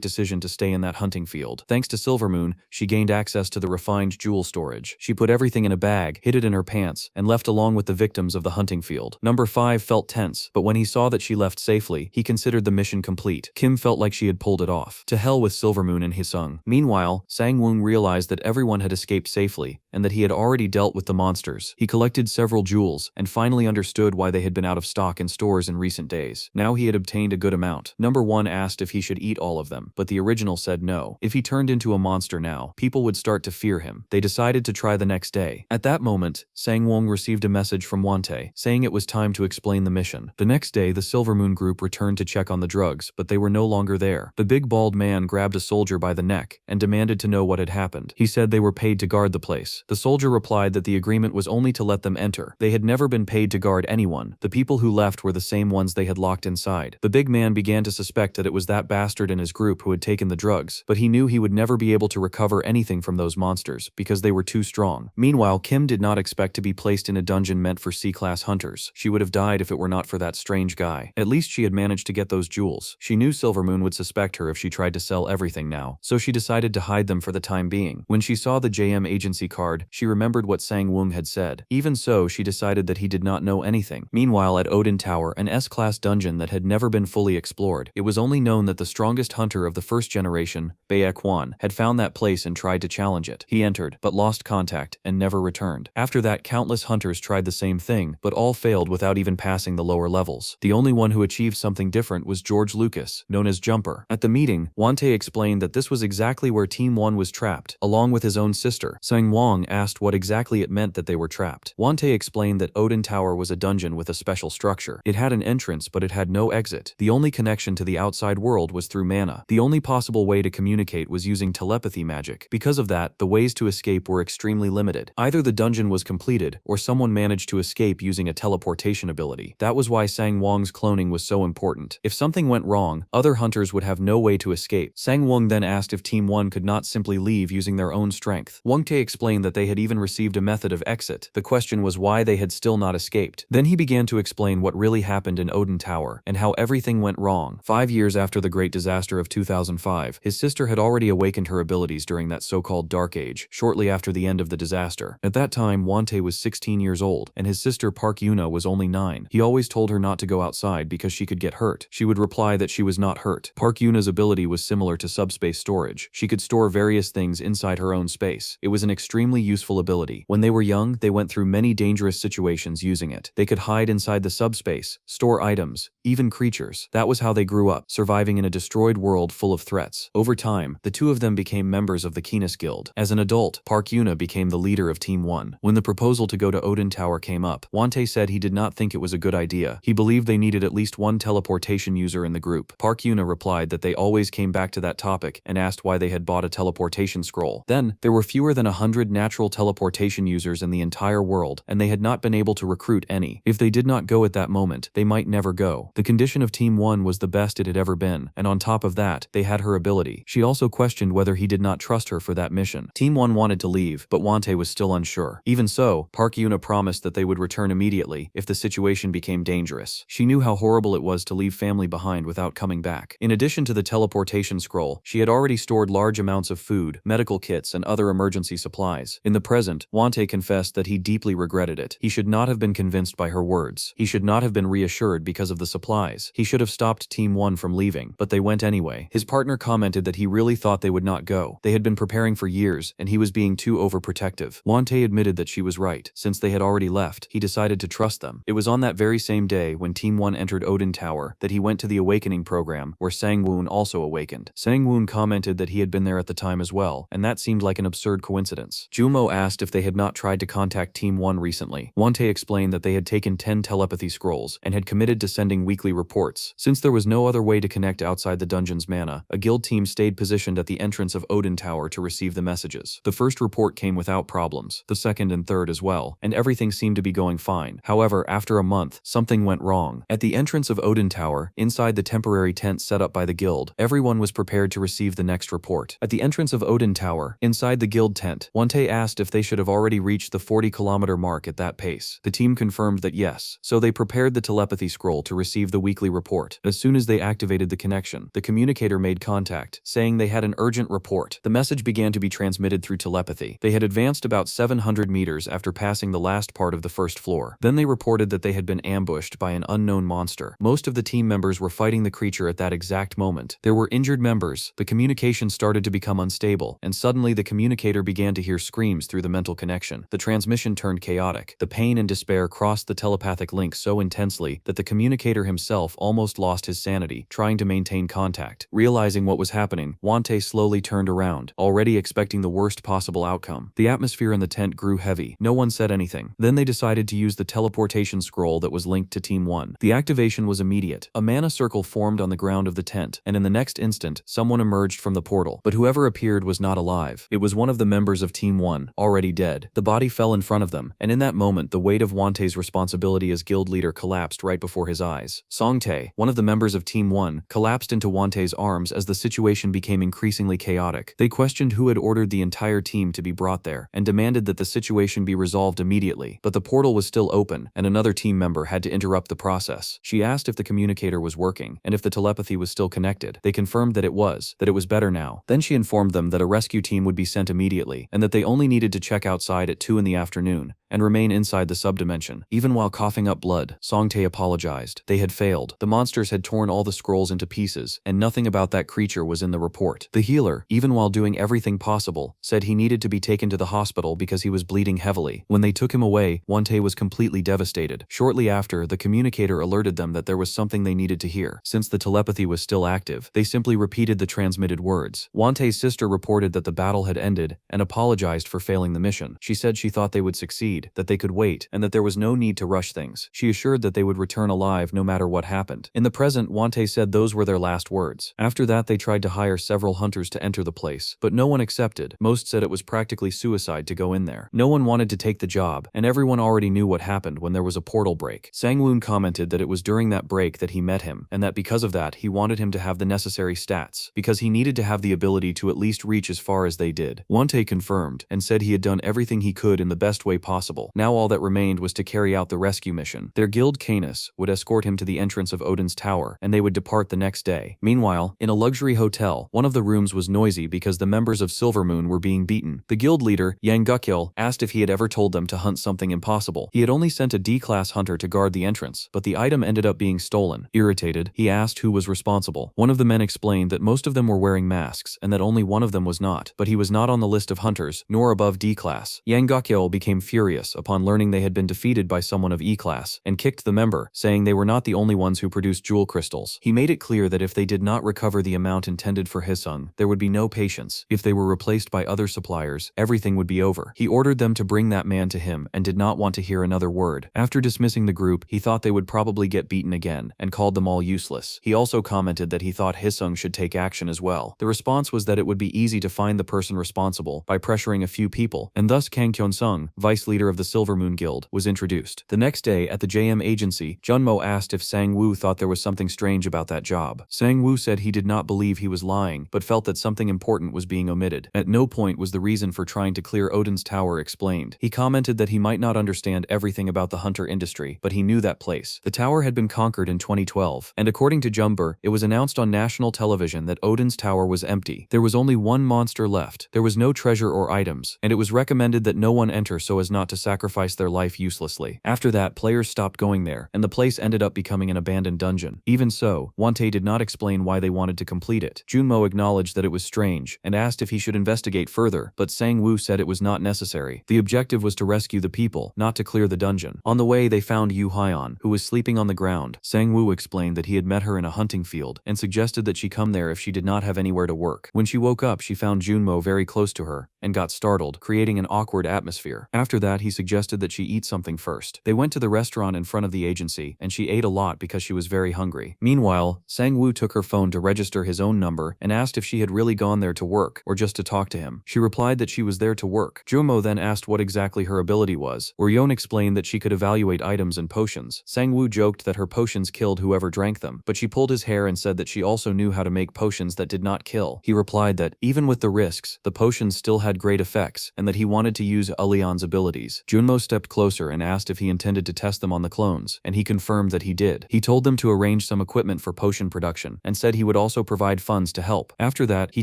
decision to stay in that hunting field. Thanks to Silvermoon, she gained access to the refined jewel storage. She put everything in a bag, hid it in her pants, and left along with the victims of the hunting field. Number 5 felt tense, but when he saw that she left safely, he considered the mission complete. Kim felt like she had pulled it off. To hell with Silvermoon and Hisung. Meanwhile, Sang-woon realized that everyone had escaped safely, and that he had already dealt with the monsters. He collected several jewels, and finally understood why they had been out of stock in stores in recent days. Now he had obtained a good amount. Number 1 asked if he should eat all of them, but the original said no. If he turned into a monster now, people would start to fear him. They decided to try the next day. At that moment, Sang-woon received a message from Wante, saying it was time to explain the mission. The next day, the Silvermoon group returned to check on the drugs, but they were no longer there. The big bald man grabbed a soldier by the neck and demanded to know what had happened. He said they were paid to guard the place. The soldier replied that the agreement was only to let them enter. They had never been paid to guard anyone. The people who left were the same ones they had locked inside. The big man began to suspect that it was that bastard and his group who had taken the drugs, but he knew he would never be able to recover anything from those monsters because they were too strong. Meanwhile, Kim did not expect to be placed in a dungeon meant for C-class hunters. She would have died if it were not for that strange guy. At least she had managed to get those jewels. She knew Silvermoon would suspect her if she tried to sell everything now, so she decided to hide them for the time being. When she saw the JM agency card, she remembered what Sang-woon had said. Even so, she decided that he did not know anything. Meanwhile, at Odin Tower, an S-class dungeon that had never been fully explored, it was only known that the strongest hunter of the first generation, Baek-Hwan, had found that place and tried to challenge it. He entered, but lost contact and never returned. After that, countless hunters tried the same thing, but all failed without even passing the lower levels. The only one who achieved something different was George Lucas, known as Jumper. At the meeting, Wante explained that this was exactly where Team 1 was trapped, along with his own sister. Sang-won asked what exactly it meant that they were trapped. Wante explained that Odin Tower was a dungeon with a special structure. It had an entrance, but it had no exit. The only connection to the outside world was through mana. The only possible way to communicate was using telepathy magic. Because of that, that, the ways to escape were extremely limited. Either the dungeon was completed, or someone managed to escape using a teleportation ability. That was why Sang Wang's cloning was so important. If something went wrong, other hunters would have no way to escape. Sang Wang then asked if Team 1 could not simply leave using their own strength. Wang Te explained that they had even received a method of exit. The question was why they had still not escaped. Then he began to explain what really happened in Odin Tower, and how everything went wrong. 5 years after the Great Disaster of 2005, his sister had already awakened her abilities during that so-called Dark Age, shortly after the end of the disaster. At that time, Wante was 16 years old, and his sister Park Yuna was only 9. He always told her not to go outside because she could get hurt. She would reply that she was not hurt. Park Yuna's ability was similar to subspace storage. She could store various things inside her own space. It was an extremely useful ability. When they were young, they went through many dangerous situations using it. They could hide inside the subspace, store items, even creatures. That was how they grew up, surviving in a destroyed world full of threats. Over time, the two of them became members of the Keenest Guild. As an adult, Park Yuna became the leader of Team 1. When the proposal to go to Odin Tower came up, Wante said he did not think it was a good idea. He believed they needed at least one teleportation user in the group. Park Yuna replied that they always came back to that topic and asked why they had bought a teleportation scroll. Then, there were fewer than 100 natural teleportation users in the entire world, and they had not been able to recruit any. If they did not go at that moment, they might never go. The condition of Team 1 was the best it had ever been, and on top of that, they had her ability. She also questioned whether he did not trust her for that mission. Team 1 wanted to leave, but Wante was still unsure. Even so, Park Yuna promised that they would return immediately if the situation became dangerous. She knew how horrible it was to leave family behind without coming back. In addition to the teleportation scroll, she had already stored large amounts of food, medical kits, and other emergency supplies. In the present, Wante confessed that he deeply regretted it. He should not have been convinced by her words. He should not have been reassured because of the supplies. He should have stopped Team 1 from leaving, but they went anyway. His partner commented that he really thought they would not go. They had been preparing for years, and he was being too overprotective. Wante admitted that she was right. Since they had already left, he decided to trust them. It was on that very same day when Team 1 entered Odin Tower that he went to the awakening program, where Sang-woon also awakened. Sang-woon commented that he had been there at the time as well, and that seemed like an absurd coincidence. Jumo asked if they had not tried to contact Team 1 recently. Wante explained that they had taken 10 telepathy scrolls and had committed to sending weekly reports. Since there was no other way to connect outside the dungeon's mana, a guild team stayed positioned at the entrance of Odin Tower to receive the messages. The first report came without problems, the second and third as well, and everything seemed to be going fine. However, after a month, something went wrong. At the entrance of Odin Tower, inside the temporary tent set up by the guild, everyone was prepared to receive the next report. At the entrance of Odin Tower, inside the guild tent, Wante asked if they should have already reached the 40-kilometer mark at that pace. The team confirmed that yes, so they prepared the telepathy scroll to receive the weekly report. As soon as they activated the connection, the communicator made contact, saying they had an urgent report. The message began to be transmitted through telepathy. They had advanced about 700 meters after passing the last part of the first floor. Then they reported that they had been ambushed by an unknown monster. Most of the team members were fighting the creature at that exact moment. There were injured members. The communication started to become unstable, and suddenly the communicator began to hear screams through the mental connection. The transmission turned chaotic. The pain and despair crossed the telepathic link so intensely that the communicator himself almost lost his sanity, trying to maintain contact. Realizing what was happening, Wante slowly turned around, already expecting the worst possible outcome. The atmosphere in the tent grew heavy. No one said anything. Then they decided to use the teleportation scroll that was linked to Team 1. The activation was immediate. A mana circle formed on the ground of the tent, and in the next instant, someone emerged from the portal. But whoever appeared was not alive. It was one of the members of Team 1, already dead. The body fell in front of them, and in that moment, the weight of Wante's responsibility as guild leader collapsed right before his eyes. Songtae, one of the members of Team 1, collapsed into Wante's arms as the situation became increasingly chaotic. They questioned who had ordered the entire team to be brought there, and demanded that the situation be resolved immediately. But the portal was still open, and another team member had to interrupt the process. She asked if the communicator was working, and if the telepathy was still connected. They confirmed that it was better now. Then she informed them that a rescue team would be sent immediately, and that they only needed to check outside at 2 in the afternoon, and remain inside the subdimension. Even while coughing up blood, Songtae apologized. They had failed. The monsters had torn all the scrolls into pieces, and nothing about that creature was in the report. The healer, even while doing everything possible, said he needed to be taken to the hospital because he was bleeding heavily. When they took him away, Wante was completely devastated. Shortly after, the communicator alerted them that there was something they needed to hear. Since the telepathy was still active, they simply repeated the transmitted words. Wante's sister reported that the battle had ended and apologized for failing the mission. She said she thought they would succeed, that they could wait, and that there was no need to rush things. She assured that they would return alive no matter matter what happened. In the present, Wante said those were their last words. After that, they tried to hire several hunters to enter the place, but no one accepted. Most said it was practically suicide to go in there. No one wanted to take the job, and everyone already knew what happened when there was a portal break. Sangwoo commented that it was during that break that he met him, and that because of that, he wanted him to have the necessary stats, because he needed to have the ability to at least reach as far as they did. Wante confirmed, and said he had done everything he could in the best way possible. Now all that remained was to carry out the rescue mission. Their guild Canis would escort him to the entrance of Odin's tower, and they would depart the next day. Meanwhile, in a luxury hotel, one of the rooms was noisy because the members of Silvermoon were being beaten. The guild leader, Yang Gukyeol, asked if he had ever told them to hunt something impossible. He had only sent a D-class hunter to guard the entrance, but the item ended up being stolen. Irritated, he asked who was responsible. One of the men explained that most of them were wearing masks, and that only one of them was not, but he was not on the list of hunters, nor above D-class. Yang Gukyeol became furious upon learning they had been defeated by someone of E-class, and kicked the member, saying they were not the only ones who produced jewel crystals. He made it clear that if they did not recover the amount intended for Hisung, there would be no patience. If they were replaced by other suppliers, everything would be over. He ordered them to bring that man to him, and did not want to hear another word. After dismissing the group, he thought they would probably get beaten again, and called them all useless. He also commented that he thought Hisung should take action as well. The response was that it would be easy to find the person responsible by pressuring a few people, and thus Kang Kyun-sung, vice leader of the Silvermoon Guild, was introduced. The next day, at the JM agency, Junmo asked if Sang-woo thought there was something strange about that job. Sang-woo said he did not believe he was lying, but felt that something important was being omitted. At no point was the reason for trying to clear Odin's tower explained. He commented that he might not understand everything about the hunter industry, but he knew that place. The tower had been conquered in 2012, and according to Jumper, it was announced on national television that Odin's tower was empty. There was only one monster left. There was no treasure or items, and it was recommended that no one enter so as not to sacrifice their life uselessly. After that, players stopped going there, and the place ended up becoming an abandoned dungeon. Even so, Wante did not explain why they wanted to complete it. Junmo acknowledged that it was strange, and asked if he should investigate further, but Sang-woo said it was not necessary. The objective was to rescue the people, not to clear the dungeon. On the way, they found Yu Hyon, who was sleeping on the ground. Sang-woo explained that he had met her in a hunting field, and suggested that she come there if she did not have anywhere to work. When she woke up, she found Junmo very close to her, and got startled, creating an awkward atmosphere. After that, he suggested that she eat something first. They went to the restaurant in front of the agency, and she ate a lot because she was very hungry. Meanwhile, Sang-woo took her phone to register his own number, and asked if she had really gone there to work, or just to talk to him. She replied that she was there to work. Junmo then asked what exactly her ability was. Uryeon explained that she could evaluate items and potions. Sang-woo joked that her potions killed whoever drank them, but she pulled his hair and said that she also knew how to make potions that did not kill. He replied that, even with the risks, the potions still had great effects, and that he wanted to use Leon's abilities. Junmo stepped closer and asked if he intended to test them on the clones, and he confirmed that he did. He told them to arrange some equipment for potion production, and said he would also provide funds to help. After that, he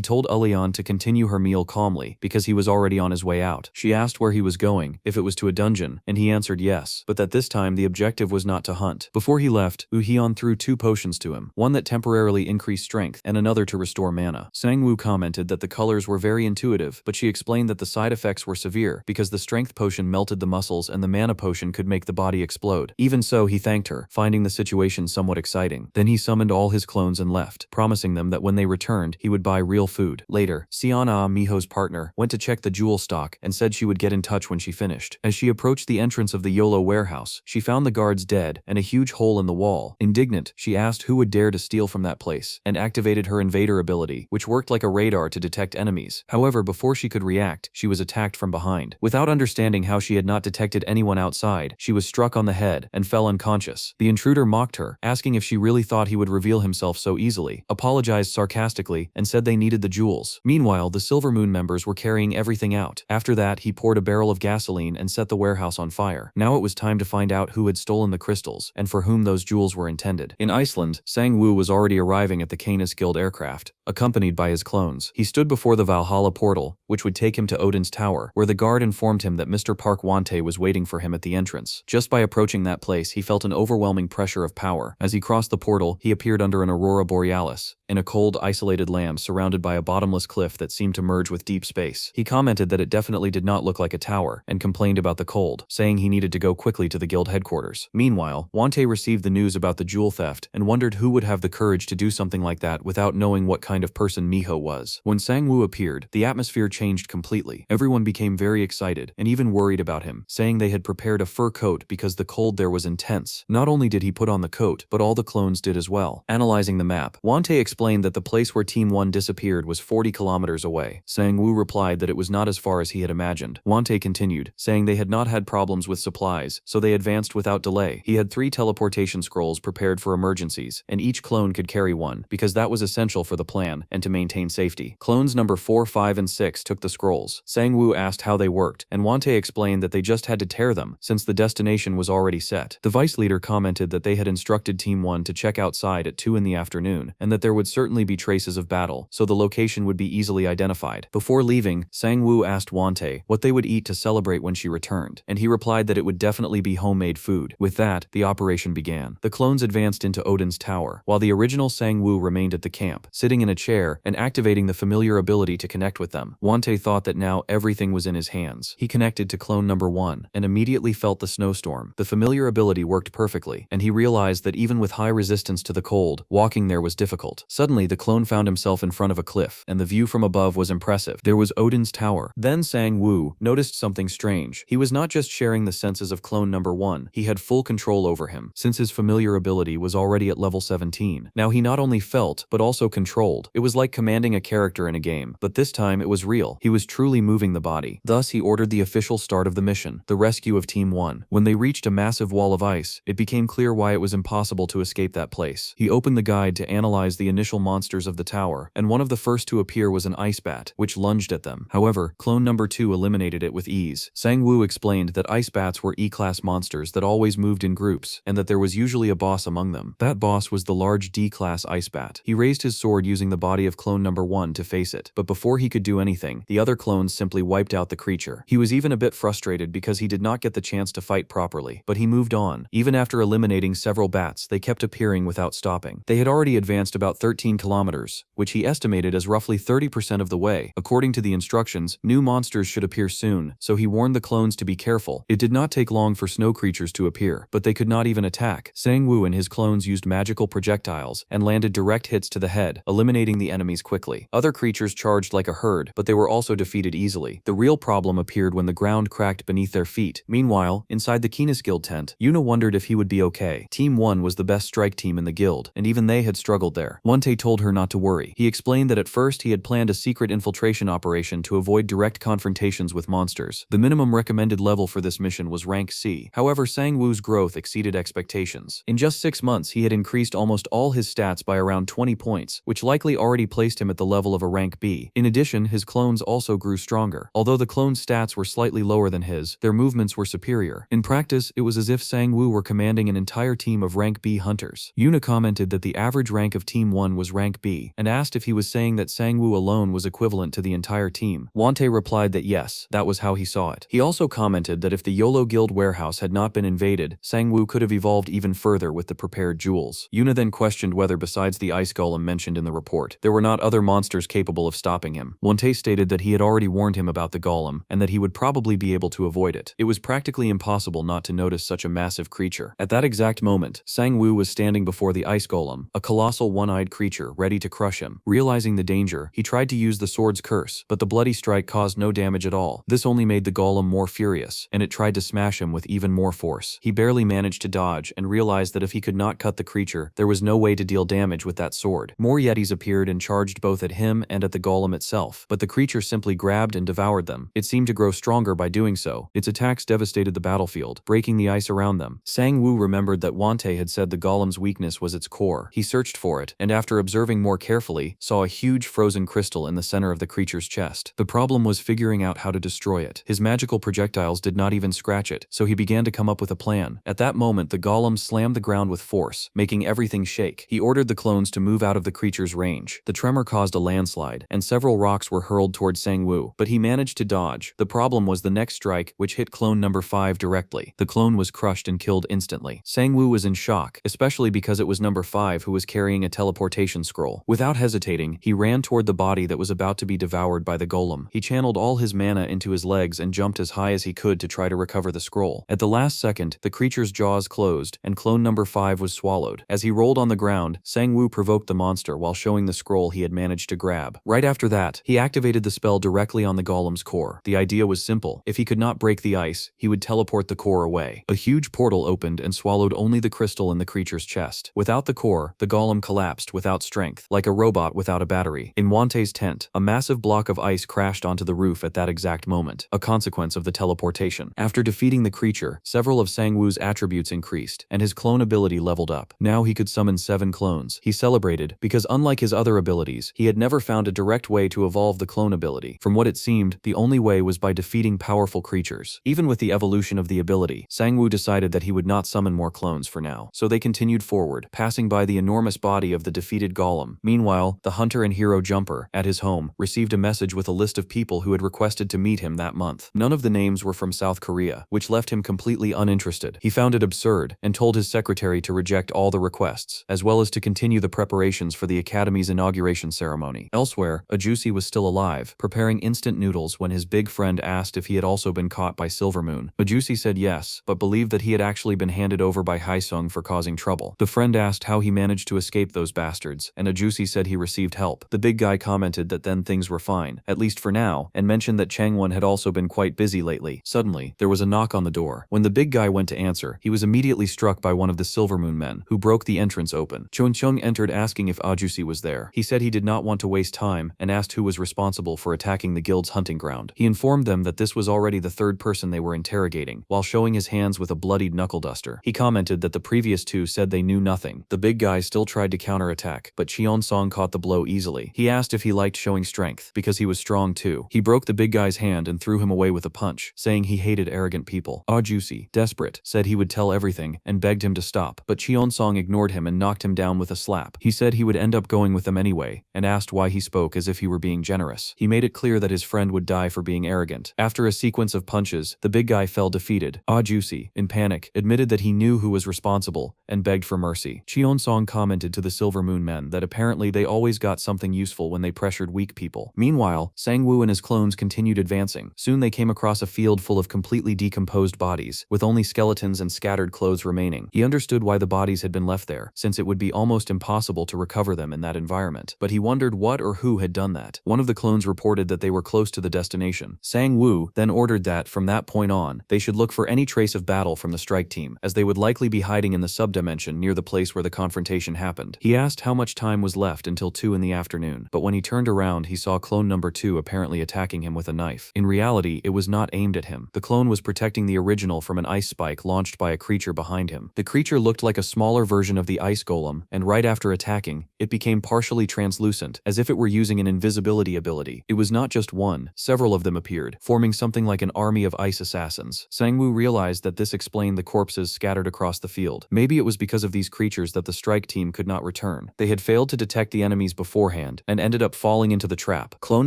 told Leon to continue her meal calmly, because he was already on his way out. She asked where he was going, if it was to a dungeon, and he answered yes, but that this time the objective was not to hunt. Before he left, Hyun threw 2 potions to him, one that temporarily increased strength, and another to restore mana. Sang-woo commented that the colors were very intuitive, but she explained that the side effects were severe, because the strength potion melted the muscles and the mana potion could make the body explode. Even so, he thanked her, finding the situation somewhat exciting. Then he summoned all his clones and left, promising them that when they returned, he would buy real food. Later, Seon-ah, Miho's partner, went to check the jewel stock, and said she would get in touch when she finished. As she approached the entrance of the Yahello warehouse, she found the guards dead, and a huge hole in the wall. Indignant, she asked who would dare to steal from that place, and activated her invader ability, which worked like a radar to detect enemies. However, before she could react, she was attacked from behind. Without understanding how she had not detected anyone outside, she was struck on the head, and fell unconscious. The intruder mocked her, asking if she really thought he would reveal himself so easily, apologized sarcastically, and said they needed the jewels. Meanwhile, the Silvermoon members were carrying everything out. After that, he poured a barrel of gasoline and set the warehouse on fire. Now it was time to find out who had stolen the crystals, and for whom those jewels were intended. In Iceland, Sang-woo was already arriving at the Canis Guild aircraft, accompanied by his clones. He stood before the Valhalla portal, which would take him to Odin's tower, where the guard informed him that Mr. Park Wante was waiting for him at the entrance. Just by approaching that place, he felt an overwhelming pressure of power. As he crossed the portal, he appeared under an aurora borealis, in a cold, isolated land surrounded by a bottomless cliff that seemed to merge with deep space. He commented that it definitely did not look like a tower, and complained about the cold, saying he needed to go quickly to the guild headquarters. Meanwhile, Wante received the news about the jewel theft, and wondered who would have the courage to do something like that without knowing what kind of person Miho was. When Sang-woo appeared, the atmosphere changed changed completely. Everyone became very excited and even worried about him, saying they had prepared a fur coat because the cold there was intense. Not only did he put on the coat, but all the clones did as well. Analyzing the map, Wante explained that the place where Team 1 disappeared was 40 kilometers away. Sang-woo replied that it was not as far as he had imagined. Wante continued, saying they had not had problems with supplies, so they advanced without delay. He had 3 teleportation scrolls prepared for emergencies, and each clone could carry one, because that was essential for the plan and to maintain safety. Clones number 4, 5, and 6 took the scrolls. Sang-woo asked how they worked, and Wante explained that they just had to tear them, since the destination was already set. The vice leader commented that they had instructed Team 1 to check outside at 2 in the afternoon, and that there would certainly be traces of battle, so the location would be easily identified. Before leaving, Sang-woo asked Wante what they would eat to celebrate when she returned, and he replied that it would definitely be homemade food. With that, the operation began. The clones advanced into Odin's tower, while the original Sang-woo remained at the camp, sitting in a chair and activating the familiar ability to connect with them. Wante thought that now everything was in his hands. He connected to clone number 1 and immediately felt the snowstorm. The familiar ability worked perfectly, and he realized that even with high resistance to the cold, walking there was difficult. Suddenly, the clone found himself in front of a cliff, and the view from above was impressive. There was Odin's tower. Then Sang-woo noticed something strange. He was not just sharing the senses of clone number 1, he had full control over him, since his familiar ability was already at level 17. Now he not only felt, but also controlled. It was like commanding a character in a game, but this time it was real. He was truly moving the body. Thus, he ordered the official start of the mission, the rescue of Team 1. When they reached a massive wall of ice, it became clear why it was impossible to escape that place. He opened the guide to analyze the initial monsters of the tower, and one of the first to appear was an ice bat, which lunged at them. However, clone number 2 eliminated it with ease. Sang-woo explained that ice bats were E-class monsters that always moved in groups, and that there was usually a boss among them. That boss was the large D-class ice bat. He raised his sword using the body of clone number 1 to face it, but before he could do anything, the other clones simply wiped out the creature. He was even a bit frustrated because he did not get the chance to fight properly, but he moved on. Even after eliminating several bats, they kept appearing without stopping. They had already advanced about 13 kilometers, which he estimated as roughly 30% of the way. According to the instructions, new monsters should appear soon, so he warned the clones to be careful. It did not take long for snow creatures to appear, but they could not even attack. Sang-woo and his clones used magical projectiles and landed direct hits to the head, eliminating the enemies quickly. Other creatures charged like a herd, but they were also defeated easily. The real problem appeared when the ground cracked beneath their feet. Meanwhile, inside the Keenest Guild tent, Yuna wondered if he would be okay. Team 1 was the best strike team in the guild, and even they had struggled there. Wante told her not to worry. He explained that at first he had planned a secret infiltration operation to avoid direct confrontations with monsters. The minimum recommended level for this mission was rank C. However, Sang-woo's growth exceeded expectations. In just 6 months, he had increased almost all his stats by around 20 points, which likely already placed him at the level of a rank B. In addition, his clones also grew stronger. Although the clones' stats were slightly lower than his, their movements were superior. In practice, it was as if Sang-woo were commanding an entire team of rank B hunters. Yuna commented that the average rank of Team 1 was rank B, and asked if he was saying that Sang-woo alone was equivalent to the entire team. Wante replied that yes, that was how he saw it. He also commented that if the Yahello Guild warehouse had not been invaded, Sang-woo could have evolved even further with the prepared jewels. Yuna then questioned whether besides the ice golem mentioned in the report, there were not other monsters capable of stopping him. Wante stated that he had already warned him about the golem, and that he would probably be able to avoid it. It was practically impossible not to notice such a massive creature. At that exact moment, Sang-woo was standing before the ice golem, a colossal one-eyed creature ready to crush him. Realizing the danger, he tried to use the sword's curse, but the bloody strike caused no damage at all. This only made the golem more furious, and it tried to smash him with even more force. He barely managed to dodge and realized that if he could not cut the creature, there was no way to deal damage with that sword. More yetis appeared and charged both at him and at the golem itself, but the creature simply grabbed and devoured them. It seemed to grow stronger by doing so. Its attacks devastated the battlefield, breaking the ice around them. Sang-woo remembered that Wante had said the golem's weakness was its core. He searched for it, and after observing more carefully, saw a huge frozen crystal in the center of the creature's chest. The problem was figuring out how to destroy it. His magical projectiles did not even scratch it, so he began to come up with a plan. At that moment, the golem slammed the ground with force, making everything shake. He ordered the clones to move out of the creature's range. The tremor caused a landslide, and several rocks were hurled towards Sang-woo, but he managed to dodge. The problem was the next strike, which hit clone number 5 directly. The clone was crushed and killed instantly. Sang-woo was in shock, especially because it was number 5 who was carrying a teleportation scroll. Without hesitating, he ran toward the body that was about to be devoured by the golem. He channeled all his mana into his legs and jumped as high as he could to try to recover the scroll. At the last second, the creature's jaws closed, and clone number 5 was swallowed. As he rolled on the ground, Sang-woo provoked the monster while showing the scroll he had managed to grab. Right after that, he activated the spell fell directly on the golem's core. The idea was simple. If he could not break the ice, he would teleport the core away. A huge portal opened and swallowed only the crystal in the creature's chest. Without the core, the golem collapsed without strength, like a robot without a battery. In Wante's tent, a massive block of ice crashed onto the roof at that exact moment, a consequence of the teleportation. After defeating the creature, several of Sangwoo's attributes increased, and his clone ability leveled up. Now he could summon 7 clones. He celebrated, because unlike his other abilities, he had never found a direct way to evolve the clone ability. From what it seemed, the only way was by defeating powerful creatures. Even with the evolution of the ability, Sangwoo decided that he would not summon more clones for now, so they continued forward, passing by the enormous body of the defeated golem. Meanwhile, the hunter and hero Jumper, at his home, received a message with a list of people who had requested to meet him that month. None of the names were from South Korea, which left him completely uninterested. He found it absurd, and told his secretary to reject all the requests, as well as to continue the preparations for the Academy's inauguration ceremony. Elsewhere, Ajusi was still alive, preparing instant noodles when his big friend asked if he had also been caught by Silvermoon. Ajusi said yes, but believed that he had actually been handed over by Haesung for causing trouble. The friend asked how he managed to escape those bastards, and Ajusi said he received help. The big guy commented that then things were fine, at least for now, and mentioned that Changwon had also been quite busy lately. Suddenly, there was a knock on the door. When the big guy went to answer, he was immediately struck by one of the Silvermoon men, who broke the entrance open. Chonchung entered asking if Ajusi was there. He said he did not want to waste time, and asked who was responsible for attacking the guild's hunting ground. He informed them that this was already the 3rd person they were interrogating, while showing his hands with a bloodied knuckle duster. He commented that the previous 2 said they knew nothing. The big guy still tried to counterattack, but Cheon-song caught the blow easily. He asked if he liked showing strength, because he was strong too. He broke the big guy's hand and threw him away with a punch, saying he hated arrogant people. Ajusi, desperate, said he would tell everything, and begged him to stop, but Cheon-song ignored him and knocked him down with a slap. He said he would end up going with them anyway, and asked why he spoke as if he were being generous. He made it clear that his friend would die for being arrogant. After a sequence of punches, the big guy fell defeated. Ajusi, in panic, admitted that he knew who was responsible, and begged for mercy. Cheon-song commented to the Silvermoon men that apparently they always got something useful when they pressured weak people. Meanwhile, Sangwoo and his clones continued advancing. Soon they came across a field full of completely decomposed bodies, with only skeletons and scattered clothes remaining. He understood why the bodies had been left there, since it would be almost impossible to recover them in that environment. But he wondered what or who had done that. One of the clones reported that they were close to the destination. Sangwoo then ordered that, from that point on, they should look for any trace of battle from the strike team, as they would likely be hiding in the subdimension near the place where the confrontation happened. He asked how much time was left until 2 in the afternoon, but when he turned around he saw clone number 2 apparently attacking him with a knife. In reality, it was not aimed at him. The clone was protecting the original from an ice spike launched by a creature behind him. The creature looked like a smaller version of the ice golem, and right after attacking, it became partially translucent, as if it were using an invisibility ability. It was not just one, several of them appeared, forming something like an army of ice assassins. Sangwoo realized that this explained the corpses scattered across the field. Maybe it was because of these creatures that the strike team could not return. They had failed to detect the enemies beforehand, and ended up falling into the trap. Clone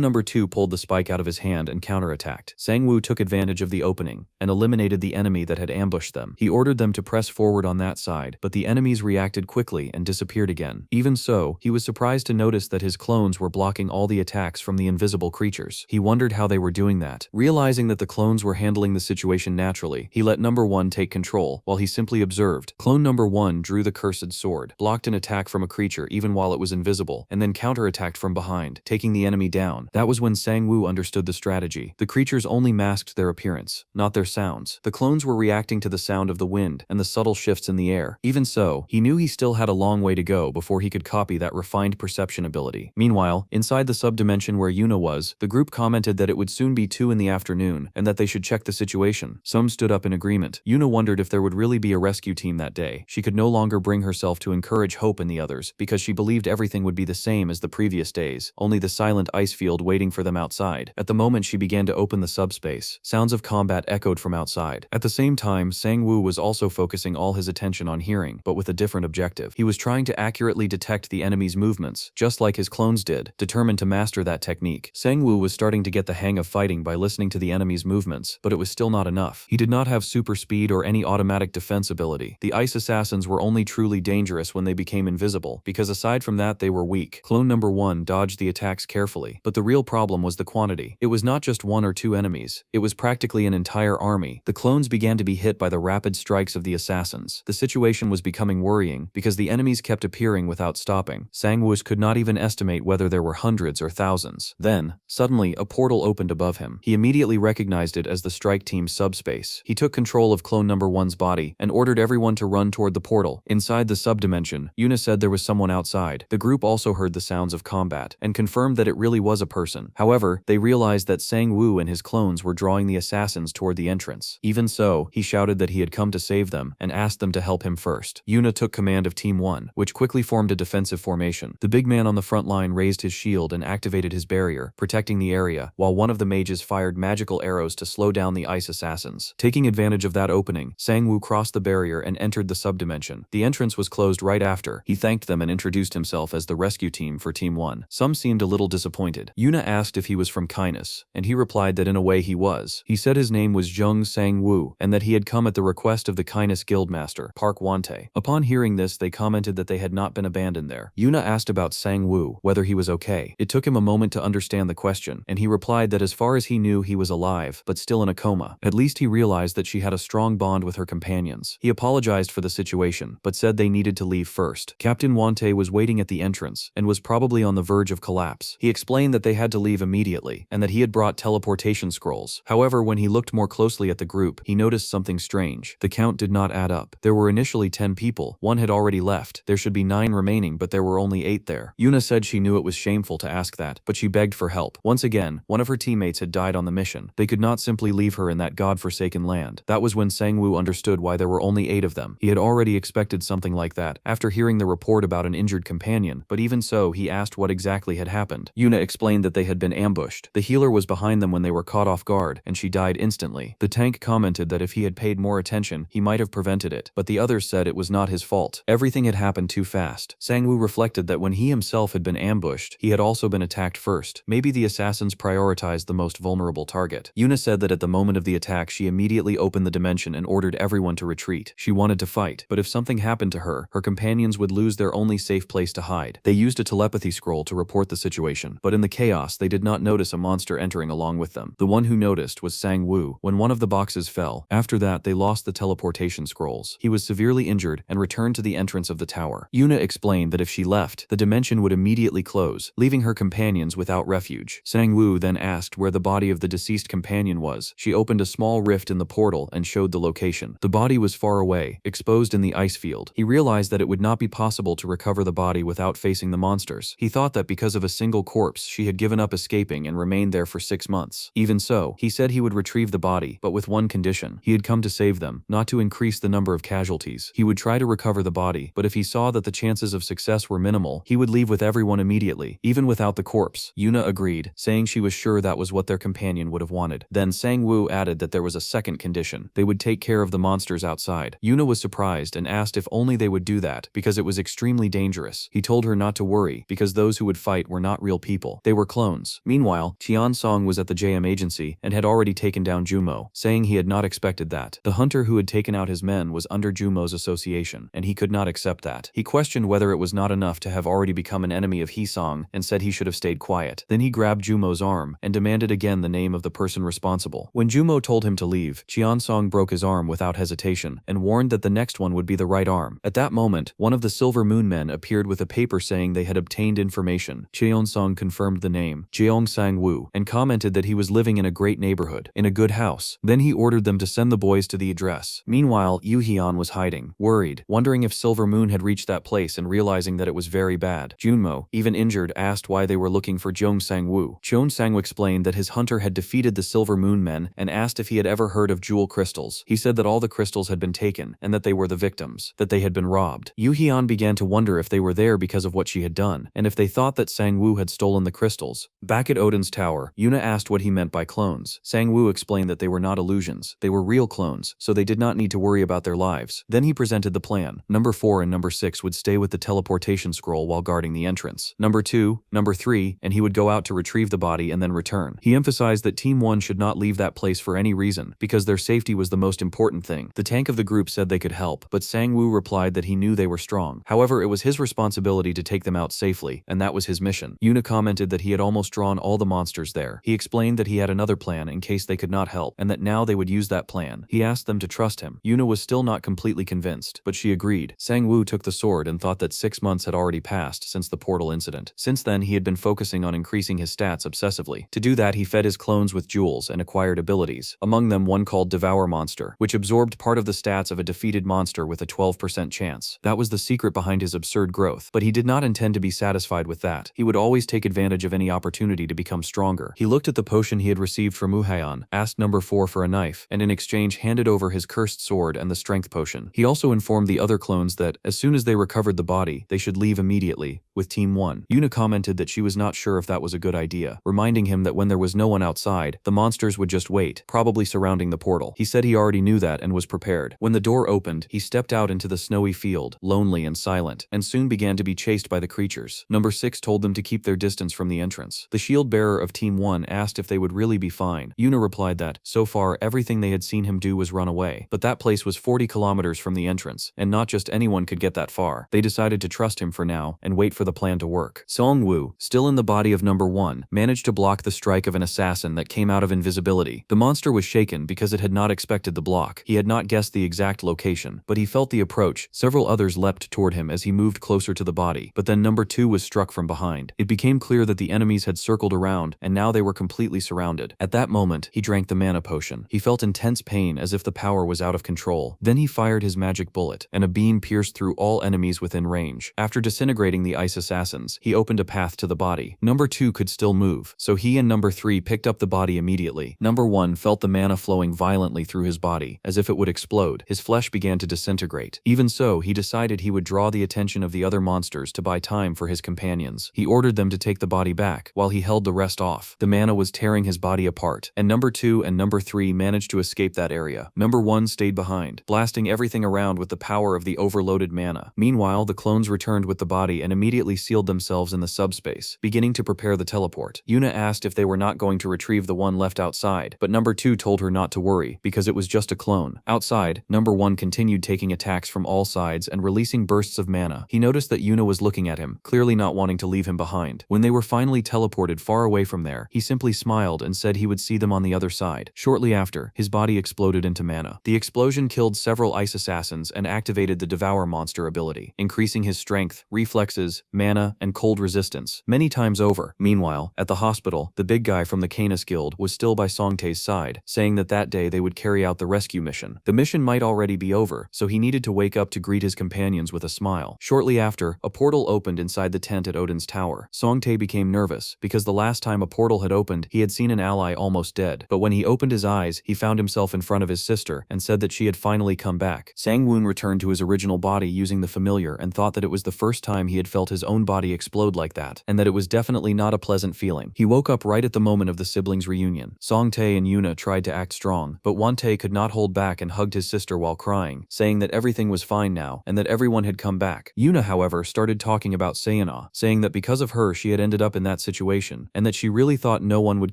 number 2 pulled the spike out of his hand and counterattacked. Sangwoo took advantage of the opening, and eliminated the enemy that had ambushed them. He ordered them to press forward on that side, but the enemies reacted quickly and disappeared again. Even so, he was surprised to notice that his clones were blocking all the attacks from the invisible creatures. He wondered how they were doing that. Realizing that the clones were handling the situation naturally, he let number 1 take control, while he simply observed. Clone number 1 drew the cursed sword, blocked an attack from a creature even while it was invisible, and then counterattacked from behind, taking the enemy down. That was when Sangwoo understood the strategy. The creatures only masked their appearance, not their sounds. The clones were reacting to the sound of the wind and the subtle shifts in the air. Even so, he knew he still had a long way to go before he could copy that refined perception ability. Meanwhile, inside the subdimension where Yuna was, the group commented that it would soon be 2 in the afternoon, and that they should check the situation. Some stood up in agreement. Yuna wondered if there would really be a rescue team that day. She could no longer bring herself to encourage hope in the others, because she believed everything would be the same as the previous days, only the silent ice field waiting for them outside. At the moment she began to open the subspace, sounds of combat echoed from outside. At the same time, Sangwoo was also focusing all his attention on hearing, but with a different objective. He was trying to accurately detect the enemy's movements, just like his clones did, determined to master that technique. Sangwoo was starting to get the hang of fighting by listening to the enemy's movements, but it was still not enough. He did not have super speed or any automatic defense ability. The ice assassins were only truly dangerous when they became invisible, because aside from that they were weak. Clone number 1 dodged the attacks carefully, but the real problem was the quantity. It was not just 1 or 2 enemies, it was practically an entire army. The clones began to be hit by the rapid strikes of the assassins. The situation was becoming worrying, because the enemies kept appearing without stopping. Sangwoo could not even estimate whether there were hundreds or thousands. Then, Then, suddenly, a portal opened above him. He immediately recognized it as the strike team's subspace. He took control of clone number 1's body and ordered everyone to run toward the portal. Inside the subdimension, Yuna said there was someone outside. The group also heard the sounds of combat and confirmed that it really was a person. However, they realized that Sang-woo and his clones were drawing the assassins toward the entrance. Even so, he shouted that he had come to save them and asked them to help him first. Yuna took command of Team 1, which quickly formed a defensive formation. The big man on the front line raised his shield and activated his barrier, protecting the area, while one of the mages fired magical arrows to slow down the ice assassins. Taking advantage of that opening, Sang-woo crossed the barrier and entered the subdimension. The entrance was closed right after. He thanked them and introduced himself as the rescue team for Team 1. Some seemed a little disappointed. Yuna asked if he was from Kindness, and he replied that in a way he was. He said his name was Jung Sang-woo, and that he had come at the request of the Kindness Guildmaster, Park Wante. Upon hearing this, they commented that they had not been abandoned there. Yuna asked about Sang-woo, whether he was okay. It took him a moment to understand the question, and he replied that as far as he knew he was alive, but still in a coma. At least he realized that she had a strong bond with her companions. He apologized for the situation, but said they needed to leave first. Captain Wante was waiting at the entrance, and was probably on the verge of collapse. He explained that they had to leave immediately, and that he had brought teleportation scrolls. However, when he looked more closely at the group, he noticed something strange. The count did not add up. There were initially 10 people. One had already left. There should be 9 remaining, but there were only 8 there. Yuna said she knew it was shameful to ask that, but she begged for help. Once again, one of her teammates had died on the mission. They could not simply leave her in that god-forsaken land. That was when Sang-woo understood why there were only 8 of them. He had already expected something like that after hearing the report about an injured companion, but even so, he asked what exactly had happened. Yuna explained that they had been ambushed. The healer was behind them when they were caught off guard, and she died instantly. The tank commented that if he had paid more attention, he might have prevented it, but the others said it was not his fault. Everything had happened too fast. Sang-woo reflected that when he himself had been ambushed, he had also been attacked first. Maybe the assassins prioritized the most vulnerable target. Yuna said that at the moment of the attack, she immediately opened the dimension and ordered everyone to retreat. She wanted to fight, but if something happened to her, her companions would lose their only safe place to hide. They used a telepathy scroll to report the situation, but in the chaos, they did not notice a monster entering along with them. The one who noticed was Sang-woo when one of the boxes fell. After that, they lost the teleportation scrolls. He was severely injured and returned to the entrance of the tower. Yuna explained that if she left, the dimension would immediately close, leaving her companions without refuge. Sang-woo then asked where the body of the deceased companion was. She opened a small rift in the portal and showed the location. The body was far away, exposed in the ice field. He realized that it would not be possible to recover the body without facing the monsters. He thought that because of a single corpse, she had given up escaping and remained there for 6 months. Even so, he said he would retrieve the body, but with one condition. He had come to save them, not to increase the number of casualties. He would try to recover the body, but if he saw that the chances of success were minimal, he would leave with everyone immediately, even without the corpse. Yuna agreed, saying she was sure that was what their companion would have wanted. Then Sang-woo added that there was a second condition. They would take care of the monsters outside. Yuna was surprised and asked if only they would do that, because it was extremely dangerous. He told her not to worry, because those who would fight were not real people. They were clones. Meanwhile, Cheon-song was at the JM agency and had already taken down Jumo, saying he had not expected that. The hunter who had taken out his men was under Jumo's association, and he could not accept that. He questioned whether it was not enough to have already become an enemy of Hee-song and said he should have stayed quiet. Then he grabbed Jumo's arm and demanded again the name of the person responsible. When Jumo told him to leave, Cheon-song broke his arm without hesitation and warned that the next one would be the right arm. At that moment, one of the Silver Moon men appeared with a paper saying they had obtained information. Cheon-song confirmed the name, Jeong Sang-woo, and commented that he was living in a great neighborhood, in a good house. Then he ordered them to send the boys to the address. Meanwhile, Yoo-hyun was hiding, worried, wondering if Silver Moon had reached that place and realizing that it was very bad. Junmo, even injured, asked why they were looking for Jeong Sang-woo. Jeong Sang-woo explained that his hunter had defeated the Silver Moon men and asked if he had ever heard of jewel crystals. He said that all the crystals had been taken and that they were the victims, that they had been robbed. Yoo-hyun began to wonder if they were there because of what she had done, and if they thought that Sang-woo had stolen the crystals. Back at Odin's tower, Yuna asked what he meant by clones. Sang-woo explained that they were not illusions, they were real clones, so they did not need to worry about their lives. Then he presented the plan. Number 4 and Number 6 would stay with the teleportation scroll while guarding the entrance. Number 2, Number 3, and he would go out to retrieve the body and then return. He emphasized that Team 1 should not leave that place for any reason, because their safety was the most important thing. The tank of the group said they could help, but Sang-woo replied that he knew they were strong. However, it was his responsibility to take them out safely, and that was his mission. Yuna commented that he had almost drawn all the monsters there. He explained that he had another plan in case they could not help, and that now they would use that plan. He asked them to trust him. Yuna was still not completely convinced, but she agreed. Sang-woo took the sword and thought that 6 months had already passed since the portal incident. Since then, he had been focusing on increasing his his stats obsessively. To do that, he fed his clones with jewels and acquired abilities, among them one called Devour Monster, which absorbed part of the stats of a defeated monster with a 12% chance. That was the secret behind his absurd growth, but he did not intend to be satisfied with that. He would always take advantage of any opportunity to become stronger. He looked at the potion he had received from Uhayan, asked number 4 for a knife, and in exchange handed over his cursed sword and the strength potion. He also informed the other clones that, as soon as they recovered the body, they should leave immediately, with Team 1. Yuna commented that she was not sure if that was a good idea, reminding him that when there was no one outside, the monsters would just wait, probably surrounding the portal. He said he already knew that and was prepared. When the door opened, he stepped out into the snowy field, lonely and silent, and soon began to be chased by the creatures. Number 6 told them to keep their distance from the entrance. The shield bearer of Team 1 asked if they would really be fine. Yuna replied that, so far, everything they had seen him do was run away, but that place was 40 kilometers from the entrance, and not just anyone could get that far. They decided to trust him for now and wait for the plan to work. Song-woo, still in the body of number 1, managed to block the strike of an assassin that came out of invisibility. The monster was shaken because it had not expected the block. He had not guessed the exact location, but he felt the approach. Several others leapt toward him as he moved closer to the body, but then number 2 was struck from behind. It became clear that the enemies had circled around, and now they were completely surrounded. At that moment, he drank the mana potion. He felt intense pain as if the power was out of control. Then he fired his magic bullet, and a beam pierced through all enemies within range. After disintegrating the ice assassins, he opened a path to the body. Number 2 could still move, so he and number 3 picked up the body immediately. Number 1 felt the mana flowing violently through his body, as if it would explode. His flesh began to disintegrate. Even so, he decided he would draw the attention of the other monsters to buy time for his companions. He ordered them to take the body back, while he held the rest off. The mana was tearing his body apart, and number 2 and number 3 managed to escape that area. Number 1 stayed behind, blasting everything around with the power of the overloaded mana. Meanwhile, the clones returned with the body and immediately sealed themselves in the subspace, beginning to prepare the teleport. Yuna asked if they were not going to retrieve the one left outside, but number 2 told her not to worry, because it was just a clone. Outside, number 1 continued taking attacks from all sides and releasing bursts of mana. He noticed that Yuna was looking at him, clearly not wanting to leave him behind. When they were finally teleported far away from there, he simply smiled and said he would see them on the other side. Shortly after, his body exploded into mana. The explosion killed several ice assassins and activated the Devour Monster ability, increasing his strength, reflexes, mana, and cold resistance many times over. Meanwhile, at the hospital, the big guy from the Canis Guild was still by Songtae's side, saying that day they would carry out the rescue mission. The mission might already be over, so he needed to wake up to greet his companions with a smile. Shortly after, a portal opened inside the tent at Odin's tower. Songtae became nervous, because the last time a portal had opened, he had seen an ally almost dead. But when he opened his eyes, he found himself in front of his sister, and said that she had finally come back. Sang-woon returned to his original body using the familiar and thought that it was the first time he had felt his own body explode like that, and that it was definitely not a pleasant feeling. He woke up right at the moment of the siblings' reunion. Songtae and Yuna tried to act strong, but Wontae could not hold back and hugged his sister while crying, saying that everything was fine now, and that everyone had come back. Yuna, however, started talking about Sayana, saying that because of her she had ended up in that situation, and that she really thought no one would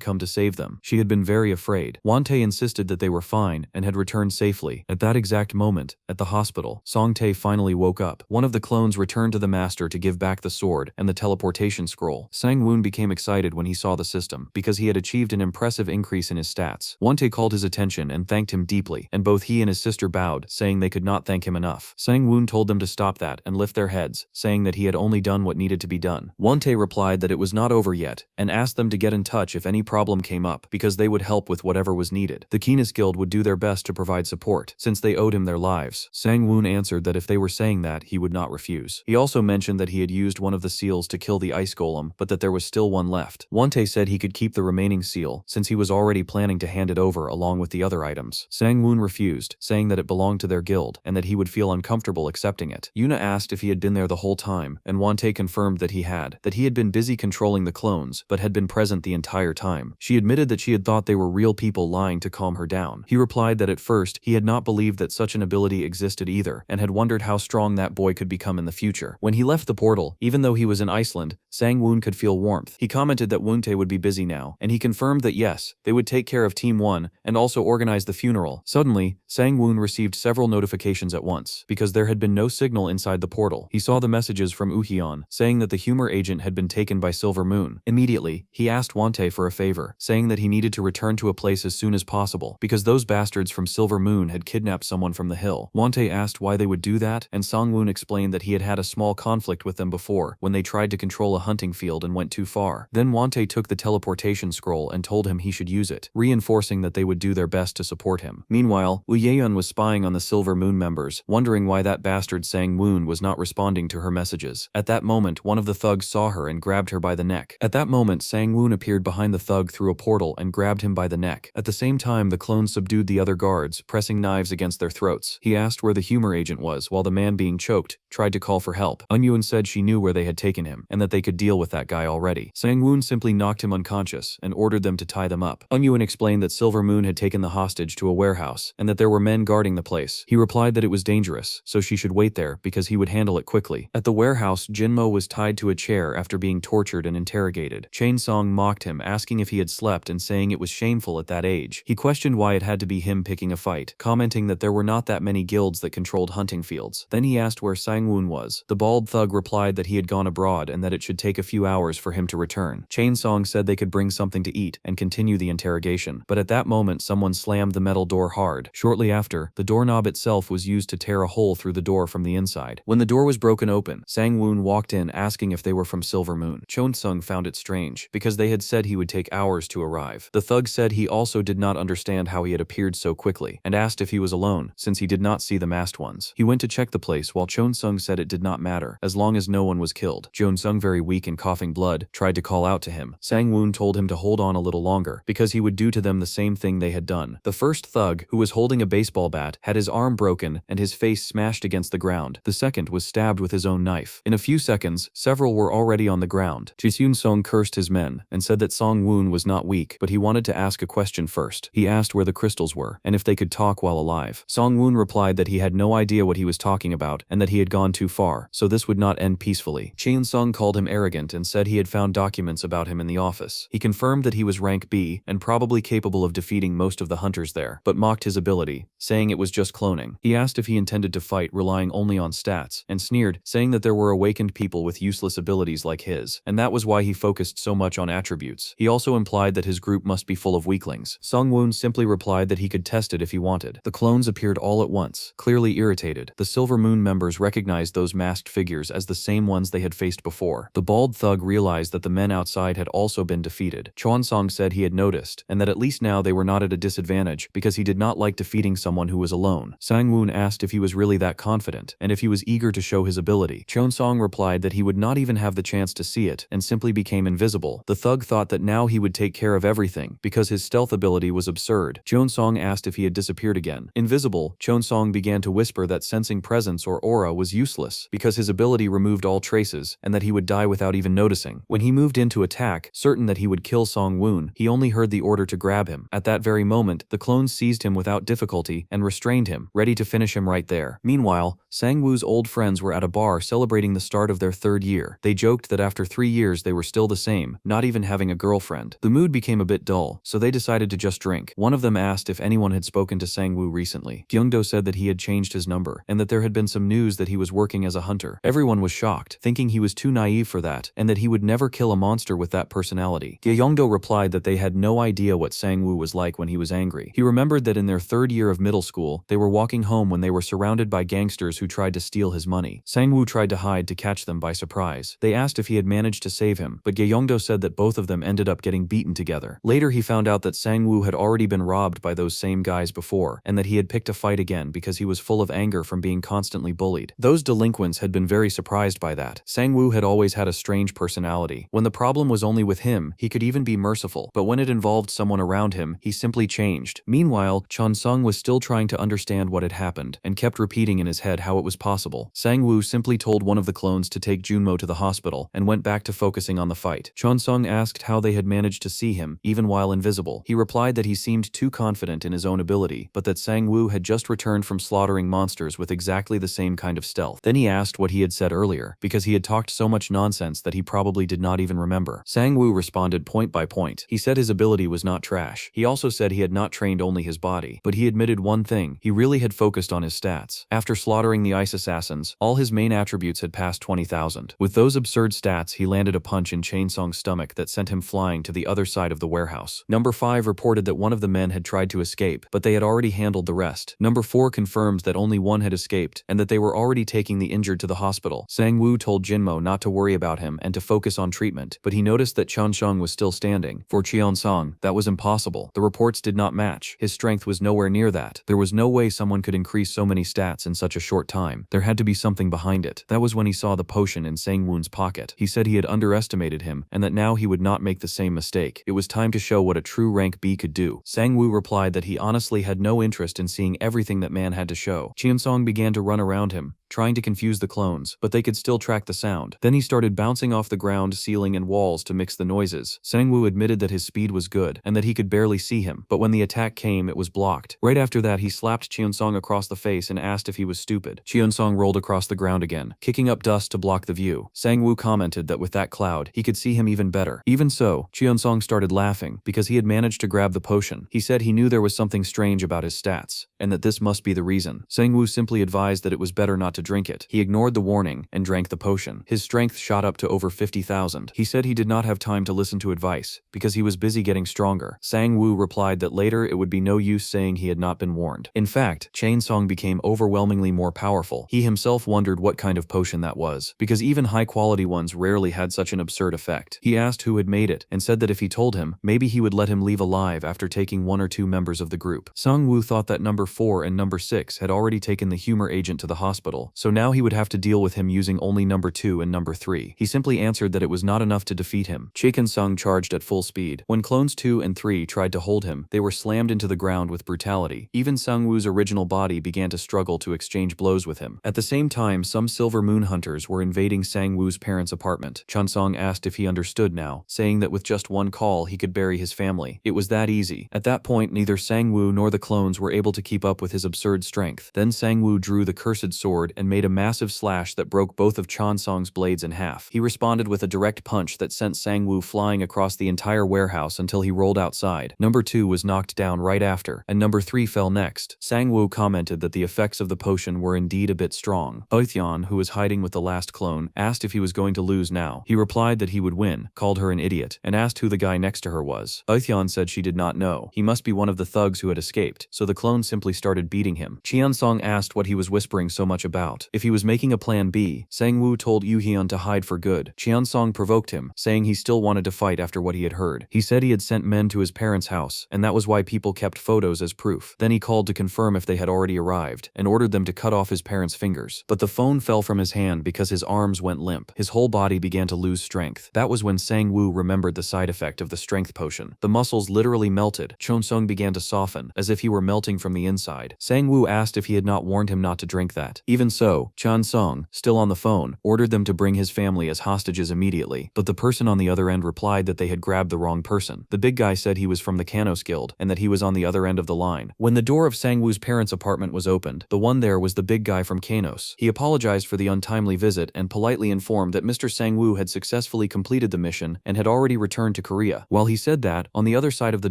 come to save them. She had been very afraid. Wontae insisted that they were fine and had returned safely. At that exact moment, at the hospital, Songtae finally woke up. One of the clones returned to the master to give back the sword and the teleportation scroll. Sang-woon became excited when he saw the system, because he had achieved an impressive increase in his stats. Wontae called his attention and thanked him deeply, and both he and his sister bowed, saying they could not thank him enough. Sang-woon told them to stop that and lift their heads, saying that he had only done what needed to be done. Wontae replied that it was not over yet, and asked them to get in touch if any problem came up, because they would help with whatever was needed. The Canis Guild would do their best to provide support, since they owed him their lives. Sang-woon answered that if they were saying that, he would not refuse. He also mentioned that he had used one of the seals to kill the ice golem, but that there was still one left. Wontae said he could keep the remaining seal, since he was already planning to hand it over along with the other items. Sang-woon refused, saying that it belonged to their guild, and that he would feel uncomfortable accepting it. Yuna asked if he had been there the whole time, and Wontae confirmed that he had been busy controlling the clones, but had been present the entire time. She admitted that she had thought they were real people lying to calm her down. He replied that at first, he had not believed that such an ability existed either, and had wondered how strong that boy could become in the future. When he left the portal, even though he was in Iceland, Sang-woon could feel warmth. He commented that Wontae would be busy now, and he confirmed that yes, they would take care of Team 1, and also organize the funeral. Suddenly, Sang-woon received several notifications at once, because there had been no signal inside the portal. He saw the messages from Uhyun, saying that the humor agent had been taken by Silver Moon. Immediately, he asked Wontae for a favor, saying that he needed to return to a place as soon as possible, because those bastards from Silver Moon had kidnapped someone from the hill. Wontae asked why they would do that, and Sang-woon explained that he had had a small conflict with them before before, when they tried to control a hunting field and went too far. Then Wante took the teleportation scroll and told him he should use it, reinforcing that they would do their best to support him. Meanwhile, Wu Yeon was spying on the Silver Moon members, wondering why that bastard Sang Woon was not responding to her messages. At that moment, one of the thugs saw her and grabbed her by the neck. At that moment, Sang Woon appeared behind the thug through a portal and grabbed him by the neck. At the same time, the clones subdued the other guards, pressing knives against their throats. He asked where the humor agent was, while the man being choked tried to call for help. Eun said she knew where they had taken him, and that they could deal with that guy already. Sang Woon simply knocked him unconscious and ordered them to tie them up. Eun explained that Silver Moon had taken the hostage to a warehouse, and that there were men guarding the place. He replied that it was dangerous, so she should wait there because he would handle it quickly. At the warehouse, Jinmo was tied to a chair after being tortured and interrogated. Chain Song mocked him, asking if he had slept and saying it was shameful at that age. He questioned why it had to be him picking a fight, commenting that there were not that many guilds that controlled hunting fields. Then he asked where Sangwoon was. The bald thug replied that he had gone abroad and that it should take a few hours for him to return. Chain Song said they could bring something to eat and continue the interrogation, but at that moment someone slammed the metal door hard. Shortly after, the doorknob itself was used to tear a hole through the door from the inside. When the door was broken open, Sangwoon walked in asking if they were from Silver Moon. Chon Sung found it strange, because they had said he would take hours to arrive. The thug said he also did not understand how he had appeared so quickly, and asked if he was alone, since he did not see the masked ones. He went to check the place while Chon Sung said it did not matter, as long as no one was killed. Chon Sung, very weak and coughing blood, tried to call out to him. Sangwoon told him to hold on a little longer, because he would do to them the same thing they had done. The first thug, who was holding a baseball bat, had his arm broken and his face smashed against the ground. The second was stabbed with his own knife. In a few seconds, several were already on the ground. Jisun Song cursed his men and said that Song Woon was not weak, but he wanted to ask a question first. He asked where the crystals were and if they could talk while alive. Song Woon replied that he had no idea what he was talking about and that he had gone too far, so this would not end peacefully. Chain Sung called him arrogant and said he had found documents about him in the office. He confirmed that he was rank B and probably capable of defeating most of the hunters there, but mocked his ability, saying it was just cloning. He asked if he intended to fight relying only on stats, and sneered, saying that there were awakened people with useless abilities like his, and that was why he focused so much on attributes. He also implied that his group must be full of weaklings. Song Woon simply replied that he could test it if he wanted. The clones appeared all at once, clearly irritated. The Silver Moon members recognized those masked figures as the same ones they had faced before. The bald thug realized that the men outside had also been defeated. Chuan Song said he had noticed, and that at least now they were not at a disadvantage because he did not like defeating someone who was alone. Sang Woon asked if he was really that confident, and if he was eager to show his ability. Chon Song replied that he would not even have the chance to see it, and simply became invisible. The thug thought that now he would take care of everything, because his stealth ability was absurd. Chon Song asked if he had disappeared again. Invisible, Chon Song began to whisper that sensing presence or aura was useless, because his ability removed all traces, and that he would die without even noticing. When he moved in to attack, certain that he would kill Song Woon, he only heard the order to grab him. At that very moment, the clones seized him without difficulty and restrained him, ready to finish him right there. Meanwhile, Sang Woo's old friends were at a bar celebrating the start of their 3rd year. They joked that after 3 years they were still the same, not even having a girlfriend. The mood became a bit dull, so they decided to just drink. One of them asked if anyone had spoken to Sang Woo recently. Gyeongdo said that he had changed his number, and that there had been some news that he was working as a hunter. Everyone was shocked, thinking he was too naive for that, and that he would never kill a monster with that personality. Gyeongdo replied that they had no idea what Sang Woo was like when he was angry. He remembered that in their 3rd year of middle school, they were walking home when they were surrounded by gangsters who tried to steal his money. Sang Woo tried to hide to catch them by surprise. They asked if he had managed to save him, but Gyeongdo said that both of them ended up getting beaten together. Later he found out that Sang Woo had already been robbed by those same guys before, and that he had picked a fight again because he was full of anger from being constantly bullied. Those delinquents had been very surprised by that. Sang Woo had always had a strange personality. When the problem was only with him, he could even be merciful, but when it involved someone around him, he simply changed. Meanwhile, Chon Sung was still trying to understand what had happened, and kept repeating in his head how it was possible. Sang Woo simply told one of the clones to take Junmo to the hospital, and went back to focusing on the fight. Chon Sung asked how they had managed to see him, even while invisible. He replied that he seemed too confident in his own ability, but that Sang Woo had just returned from slaughtering monsters with exactly the same kind of stealth. Then he asked what he had said earlier, because he had talked so much nonsense that he probably did not even remember. Sang Woo responded point by point. He said his ability was not trash. He also said he had not trained only his body, but he admitted one thing: he really had focused on his stats. After slaughtering the ice assassins, all his main attributes had passed 20,000. With those absurd stats, he landed a punch in Chain Song's stomach that sent him flying to the other side of the warehouse. Number 5 reported that one of the men had tried to escape, but they had already handled the rest. Number 4 confirmed that only one had escaped, and that they were already taking the injured to the hospital. Sang Woo Sang-woo told Jinmo not to worry about him and to focus on treatment, but he noticed that Chunsheng was still standing. For Cheon-song, that was impossible. The reports did not match. His strength was nowhere near that. There was no way someone could increase so many stats in such a short time. There had to be something behind it. That was when he saw the potion in Sang-woon's pocket. He said he had underestimated him and that now he would not make the same mistake. It was time to show what a true rank B could do. Sang-woo replied that he honestly had no interest in seeing everything that man had to show. Cheon-song began to run around him, trying to confuse the clones, but they could still track the sound. Then he started bouncing off the ground, ceiling, and walls to mix the noises. Sang-woo admitted that his speed was good and that he could barely see him, but when the attack came, it was blocked. Right after that, he slapped Cheon-song across the face and asked if he was stupid. Cheon-song rolled across the ground again, kicking up dust to block the view. Sang-woo commented that with that cloud, he could see him even better. Even so, Cheon-song started laughing because he had managed to grab the potion. He said he knew there was something strange about his stats, and that this must be the reason. Sang-woo simply advised that it was better not to drink it. He ignored the warning and drank the potion. His strength shot up to over 50,000. He said he did not have time to listen to advice because he was busy getting stronger. Sang-woo replied that later it would be no use saying he had not been warned. In fact, Cheon-song became overwhelmingly more powerful. He himself wondered what kind of potion that was, because even high-quality ones rarely had such an absurd effect. He asked who had made it and said that if he told him, maybe he would let him leave alive after taking 1 or 2 members of the group. Sang-woo thought that number 4 and number 6 had already taken the humor agent to the hospital, so now he would have to deal with him using only number 2 and number 3. He simply answered that it was not enough to defeat him. Chicken-sung charged at full speed. When clones 2 and 3 tried to hold him, they were slammed into the ground with brutality. Even Sang-woo's original body began to struggle to exchange blows with him. At the same time, some Silver Moon hunters were invading Sang-woo's parents' apartment. Chun-song asked if he understood now, saying that with just one call he could bury his family. It was that easy. At that point, neither Sang-woo nor the clones were able to keep up with his absurd strength. Then Sang-woo drew the cursed sword and made a massive slash that broke both of Chun-song's blades in half. He responded with a direct punch that sent Sang-woo flying across the entire warehouse until he rolled outside. Number 2 was knocked down right after, and number 3 fell next. Sang-woo commented that the effects of the potion were indeed a bit strong. Oithyan, who was hiding with the last clone, asked if he was going to lose now. He replied that he would win, called her an idiot, and asked who the guy next to her was. Oithyan said she did not know. He must be one of the thugs who had escaped, so the clone simply started beating him. Cheon-song asked what he was whispering so much about. If he was making a plan B, Sang-woo told Yoo-hyun to hide for good. Cheon-song provoked him, saying he still wanted to fight after what he had heard. He said he had sent men to his parents' house, and that was why people kept photos as proof. Then he called to confirm if they had already arrived, and ordered them to cut off his parents' fingers. But the phone fell from his hand because his arms went limp. His whole body began to lose strength. That was when Sang-woo remembered the side effect of the strength potion. The muscles literally melted. Chon-sung began to soften, as if he were melting from the inside. Sang-woo asked if he had not warned him not to drink that. Even so, Chon-sung, still on the phone, ordered them to bring his family as hostages immediately, but the person on the other end replied that they had grabbed the wrong person. The big guy said he was from the Kanos Guild, and that he was on the other end of the line. When the door of Sang-woo's parents' apartment was opened, the one there was the big guy from Kanos. He apologized for the untimely visit and politely informed that Mr. Sang-woo had successfully completed the mission and had already returned to Korea. While he said that, on the other side of the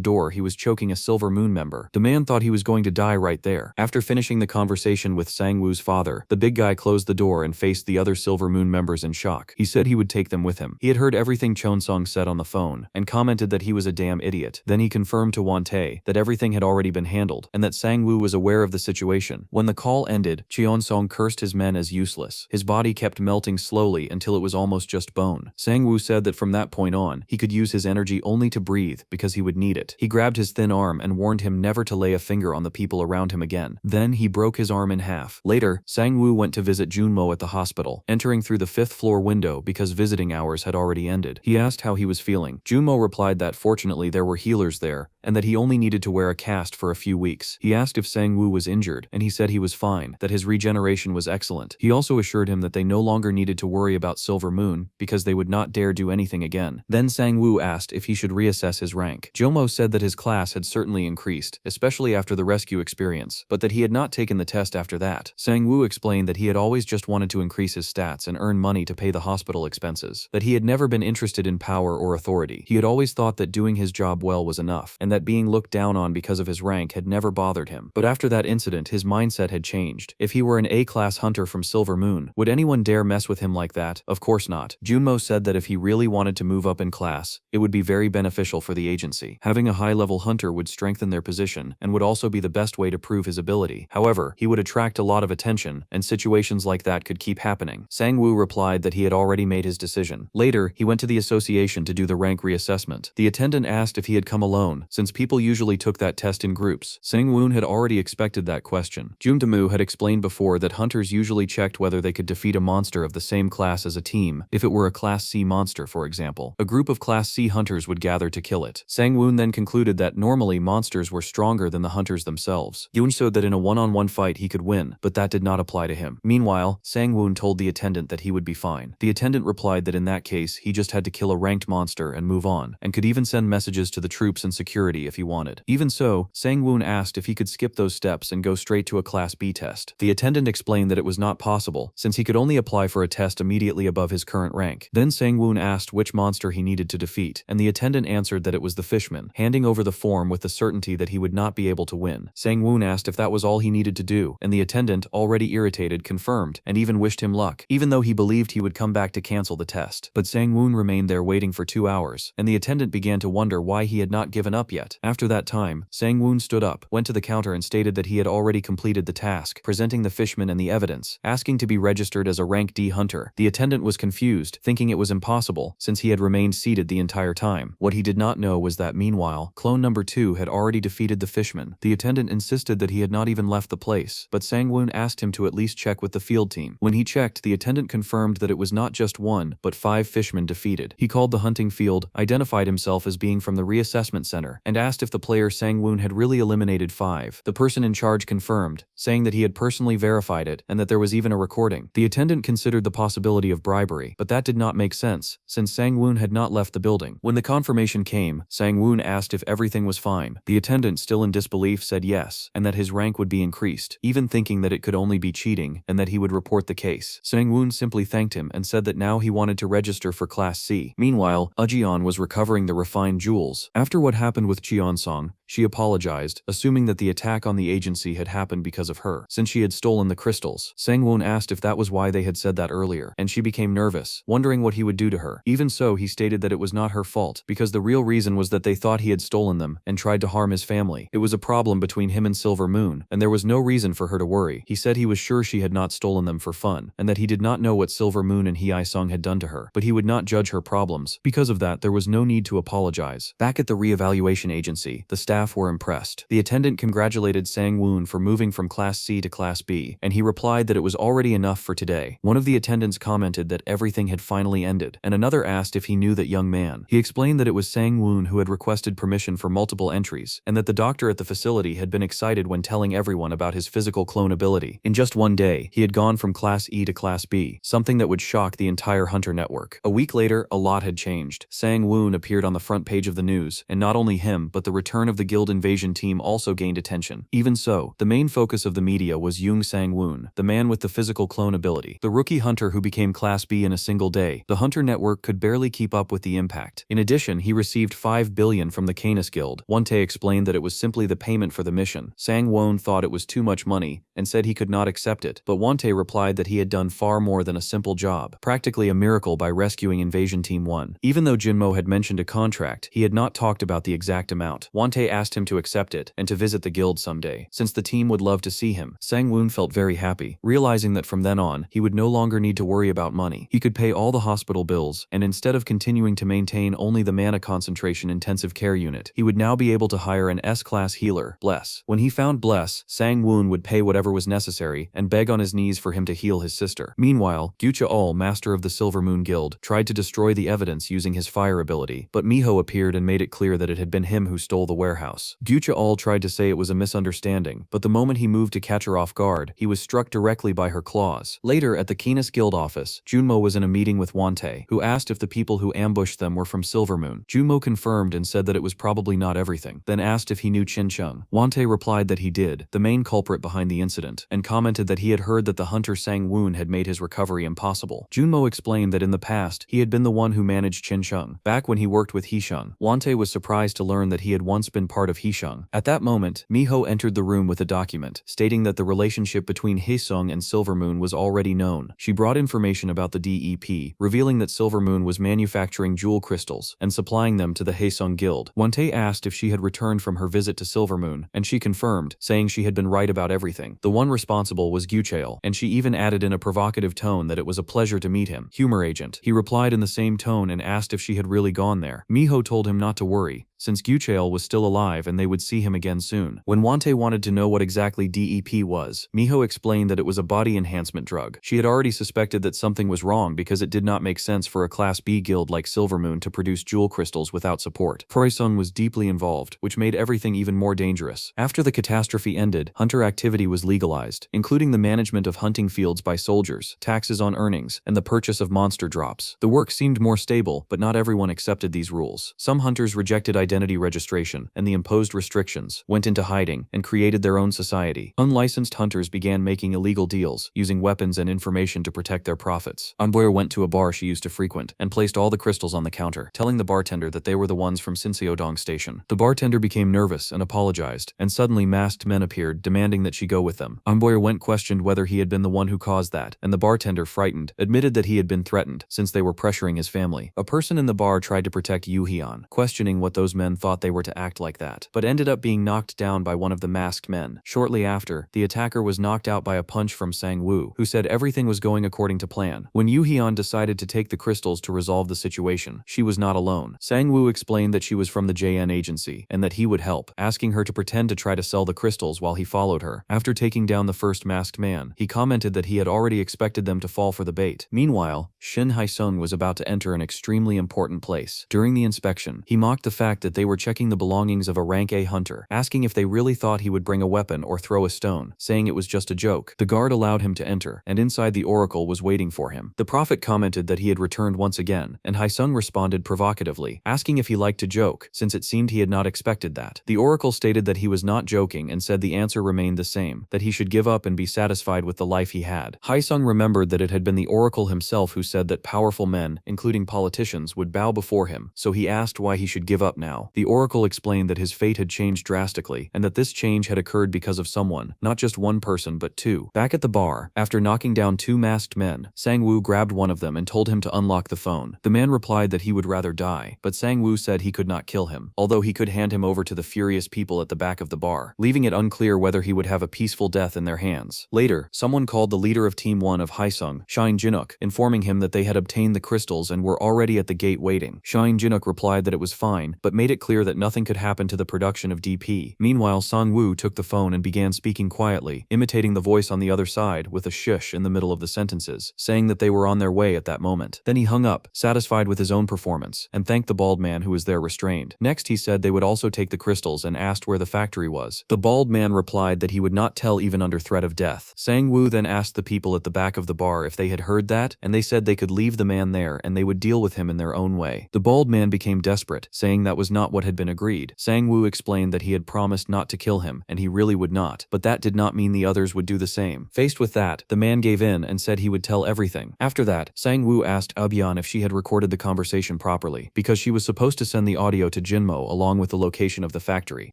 door he was choking a Silver Moon member. The man thought he was going to die right there. After finishing the conversation with Sang-woo's father, the big guy closed the door and faced the other Silver Moon members in shock. He said he would take them with him. He had heard everything Chon-song said on the phone, and commented that he was a damn idiot. Then he confirmed to Won-tae that everything had already been handled, and that Sang-woo was aware of the situation. When the call ended, Cheon-song cursed his men as useless. His body kept melting slowly until it was almost just bone. Sang-woo said that from that point on, he could use his energy only to breathe because he would need it. He grabbed his thin arm and warned him never to lay a finger on the people around him again. Then he broke his arm in half. Later, Sang-woo went to visit Junmo at the hospital, entering through the 5th floor window because visiting hours had already ended. He asked how he was feeling. Junmo replied that fortunately there were healers there, and that he only needed to wear a cast for a few weeks. He asked if Sang-woo was injured, and he said he was fine, that his regeneration was excellent. He also assured him that they no longer needed to worry about Silver Moon, because they would not dare do anything again. Then Sang-woo asked if he should reassess his rank. Jomo said that his class had certainly increased, especially after the rescue experience, but that he had not taken the test after that. Sang-woo explained that he had always just wanted to increase his stats and earn money to pay the hospital expenses, that he had never been interested in power or authority. He had always thought that doing his job well was enough, and that being looked down on because of his rank had never bothered him. But after that incident, his mindset had changed. If he were an A-class hunter from Silver Moon, would anyone dare mess with him like that? Of course not. Junmo said that if he really wanted to move up in class, it would be very beneficial for the agency. Having a high-level hunter would strengthen their position, and would also be the best way way to prove his ability. However, he would attract a lot of attention, and situations like that could keep happening. Sang-woo replied that he had already made his decision. Later, he went to the association to do the rank reassessment. The attendant asked if he had come alone, since people usually took that test in groups. Sang-woon had already expected that question. Jung-damu had explained before that hunters usually checked whether they could defeat a monster of the same class as a team, if it were a Class C monster for example. A group of Class C hunters would gather to kill it. Sang-woon then concluded that normally monsters were stronger than the hunters themselves. Yoon showed that in a one-on-one fight he could win, but that did not apply to him. Meanwhile, Sang-woon told the attendant that he would be fine. The attendant replied that in that case he just had to kill a ranked monster and move on, and could even send messages to the troops and security if he wanted. Even so, Sang-woon asked if he could skip those steps and go straight to a Class B test. The attendant explained that it was not possible, since he could only apply for a test immediately above his current rank. Then Sang-woon asked which monster he needed to defeat, and the attendant answered that it was the fishman, handing over the form with the certainty that he would not be able to win. Sang-woon asked if that was all he needed to do, and the attendant, already irritated, confirmed, and even wished him luck, even though he believed he would come back to cancel the test. But Sang-woon remained there waiting for 2 hours, and the attendant began to wonder why he had not given up yet. After that time, Sang-woon stood up, went to the counter and stated that he had already completed the task, presenting the fishman and the evidence, asking to be registered as a rank D hunter. The attendant was confused, thinking it was impossible, since he had remained seated the entire time. What he did not know was that meanwhile, clone number 2 had already defeated the fishman. The attendant insisted that he had not even left the place, but Sang-woon asked him to at least check with the field team. When he checked, the attendant confirmed that it was not just 1, but 5 fishmen defeated. He called the hunting field, identified himself as being from the reassessment center, and asked if the player Sang-woon had really eliminated 5. The person in charge confirmed, saying that he had personally verified it and that there was even a recording. The attendant considered the possibility of bribery, but that did not make sense, since Sang-woon had not left the building. When the confirmation came, Sang-woon asked if everything was fine. The attendant, still in disbelief, said yes, and that his rank would be increased, even thinking that it could only be cheating, and that he would report the case. Sang-woon simply thanked him and said that now he wanted to register for Class C. Meanwhile, Ujian was recovering the refined jewels. After what happened with Cheon-song, she apologized, assuming that the attack on the agency had happened because of her, since she had stolen the crystals. Sang-woon asked if that was why they had said that earlier, and she became nervous, wondering what he would do to her. Even so, he stated that it was not her fault, because the real reason was that they thought he had stolen them and tried to harm his family. It was a problem between him and Silver Moon, and there was no reason for her to worry. He said he was sure she had not stolen them for fun, and that he did not know what Silver Moon and Hye-sung had done to her, but he would not judge her problems. Because of that, there was no need to apologize. Back at the re-evaluation agency, the staff were impressed. The attendant congratulated Sang-woon for moving from Class C to Class B, and he replied that it was already enough for today. One of the attendants commented that everything had finally ended, and another asked if he knew that young man. He explained that it was Sang-woon who had requested permission for multiple entries, and that the doctor at the facility had been excited when telling everyone about his physical clone ability. In just one day, he had gone from Class E to Class B, something that would shock the entire hunter network. A week later, a lot had changed. Sang-woon appeared on the front page of the news, and not only him, but the return of the guild invasion team also gained attention. Even so, the main focus of the media was Yoon Sang-woon, the man with the physical clone ability, the rookie hunter who became Class B in a single day. The hunter network could barely keep up with the impact. In addition, he received 5 billion from the Canis Guild. Wontae explained that it was simply the payment for the mission. Sang-woon thought it was too much money and said he could not accept it, but Wontae replied that he had done far more than a simple job, practically a miracle by rescuing Invasion Team 1. Even though Jinmo had mentioned a contract, he had not talked about the exact amount. Wontae asked him to accept it and to visit the guild someday, since the team would love to see him. Sang-woon felt very happy, realizing that from then on, he would no longer need to worry about money. He could pay all the hospital bills, and instead of continuing to maintain only the mana concentration intensive care unit, he would now be able to hire an S-class healer, Bless. When he found Bless, Sang-woon would pay whatever was necessary and beg on his knees for him to heal his sister. Meanwhile, Gucha-ul, master of the Silver Moon Guild, tried to destroy the evidence using his fire ability, but Miho appeared and made it clear that it had been him who stole the warehouse. Gucha-ul tried to say it was a misunderstanding, but the moment he moved to catch her off guard, he was struck directly by her claws. Later, at the Canis Guild office, Junmo was in a meeting with Wontae, who asked if the people who ambushed them were from Silver Moon. Junmo confirmed and said that it was probably not everything, then asked if he knew Chin-chung. Wontae replied that he did, the main culprit behind the incident, and commented that he had heard that the hunter Sang-woon had made his recovery impossible. Junmo explained that in the past, he had been the one who managed Chin-chung. Back when he worked with Hee-shung, Wontae was surprised to learn that he had once been part of Heesung. At that moment, Miho entered the room with a document, stating that the relationship between Heesung and Silvermoon was already known. She brought information about the DEP, revealing that Silvermoon was manufacturing jewel crystals and supplying them to the Heesung Guild. Wante asked if she had returned from her visit to Silvermoon, and she confirmed, saying she had been right about everything. The one responsible was Guchael, and she even added in a provocative tone that it was a pleasure to meet him. Humor agent. He replied in the same tone and asked if she had really gone there. Miho told him not to worry, since Guchael was still alive and they would see him again soon. When Wante wanted to know what exactly DEP was, Miho explained that it was a body enhancement drug. She had already suspected that something was wrong because it did not make sense for a Class B guild like Silvermoon to produce jewel crystals without support. Frieren was deeply involved, which made everything even more dangerous. After the catastrophe ended, hunter activity was legalized, including the management of hunting fields by soldiers, taxes on earnings, and the purchase of monster drops. The work seemed more stable, but not everyone accepted these rules. Some hunters rejected identity registration and the imposed restrictions, went into hiding, and created their own society. Unlicensed hunters began making illegal deals, using weapons and information to protect their profits. Anboyer went to a bar she used to frequent and placed all the crystals on the counter, telling the bartender that they were the ones from Sinseodong Station. The bartender became nervous and apologized, and suddenly masked men appeared, demanding that she go with them. Anboyer questioned whether he had been the one who caused that, and the bartender, frightened, admitted that he had been threatened, since they were pressuring his family. A person in the bar tried to protect Yuhyun, questioning what those men thought they were to act like that, but ended up being knocked down by one of the masked men. Shortly after, the attacker was knocked out by a punch from Sang-woo, who said everything was going according to plan. When Yuhyun decided to take the crystals to resolve the situation, she was not alone. Sang-woo explained that she was from the JN agency, and that he would help, asking her to pretend to try to sell the crystals while he followed her. After taking down the first masked man, he commented that he had already expected them to fall for the bait. Meanwhile, Shin Haesung was about to enter an extremely important place. During the inspection, he mocked the fact that they were checking the belongings of a rank A hunter, asking if they really thought he would bring a weapon or throw a stone, saying it was just a joke. The guard allowed him to enter, and inside the oracle was waiting for him. The prophet commented that he had returned once again, and Haesung responded provocatively, asking if he liked to joke, since it seemed he had not expected that. The oracle stated that he was not joking and said the answer remained the same, that he should give up and be satisfied with the life he had. Haesung remembered that it had been the oracle himself who said that powerful men, including politicians, would bow before him, so he asked why he should give up now. The oracle explained that his fate had changed drastically, and that this change had occurred because of someone, not just one person but two. Back at the bar, after knocking down two masked men, Sang-woo grabbed one of them and told him to unlock the phone. The man replied that he would rather die, but Sang-woo said he could not kill him, although he could hand him over to the furious people at the back of the bar, leaving it unclear whether he would have a peaceful death in their hands. Later, someone called the leader of Team 1 of Haesung, Shine Jinuk, informing him that they had obtained the crystals and were already at the gate waiting. Shine Jinuk replied that it was fine, but made it clear that nothing could happen to the production of DP. Meanwhile, Sang-woo took the phone and began speaking quietly, imitating the voice on the other side with a shush in the middle of the sentences, saying that they were on their way at that moment. Then he hung up, satisfied with his own performance, and thanked the bald man who was there restrained. Next he said they would also take the crystals and asked where the factory was. The bald man replied that he would not tell even under threat of death. Sang-woo then asked the people at the back of the bar if they had heard that, and they said they could leave the man there and they would deal with him in their own way. The bald man became desperate, saying that was not what had been agreed. Sang-woo explained that he had promised not to kill him, and he really would not, but that did not mean the others would do the same. Faced with that, the man gave in and said he would tell everything. After that, Sang-woo asked Ubyeon if she had recorded the conversation properly, because she was supposed to send the audio to Jinmo along with the location of the factory.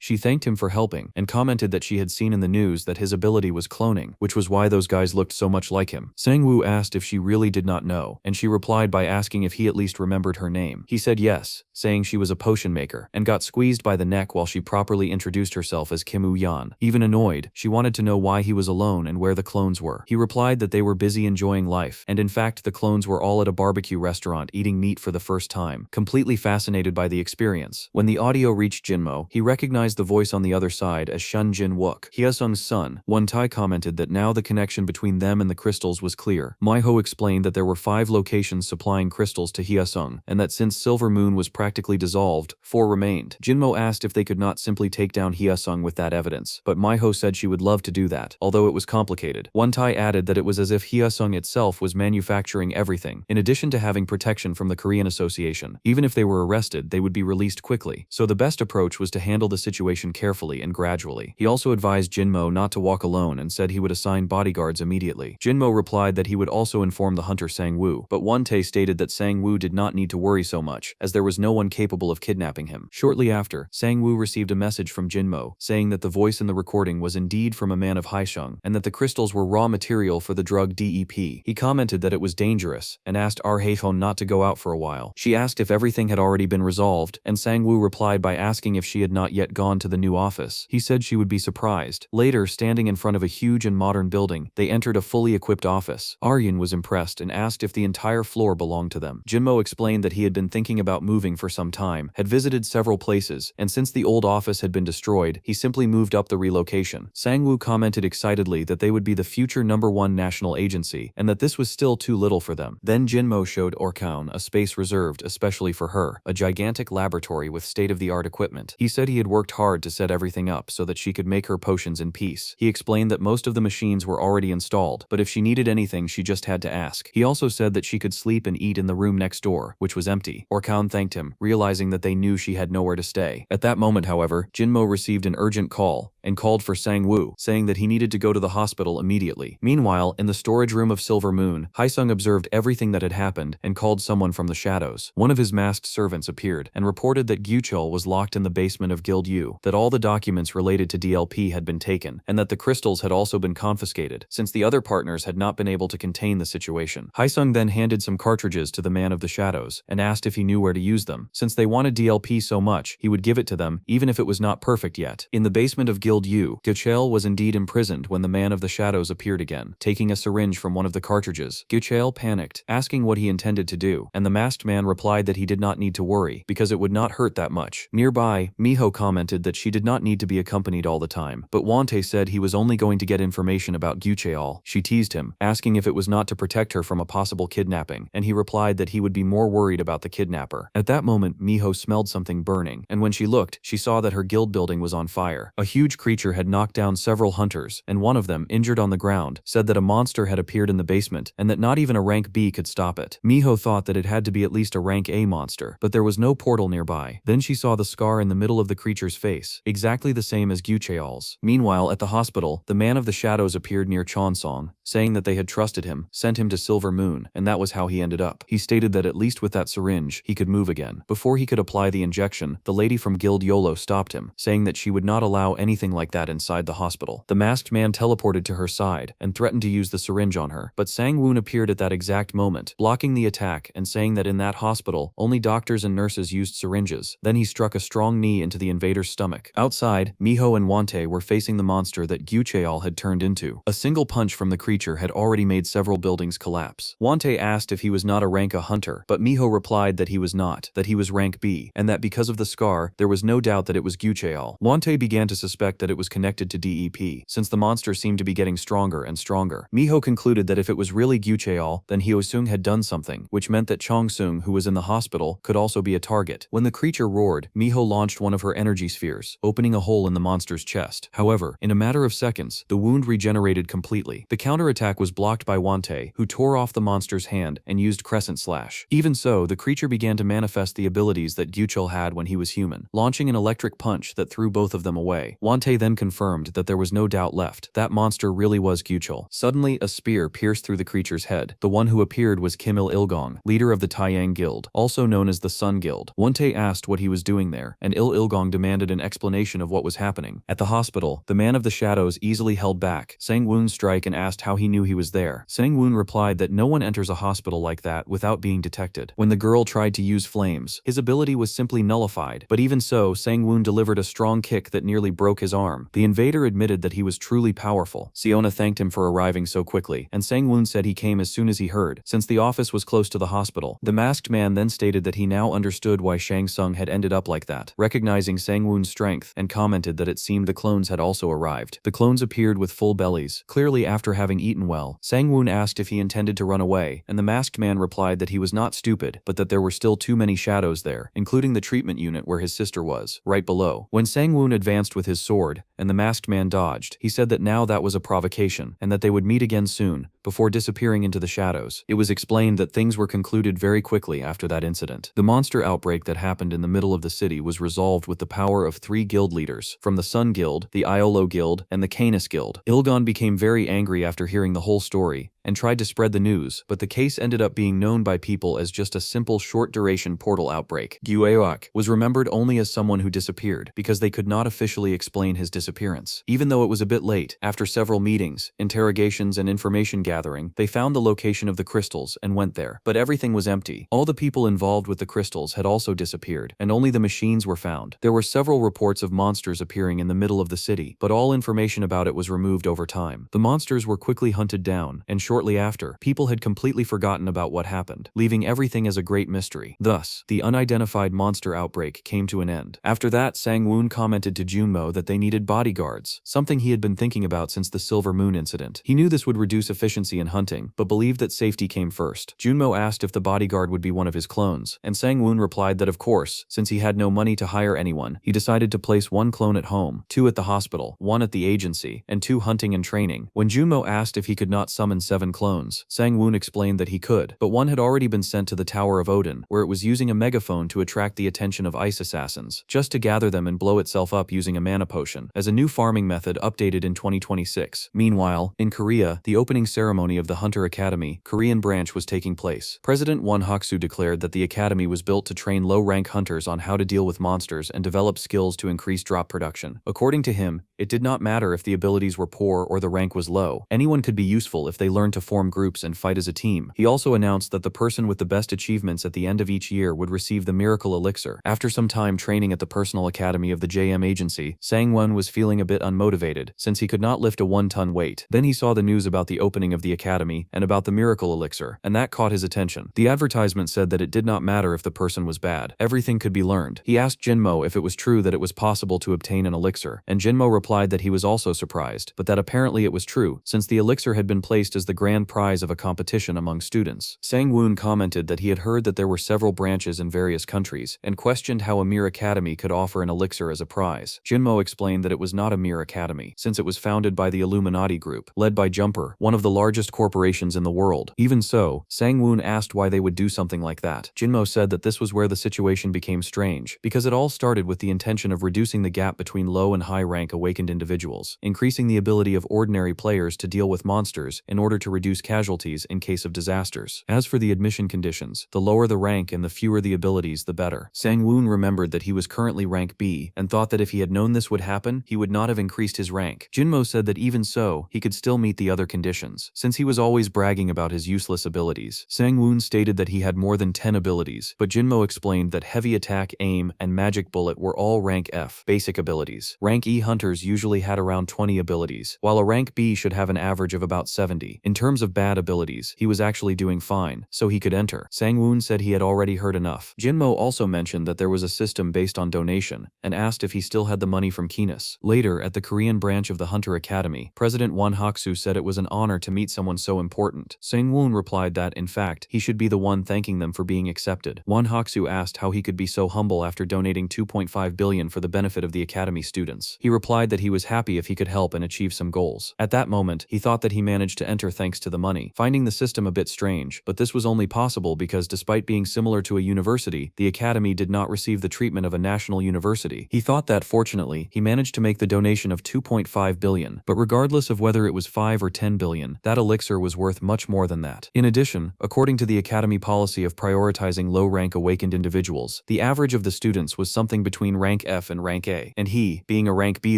She thanked him for helping, and commented that she had seen in the news that his ability was cloning, which was why those guys looked so much like him. Sang-woo asked if she really did not know, and she replied by asking if he at least remembered her name. He said yes, saying she was a potion maker, and got squeezed by the neck while she properly introduced herself as Kim Woo-yeon. Even annoyed, she wanted to know why he was alone and where the clones were. He replied that they were busy enjoying life, and in fact the clones were all at a barbecue restaurant eating meat for the first time, completely fascinated by the experience. When the audio reached Jinmo, he recognized the voice on the other side as Shun Jin-wook, Hyeosung's son. Won-tae commented that now the connection between them and the crystals was clear. Miho explained that there were 5 locations supplying crystals to Hyeosung, and that since Silver Moon was practically dissolved, 4 remained. Jinmo asked if they could not simply take down Hyeosung with that evidence, but Miho said she would love to do that, although it was complicated. Won-tae added that it was as if Hyeosung itself was manufacturing everything, in addition to having protection from the Korean Association. Even if they were arrested, they would be released quickly, so the best approach was to handle the situation carefully and gradually. He also advised Jinmo not to walk alone and said he would assign bodyguards immediately. Jinmo replied that he would also inform the hunter Sang-woo, but Won-tae stated that Sang-woo did not need to worry so much, as there was no one capable of kidnapping him. him. Shortly after, Sang-woo received a message from Jinmo, saying that the voice in the recording was indeed from a man of Haisheng, and that the crystals were raw material for the drug DEP. He commented that it was dangerous, and asked Haihon not to go out for a while. She asked if everything had already been resolved, and Sang-woo replied by asking if she had not yet gone to the new office. He said she would be surprised. Later, standing in front of a huge and modern building, they entered a fully equipped office. Aryan was impressed and asked if the entire floor belonged to them. Jinmo explained that he had been thinking about moving for some time, had visited several places, and since the old office had been destroyed, he simply moved up the relocation. Sang-woo commented excitedly that they would be the future #1 national agency, and that this was still too little for them. Then Jinmo showed Orkaun a space reserved especially for her, a gigantic laboratory with state-of-the-art equipment. He said he had worked hard to set everything up so that she could make her potions in peace. He explained that most of the machines were already installed, but if she needed anything she just had to ask. He also said that she could sleep and eat in the room next door, which was empty. Orkaun thanked him, realizing that they knew she had nowhere to stay. At that moment, however, Jinmo received an urgent call and called for Sang-woo, saying that he needed to go to the hospital immediately. Meanwhile, in the storage room of Silver Moon, Haisung observed everything that had happened and called someone from the shadows. One of his masked servants appeared and reported that Gyuchul was locked in the basement of Guild U, that all the documents related to DLP had been taken, and that the crystals had also been confiscated, since the other partners had not been able to contain the situation. Haisung then handed some cartridges to the man of the shadows and asked if he knew where to use them. Since they wanted DLP so much, he would give it to them, even if it was not perfect yet. In the basement of Guild U, Gyuchul was indeed imprisoned when the man of the shadows appeared again, taking a syringe from one of the cartridges. Gyuchul panicked, asking what he intended to do, and the masked man replied that he did not need to worry, because it would not hurt that much. Nearby, Miho commented that she did not need to be accompanied all the time, but Wante said he was only going to get information about Gyuchul. She teased him, asking if it was not to protect her from a possible kidnapping, and he replied that he would be more worried about the kidnapper. At that moment, Miho smelled something burning, and when she looked, she saw that her guild building was on fire. A huge creature had knocked down several hunters, and one of them, injured on the ground, said that a monster had appeared in the basement, and that not even a rank B could stop it. Miho thought that it had to be at least a rank A monster, but there was no portal nearby. Then she saw the scar in the middle of the creature's face, exactly the same as Gyuchul's. Meanwhile, at the hospital, the man of the shadows appeared near Chonsong, saying that they had trusted him, sent him to Silver Moon, and that was how he ended up. He stated that at least with that syringe, he could move again. Before he could apply the injection, the lady from Guild Yolo stopped him, saying that she would not allow anything like that inside the hospital. The masked man teleported to her side and threatened to use the syringe on her, but Sang-woon appeared at that exact moment, blocking the attack and saying that in that hospital, only doctors and nurses used syringes. Then he struck a strong knee into the invader's stomach. Outside, Miho and Wante were facing the monster that Gyuchul had turned into. A single punch from the creature had already made several buildings collapse. Wante asked if he was not a rank A hunter, but Miho replied that he was not, that he was rank B, and that because of the scar, there was no doubt that it was Gyuchul. Wante began to suspect that it was connected to DEP, since the monster seemed to be getting stronger and stronger. Miho concluded that if it was really Gyuchul, then Hyo-sung had done something, which meant that Chong-sung, who was in the hospital, could also be a target. When the creature roared, Miho launched one of her energy spheres, opening a hole in the monster's chest. However, in a matter of seconds, the wound regenerated completely. The counterattack was blocked by Wante, who tore off the monster's hand and used Crescent Slash. Even so, the creature began to manifest the abilities that Gyuchul had when he was human, launching an electric punch that threw both of them away. Wante then confirmed that there was no doubt left. That monster really was Gyuchul. Suddenly, a spear pierced through the creature's head. The one who appeared was Kim Il-ilgong, leader of the Taiyang Guild, also known as the Sun Guild. Wante asked what he was doing there, and Il-ilgong demanded an explanation of what was happening. At the hospital, the man of the shadows easily held back Sang-woon's strike and asked how he knew he was there. Sang-woon replied that no one enters a hospital like that without being detected. When the girl tried to use flames, his ability was simply nullified, but even so, Sang-woon delivered a strong kick that nearly broke his arm. The invader admitted that he was truly powerful. Siona thanked him for arriving so quickly, and Sang-woon said he came as soon as he heard, since the office was close to the hospital. The masked man then stated that he now understood why Shang-sung had ended up like that, recognizing Sang-woon's strength, and commented that it seemed the clones had also arrived. The clones appeared with full bellies, clearly after having eaten well. Sang-woon asked if he intended to run away, and the masked man replied that he was not stupid, but that there were still too many shadows there, including the treatment unit where his sister was, right below. When Sang-woon advanced with his sword, and the masked man dodged, he said that now that was a provocation, and that they would meet again soon, before disappearing into the shadows. It was explained that things were concluded very quickly after that incident. The monster outbreak that happened in the middle of the city was resolved with the power of 3 guild leaders, from the Sun Guild, the Yahello Guild, and the Canis Guild. Ilgon became very angry after hearing the whole story, and tried to spread the news, but the case ended up being known by people as just a simple short-duration portal outbreak. Gueok was remembered only as someone who disappeared, because they could not officially explain his disappearance. Even though it was a bit late, after several meetings, interrogations, and information gathering, they found the location of the crystals and went there. But everything was empty. All the people involved with the crystals had also disappeared, and only the machines were found. There were several reports of monsters appearing in the middle of the city, but all information about it was removed over time. The monsters were quickly hunted down, and shortly after, people had completely forgotten about what happened, leaving everything as a great mystery. Thus, the unidentified monster outbreak came to an end. After that, Sang-woon commented to Junmo that they needed bodyguards, something he had been thinking about since the Silver Moon incident. He knew this would reduce efficiency in hunting, but believed that safety came first. Junmo asked if the bodyguard would be one of his clones, and Sang-woon replied that of course, since he had no money to hire anyone, he decided to place one clone at home, 2 at the hospital, 1 at the agency, and 2 hunting and training. When Junmo asked if he could not summon 7 clones, Sang-woon explained that he could, but one had already been sent to the Tower of Odin, where it was using a megaphone to attract the attention of ice assassins, just to gather them and blow itself up using a mana potion, as a new farming method updated in 2026. Meanwhile, in Korea, the opening ceremony of the Hunter Academy, Korean branch was taking place. President Won Hak-soo declared that the academy was built to train low-rank hunters on how to deal with monsters and develop skills to increase drop production. According to him, it did not matter if the abilities were poor or the rank was low. Anyone could be useful if they learned to form groups and fight as a team. He also announced that the person with the best achievements at the end of each year would receive the miracle elixir. After some time training at the personal academy of the JM agency, Sang-won was feeling a bit unmotivated, since he could not lift a 1-ton weight. Then he saw the news about the opening of the academy and about the miracle elixir, and that caught his attention. The advertisement said that it did not matter if the person was bad. Everything could be learned. He asked Jinmo if it was true that it was possible to obtain an elixir, and Jinmo replied that he was also surprised, but that apparently it was true, since the elixir had been placed as the grand prize of a competition among students. Sang-woon commented that he had heard that there were several branches in various countries, and questioned how a mere academy could offer an elixir as a prize. Jinmo explained that it was not a mere academy, since it was founded by the Illuminati Group, led by Jumper, one of the largest corporations in the world. Even so, Sang-woon asked why they would do something like that. Jinmo said that this was where the situation became strange, because it all started with the intention of reducing the gap between low and high rank awakened individuals, increasing the ability of ordinary players to deal with monsters in order to reduce casualties in case of disasters. As for the admission conditions, the lower the rank and the fewer the abilities, the better. Sang-woon remembered that he was currently rank B, and thought that if he had known this would happen, he would not have increased his rank. Jinmo said that even so, he could still meet the other conditions, since he was always bragging about his useless abilities. Sang-woon stated that he had more than 10 abilities, but Jinmo explained that heavy attack, aim, and magic bullet were all rank F, basic abilities. Rank E hunters usually had around 20 abilities, while a rank B should have an average of about 70. In terms of bad abilities, he was actually doing fine, so he could enter. Sang-woon said he had already heard enough. Jinmo also mentioned that there was a system based on donation, and asked if he still had the money from Kinas. Later, at the Korean branch of the Hunter Academy, President Won Hak-soo said it was an honor to meet someone so important. Sang-woon replied that, in fact, he should be the one thanking them for being accepted. Won Hak-soo asked how he could be so humble after donating 2.5 billion for the benefit of the academy students. He replied that he was happy if he could help and achieve some goals. At that moment, he thought that he managed to enter thanks to the money, finding the system a bit strange, but this was only possible because despite being similar to a university, the academy did not receive the treatment of a national university. He thought that, fortunately, he managed to make the donation of 2.5 billion, but regardless of whether it was 5 or 10 billion, that elixir was worth much more than that. In addition, according to the academy policy of prioritizing low-rank awakened individuals, the average of the students was something between rank F and rank A, and he, being a rank B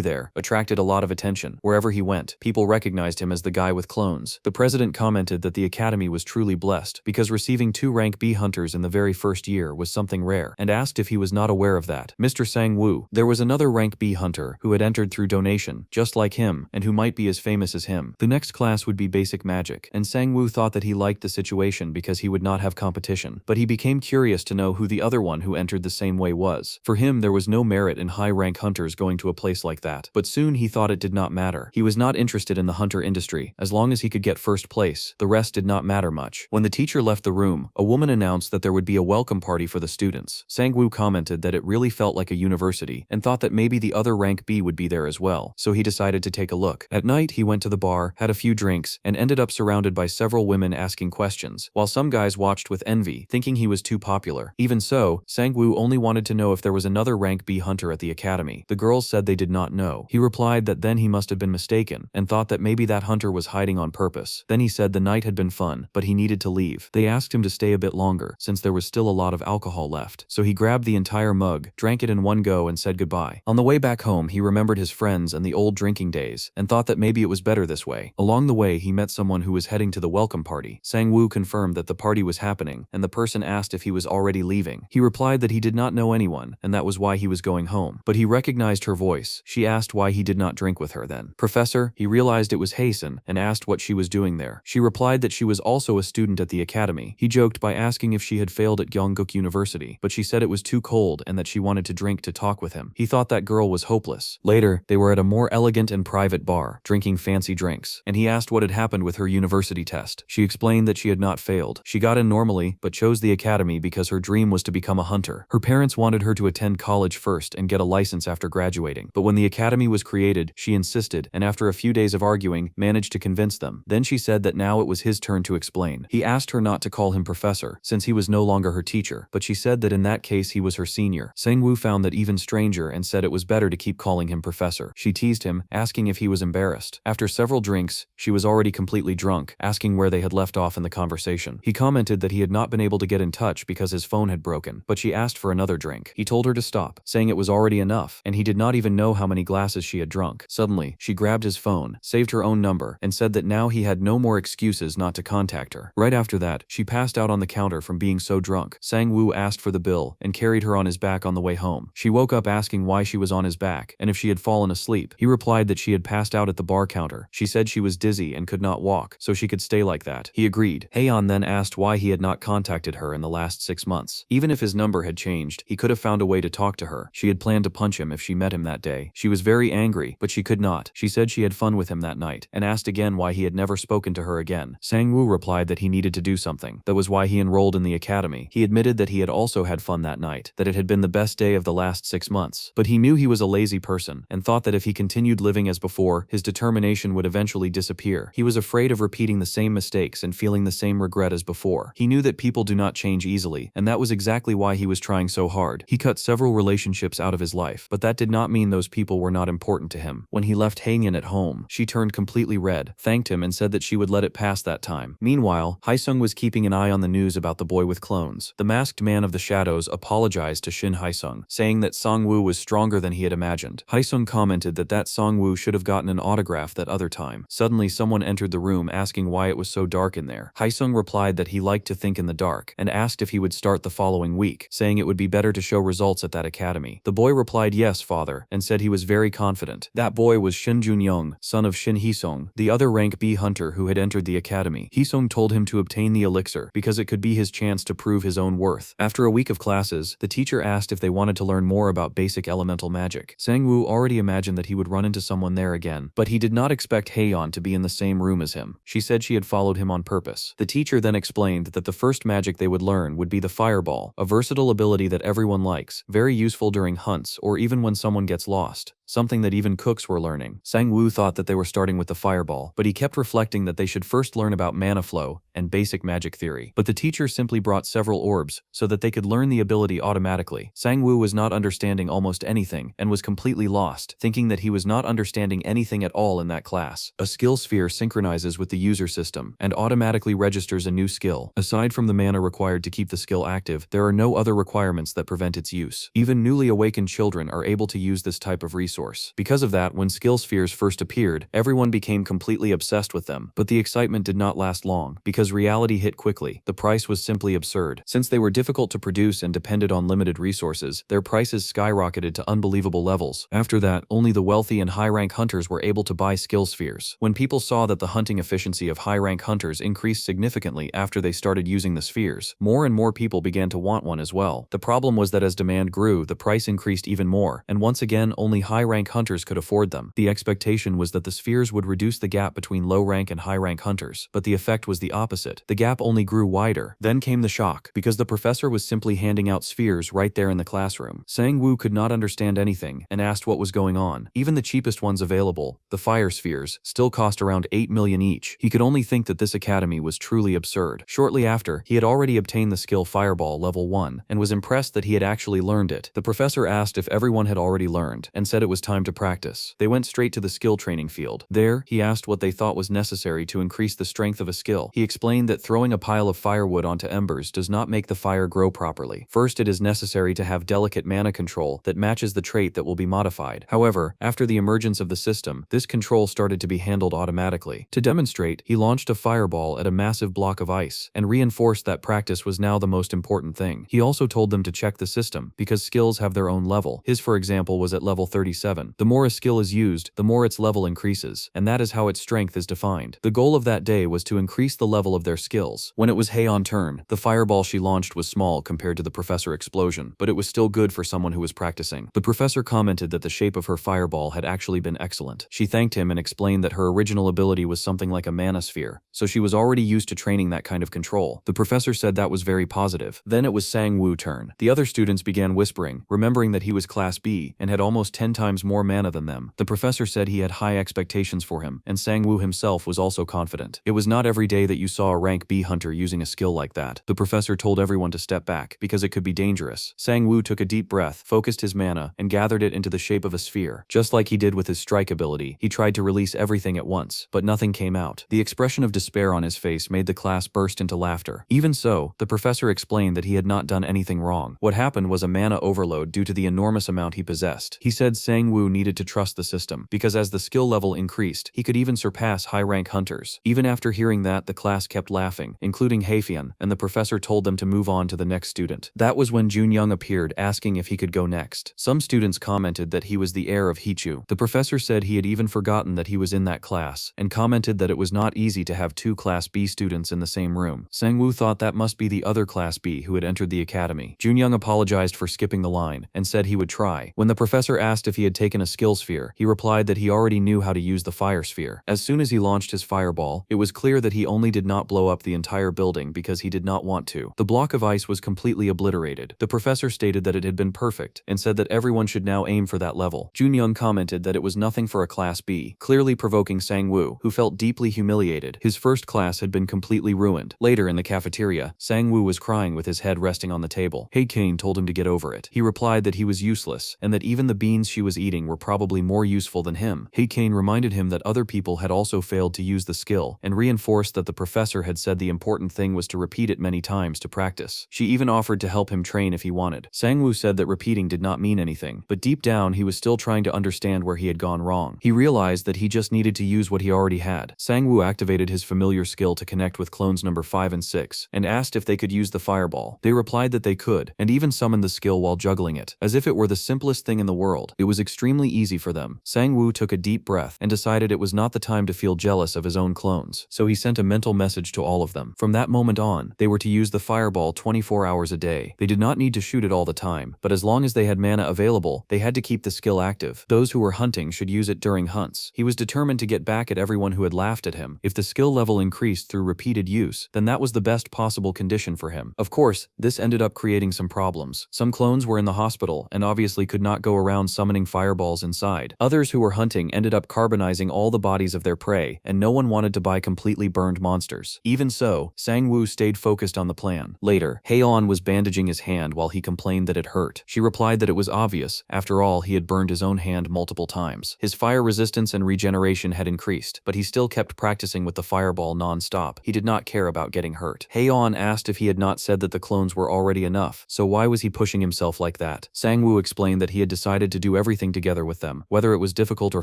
there, attracted a lot of attention. Wherever he went, people recognized him as the guy with clones. The president commented that the academy was truly blessed, because receiving 2 rank B hunters in the very first year was something rare, and asked if he was not aware of that. Mr. Sang-woo, there was another rank B hunter who had entered through donation, just like him, and who might be as famous as him. The next class would be basic magic, and Sang-woo thought that he liked the situation because he would not have competition, but he became curious to know who the other one who entered the same way was. For him, there was no merit in high-rank hunters going to a place like that, but soon he thought it did not matter. He was not interested in the hunter industry. As long as he could get first place, the rest did not matter much. When the teacher left the room, a woman announced that there would be a welcome party for the students. Sang-woo commented that it really felt like a university, and thought that maybe the other rank B would be there as well, so he decided to take a look. At night, he went to the bar, had a few drinks, and ended up surrounded by several women asking questions, while some guys watched with envy, thinking he was too popular. Even so, Sang-woo only wanted to know if there was another rank B hunter at the academy. The girls said they did not know. He replied that then he must have been mistaken, and thought that maybe that hunter was hiding on purpose. nervous. Then he said the night had been fun, but he needed to leave. They asked him to stay a bit longer, since there was still a lot of alcohol left. So he grabbed the entire mug, drank it in one go and said goodbye. On the way back home, he remembered his friends and the old drinking days, and thought that maybe it was better this way. Along the way, he met someone who was heading to the welcome party. Sang-woo confirmed that the party was happening, and the person asked if he was already leaving. He replied that he did not know anyone, and that was why he was going home. But he recognized her voice. She asked why he did not drink with her then. Professor, he realized it was Haesun, and asked what she was doing there. She replied that she was also a student at the academy. He joked by asking if she had failed at Gyeongguk University, but she said it was too cold and that she wanted to drink to talk with him. He thought that girl was hopeless. Later, they were at a more elegant and private bar, drinking fancy drinks, and he asked what had happened with her university test. She explained that she had not failed. She got in normally, but chose the academy because her dream was to become a hunter. Her parents wanted her to attend college first and get a license after graduating, but when the academy was created, she insisted, and after a few days of arguing, managed to convince them. Then she said that now it was his turn to explain. He asked her not to call him professor, since he was no longer her teacher, but she said that in that case he was her senior. Sang-woo found that even stranger and said it was better to keep calling him professor. She teased him, asking if he was embarrassed. After several drinks, she was already completely drunk, asking where they had left off in the conversation. He commented that he had not been able to get in touch because his phone had broken, but she asked for another drink. He told her to stop, saying it was already enough, and he did not even know how many glasses she had drunk. Suddenly, she grabbed his phone, saved her own number, and said that now he had no more excuses not to contact her. Right after that, she passed out on the counter from being so drunk. Sang-woo asked for the bill and carried her on his back on the way home. She woke up asking why she was on his back and if she had fallen asleep. He replied that she had passed out at the bar counter. She said she was dizzy and could not walk, so she could stay like that. He agreed. Haeyeon then asked why he had not contacted her in the last 6 months. Even if his number had changed, he could have found a way to talk to her. She had planned to punch him if she met him that day. She was very angry, but she could not. She said she had fun with him that night, and asked again why he had never spoken to her again. Sang-woo replied that he needed to do something. That was why he enrolled in the academy. He admitted that he had also had fun that night, that it had been the best day of the last 6 months. But he knew he was a lazy person, and thought that if he continued living as before, his determination would eventually disappear. He was afraid of repeating the same mistakes and feeling the same regret as before. He knew that people do not change easily, and that was exactly why he was trying so hard. He cut several relationships out of his life, but that did not mean those people were not important to him. When he left Haeyeon at home, she turned completely red, thanked him and said that she would let it pass that time. Meanwhile, Haesung was keeping an eye on the news about the boy with clones. The masked man of the shadows apologized to Shin Haesung, saying that Sang-woo was stronger than he had imagined. Haesung commented that Sang-woo should have gotten an autograph that other time. Suddenly someone entered the room asking why it was so dark in there. Haesung replied that he liked to think in the dark, and asked if he would start the following week, saying it would be better to show results at that academy. The boy replied yes, father, and said he was very confident. That boy was Shin Jun-young, son of Shin Hee-sung, the other rank B hunter who had entered the academy. Hee-sung told him to obtain the elixir because it could be his chance to prove his own worth. After a week of classes, the teacher asked if they wanted to learn more about basic elemental magic. Sang-woo already imagined that he would run into someone there again, but he did not expect Haeyeon to be in the same room as him. She said she had followed him on purpose. The teacher then explained that the first magic they would learn would be the fireball, a versatile ability that everyone likes, very useful during hunts or even when someone gets lost. Something that even cooks were learning. Sang-woo thought that they were starting with the fireball, but he kept reflecting that they should first learn about mana flow and basic magic theory. But the teacher simply brought several orbs so that they could learn the ability automatically. Sang-woo was not understanding almost anything and was completely lost, thinking that he was not understanding anything at all in that class. A skill sphere synchronizes with the user system and automatically registers a new skill. Aside from the mana required to keep the skill active, there are no other requirements that prevent its use. Even newly awakened children are able to use this type of resource. Because of that, when skill spheres first appeared, everyone became completely obsessed with them. But the excitement did not last long, because reality hit quickly. The price was simply absurd. Since they were difficult to produce and depended on limited resources, their prices skyrocketed to unbelievable levels. After that, only the wealthy and high-rank hunters were able to buy skill spheres. When people saw that the hunting efficiency of high-rank hunters increased significantly after they started using the spheres, more and more people began to want one as well. The problem was that as demand grew, the price increased even more, and once again, only high-rank hunters could afford them. The expectation was that the spheres would reduce the gap between low-rank and high-rank hunters, but the effect was the opposite. The gap only grew wider. Then came the shock, because the professor was simply handing out spheres right there in the classroom. Sang-woo could not understand anything, and asked what was going on. Even the cheapest ones available, the fire spheres, still cost around 8 million each. He could only think that this academy was truly absurd. Shortly after, he had already obtained the skill Fireball level 1, and was impressed that he had actually learned it. The professor asked if everyone had already learned, and said it was time to practice. They went straight to the skill training field. There, he asked what they thought was necessary necessary to increase the strength of a skill. He explained that throwing a pile of firewood onto embers does not make the fire grow properly. First, it is necessary to have delicate mana control that matches the trait that will be modified. However, after the emergence of the system, this control started to be handled automatically. To demonstrate, he launched a fireball at a massive block of ice and reinforced that practice was now the most important thing. He also told them to check the system because skills have their own level. His, for example, was at level 37. The more a skill is used, the more its level increases, and that is how its strength is defined. The goal of that day was to increase the level of their skills. When it was Haeon's turn, the fireball she launched was small compared to the professor explosion, but it was still good for someone who was practicing. The professor commented that the shape of her fireball had actually been excellent. She thanked him and explained that her original ability was something like a mana sphere, so she was already used to training that kind of control. The professor said that was very positive. Then it was Sang-woo's turn. The other students began whispering, remembering that he was Class B and had almost 10 times more mana than them. The professor said he had high expectations for him, and Sang-woo himself was also confident. It was not every day that you saw a rank B hunter using a skill like that. The professor told everyone to step back, because it could be dangerous. Sang-woo took a deep breath, focused his mana, and gathered it into the shape of a sphere. Just like he did with his strike ability, he tried to release everything at once, but nothing came out. The expression of despair on his face made the class burst into laughter. Even so, the professor explained that he had not done anything wrong. What happened was a mana overload due to the enormous amount he possessed. He said Sang-woo needed to trust the system, because as the skill level increased, he could even surpass high-rank hunters. Even after hearing that, the class kept laughing, including Haefian, and the professor told them to move on to the next student. That was when Junyoung appeared, asking if he could go next. Some students commented that he was the heir of Hichu. The professor said he had even forgotten that he was in that class, and commented that it was not easy to have two Class B students in the same room. Sang-woo thought that must be the other Class B who had entered the academy. Junyoung apologized for skipping the line, and said he would try. When the professor asked if he had taken a skill sphere, he replied that he already knew how to use the fire sphere. As soon as he launched his fireball, it was clear that he only did not blow up the entire building because he did not want to. The block of ice was completely obliterated. The professor stated that it had been perfect, and said that everyone should now aim for that level. Junyoung commented that it was nothing for a Class B, clearly provoking Sang-woo, who felt deeply humiliated. His first class had been completely ruined. Later in the cafeteria, Sang-woo was crying with his head resting on the table. Hae-kane told him to get over it. He replied that he was useless, and that even the beans she was eating were probably more useful than him. Hae-kane reminded him that other people had also failed to use the skill, and reinforced that the professor had said the important thing was to repeat it many times to practice. She even offered to help him train if he wanted. Sang-woo said that repeating did not mean anything, but deep down he was still trying to understand where he had gone wrong. He realized that he just needed to use what he already had. Sang-woo activated his familiar skill to connect with clones number 5 and 6, and asked if they could use the fireball. They replied that they could, and even summoned the skill while juggling it, as if it were the simplest thing in the world. It was extremely easy for them. Sang-woo took a deep breath and decided it was not the time to feel jealous of his own clones, so he sent a mental message to all of them. From that moment on, they were to use the fireball 24 hours a day. They did not need to shoot it all the time, but as long as they had mana available, they had to keep the skill active. Those who were hunting should use it during hunts. He was determined to get back at everyone who had laughed at him. If the skill level increased through repeated use, then that was the best possible condition for him. Of course, this ended up creating some problems. Some clones were in the hospital and obviously could not go around summoning fireballs inside. Others who were hunting ended up carbonizing all the bodies of their prey, and no one wanted to buy completely burned monsters. Even so, Sang-woo stayed focused on the plan. Later, Haeon was bandaging his hand while he complained that it hurt. She replied that it was obvious. After all, he had burned his own hand multiple times. His fire resistance and regeneration had increased, but he still kept practicing with the fireball non-stop. He did not care about getting hurt. Haeon asked if he had not said that the clones were already enough, so why was he pushing himself like that? Sang-woo explained that he had decided to do everything together with them, whether it was difficult or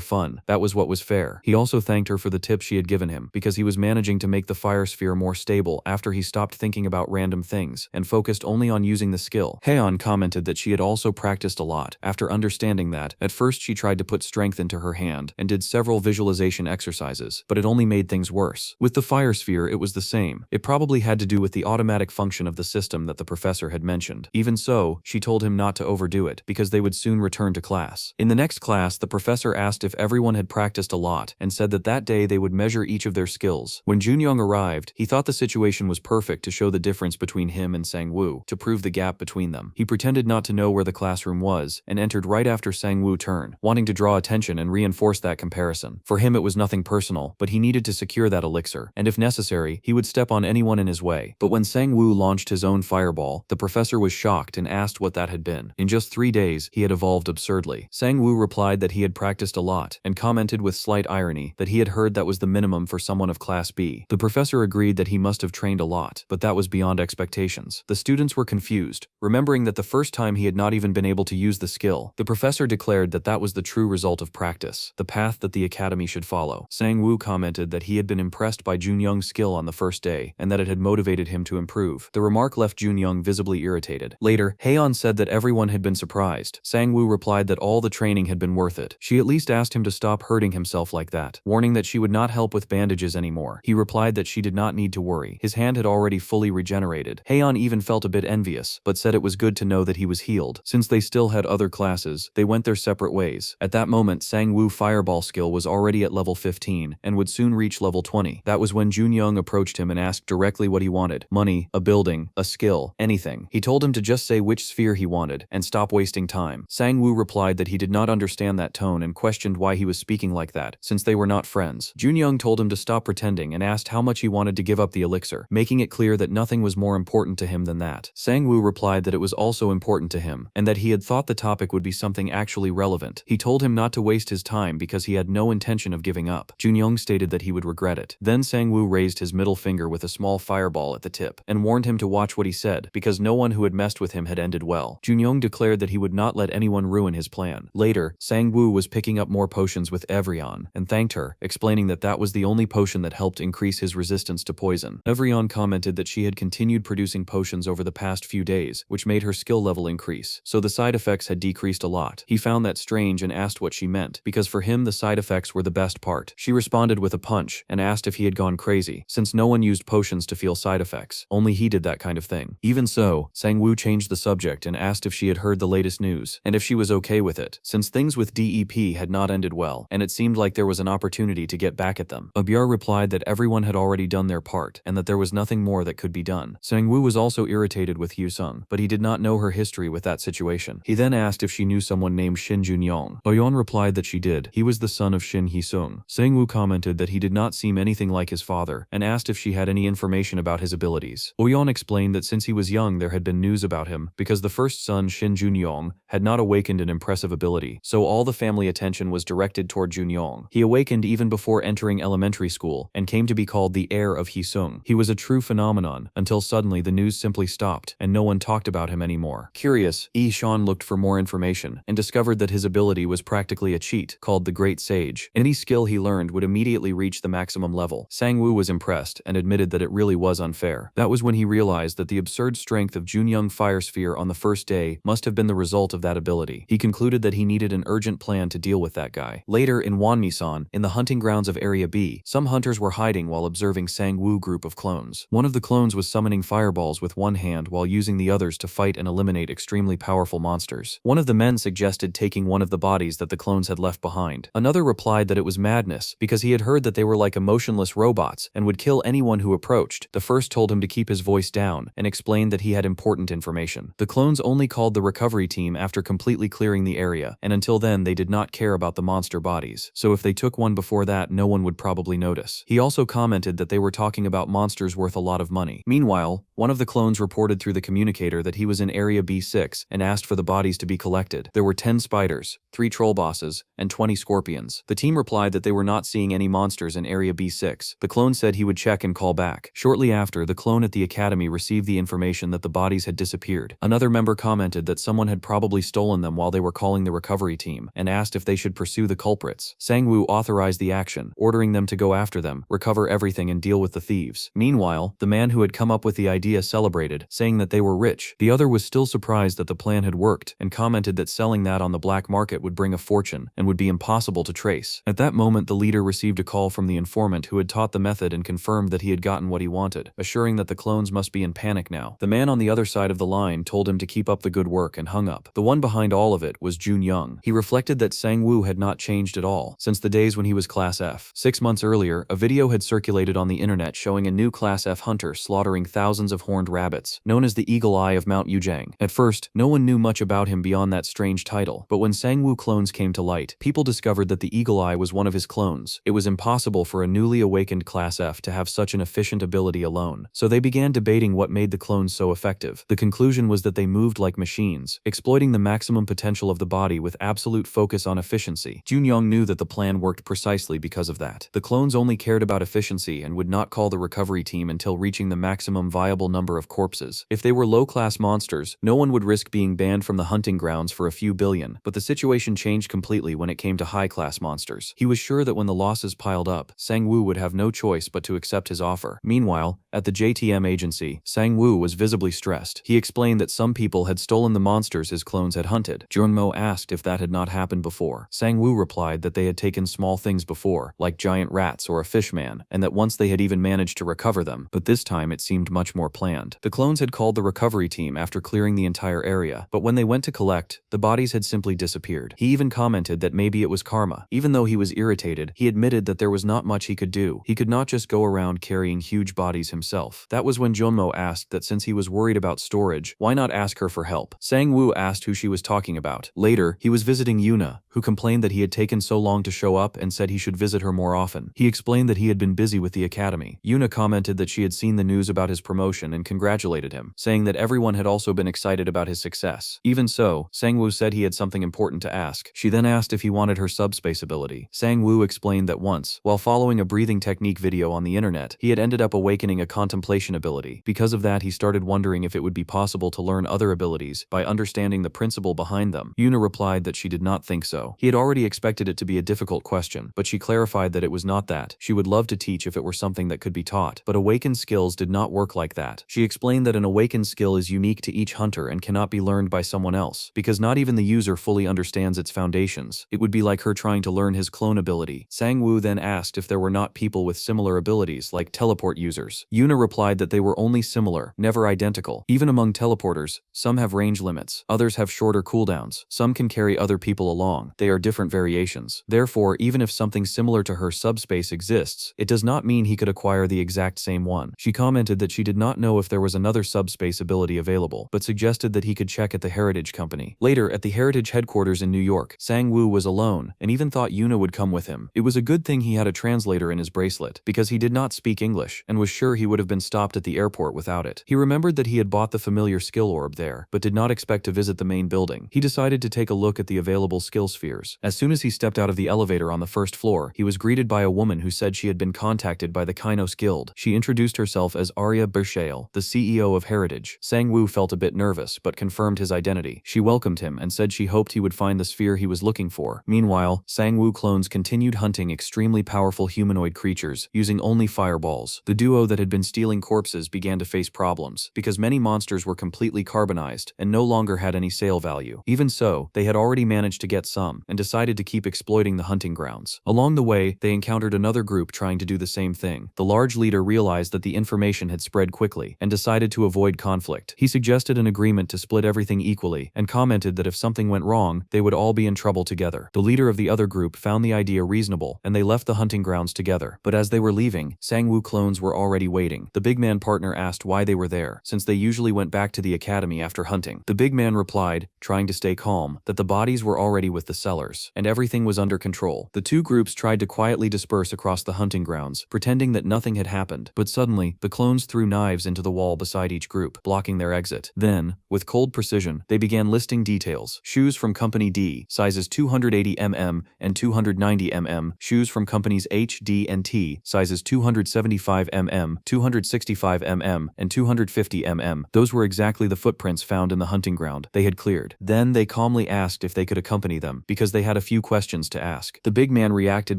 fun. That was what was fair. He also thanked her for the tips she had given him, because he was managing to make the fire sphere more stable after he stopped thinking about random things and focused only on using the skill. Haeon commented that she had also practiced a lot. After understanding that, at first she tried to put strength into her hand and did several visualization exercises, but it only made things worse. With the fire sphere, it was the same. It probably had to do with the automatic function of the system that the professor had mentioned. Even so, she told him not to overdo it, because they would soon return to class. In the next class, the professor asked if everyone had practiced a lot, and said that that day they would measure each of their skills. When Junyoung arrived, he thought the situation was perfect to show the difference between him and Sang-woo, to prove the gap between them. He pretended not to know where the classroom was, and entered right after Sang-woo's turn, wanting to draw attention and reinforce that comparison. For him it was nothing personal, but he needed to secure that elixir, and if necessary, he would step on anyone in his way. But when Sang-woo launched his own fireball, the professor was shocked and asked what that had been. In just 3 days, he had evolved absurdly. Sang-woo replied that he had practiced a lot, and commented with slight irony that he had heard that was the minimum for someone of Class B. The professor agreed that he must have trained a lot, but that was beyond expectations. The students were confused, remembering that the first time he had not even been able to use the skill. The professor declared that that was the true result of practice, the path that the academy should follow. Sang-woo commented that he had been impressed by Junyoung's skill on the first day, and that it had motivated him to improve. The remark left Junyoung visibly irritated. Later, Haeyeon said that everyone had been surprised. Sang-woo replied that all the training had been worth it. She at least asked him to stop hurting himself like that, warning that she would not help with bandages anymore. He replied that she did not need to worry. His hand had already fully regenerated. Haeyeon even felt a bit envious, but said it was good to know that he was healed. Since they still had other classes, they went their separate ways. At that moment, Sang-woo's fireball skill was already at level 15 and would soon reach level 20. That was when Junyoung approached him and asked directly what he wanted: money, a building, a skill, anything. He told him to just say which sphere he wanted and stop wasting time. Sang-woo replied that he did not understand that tone and questioned why he was speaking like that, since they were not friends. Junyoung told him to stop pretending and asked how much he wanted to give up the elixir, making it clear that nothing was more important to him than that. Sang-woo replied that it was also important to him, and that he had thought the topic would be something actually relevant. He told him not to waste his time because he had no intention of giving up. Junyoung stated that he would regret it. Then Sang-woo raised his middle finger with a small fireball at the tip, and warned him to watch what he said, because no one who had messed with him had ended well. Junyoung declared that he would not let anyone ruin his plan. Later, Sang-woo was picking up more potions with Evrion, and thanked her, explaining that that was the only potion that helped increase his resistance to poison. Evrion commented that she had continued producing potions over the past few days, which made her skill level increase, so the side effects had decreased a lot. He found that strange and asked what she meant, because for him the side effects were the best part. She responded with a punch, and asked if he had gone crazy, since no one used potions to feel side effects. Only he did that kind of thing. Even so, Sang-woo changed the subject and asked if she had heard the latest news, and if she was okay with it, since things with DEP had not ended well, and it seemed like there was an opportunity to get back at them. Abyar replied that everyone had already done their part, and that there was nothing more that could be done. Sang-woo was also irritated with Hyusung, but he did not know her history with that situation. He then asked if she knew someone named Shin Junyoung. Oyeon replied that she did. He was the son of Shin Hee-sung. Sang-woo commented that he did not seem anything like his father, and asked if she had any information about his abilities. Oyeon explained that since he was young there had been news about him, because the first son, Shin Junyoung, had not awakened an impressive ability, so all the family attention was directed toward Junyoung. He awakened even before entering elementary school, and came to be called the heir of Hee-sung. He was a true phenomenon, until suddenly the news simply stopped, and no one talked about him anymore. Curious, Yi-shan looked for more information, and discovered that his ability was practically a cheat, called the Great Sage. Any skill he learned would immediately reach the maximum level. Sang-woo was impressed, and admitted that it really was unfair. That was when he realized that the absurd strength of Junyoung Fire Sphere on the first day must have been the result of that ability. He concluded that he needed an urgent plan to deal with that guy. Later, in Wonmi-san, in the hunting grounds of Area B, some hunters were hiding while observing Sang-woo group of clones. One of the clones was summoning fireballs with one hand while using the others to fight and eliminate extremely powerful monsters. One of the men suggested taking one of the bodies that the clones had left behind. Another replied that it was madness, because he had heard that they were like emotionless robots and would kill anyone who approached. The first told him to keep his voice down, and explained that he had important information. The clones only called the recovery team after completely clearing the area, and until then they did not care about the monster bodies, so if they took one before that no one would probably notice. He also commented that they were talking about monsters worth a lot of money. Meanwhile, one of the clones reported through the communicator that he was in Area B6 and asked for the bodies to be collected. There were 10 spiders, 3 troll bosses, and 20 scorpions. The team replied that they were not seeing any monsters in Area B6. The clone said he would check and call back. Shortly after, the clone at the academy received the information that the bodies had disappeared. Another member commented that someone had probably stolen them while they were calling the recovery team, and asked if they should pursue the culprits. Sang-woo authorized the action, ordering them to go after them, recover everything and deal with the thieves. Meanwhile, the man who had come up with the idea celebrated, saying that they were rich. The other was still surprised that the plan had worked, and commented that selling that on the black market would bring a fortune, and would be impossible to trace. At that moment the leader received a call from the informant who had taught the method and confirmed that he had gotten what he wanted, assuring that the clones must be in panic now. The man on the other side of the line told him to keep up the good work and hung up. The one behind all of it was Junyoung. He reflected that Sang-woo had not changed at all since the days when he was Class F. 6 months earlier, a video had circulated on the internet showing a new Class F hunter slaughtering thousands of horned rabbits, known as the Eagle Eye of Mount Yujang. At first, no one knew much about him beyond that strange title, but when Sang-woo clones came to light, people discovered that the Eagle Eye was one of his clones. It was impossible for a newly awakened Class F to have such an efficient ability alone, so they began debating what made the clones so effective. The conclusion was that they moved like machines, exploiting the maximum potential of the body with absolute focus on efficiency. Junyoung knew that the plan worked precisely because of that. that. The clones only cared about efficiency and would not call the recovery team until reaching the maximum viable number of corpses. If they were low-class monsters, no one would risk being banned from the hunting grounds for a few billion, but the situation changed completely when it came to high-class monsters. He was sure that when the losses piled up, Sang-woo would have no choice but to accept his offer. Meanwhile, at the JTM agency, Sang-woo was visibly stressed. He explained that some people had stolen the monsters his clones had hunted. Junmo asked if that had not happened before. Sang-woo replied that they had taken small things before, like giant rats or a fishman, and that once they had even managed to recover them, but this time it seemed much more planned. The clones had called the recovery team after clearing the entire area, but when they went to collect, the bodies had simply disappeared. He even commented that maybe it was karma. Even though he was irritated, he admitted that there was not much he could do. He could not just go around carrying huge bodies himself. That was when Junmo asked that since he was worried about storage, why not ask her for help? Sang-woo asked who she was talking about. Later, he was visiting Yuna, who complained that he had taken so long to show up and said he should visit her more often. He explained that he had been busy with the academy. Yuna commented that she had seen the news about his promotion and congratulated him, saying that everyone had also been excited about his success. Even so, Sang-woo said he had something important to ask. She then asked if he wanted her subspace ability. Sang-woo explained that once, while following a breathing technique video on the internet, he had ended up awakening a contemplation ability. Because of that, he started wondering if it would be possible to learn other abilities by understanding the principle behind them. Yuna replied that she did not think so. He had already expected it to be a difficult question, but she clarified that it was not that. She would love to teach if it were something that could be taught, but awakened skills did not work like that. She explained that an awakened skill is unique to each hunter and cannot be learned by someone else, because not even the user fully understands its foundations. It would be like her trying to learn his clone ability. Sang-woo then asked if there were not people with similar abilities, like teleport users. Yuna replied that they were only similar, never identical. Even among teleporters, some have range limits, others have shorter cooldowns, some can carry other people along. They are different variations. Therefore, even if something similar to her subspace exists, it does not mean he could acquire the exact same one. She commented that she did not know if there was another subspace ability available, but suggested that he could check at the Heritage Company. Later, at the Heritage headquarters in New York, Sang-woo was alone, and even thought Yuna would come with him. It was a good thing he had a translator in his bracelet, because he did not speak English, and was sure he would have been stopped at the airport without it. He remembered that he had bought the familiar skill orb there, but did not expect to visit the main building. He decided to take a look at the available skill spheres. As soon as he stepped out of the elevator on the first floor, he was greeted by a woman who said she had been contacted by the Kainos Guild. She introduced herself as Arya Bershale, the CEO of Heritage. Sang-woo felt a bit nervous, but confirmed his identity. She welcomed him and said she hoped he would find the sphere he was looking for. Meanwhile, Sang-woo clones continued hunting extremely powerful humanoid creatures, using only fireballs. The duo that had been stealing corpses began to face problems, because many monsters were completely carbonized and no longer had any sale value. Even so, they had already managed to get some, and decided to keep exploiting the hunting grounds. Along the way, they encountered another group trying to do the same thing. The large leader realized that the information had spread quickly, and decided to avoid conflict. He suggested an agreement to split everything equally, and commented that if something went wrong, they would all be in trouble together. The leader of the other group found the idea reasonable, and they left the hunting grounds together. But as they were leaving, Sang-woo clones were already waiting. The big man partner asked why they were there, since they usually went back to the academy after hunting. The big man replied, trying to stay calm, that the bodies were already with the sellers, and everything was under control. The two groups tried to quietly disperse across the hunting grounds, pretending that nothing had happened, but suddenly, the clones threw knives into the wall beside each group, blocking their exit. Then, with cold precision, they began listing details. Shoes from Company D, sizes 280 mm and 290 mm, shoes from companies H, D, and T, sizes 275 mm, 265 mm, and 250 mm. Those were exactly the footprints found in the hunting ground they had cleared. Then they calmly asked if they could accompany them, because they had a few questions to ask. The big man reacted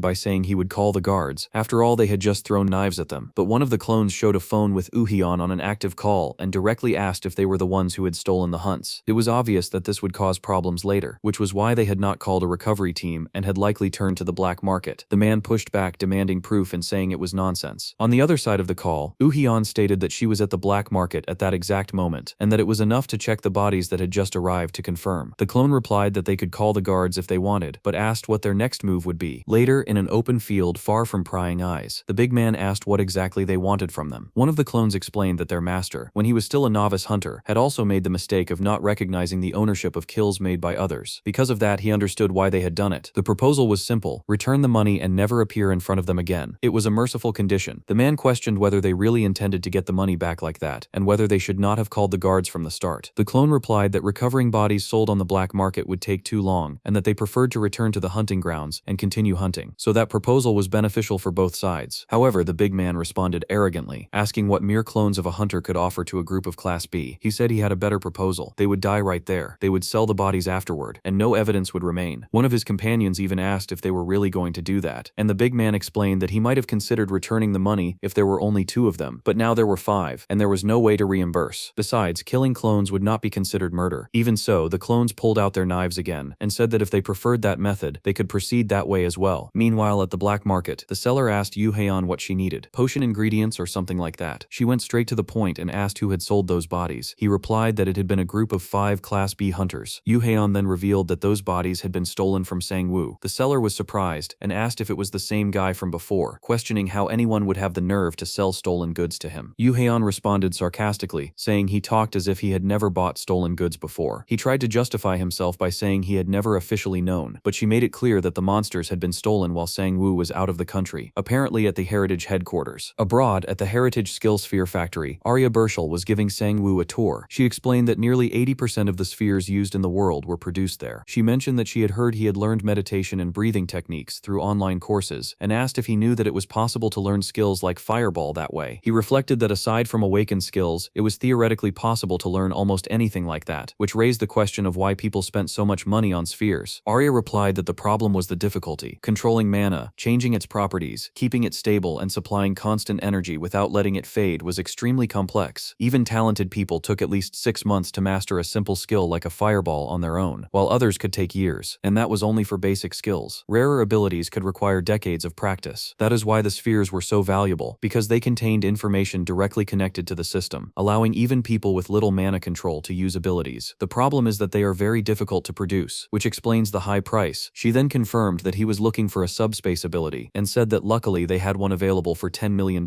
by saying he would call the guards. After all, they had just thrown knives at them. But one of the clones showed a phone with Uhyun on an active call and directly asked if they were the ones who had stolen the hunts. It was obvious that this would cause problems later, which was why they had not called a recovery team and had likely turned to the black market. The man pushed back, demanding proof and saying it was nonsense. On the other side of the call, Uhyun stated that she was at the black market at that exact moment, and that it was enough to check the bodies that had just arrived to confirm. The clone replied that they could call the guards if they wanted, but asked what their next move would be. Later, in an open field far from prying eyes, the big man asked what exactly they wanted from them. One of the clones explained that their master, when he was still a novice hunter, had also made the mistake of not recognizing the ownership of kills made by others. Because of that, he understood why they had done it. The proposal was simple: return the money and never appear in front of them again. It was a merciful condition. The man questioned whether they really intended to get the money back like that, and whether they should not have called the guards from the start. The clone replied that recovering bodies sold on the black market would take too long, and that they preferred to return to the hunting grounds and continue hunting. So that proposal proposal was beneficial for both sides. However, the big man responded arrogantly, asking what mere clones of a hunter could offer to a group of Class B. He said he had a better proposal. They would die right there. They would sell the bodies afterward, and no evidence would remain. One of his companions even asked if they were really going to do that, and the big man explained that he might have considered returning the money if there were only 2 of them, but now there were 5, and there was no way to reimburse. Besides, killing clones would not be considered murder. Even so, the clones pulled out their knives again, and said that if they preferred that method, they could proceed that way as well. Meanwhile, at the black market, the seller asked Yahello what she needed. Potion ingredients or something like that. She went straight to the point and asked who had sold those bodies. He replied that it had been a group of 5 Class B hunters. Yahello then revealed that those bodies had been stolen from Sang-woo. The seller was surprised and asked if it was the same guy from before, questioning how anyone would have the nerve to sell stolen goods to him. Yahello responded sarcastically, saying he talked as if he had never bought stolen goods before. He tried to justify himself by saying he had never officially known, but she made it clear that the monsters had been stolen while Sang-woo was out of the country, apparently at the Heritage headquarters. Abroad, at the Heritage Skill Sphere factory, Arya Burschel was giving Sang-woo a tour. She explained that nearly 80% of the spheres used in the world were produced there. She mentioned that she had heard he had learned meditation and breathing techniques through online courses, and asked if he knew that it was possible to learn skills like Fireball that way. He reflected that aside from awakened skills, it was theoretically possible to learn almost anything like that, which raised the question of why people spent so much money on spheres. Arya replied that the problem was the difficulty. Controlling mana, changing its properties, keeping it stable and supplying constant energy without letting it fade was extremely complex. Even talented people took at least 6 months to master a simple skill like a fireball on their own, while others could take years, and that was only for basic skills. Rarer abilities could require decades of practice. That is why the spheres were so valuable, because they contained information directly connected to the system, allowing even people with little mana control to use abilities. The problem is that they are very difficult to produce, which explains the high price. She then confirmed that he was looking for a subspace ability, and said that luckily they had one available for $10 million.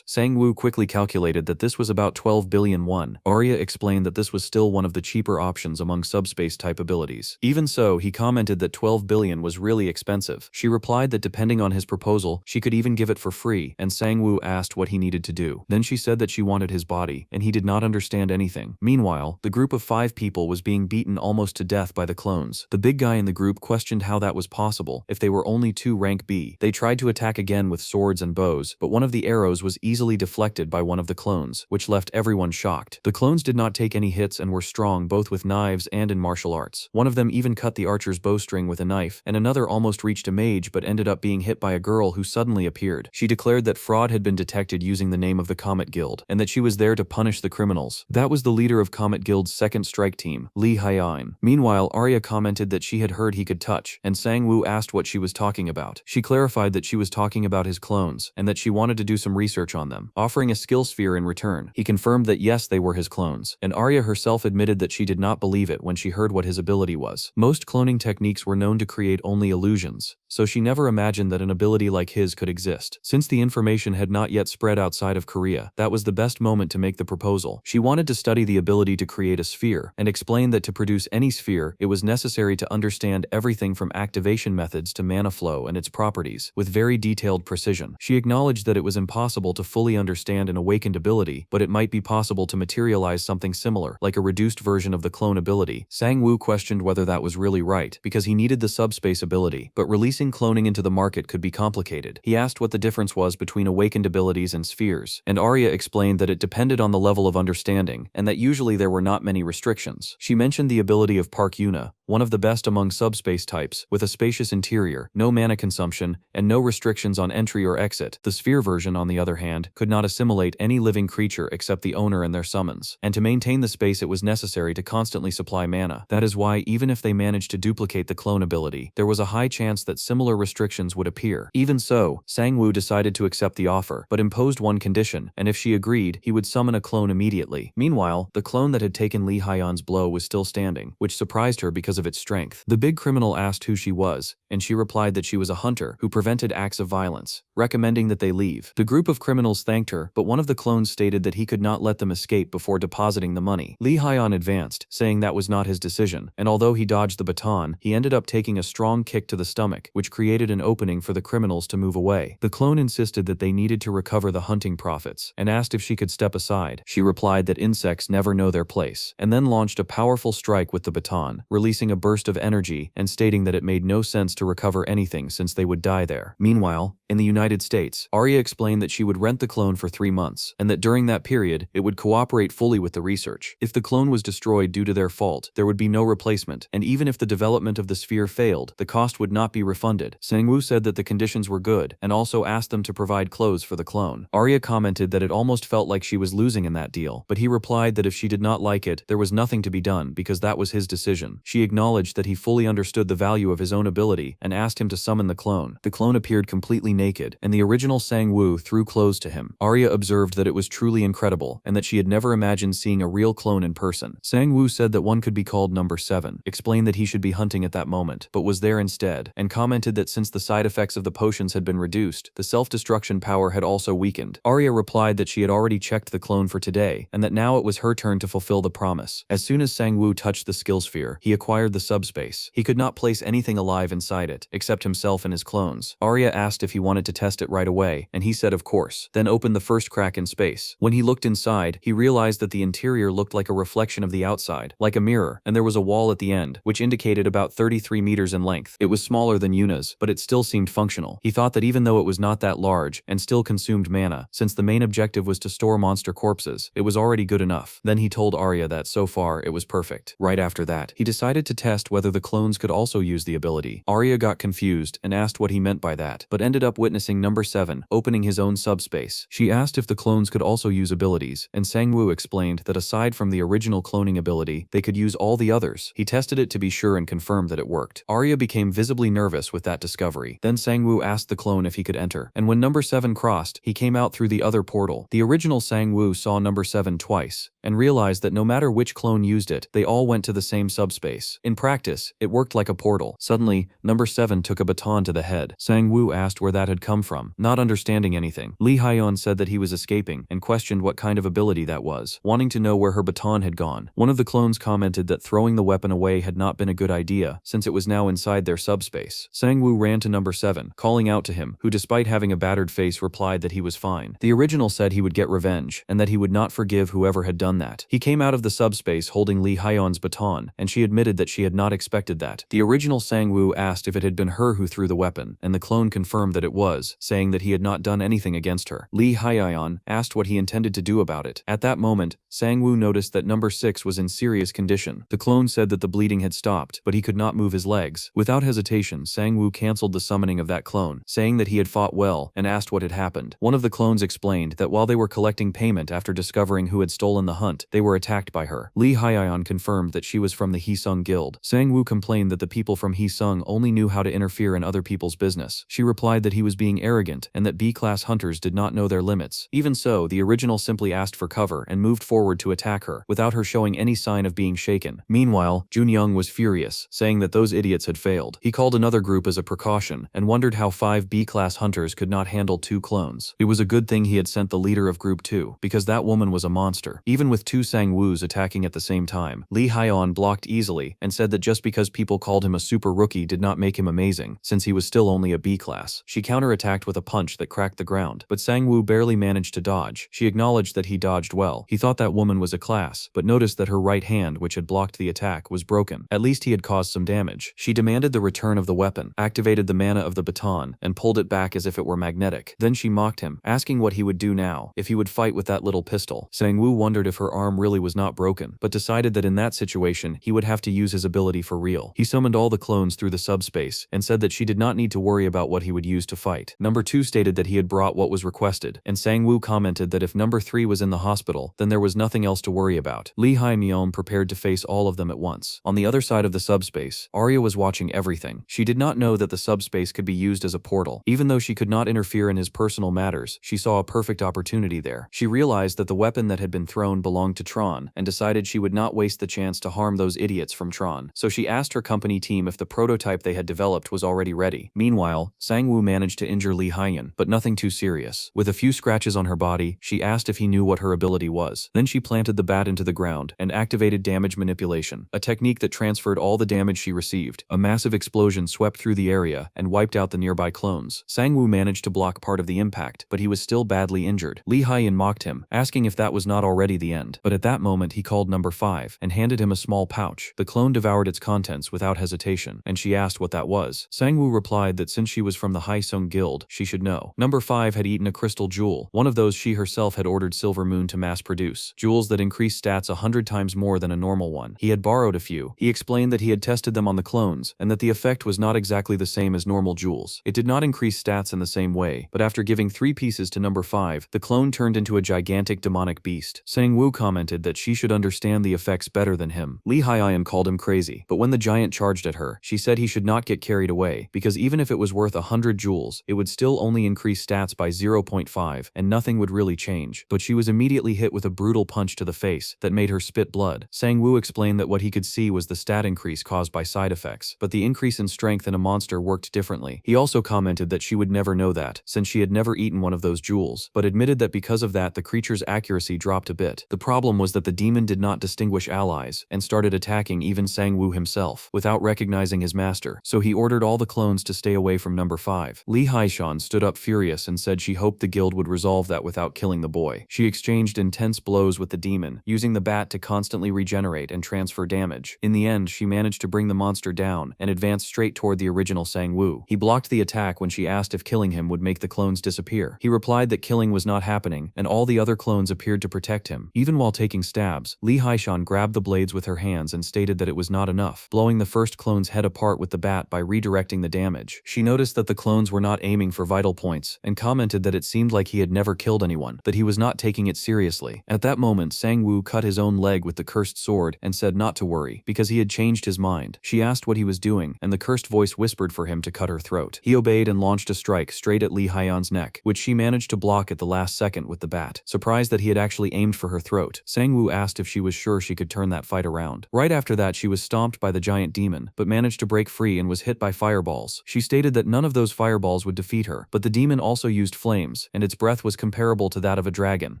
Sang-woo quickly calculated that this was about 12 billion won. Arya explained that this was still one of the cheaper options among subspace type abilities. Even so, he commented that 12 billion was really expensive. She replied that depending on his proposal, she could even give it for free, and Sang-woo asked what he needed to do. Then she said that she wanted his body, and he did not understand anything. Meanwhile, the group of 5 people was being beaten almost to death by the clones. The big guy in the group questioned how that was possible if they were only 2 rank B. They tried to attack again with swords and bows, but one of the arrows was easily deflected by one of the clones, which left everyone shocked. The clones did not take any hits and were strong both with knives and in martial arts. One of them even cut the archer's bowstring with a knife, and another almost reached a mage but ended up being hit by a girl who suddenly appeared. She declared that fraud had been detected using the name of the Comet Guild, and that she was there to punish the criminals. That was the leader of Comet Guild's second strike team, Lee Hyein. Meanwhile, Arya commented that she had heard he could touch, and Sang-woo asked what she was talking about. She clarified that she was talking about his clones, and that she wanted to do some research on them, offering a skill sphere in return. He confirmed that yes, they were his clones, and Arya herself admitted that she did not believe it when she heard what his ability was. Most cloning techniques were known to create only illusions, so she never imagined that an ability like his could exist. Since the information had not yet spread outside of Korea, that was the best moment to make the proposal. She wanted to study the ability to create a sphere, and explained that to produce any sphere, it was necessary to understand everything from activation methods to mana flow and its properties, with very detailed precision. She acknowledged that it was impossible to fully understand an awakened ability, but it might be possible to materialize something similar, like a reduced version of the clone ability. Sang-woo questioned whether that was really right, because he needed the subspace ability, but releasing cloning into the market could be complicated. He asked what the difference was between awakened abilities and spheres, and Arya explained that it depended on the level of understanding, and that usually there were not many restrictions. She mentioned the ability of Park Yuna, one of the best among subspace types, with a spacious interior, no mana consumption, and no restrictions on entry or exit. The sphere version, on the other hand, could not assimilate any living creature except the owner and their summons, and to maintain the space it was necessary to constantly supply mana. That is why, even if they managed to duplicate the clone ability, there was a high chance that similar restrictions would appear. Even so, Sang-woo decided to accept the offer, but imposed one condition, and if she agreed, he would summon a clone immediately. Meanwhile, the clone that had taken Lee Hyeon's blow was still standing, which surprised her because of its strength. The big criminal asked who she was, and she replied that she was a hunter who prevented acts of violence. recommending that they leave. The group of criminals thanked her, but one of the clones stated that he could not let them escape before depositing the money. Lee Hyon advanced, saying that was not his decision, and although he dodged the baton, he ended up taking a strong kick to the stomach, which created an opening for the criminals to move away. The clone insisted that they needed to recover the hunting profits, and asked if she could step aside. She replied that insects never know their place, and then launched a powerful strike with the baton, releasing a burst of energy and stating that it made no sense to recover anything since they would die there. Meanwhile, in the United States, Arya explained that she would rent the clone for 3 months, and that during that period, it would cooperate fully with the research. If the clone was destroyed due to their fault, there would be no replacement, and even if the development of the sphere failed, the cost would not be refunded. Sang-woo said that the conditions were good, and also asked them to provide clothes for the clone. Arya commented that it almost felt like she was losing in that deal, but he replied that if she did not like it, there was nothing to be done because that was his decision. She acknowledged that he fully understood the value of his own ability and asked him to summon the clone. The clone appeared completely naked, and the original Sang-woo threw clothes to him. Arya observed that it was truly incredible, and that she had never imagined seeing a real clone in person. Sang-woo said that one could be called number 7, explained that he should be hunting at that moment, but was there instead, and commented that since the side effects of the potions had been reduced, the self-destruction power had also weakened. Arya replied that she had already checked the clone for today, and that now it was her turn to fulfill the promise. As soon as Sang-woo touched the skill sphere, he acquired the subspace. He could not place anything alive inside it, except himself and his clones. Arya asked if he wanted to test it right away, and he said of course, then opened the first crack in space. When he looked inside, he realized that the interior looked like a reflection of the outside, like a mirror, and there was a wall at the end, which indicated about 33 meters in length. It was smaller than Yuna's, but it still seemed functional. He thought that even though it was not that large, and still consumed mana, since the main objective was to store monster corpses, it was already good enough. Then he told Arya that so far it was perfect. Right after that, he decided to test whether the clones could also use the ability. Arya got confused and asked what he meant by that, but ended up witnessing number 7 opening his own subspace. She asked if the clones could also use abilities, and Sang-woo explained that aside from the original cloning ability, they could use all the others. He tested it to be sure and confirmed that it worked. Arya became visibly nervous with that discovery. Then Sang-woo asked the clone if he could enter, and when number 7 crossed, he came out through the other portal. The original Sang-woo saw number 7 twice, and realized that no matter which clone used it, they all went to the same subspace. In practice, it worked like a portal. Suddenly, number 7 took a baton to the head. Sang-woo asked where that had come from, not understanding anything. Lee Hyon said that he was escaping, and questioned what kind of ability that was, wanting to know where her baton had gone. One of the clones commented that throwing the weapon away had not been a good idea, since it was now inside their subspace. Sang-woo ran to number 7, calling out to him, who despite having a battered face replied that he was fine. The original said he would get revenge, and that he would not forgive whoever had done that. He came out of the subspace holding Lee Hyon's baton, and she admitted that she had not expected that. The original Sang-woo asked if it had been her who threw the weapon, and the clone confirmed that it was, saying that he had not done anything against her. Lee Hyon asked what he intended to do about it. At that moment, Sang-woo noticed that number 6 was in serious condition. The clone said that the bleeding had stopped, but he could not move his legs. Without hesitation, Sang-woo cancelled the summoning of that clone, saying that he had fought well, and asked what had happened. One of the clones explained that while they were collecting payment after discovering who had stolen the hunt, they were attacked by her. Lee Hyon confirmed that she was from the Heesung Guild. Sang-woo complained that the people from Heesung only knew how to interfere in other people's business. She replied that he was being arrogant, and that B-class hunters did not know their limits. Even so, the original simply asked for cover and moved forward to attack her, without her showing any sign of being shaken. Meanwhile, Junyoung was furious, saying that those idiots had failed. He called another group as a precaution, and wondered how 5 B-class hunters could not handle 2 clones. It was a good thing he had sent the leader of Group 2, because that woman was a monster. Even with 2 Sang-woos attacking at the same time, Lee Hyon blocked easily, and said that just because people called him a super rookie did not make him amazing, since he was still only a B-class. She counterattacked with a punch that cracked the ground, but Sang-woo barely managed to dodge. She acknowledged that he dodged well. He thought that woman was a class, but noticed that her right hand, which had blocked the attack, was broken. At least he had caused some damage. She demanded the return of the weapon, activated the mana of the baton, and pulled it back as if it were magnetic. Then she mocked him, asking what he would do now, if he would fight with that little pistol. Sang-woo wondered if her arm really was not broken, but decided that in that situation, he would have to use his ability for real. He summoned all the clones through the subspace, and said that she did not need to worry about what he would use to fight. Number 2 stated that he had brought what was requested, and Sang-woo commented that if number 3 was in the hospital, then there was nothing else to worry about. Lee Hyon prepared to face all of them at once. On the other side of the subspace, Arya was watching everything. She did not know that the subspace could be used as a portal. Even though she could not interfere in his personal matters, she saw a perfect opportunity there. She realized that the weapon that had been thrown belonged to Tron, and decided she would not waste the chance to harm those idiots from Tron. So she asked her company team if the prototype they had developed was already ready. Meanwhile, Sang-woo managed to injure injure Li Haiyan, but nothing too serious. With a few scratches on her body, she asked if he knew what her ability was. Then she planted the bat into the ground and activated damage manipulation, a technique that transferred all the damage she received. A massive explosion swept through the area and wiped out the nearby clones. Sang-woo managed to block part of the impact, but he was still badly injured. Li Haiyan mocked him, asking if that was not already the end. But at that moment he called number 5 and handed him a small pouch. The clone devoured its contents without hesitation, and she asked what that was. Sang-woo replied that since she was from the Haesung Guild, she should know. Number 5 had eaten a crystal jewel, one of those she herself had ordered Silver Moon to mass produce. Jewels that increase stats 100 times more than a normal one. He had borrowed a few. He explained that he had tested them on the clones, and that the effect was not exactly the same as normal jewels. It did not increase stats in the same way, but after giving 3 pieces to number 5, the clone turned into a gigantic demonic beast. Sang-woo commented that she should understand the effects better than him. Li Haiyan called him crazy, but when the giant charged at her, she said he should not get carried away, because even if it was worth 100 jewels, it would still only increase stats by 0.5, and nothing would really change. But she was immediately hit with a brutal punch to the face that made her spit blood. Sang-woo explained that what he could see was the stat increase caused by side effects, but the increase in strength in a monster worked differently. He also commented that she would never know that, since she had never eaten one of those jewels, but admitted that because of that the creature's accuracy dropped a bit. The problem was that the demon did not distinguish allies, and started attacking even Sang-woo himself, without recognizing his master, so he ordered all the clones to stay away from number 5. Li Haishan stood up furious and said she hoped the guild would resolve that without killing the boy. She exchanged intense blows with the demon, using the bat to constantly regenerate and transfer damage. In the end, she managed to bring the monster down and advance straight toward the original Sang-woo. He blocked the attack when she asked if killing him would make the clones disappear. He replied that killing was not happening, and all the other clones appeared to protect him. Even while taking stabs, Li Haishan grabbed the blades with her hands and stated that it was not enough, blowing the first clone's head apart with the bat by redirecting the damage. She noticed that the clones were not aiming for vital points, and commented that it seemed like he had never killed anyone, that he was not taking it seriously. At that moment, Sang-woo cut his own leg with the cursed sword and said not to worry, because he had changed his mind. She asked what he was doing, and the cursed voice whispered for him to cut her throat. He obeyed and launched a strike straight at Li Haiyan's neck, which she managed to block at the last second with the bat. Surprised that he had actually aimed for her throat, Sang-woo asked if she was sure she could turn that fight around. Right after that, she was stomped by the giant demon, but managed to break free and was hit by fireballs. She stated that none of those fireballs would defeat her, but the demon also used flames, and its breath was comparable to that of a dragon.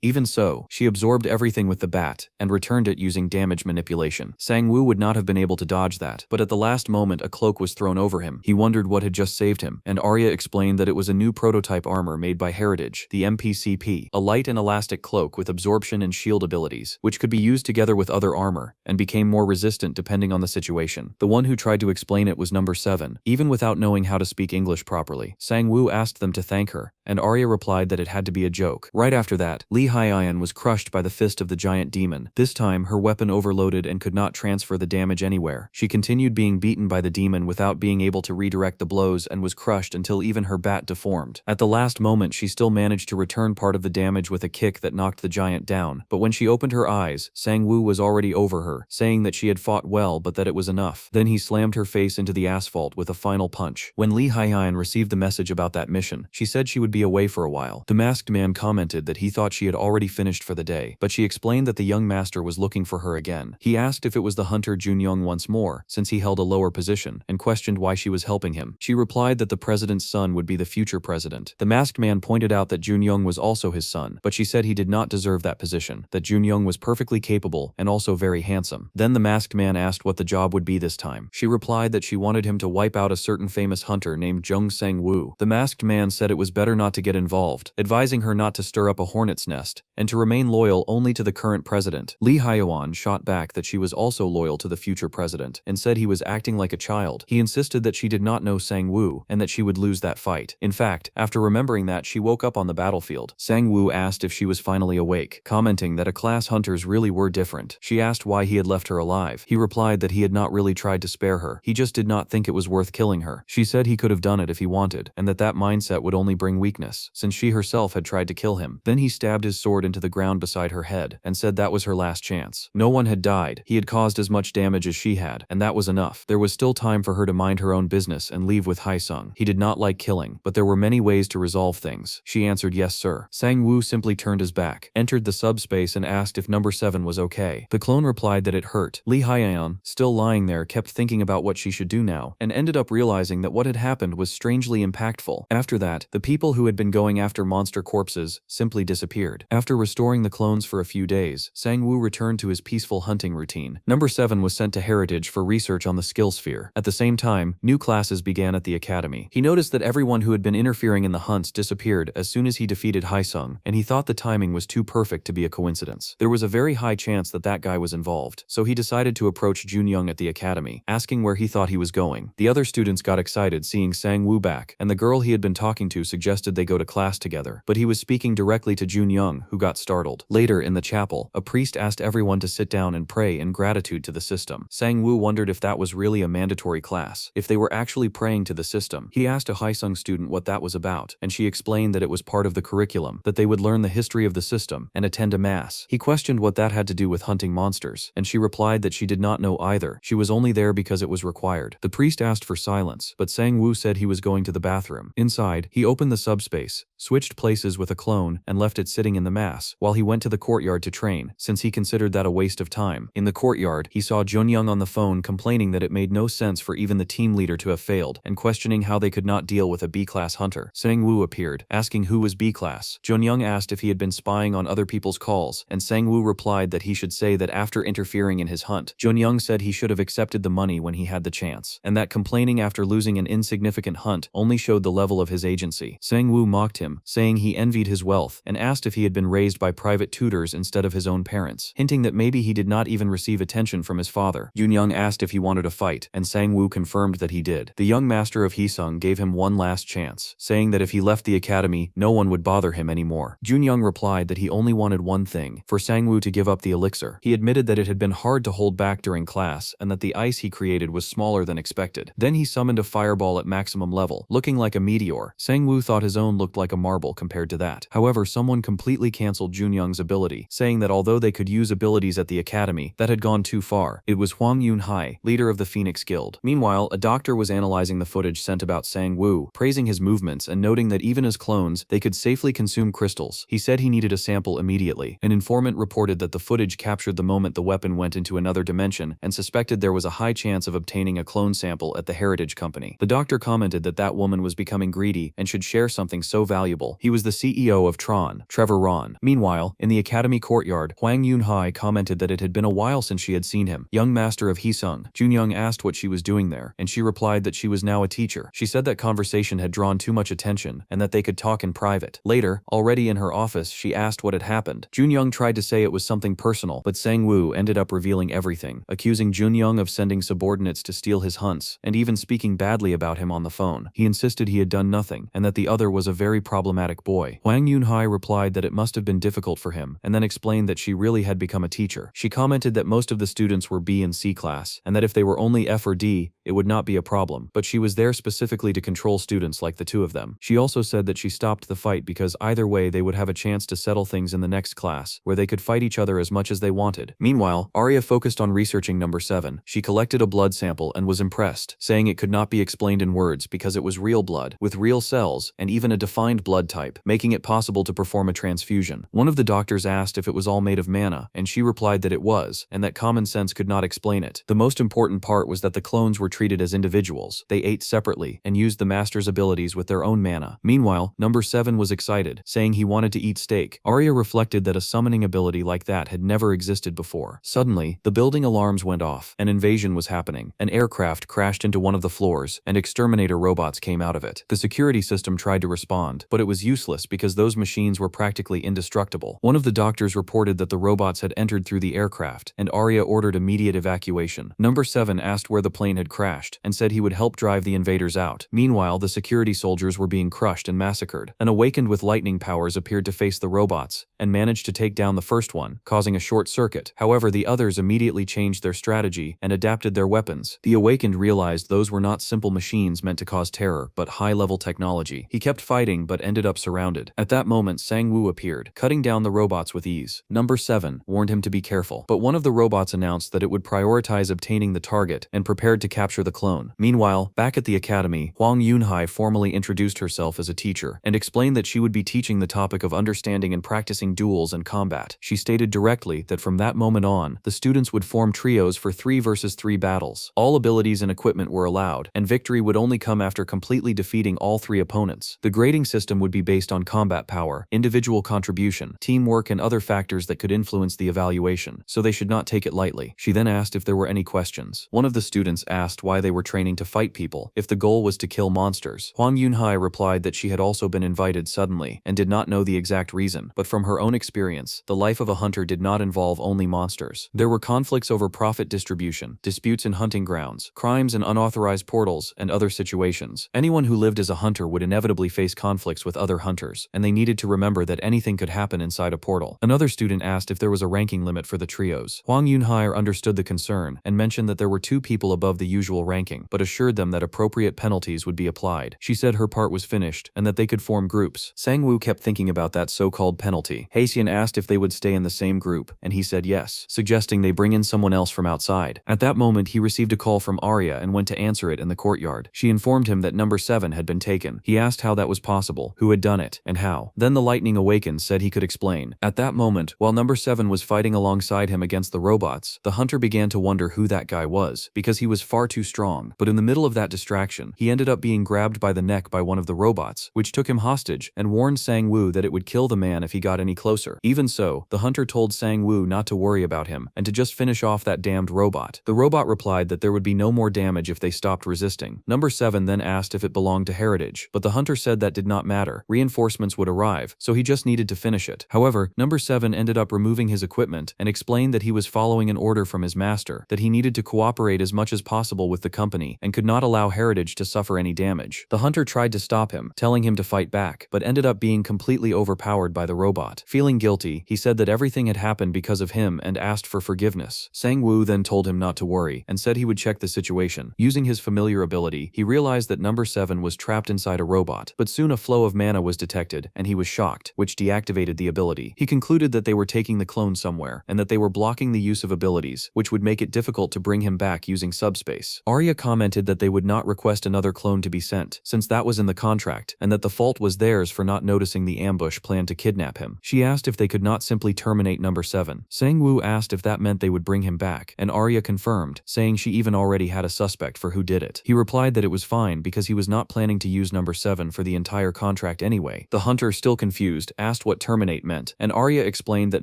Even so, she absorbed everything with the bat, and returned it using damage manipulation. Sang-woo would not have been able to dodge that, but at the last moment a cloak was thrown over him. He wondered what had just saved him, and Arya explained that it was a new prototype armor made by Heritage, the MPCP, a light and elastic cloak with absorption and shield abilities, which could be used together with other armor, and became more resistant depending on the situation. The one who tried to explain it was number 7. Even without knowing how to speak English properly, Sang-woo asked them to thank her, and Arya replied that it had to be a joke. Right after that, Li Haiyan was crushed by the fist of the giant demon. This time, her weapon overloaded and could not transfer the damage anywhere. She continued being beaten by the demon without being able to redirect the blows and was crushed until even her bat deformed. At the last moment, she still managed to return part of the damage with a kick that knocked the giant down, but when she opened her eyes, Sang-woo was already over her, saying that she had fought well but that it was enough. Then he slammed her face into the asphalt with a final punch. When Li Haiyan received the message about that mission, she said she would be away for a while. The masked man commented that he thought she had already finished for the day, but she explained that the young master was looking for her again. He asked if it was the hunter Junyoung once more, since he held a lower position, and questioned why she was helping him. She replied that the president's son would be the future president. The masked man pointed out that Junyoung was also his son, but she said he did not deserve that position, that Junyoung was perfectly capable and also very handsome. Then the masked man asked what the job would be this time. She replied that she wanted him to wipe out a certain famous hunter named Jung Sang-woo. The masked man said it was better not to get involved, advising her not to stir up a hornet's nest, and to remain loyal only to the current president. Li Haiyan shot back that she was also loyal to the future president, and said he was acting like a child. He insisted that she did not know Sang-woo, and that she would lose that fight. In fact, after remembering that, she woke up on the battlefield. Sang-woo asked if she was finally awake, commenting that class hunters really were different. She asked why he had left her alive. He replied that he had not really tried to spare her. He just did not think it was worth killing her. She said he could have done it if he wanted, and that mindset would only bring weakness, since she herself had tried to kill him. Then he stabbed his sword into the ground beside her head, and said that was her last chance. No one had died. He had caused as much damage as she had, and that was enough. There was still time for her to mind her own business and leave with Haesung. He did not like killing, but there were many ways to resolve things. She answered yes sir. Sang-woo simply turned his back, entered the subspace and asked if number 7 was okay. The clone replied that it hurt. Li Haiyan, still lying there, kept thinking about what she should do now, and ended up realizing that what had happened was strangely impactful peaceful. After that, the people who had been going after monster corpses simply disappeared. After restoring the clones for a few days, Sang-woo returned to his peaceful hunting routine. Number 7 was sent to Heritage for research on the skill sphere. At the same time, new classes began at the academy. He noticed that everyone who had been interfering in the hunts disappeared as soon as he defeated Haesung, and he thought the timing was too perfect to be a coincidence. There was a very high chance that that guy was involved, so he decided to approach Junyoung at the academy, asking where he thought he was going. The other students got excited seeing Sang-woo back, and the girl he had been talking to suggested they go to class together, but he was speaking directly to Junyoung, who got startled. Later, in the chapel, a priest asked everyone to sit down and pray in gratitude to the system. Sang-woo wondered if that was really a mandatory class, if they were actually praying to the system. He asked a Haesung student what that was about, and she explained that it was part of the curriculum, that they would learn the history of the system and attend a mass. He questioned what that had to do with hunting monsters, and she replied that she did not know either. She was only there because it was required. The priest asked for silence, but Sang-woo said he was going to the bathroom. Inside, he opened the subspace, switched places with a clone, and left it sitting in the mass, while he went to the courtyard to train, since he considered that a waste of time. In the courtyard, he saw Junyoung on the phone complaining that it made no sense for even the team leader to have failed, and questioning how they could not deal with a B-class hunter. Sang-woo appeared, asking who was B-class. Junyoung asked if he had been spying on other people's calls, and Sang-woo replied that he should say that after interfering in his hunt, Junyoung said he should have accepted the money when he had the chance, and that complaining after losing an insignificant hunt only showed the level of his agency. Sang-woo mocked him, saying he envied his wealth, and asked if he had been raised by private tutors instead of his own parents, hinting that maybe he did not even receive attention from his father. Junyoung asked if he wanted a fight, and Sang-woo confirmed that he did. The young master of Haesung gave him one last chance, saying that if he left the academy, no one would bother him anymore. Junyoung replied that he only wanted one thing, for Sang-woo to give up the elixir. He admitted that it had been hard to hold back during class, and that the ice he created was smaller than expected. Then he summoned a fireball at maximum level, looking like a meteor. Sang-woo thought his own looked like a marble compared to that. However, someone completely cancelled Junyoung's ability, saying that although they could use abilities at the academy, that had gone too far. It was Hwang Yun-hai, leader of the Phoenix Guild. Meanwhile, a doctor was analyzing the footage sent about Sang-woo, praising his movements and noting that even as clones, they could safely consume crystals. He said he needed a sample immediately. An informant reported that the footage captured the moment the weapon went into another dimension, and suspected there was a high chance of obtaining a clone sample at the Heritage Company. The doctor commented that that woman was becoming greedy and should share something so valuable. He was the CEO of Tron, Trevor Ron. Meanwhile, in the academy courtyard, Hwang Yun-hai commented that it had been a while since she had seen him. Young master of Haesung, Junyoung asked what she was doing there, and she replied that she was now a teacher. She said that conversation had drawn too much attention, and that they could talk in private. Later, already in her office, she asked what had happened. Junyoung tried to say it was something personal, but Sang-woo ended up revealing everything, accusing Junyoung of sending subordinates to steal his hunts, and even speaking badly about him on the phone. He insisted he had done nothing, and that the other was a very problematic boy. Hwang Yun-hai replied that it must have been difficult for him, and then explained that she really had become a teacher. She commented that most of the students were B and C class, and that if they were only F or D, it would not be a problem, but she was there specifically to control students like the two of them. She also said that she stopped the fight because either way they would have a chance to settle things in the next class, where they could fight each other as much as they wanted. Meanwhile, Arya focused on researching number 7. She collected a blood sample and was impressed, saying it could not be explained in words because it was real blood, with real cells, and even a defined blood type, making it possible to perform a transfusion. One of the doctors asked if it was all made of mana, and she replied that it was, and that common sense could not explain it. The most important part was that the clones were treated as individuals. They ate separately, and used the master's abilities with their own mana. Meanwhile, number 7 was excited, saying he wanted to eat steak. Arya reflected that a summoning ability like that had never existed before. Suddenly, the building alarms went off. An invasion was happening. An aircraft crashed into one of the floors, and exterminator robots came out of it. The security system tried to respond, but it was useless because those machines were practically indestructible. One of the doctors reported that the robots had entered through the aircraft, and Arya ordered immediate evacuation. Number 7 asked where the plane had crashed, and said he would help drive the invaders out. Meanwhile, the security soldiers were being crushed and massacred. An awakened with lightning powers appeared to face the robots, and managed to take down the first one, causing a short circuit. However, the others immediately changed their strategy and adapted their weapons. The awakened realized those were not simple machines meant to cause terror, but high-level technology. He kept fighting but ended up surrounded. At that moment, Sang-woo appeared, cutting down the robots with ease. Number 7 warned him to be careful, but one of the robots announced that it would prioritize obtaining the target and prepared to capture capture the clone. Meanwhile, back at the academy, Huang Yunhai formally introduced herself as a teacher and explained that she would be teaching the topic of understanding and practicing duels and combat. She stated directly that from that moment on, the students would form trios for 3 versus 3 battles. All abilities and equipment were allowed, and victory would only come after completely defeating all 3 opponents. The grading system would be based on combat power, individual contribution, teamwork, and other factors that could influence the evaluation, so they should not take it lightly. She then asked if there were any questions. One of the students asked why they were training to fight people, if the goal was to kill monsters. Huang Yunhai replied that she had also been invited suddenly and did not know the exact reason, but from her own experience, the life of a hunter did not involve only monsters. There were conflicts over profit distribution, disputes in hunting grounds, crimes in unauthorized portals, and other situations. Anyone who lived as a hunter would inevitably face conflicts with other hunters, and they needed to remember that anything could happen inside a portal. Another student asked if there was a ranking limit for the trios. Huang Yunhai understood the concern and mentioned that there were 2 people above the usual ranking, but assured them that appropriate penalties would be applied. She said her part was finished and that they could form groups. Sangwoo kept thinking about that so-called penalty. Haesian asked if they would stay in the same group, and he said yes, suggesting they bring in someone else from outside. At that moment, he received a call from Arya and went to answer it in the courtyard. She informed him that number 7 had been taken. He asked how that was possible, who had done it, and how. Then the Lightning Awakens said he could explain. At that moment, while number 7 was fighting alongside him against the robots, the hunter began to wonder who that guy was, because he was far too strong. But in the middle of that distraction, he ended up being grabbed by the neck by one of the robots, which took him hostage and warned Sang-woo that it would kill the man if he got any closer. Even so, the hunter told Sang-woo not to worry about him and to just finish off that damned robot. The robot replied that there would be no more damage if they stopped resisting. Number 7 then asked if it belonged to Heritage, but the hunter said that did not matter. Reinforcements would arrive, so he just needed to finish it. However, number 7 ended up removing his equipment and explained that he was following an order from his master, that he needed to cooperate as much as possible with the company and could not allow Heritage to suffer any damage. The hunter tried to stop him, telling him to fight back, but ended up being completely overpowered by the robot. Feeling guilty, he said that everything had happened because of him and asked for forgiveness. Sang-woo then told him not to worry and said he would check the situation. Using his familiar ability, he realized that number 7 was trapped inside a robot, but soon a flow of mana was detected and he was shocked, which deactivated the ability. He concluded that they were taking the clone somewhere and that they were blocking the use of abilities, which would make it difficult to bring him back using subspace. Arya commented that they would not request another clone to be sent, since that was in the contract, and that the fault was theirs for not noticing the ambush plan to kidnap him. She asked if they could not simply terminate number 7. Sang-woo asked if that meant they would bring him back, and Arya confirmed, saying she even already had a suspect for who did it. He replied that it was fine because he was not planning to use number 7 for the entire contract anyway. The hunter, still confused, asked what terminate meant, and Arya explained that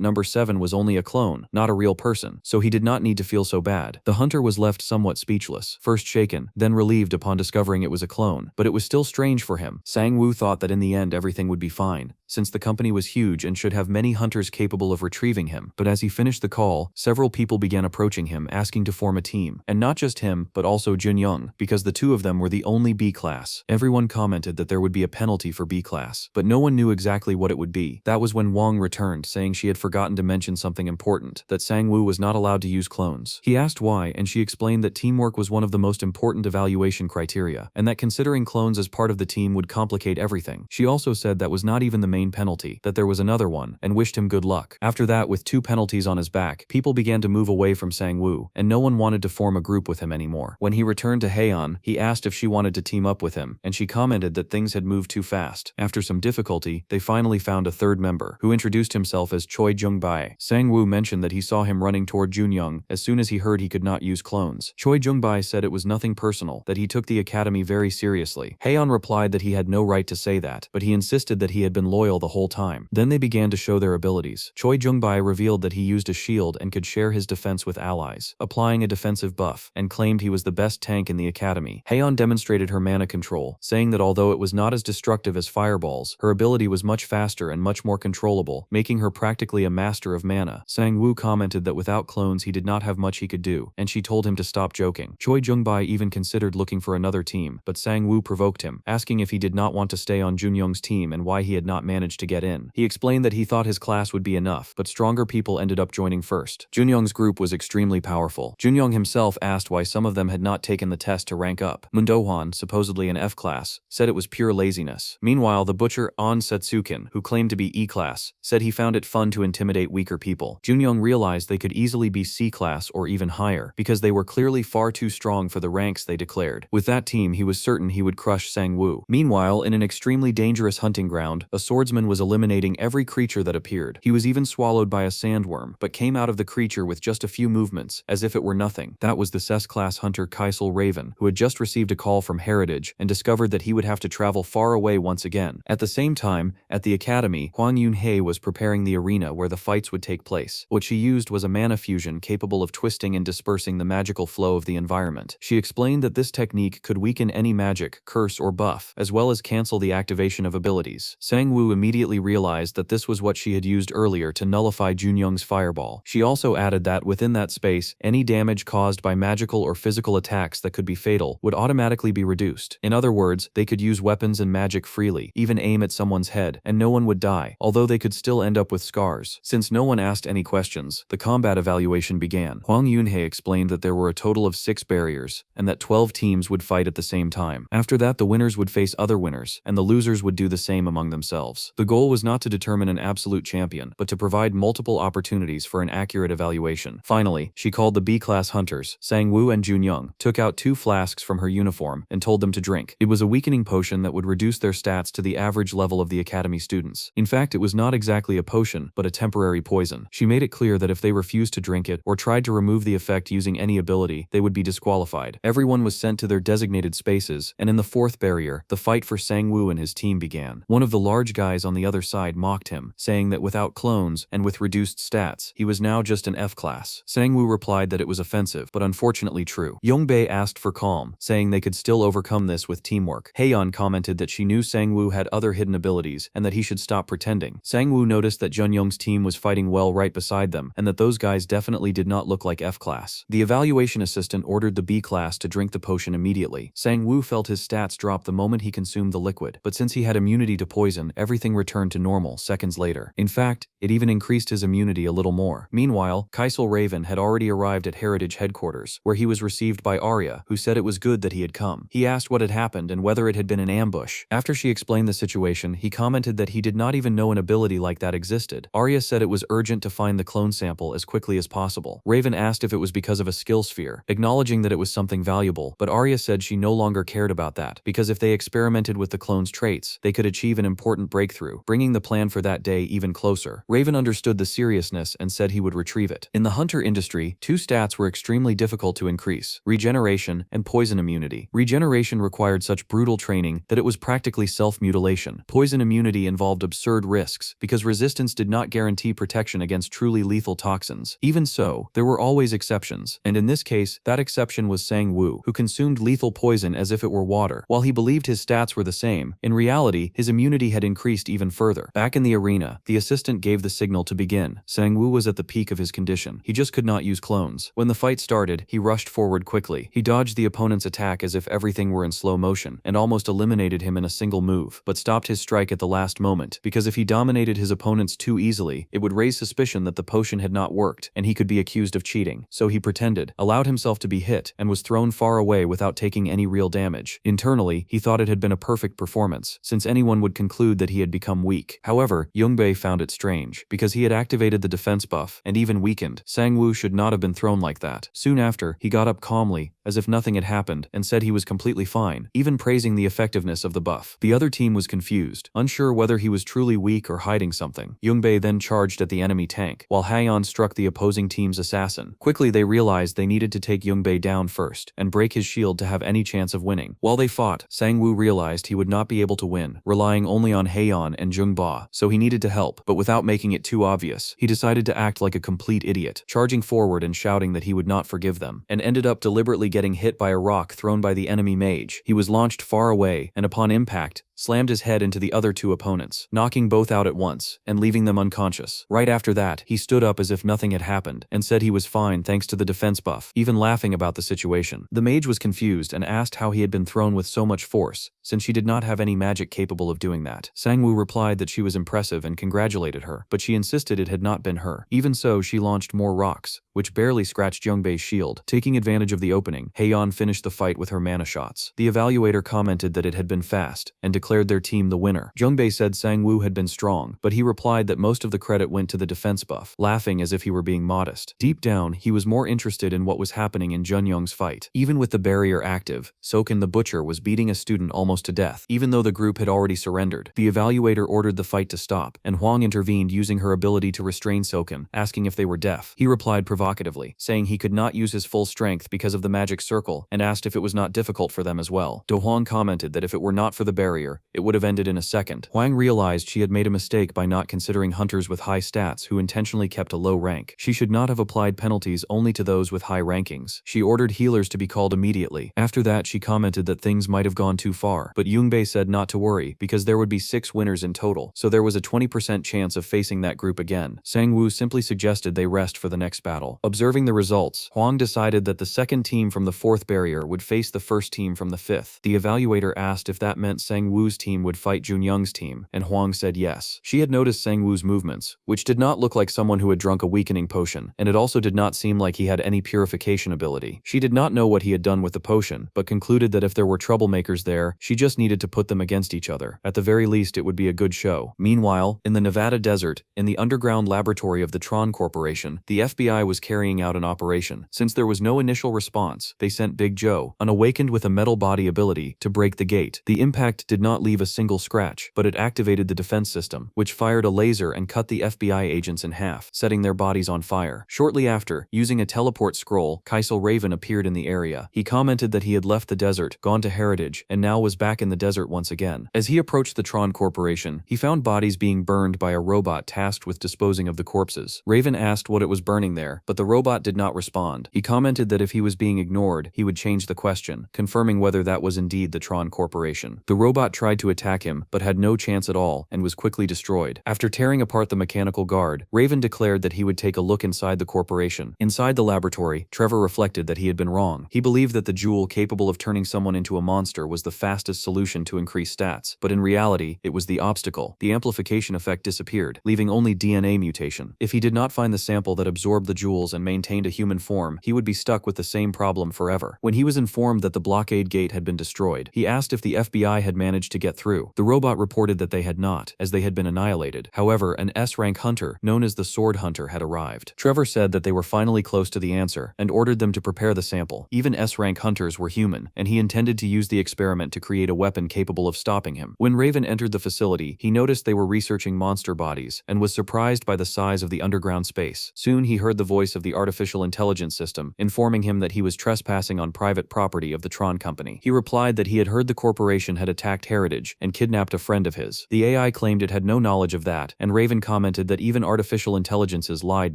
number 7 was only a clone, not a real person, so he did not need to feel so bad. The hunter was left somewhat speechless, first shaken, then relieved upon discovering it was a clone, but it was still strange for him. Sang-woo thought that in the end everything would be fine, since the company was huge and should have many hunters capable of retrieving him. But as he finished the call, several people began approaching him asking to form a team, and not just him, but also Junyoung, because the 2 of them were the only B class. Everyone commented that there would be a penalty for B class, but no one knew exactly what it would be. That was when Wang returned, saying she had forgotten to mention something important, that Sang-woo was not allowed to use clones. He asked why, and she explained that teamwork was one of the most important evaluation criteria, and that considering clones as part of the team would complicate everything. She also said that was not even the main penalty, that there was another one, and wished him good luck. After that, with 2 penalties on his back, people began to move away from Sang-woo, and no one wanted to form a group with him anymore. When he returned to Haeon, he asked if she wanted to team up with him, and she commented that things had moved too fast. After some difficulty, they finally found a 3rd member, who introduced himself as Choi Jung-bai. Sang-woo mentioned that he saw him running toward Junyoung as soon as he heard he could not use clones. Choi Jung-bai said it was nothing personal, that he took the academy very seriously. Haeon replied that he had no right to say that, but he insisted that he had been loyal the whole time. Then they began to show their abilities. Choi Jung-bai revealed that he used a shield and could share his defense with allies, applying a defensive buff, and claimed he was the best tank in the academy. Haeon demonstrated her mana control, saying that although it was not as destructive as fireballs, her ability was much faster and much more controllable, making her practically a master of mana. Sang-woo commented that without clones he did not have much he could do, and she told him to stop joking. Choi Jung-bai even considered looking for another team, but Sang-woo provoked him, asking if he did not want to stay on Junyoung's team and why he had not managed to get in. He explained that he thought his class would be enough, but stronger people ended up joining first. Junyoung's group was extremely powerful. Junyoung himself asked why some of them had not taken the test to rank up. Mundohwan, supposedly an F class, said it was pure laziness. Meanwhile, the butcher On Setsukin, who claimed to be E class, said he found it fun to intimidate weaker people. Junyoung realized they could easily be C class or even higher, because they were clearly far too strong for the ranks, they declared. With that team, he was certain he would crush Sang-woo. Meanwhile, in an extremely dangerous hunting ground, a swordsman was eliminating every creature that appeared. He was even swallowed by a sandworm, but came out of the creature with just a few movements, as if it were nothing. That was the S-class hunter Kaisel Raven, who had just received a call from Heritage and discovered that he would have to travel far away once again. At the same time, at the academy, Hwang Yun-hye was preparing the arena where the fights would take place. What she used was a mana fusion capable of twisting and dispersing the magical flow of the environment. She explained that this technique could weaken any magic, curse, or buff, as well as cancel the activation of abilities. Sang-woo immediately realized that this was what she had used earlier to nullify Junyoung's fireball. She also added that within that space, any damage caused by magical or physical attacks that could be fatal would automatically be reduced. In other words, they could use weapons and magic freely, even aim at someone's head, and no one would die, although they could still end up with scars. Since no one asked any questions, the combat evaluation began. Hwang Yun-hye explained that there were a total of 6 barriers, and that 12 teams would fight at the same time. After that, the winners would face other winners, and the losers would do the same among themselves. The goal was not to determine an absolute champion, but to provide multiple opportunities for an accurate evaluation. Finally, she called the B-class hunters, Sang-woo and Junyoung, took out 2 flasks from her uniform, and told them to drink. It was a weakening potion that would reduce their stats to the average level of the academy students. In fact, it was not exactly a potion, but a temporary poison. She made it clear that if they refused to drink it, or tried to remove the effect using any ability, they would be disqualified. Everyone was sent to their designated spaces, and in the 4th barrier, the fight for Sang-woo and his team began. One of the large guys on the other side mocked him, saying that without clones, and with reduced stats, he was now just an F-class. Sang-woo replied that it was offensive, but unfortunately true. Yongbei asked for calm, saying they could still overcome this with teamwork. Haeyeon commented that she knew Sang-woo had other hidden abilities, and that he should stop pretending. Sang-woo noticed that Junyoung's team was fighting well right beside them, and that those guys definitely did not look like F-class. The evaluation assistant ordered the B-class to drink the potion immediately. Sang-woo felt his stats drop the moment he consumed the liquid, but since he had immunity to poison, everything returned to normal seconds later. In fact, it even increased his immunity a little more. Meanwhile, Kaisel Raven had already arrived at Heritage headquarters, where he was received by Arya, who said it was good that he had come. He asked what had happened and whether it had been an ambush. After she explained the situation, he commented that he did not even know an ability like that existed. Arya said it was urgent to find the clone sample as quickly as possible. Raven asked if it was because of a skill sphere, acknowledging that it was something valuable, but Arya said she no longer cared about that, because if they experimented with the clone's traits, they could achieve an important breakthrough, bringing the plan for that day even closer. Raven understood the seriousness and said he would retrieve it. In the hunter industry, 2 stats were extremely difficult to increase: regeneration and poison immunity. Regeneration required such brutal training that it was practically self-mutilation. Poison immunity involved absurd risks, because resistance did not guarantee protection against truly lethal toxins. Even so, there were always exceptions, and in this case, that exception was Sang-woo, who consumed lethal poison as if it were water. While he believed his stats were the same, in reality, his immunity had increased even further. Back in the arena, the assistant gave the signal to begin. Sang-woo was at the peak of his condition. He just could not use clones. When the fight started, he rushed forward quickly. He dodged the opponent's attack as if everything were in slow motion, and almost eliminated him in a single move, but stopped his strike at the last moment, because if he dominated his opponents too easily, it would raise suspicion that the potion had not worked, and he could be accused of cheating. So he pretended, allowed himself to be hit, and was thrown far away without taking any real damage. Internally, he thought it had been a perfect performance, since anyone would conclude that he had become weak. However, Yongbei found it strange, because he had activated the defense buff, and even weakened. Sang-woo should not have been thrown like that. Soon after, he got up calmly, as if nothing had happened, and said he was completely fine, even praising the effectiveness of the buff. The other team was confused, unsure whether he was truly weak or hiding something. Yongbei then charged at the enemy tank, while Haeyeon struck the opposing team's assassin. Quickly they realized they needed to take Yongbei down first, and break his shield to have any chance of winning. While they fought, Sang-woo realized he would not be able to win, relying only on Haeyeon and Jung-ba, so he needed to help, but without making it too obvious. He decided to act like a complete idiot, charging forward and shouting that he would not forgive them, and ended up deliberately getting hit by a rock thrown by the enemy mage. He was launched far away, and upon impact, slammed his head into the other 2 opponents, knocking both out at once, and leaving them unconscious. Right after that, he stood up as if nothing had happened, and said he was fine thanks to the defense buff, even laughing about the situation. The mage was confused and asked how he had been thrown with so much force, since she did not have any magic capable of doing that. Sang-woo replied that she was impressive and congratulated her, but she insisted it had not been her. Even so, she launched more rocks, which barely scratched Yongbei's shield. Taking advantage of the opening, Haeyeon finished the fight with her mana shots. The evaluator commented that it had been fast, and declared declared their team the winner. Jungbei said Sang-woo had been strong, but he replied that most of the credit went to the defense buff, laughing as if he were being modest. Deep down, he was more interested in what was happening in Junyoung's fight. Even with the barrier active, Soken the Butcher was beating a student almost to death, even though the group had already surrendered. The evaluator ordered the fight to stop, and Hwang intervened using her ability to restrain Soken, asking if they were deaf. He replied provocatively, saying he could not use his full strength because of the magic circle, and asked if it was not difficult for them as well. Do Hwang commented that if it were not for the barrier, it would have ended in a second. Hwang realized she had made a mistake by not considering hunters with high stats who intentionally kept a low rank. She should not have applied penalties only to those with high rankings. She ordered healers to be called immediately. After that, she commented that things might have gone too far, but Jungbei said not to worry because there would be 6 winners in total, so there was a 20% chance of facing that group again. Sang-woo simply suggested they rest for the next battle. Observing the results, Hwang decided that the second team from the 4th barrier would face the first team from the 5th. The evaluator asked if that meant Sang-woo's team would fight Junyoung's team, and Hwang said yes. She had noticed Sang-woo's movements, which did not look like someone who had drunk a weakening potion, and it also did not seem like he had any purification ability. She did not know what he had done with the potion, but concluded that if there were troublemakers there, she just needed to put them against each other. At the very least, it would be a good show. Meanwhile, in the Nevada desert, in the underground laboratory of the Tron Corporation, the FBI was carrying out an operation. Since there was no initial response, they sent Big Joe, an awakened with a metal body ability, to break the gate. The impact did not leave a single scratch, but it activated the defense system, which fired a laser and cut the FBI agents in half, setting their bodies on fire. Shortly after, using a teleport scroll, Kaisel Raven appeared in the area. He commented that he had left the desert, gone to Heritage, and now was back in the desert once again. As he approached the Tron Corporation, he found bodies being burned by a robot tasked with disposing of the corpses. Raven asked what it was burning there, but the robot did not respond. He commented that if he was being ignored, he would change the question, confirming whether that was indeed the Tron Corporation. The robot tried to attack him, but had no chance at all, and was quickly destroyed. After tearing apart the mechanical guard, Raven declared that he would take a look inside the corporation. Inside the laboratory, Trevor reflected that he had been wrong. He believed that the jewel capable of turning someone into a monster was the fastest solution to increase stats, but in reality, it was the obstacle. The amplification effect disappeared, leaving only DNA mutation. If he did not find the sample that absorbed the jewels and maintained a human form, he would be stuck with the same problem forever. When he was informed that the blockade gate had been destroyed, he asked if the FBI had managed to get through. The robot reported that they had not, as they had been annihilated. However, an S-rank hunter, known as the Sword Hunter, had arrived. Trevor said that they were finally close to the answer, and ordered them to prepare the sample. Even S-rank hunters were human, and he intended to use the experiment to create a weapon capable of stopping him. When Raven entered the facility, he noticed they were researching monster bodies, and was surprised by the size of the underground space. Soon he heard the voice of the artificial intelligence system, informing him that he was trespassing on private property of the Tron Company. He replied that he had heard the corporation had attacked Heritage and kidnapped a friend of his. The AI claimed it had no knowledge of that, and Raven commented that even artificial intelligences lied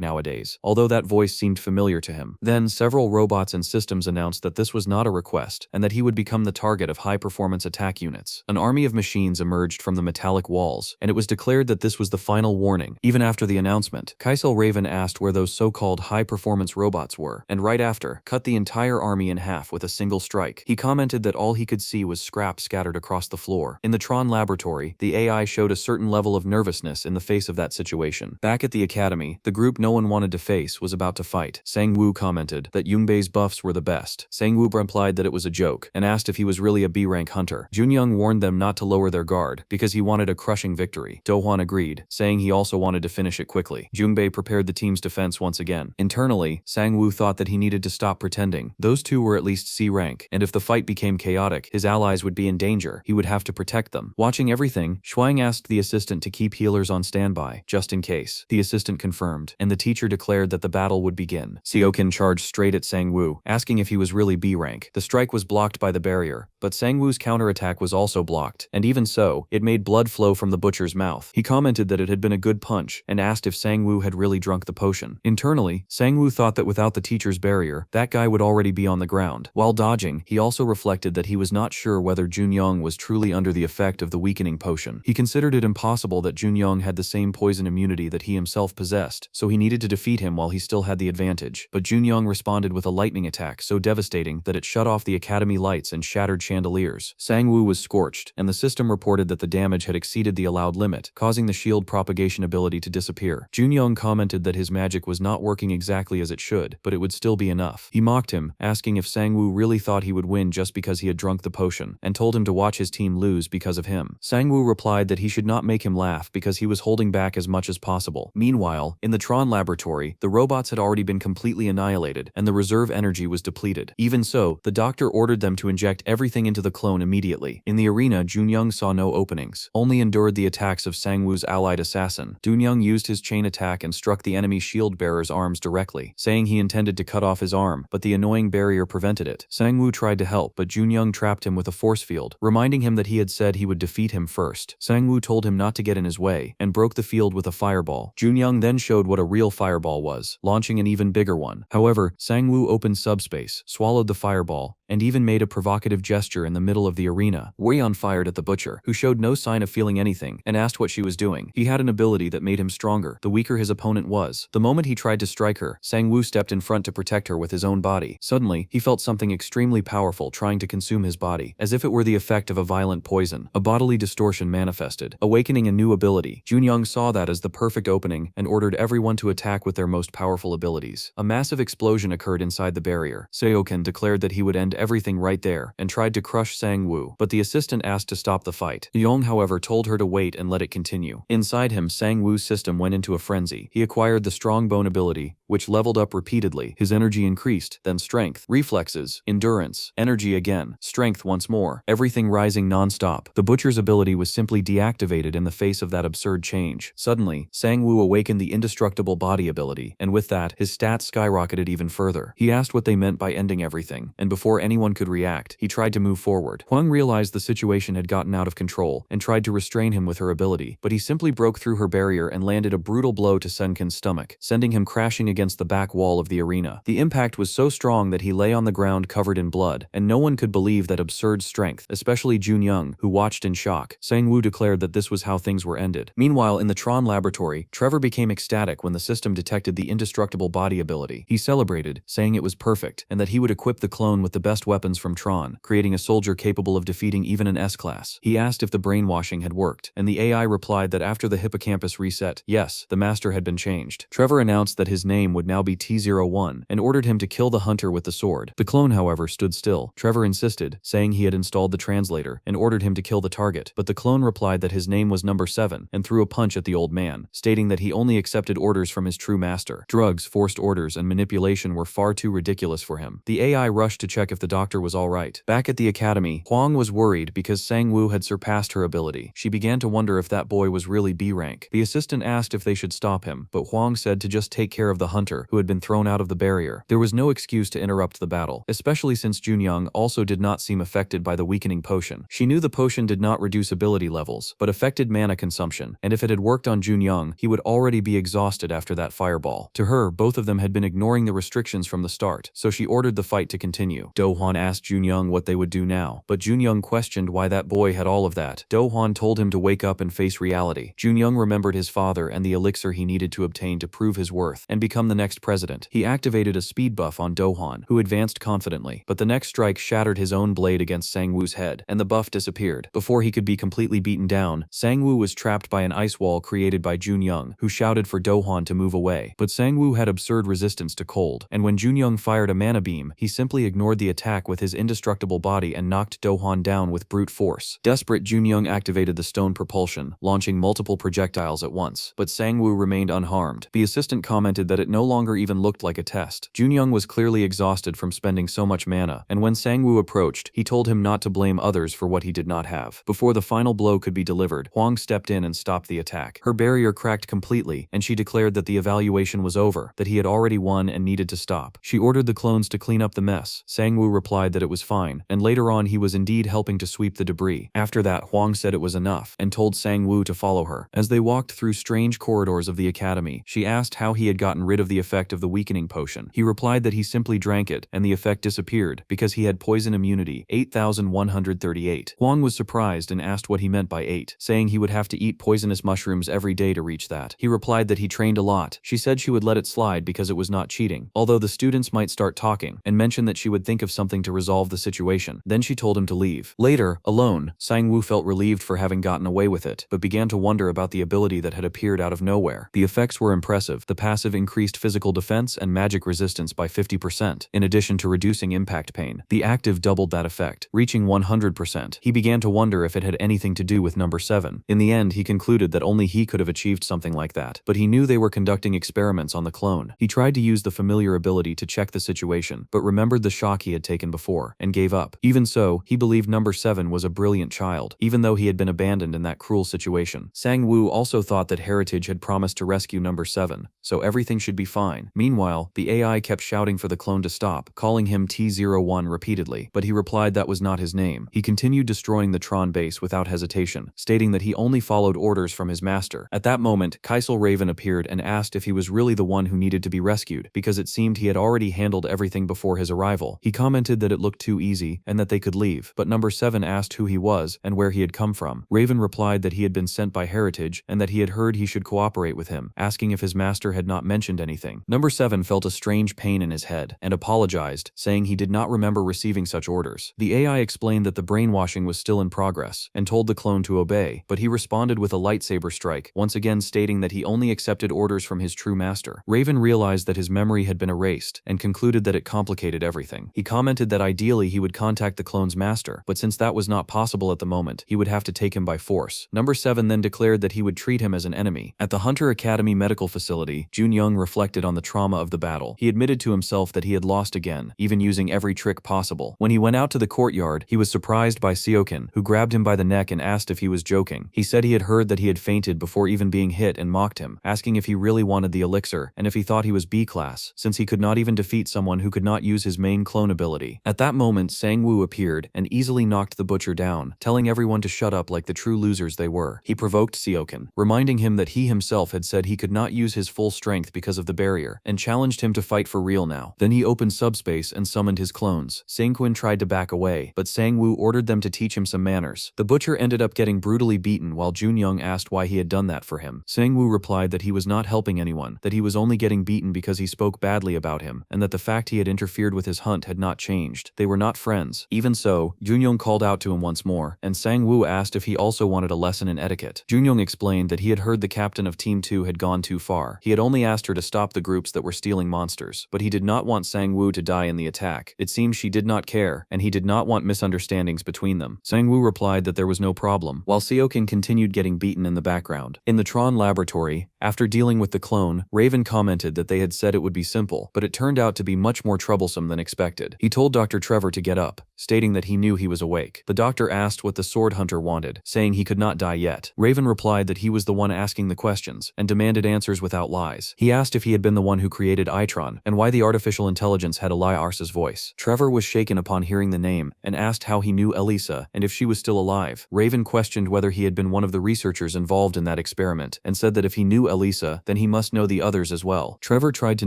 nowadays, although that voice seemed familiar to him. Then, several robots and systems announced that this was not a request, and that he would become the target of high-performance attack units. An army of machines emerged from the metallic walls, and it was declared that this was the final warning. Even after the announcement, Kaisel Raven asked where those so-called high-performance robots were, and right after, cut the entire army in half with a single strike. He commented that all he could see was scrap scattered across the floor. In the Tron laboratory, the AI showed a certain level of nervousness in the face of that situation. Back at the academy, the group no one wanted to face was about to fight. Sang-woo commented that Jungbei's buffs were the best. Sang-woo replied that it was a joke, and asked if he was really a B-rank hunter. Junyoung warned them not to lower their guard, because he wanted a crushing victory. Do-hwan agreed, saying he also wanted to finish it quickly. Jungbei prepared the team's defense once again. Internally, Sang-woo thought that he needed to stop pretending. Those two were at least C-rank, and if the fight became chaotic, his allies would be in danger. He would have to protect them. Watching everything, Shuang asked the assistant to keep healers on standby, just in case. The assistant confirmed, and the teacher declared that the battle would begin. Seokin charged straight at Sang-woo, asking if he was really B-rank. The strike was blocked by the barrier, but Sang-woo's counterattack was also blocked, and even so, it made blood flow from the butcher's mouth. He commented that it had been a good punch, and asked if Sang-woo had really drunk the potion. Internally, Sang-woo thought that without the teacher's barrier, that guy would already be on the ground. While dodging, he also reflected that he was not sure whether Junyoung was truly under the effect of the weakening potion. He considered it impossible that Junyoung had the same poison immunity that he himself possessed, so he needed to defeat him while he still had the advantage. But Junyoung responded with a lightning attack so devastating that it shut off the academy lights and shattered chandeliers. Sang-woo was scorched, and the system reported that the damage had exceeded the allowed limit, causing the shield propagation ability to disappear. Junyoung commented that his magic was not working exactly as it should, but it would still be enough. He mocked him, asking if Sang-woo really thought he would win just because he had drunk the potion, and told him to watch his team lose because of him. Sang-woo replied that he should not make him laugh because he was holding back as much as possible. Meanwhile, in the Tron laboratory, the robots had already been completely annihilated, and the reserve energy was depleted. Even so, the doctor ordered them to inject everything into the clone immediately. In the arena, Junyoung saw no openings, only endured the attacks of Sang-woo's allied assassin. Junyoung used his chain attack and struck the enemy shield-bearer's arms directly, saying he intended to cut off his arm, but the annoying barrier prevented it. Sang-woo tried to help, but Junyoung trapped him with a force field, reminding him that he had said he would defeat him first. Sang-woo told him not to get in his way, and broke the field with a fireball. Junyoung then showed what a real fireball was, launching an even bigger one. However, Sang-woo opened subspace, swallowed the fireball, and even made a provocative gesture in the middle of the arena. Wei-on fired at the butcher, who showed no sign of feeling anything, and asked what she was doing. He had an ability that made him stronger, the weaker his opponent was. The moment he tried to strike her, Sang-woo stepped in front to protect her with his own body. Suddenly, he felt something extremely powerful trying to consume his body, as if it were the effect of a violent poison. A bodily distortion manifested, awakening a new ability. Junyoung saw that as the perfect opening and ordered everyone to attack with their most powerful abilities. A massive explosion occurred inside the barrier. Seoken declared that he would end everything right there and tried to crush Sang-woo, but the assistant asked to stop the fight. Yong, however, told her to wait and let it continue. Inside him, Sang-woo's system went into a frenzy. He acquired the strong bone ability, which leveled up repeatedly. His energy increased, then strength, reflexes, endurance, energy again, strength once more, everything rising non-stop. The butcher's ability was simply deactivated in the face of that absurd change. Suddenly, Sang-woo awakened the indestructible body ability, and with that, his stats skyrocketed even further. He asked what they meant by ending everything, and before anyone could react, he tried to move forward. Hwang realized the situation had gotten out of control and tried to restrain him with her ability, but he simply broke through her barrier and landed a brutal blow to Senkin's stomach, sending him crashing against the back wall of the arena. The impact was so strong that he lay on the ground covered in blood, and no one could believe that absurd strength, especially Junyoung, who watched in shock. Sang-woo declared that this was how things were ended. Meanwhile, in the Tron laboratory, Trevor became ecstatic when the system detected the indestructible body ability. He celebrated, saying it was perfect, and that he would equip the clone with the best weapons from Tron, creating a soldier capable of defeating even an S-class. He asked if the brainwashing had worked, and the AI replied that after the hippocampus reset, yes, the master had been changed. Trevor announced that his name would now be T01 and ordered him to kill the hunter with the sword. The clone, however, stood still. Trevor insisted, saying he had installed the translator and ordered him to kill the target, but the clone replied that his name was number 7 and threw a punch at the old man, stating that he only accepted orders from his true master. Drugs, forced orders, and manipulation were far too ridiculous for him. The AI rushed to check if the doctor was alright. Back at the academy, Hwang was worried because Sang-woo had surpassed her ability. She began to wonder if that boy was really B rank. The assistant asked if they should stop him, but Hwang said to just take care of the hunter, who had been thrown out of the barrier. There was no excuse to interrupt the battle, especially since Junyoung also did not seem affected by the weakening potion. She knew the potion did not reduce ability levels, but affected mana consumption, and if it had worked on Junyoung, he would already be exhausted after that fireball. To her, both of them had been ignoring the restrictions from the start, so she ordered the fight to continue. Do-hwan asked Junyoung what they would do now, but Junyoung questioned why that boy had all of that. Do-hwan told him to wake up and face reality. Junyoung remembered his father and the elixir he needed to obtain to prove his worth and become the next president. He activated a speed buff on Do-hwan, who advanced confidently, but the next strike shattered his own blade against Sang-woo's head, and the buff disappeared. Before he could be completely beaten down, Sang-woo was trapped by an ice wall created by Junyoung, who shouted for Do-hwan to move away. But Sang-woo had absurd resistance to cold, and when Junyoung fired a mana beam, he simply ignored the attack with his indestructible body and knocked Do-hwan down with brute force. Desperate, Junyoung activated the stone propulsion, launching multiple projectiles at once, but Sang-woo remained unharmed. The assistant commented that it no longer even looked like a test. Junyoung was clearly exhausted from spending so much mana, and when Sang-woo approached, he told him not to blame others for what he did not have. Before the final blow could be delivered, Hwang stepped in and stopped the attack. Her barrier cracked completely, and she declared that the evaluation was over, that he had already won and needed to stop. She ordered the clones to clean up the mess. Sang-woo replied that it was fine, and later on he was indeed helping to sweep the debris. After that, Hwang said it was enough, and told Sang-woo to follow her. As they walked through strange corridors of the academy, she asked how he had gotten rid of the effect of the weakening potion. He replied that he simply drank it, and the effect disappeared, because he had poison immunity, 8,138. Hwang was surprised and asked what he meant by 8, saying he would have to eat poisonous mushrooms every day to reach that. He replied that he trained a lot. She said she would let it slide because it was not cheating, although the students might start talking, and mentioned that she would think of something to resolve the situation. Then she told him to leave. Later, alone, Sang-woo felt relieved for having gotten away with it, but began to wonder about the ability that had appeared out of nowhere. The effects were impressive. The passive increased physical defense and magic resistance by 50%, in addition to reducing impact pain. The active doubled that effect, reaching 100%. He He began to wonder if it had anything to do with number 7. In the end, he concluded that only he could have achieved something like that, but he knew they were conducting experiments on the clone. He tried to use the familiar ability to check the situation, but remembered the shock he had taken before, and gave up. Even so, he believed number 7 was a brilliant child, even though he had been abandoned in that cruel situation. Sang-woo also thought that Heritage had promised to rescue number 7, so everything should be fine. Meanwhile, the AI kept shouting for the clone to stop, calling him T-01 repeatedly, but he replied that was not his name. He continued destroying the Tron base without hesitation, stating that he only followed orders from his master. At that moment, Kaisel Raven appeared and asked if he was really the one who needed to be rescued, because it seemed he had already handled everything before his arrival. He commented that it looked too easy, and that they could leave, but number 7 asked who he was and where he had come from. Raven replied that he had been sent by Heritage and that he had heard he should cooperate with him, asking if his master had not mentioned anything. Number 7 felt a strange pain in his head and apologized, saying he did not remember receiving such orders. The AI explained that the brainwashing was still in progress and told the clone to obey, but he responded with a lightsaber strike, once again stating that he only accepted orders from his true master. Raven realized that his memory had been erased and concluded that it complicated everything. He commented that ideally he would contact the clone's master, but since that was not possible at the moment, he would have to take him by force. Number 7 then declared that he would treat him as an enemy. At the Hunter Academy medical facility, Jun Young reflected on the trauma of the battle. He admitted to himself that he had lost again, even using every trick possible. When he went out to the courtyard, he was surprised by Seokin, who grabbed him by the neck and asked if he was joking. He said he had heard that he had fainted before even being hit and mocked him, asking if he really wanted the elixir and if he thought he was B-class, since he could not even defeat someone who could not use his main clone ability. At that moment, Sang-woo appeared and easily knocked the butcher down, telling everyone to shut up like the true losers they were. He provoked Seokin, reminding him that he himself had said he could not use his full strength because of the barrier, and challenged him to fight for real now. Then he opened subspace and summoned his clones. Sang-kwin tried to back away, but Sang-woo ordered them to teach him some manners. The butcher ended up getting brutally beaten while Jun-young asked why he had done that for him. Sang-woo replied that he was not helping anyone, that he was only getting beaten because he spoke badly about him, and that the fact he had interfered with his hunt had not changed. They were not friends. Even so, Jun-young called out to him once more, and Sang-woo asked if he also wanted a lesson in etiquette. Jun-young explained that he had heard the captain of Team 2 had gone too far. He had only asked her to stop the groups that were stealing monsters, but he did not want Sang-woo to die in the attack. It seemed she did not care, and he did not want misunderstandings between them. Sang-woo replied that there was no problem, while Seokin continued getting beaten in the background. In the Tron laboratory, after dealing with the clone, Raven commented that they had said it would be simple, but it turned out to be much more troublesome than expected. He told Dr. Trevor to get up, stating that he knew he was awake. The doctor asked what the sword hunter wanted, saying he could not die yet. Raven replied that he was the one asking the questions, and demanded answers without lies. He asked if he had been the one who created Itron, and why the artificial intelligence had Eli Arsa's voice. Trevor was shaken upon hearing the name, and asked how he knew Elisa, and if she was still alive. Raven questioned whether he had been one of the researchers involved in that experiment, and said that if he knew Elisa, then he must know the others as well. Trevor tried to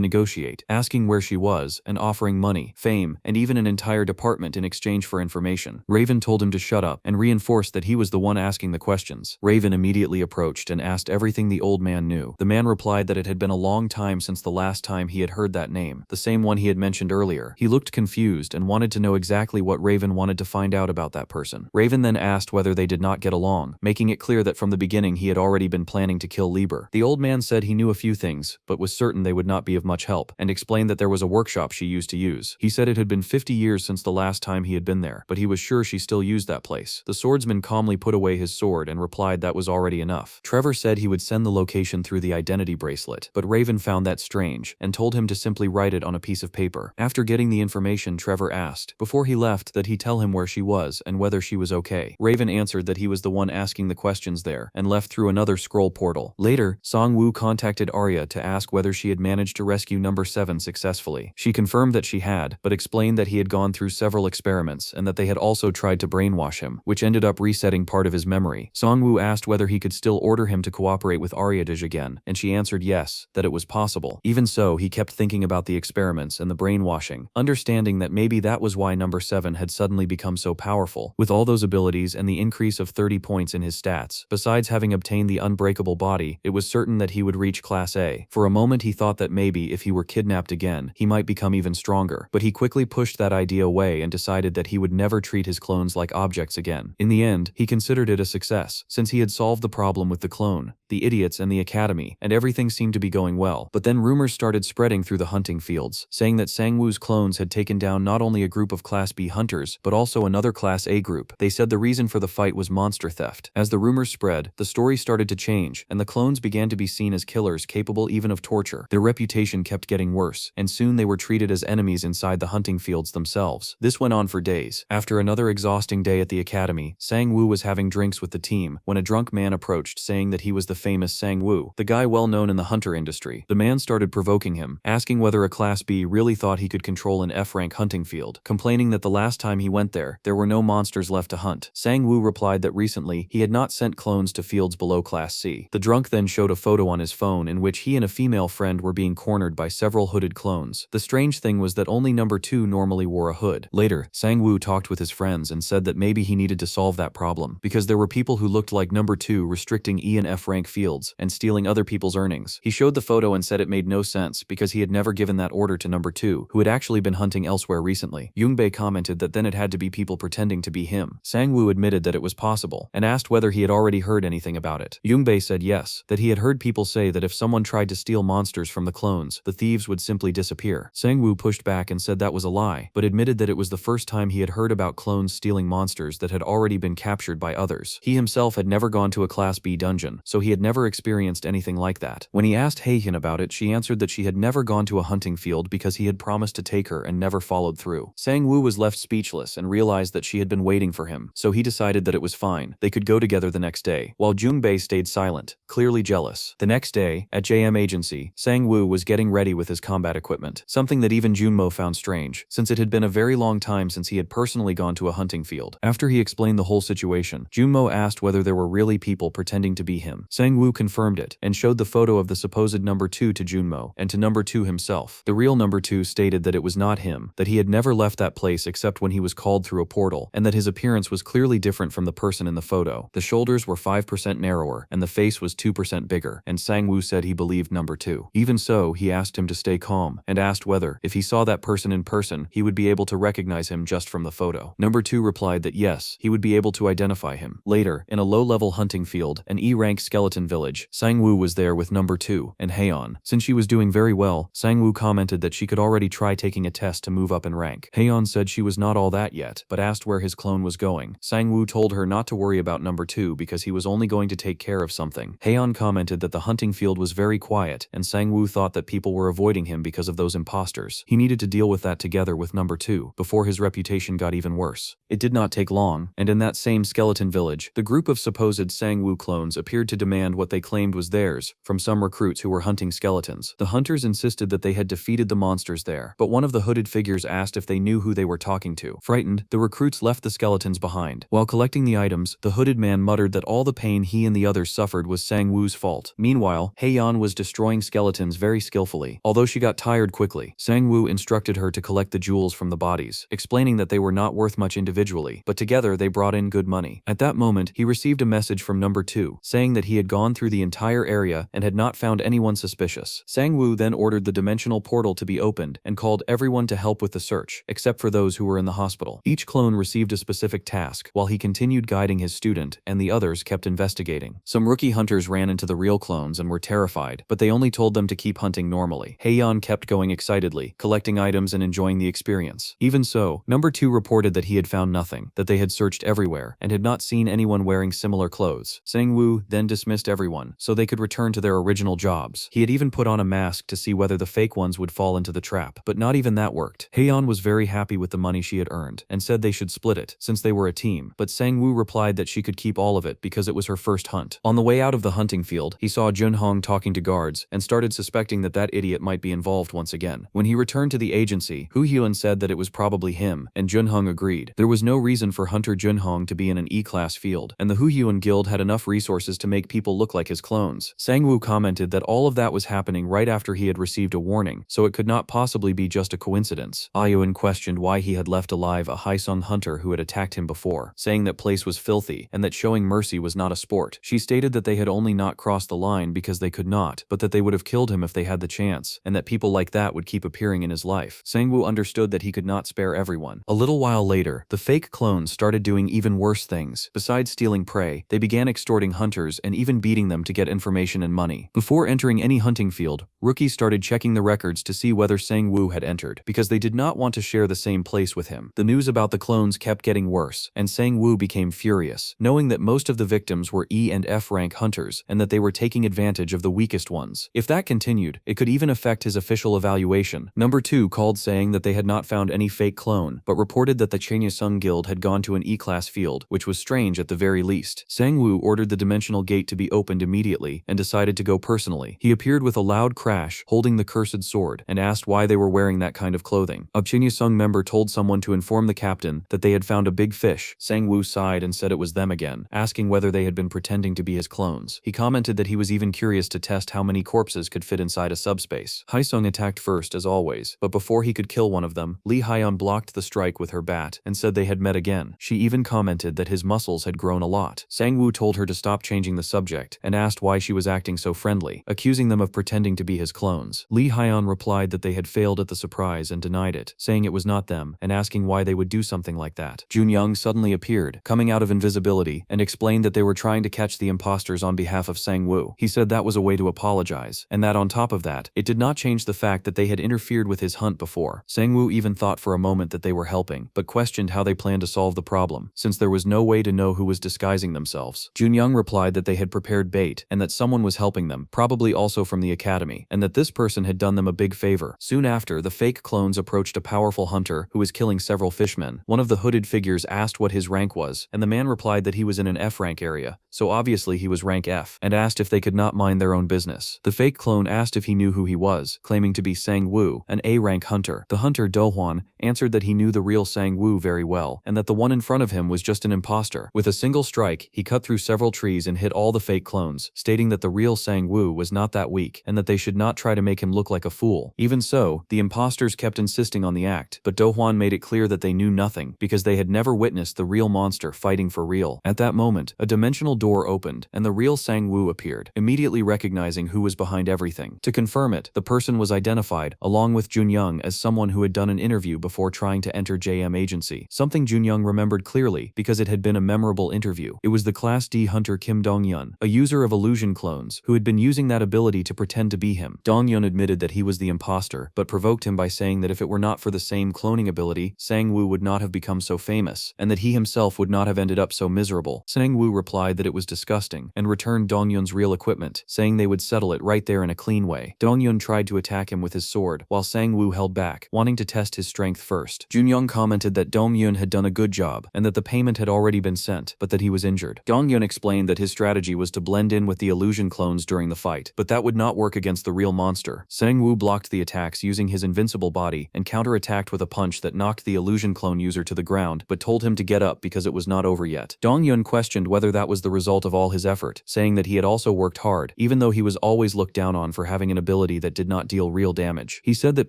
negotiate, asking where she was, and offering money, fame, and even an entire department in exchange for information. Raven told him to shut up, and reinforced that he was the one asking the questions. Raven immediately approached and asked everything the old man knew. The man replied that it had been a long time since the last time he had heard that name, the same one he had mentioned earlier. He looked confused and wanted to know exactly what Raven wanted to find out about that person. Raven then asked whether they did not get along, making it clear that from the beginning he had already been planning to kill Lieber. The old man said he knew a few things, but was certain they would not be of much help, and explained that there was a workshop she used to use. He said it had been 50 years since the last time he had been there, but he was sure she still used that place. The swordsman calmly put away his sword and replied that was already enough. Trevor said he would send the location through the identity bracelet, but Raven found that strange, and told him to simply write it on a piece of paper. After getting the information, Trevor asked, before he left, that he tell him where she was and whether she was okay. Raven answered that he was the one asking the questions there, and left through another scroll portal. Later, Sang-woo contacted Arya to ask whether she had managed to rescue number 7 successfully. She confirmed that she had, but explained that he had gone through several experiments and that they had also tried to brainwash him, which ended up resetting part of his memory. Sang-woo asked whether he could still order him to cooperate with Aryadej again, and she answered yes, that it was possible. Even so, he kept thinking about the experiments and the brainwashing, understanding that maybe that was why number 7 had suddenly become so powerful, with all those abilities and the increase of 30 points in his stats. Besides having obtained the unbreakable body, it was certain that he would reach Class A. For a moment he thought that maybe if he were kidnapped again, he might become even stronger, but he quickly pushed that idea away and decided that he would never treat his clones like objects again. In the end, he considered it a success, since he had solved the problem with the clone. The the idiots, and the academy, and everything seemed to be going well. But then rumors started spreading through the hunting fields, saying that Sangwoo's clones had taken down not only a group of Class B hunters, but also another Class A group. They said the reason for the fight was monster theft. As the rumors spread, the story started to change, and the clones began to be seen as killers capable even of torture. Their reputation kept getting worse, and soon they were treated as enemies inside the hunting fields themselves. This went on for days. After another exhausting day at the academy, Sangwoo was having drinks with the team when a drunk man approached, saying that he was the famous Sangwoo, the guy well known in the hunter industry. The man started provoking him, asking whether a Class B really thought he could control an F-rank hunting field, complaining that the last time he went there were no monsters left to hunt. Sangwoo replied that recently he had not sent clones to fields below Class C. The drunk then showed a photo on his phone in which he and a female friend were being cornered by several hooded clones. The strange thing was that only number 2 normally wore a hood. Later, Sangwoo talked with his friends and said that maybe he needed to solve that problem, because there were people who looked like number 2 restricting E and F rank fields and stealing other people's earnings. He showed the photo and said it made no sense because he had never given that order to number 2, who had actually been hunting elsewhere recently. Yungbei commented that then it had to be people pretending to be him. Sangwoo admitted that it was possible and asked whether he had already heard anything about it. Yungbei said yes, that he had heard people say that if someone tried to steal monsters from the clones, the thieves would simply disappear. Sangwoo pushed back and said that was a lie, but admitted that it was the first time he had heard about clones stealing monsters that had already been captured by others. He himself had never gone to a Class B dungeon, so he had never experienced anything like that. When he asked Heihin about it, she answered that she had never gone to a hunting field because he had promised to take her and never followed through. Sangwoo was left speechless and realized that she had been waiting for him, so he decided that it was fine. They could go together the next day, while Junbei stayed silent, clearly jealous. The next day, at JM Agency, Sangwoo was getting ready with his combat equipment, something that even Junmo found strange, since it had been a very long time since he had personally gone to a hunting field. After he explained the whole situation, Junmo asked whether there were really people pretending to be him. Sangwoo confirmed it, and showed the photo of the supposed number 2 to Junmo, and to number 2 himself. The real number 2 stated that it was not him, that he had never left that place except when he was called through a portal, and that his appearance was clearly different from the person in the photo. The shoulders were 5% narrower, and the face was 2% bigger, and Sangwoo said he believed number 2. Even so, he asked him to stay calm, and asked whether, if he saw that person in person, he would be able to recognize him just from the photo. Number 2 replied that yes, he would be able to identify him. Later, in a low-level hunting field, an E-rank skeleton village, Sangwoo was there with number 2 and Heian. Since she was doing very well, Sangwoo commented that she could already try taking a test to move up in rank. Heian said she was not all that yet, but asked where his clone was going. Sangwoo told her not to worry about number 2 because he was only going to take care of something. Heian commented that the hunting field was very quiet, and Sangwoo thought that people were avoiding him because of those imposters. He needed to deal with that together with number 2 before his reputation got even worse. It did not take long, and in that same skeleton village, the group of supposed Sangwoo clones appeared to demand what they claimed was theirs from some recruits who were hunting skeletons. The hunters insisted that they had defeated the monsters there, but one of the hooded figures asked if they knew who they were talking to. Frightened, the recruits left the skeletons behind. While collecting the items, the hooded man muttered that all the pain he and the others suffered was Sangwoo's fault. Meanwhile, Heian was destroying skeletons very skillfully. Although she got tired quickly, Sangwoo instructed her to collect the jewels from the bodies, explaining that they were not worth much individually, but together they brought in good money. At that moment, he received a message from number 2, saying that he had gone through the entire area and had not found anyone suspicious. Sangwoo then ordered the dimensional portal to be opened and called everyone to help with the search, except for those who were in the hospital. Each clone received a specific task, while he continued guiding his student, and the others kept investigating. Some rookie hunters ran into the real clones and were terrified, but they only told them to keep hunting normally. Heian kept going excitedly, collecting items and enjoying the experience. Even so, number 2 reported that he had found nothing, that they had searched everywhere, and had not seen anyone wearing similar clothes. Sangwoo then dismissed everyone, so they could return to their original jobs. He had even put on a mask to see whether the fake ones would fall into the trap, but not even that worked. Heian was very happy with the money she had earned, and said they should split it, since they were a team, but Sangwoo replied that she could keep all of it because it was her first hunt. On the way out of the hunting field, he saw Junhong talking to guards, and started suspecting that that idiot might be involved once again. When he returned to the agency, Hu Hyun said that it was probably him, and Junhong agreed. There was no reason for Hunter Junhong to be in an E-class field, and the Hu Hyun guild had enough resources to make people look like his clones. Sangwoo commented that all of that was happening right after he had received a warning, so it could not possibly be just a coincidence. Ayuan questioned why he had left alive a Haisung hunter who had attacked him before, saying that place was filthy and that showing mercy was not a sport. She stated that they had only not crossed the line because they could not, but that they would have killed him if they had the chance, and that people like that would keep appearing in his life. Sangwoo understood that he could not spare everyone. A little while later, the fake clones started doing even worse things. Besides stealing prey, they began extorting hunters and even even beating them to get information and money. Before entering any hunting field, rookies started checking the records to see whether Sang-woo had entered, because they did not want to share the same place with him. The news about the clones kept getting worse, and Sang-woo became furious, knowing that most of the victims were E and F rank hunters and that they were taking advantage of the weakest ones. If that continued, it could even affect his official evaluation. Number 2 called saying that they had not found any fake clone, but reported that the Chenyasung Guild had gone to an E-class field, which was strange at the very least. Sang-woo ordered the dimensional gate to be opened immediately and decided to go personally. He appeared with a loud crash, holding the cursed sword, and asked why they were wearing that kind of clothing. A Chenyasung member told someone to inform the captain that they had found a big fish. Sang-woo sighed and said it was them again, asking whether they had been pretending to be his clones. He commented that he was even curious to test how many corpses could fit inside a subspace. Haesung attacked first as always, but before he could kill one of them, Lee Hyun blocked the strike with her bat and said they had met again. She even commented that his muscles had grown a lot. Sang-woo told her to stop changing the subject and asked why she was acting so friendly, accusing them of pretending to be his clones. Lee Hyun replied that they had failed at the surprise and denied it, saying it was not them and asking why they would do something like that. Junyoung suddenly appeared, coming out of invisibility, and explained that they were trying to catch the imposters on behalf of Sang-woo. He said that was a way to apologize, and that on top of that, it did not change the fact that they had interfered with his hunt before. Sang-woo even thought for a moment that they were helping, but questioned how they planned to solve the problem, since there was no way to know who was disguising themselves. Junyoung replied that they had prepared bait, and that someone was helping them, probably also from the academy, and that this person had done them a big favor. Soon after, the fake clones approached a powerful hunter who was killing several fishmen. One of the hooded figures asked what his rank was, and the man replied that he was in an F rank area, so obviously he was rank F, and asked if they could not mind their own business. The fake clone asked if he knew who he was, claiming to be Sang-woo, an A rank hunter. The hunter Do-hwan answered that he knew the real Sang-woo very well, and that the one in front of him was just an imposter. With a single strike, he cut through several trees and hit all the fake clones, stating that the real Sang-woo was not that weak, and that they should not try to make him look like a fool. Even so, the imposters kept insisting on the act, but Do-hwan made it clear that they knew nothing, because they had never witnessed the real monster fighting for real. At that moment, a dimensional door opened, and the real Sang-woo appeared, immediately recognizing who was behind everything. To confirm it, the person was identified, along with Junyoung, as someone who had done an interview before trying to enter JM Agency, something Junyoung remembered clearly because it had been a memorable interview. It was the Class D hunter Kim Dong-yeon, a user of illusion clones, who had been using that ability to pretend to be him. Dong-yeon admitted that he was the imposter, but provoked him by saying that if it were not for the same cloning ability, Sang-woo would not have become so famous, and that he himself would not have ended up so miserable. Sang-woo replied that it was disgusting, and returned Dong-yeon's real equipment, saying they would settle it right there in a clean way. Dong-yeon tried to attack him with his sword, while Sang-woo held back, wanting to test his strength first. Junyoung commented that Dong-yeon had done a good job, and that the payment had already been sent, but that he was injured. Dong-yeon explained that his strategy was to blend in with the illusion clones during the fight, but that would not work against the real monster. Sang-woo blocked the attacks using his invincible body, and counterattacked with a punch that knocked the illusion clone user to the ground, but told him to get up because it was not over yet. Dong-yeon questioned whether that was the result of all his effort, saying that he had also worked hard, even though he was always looked down on for having an ability that did not deal real damage. He said that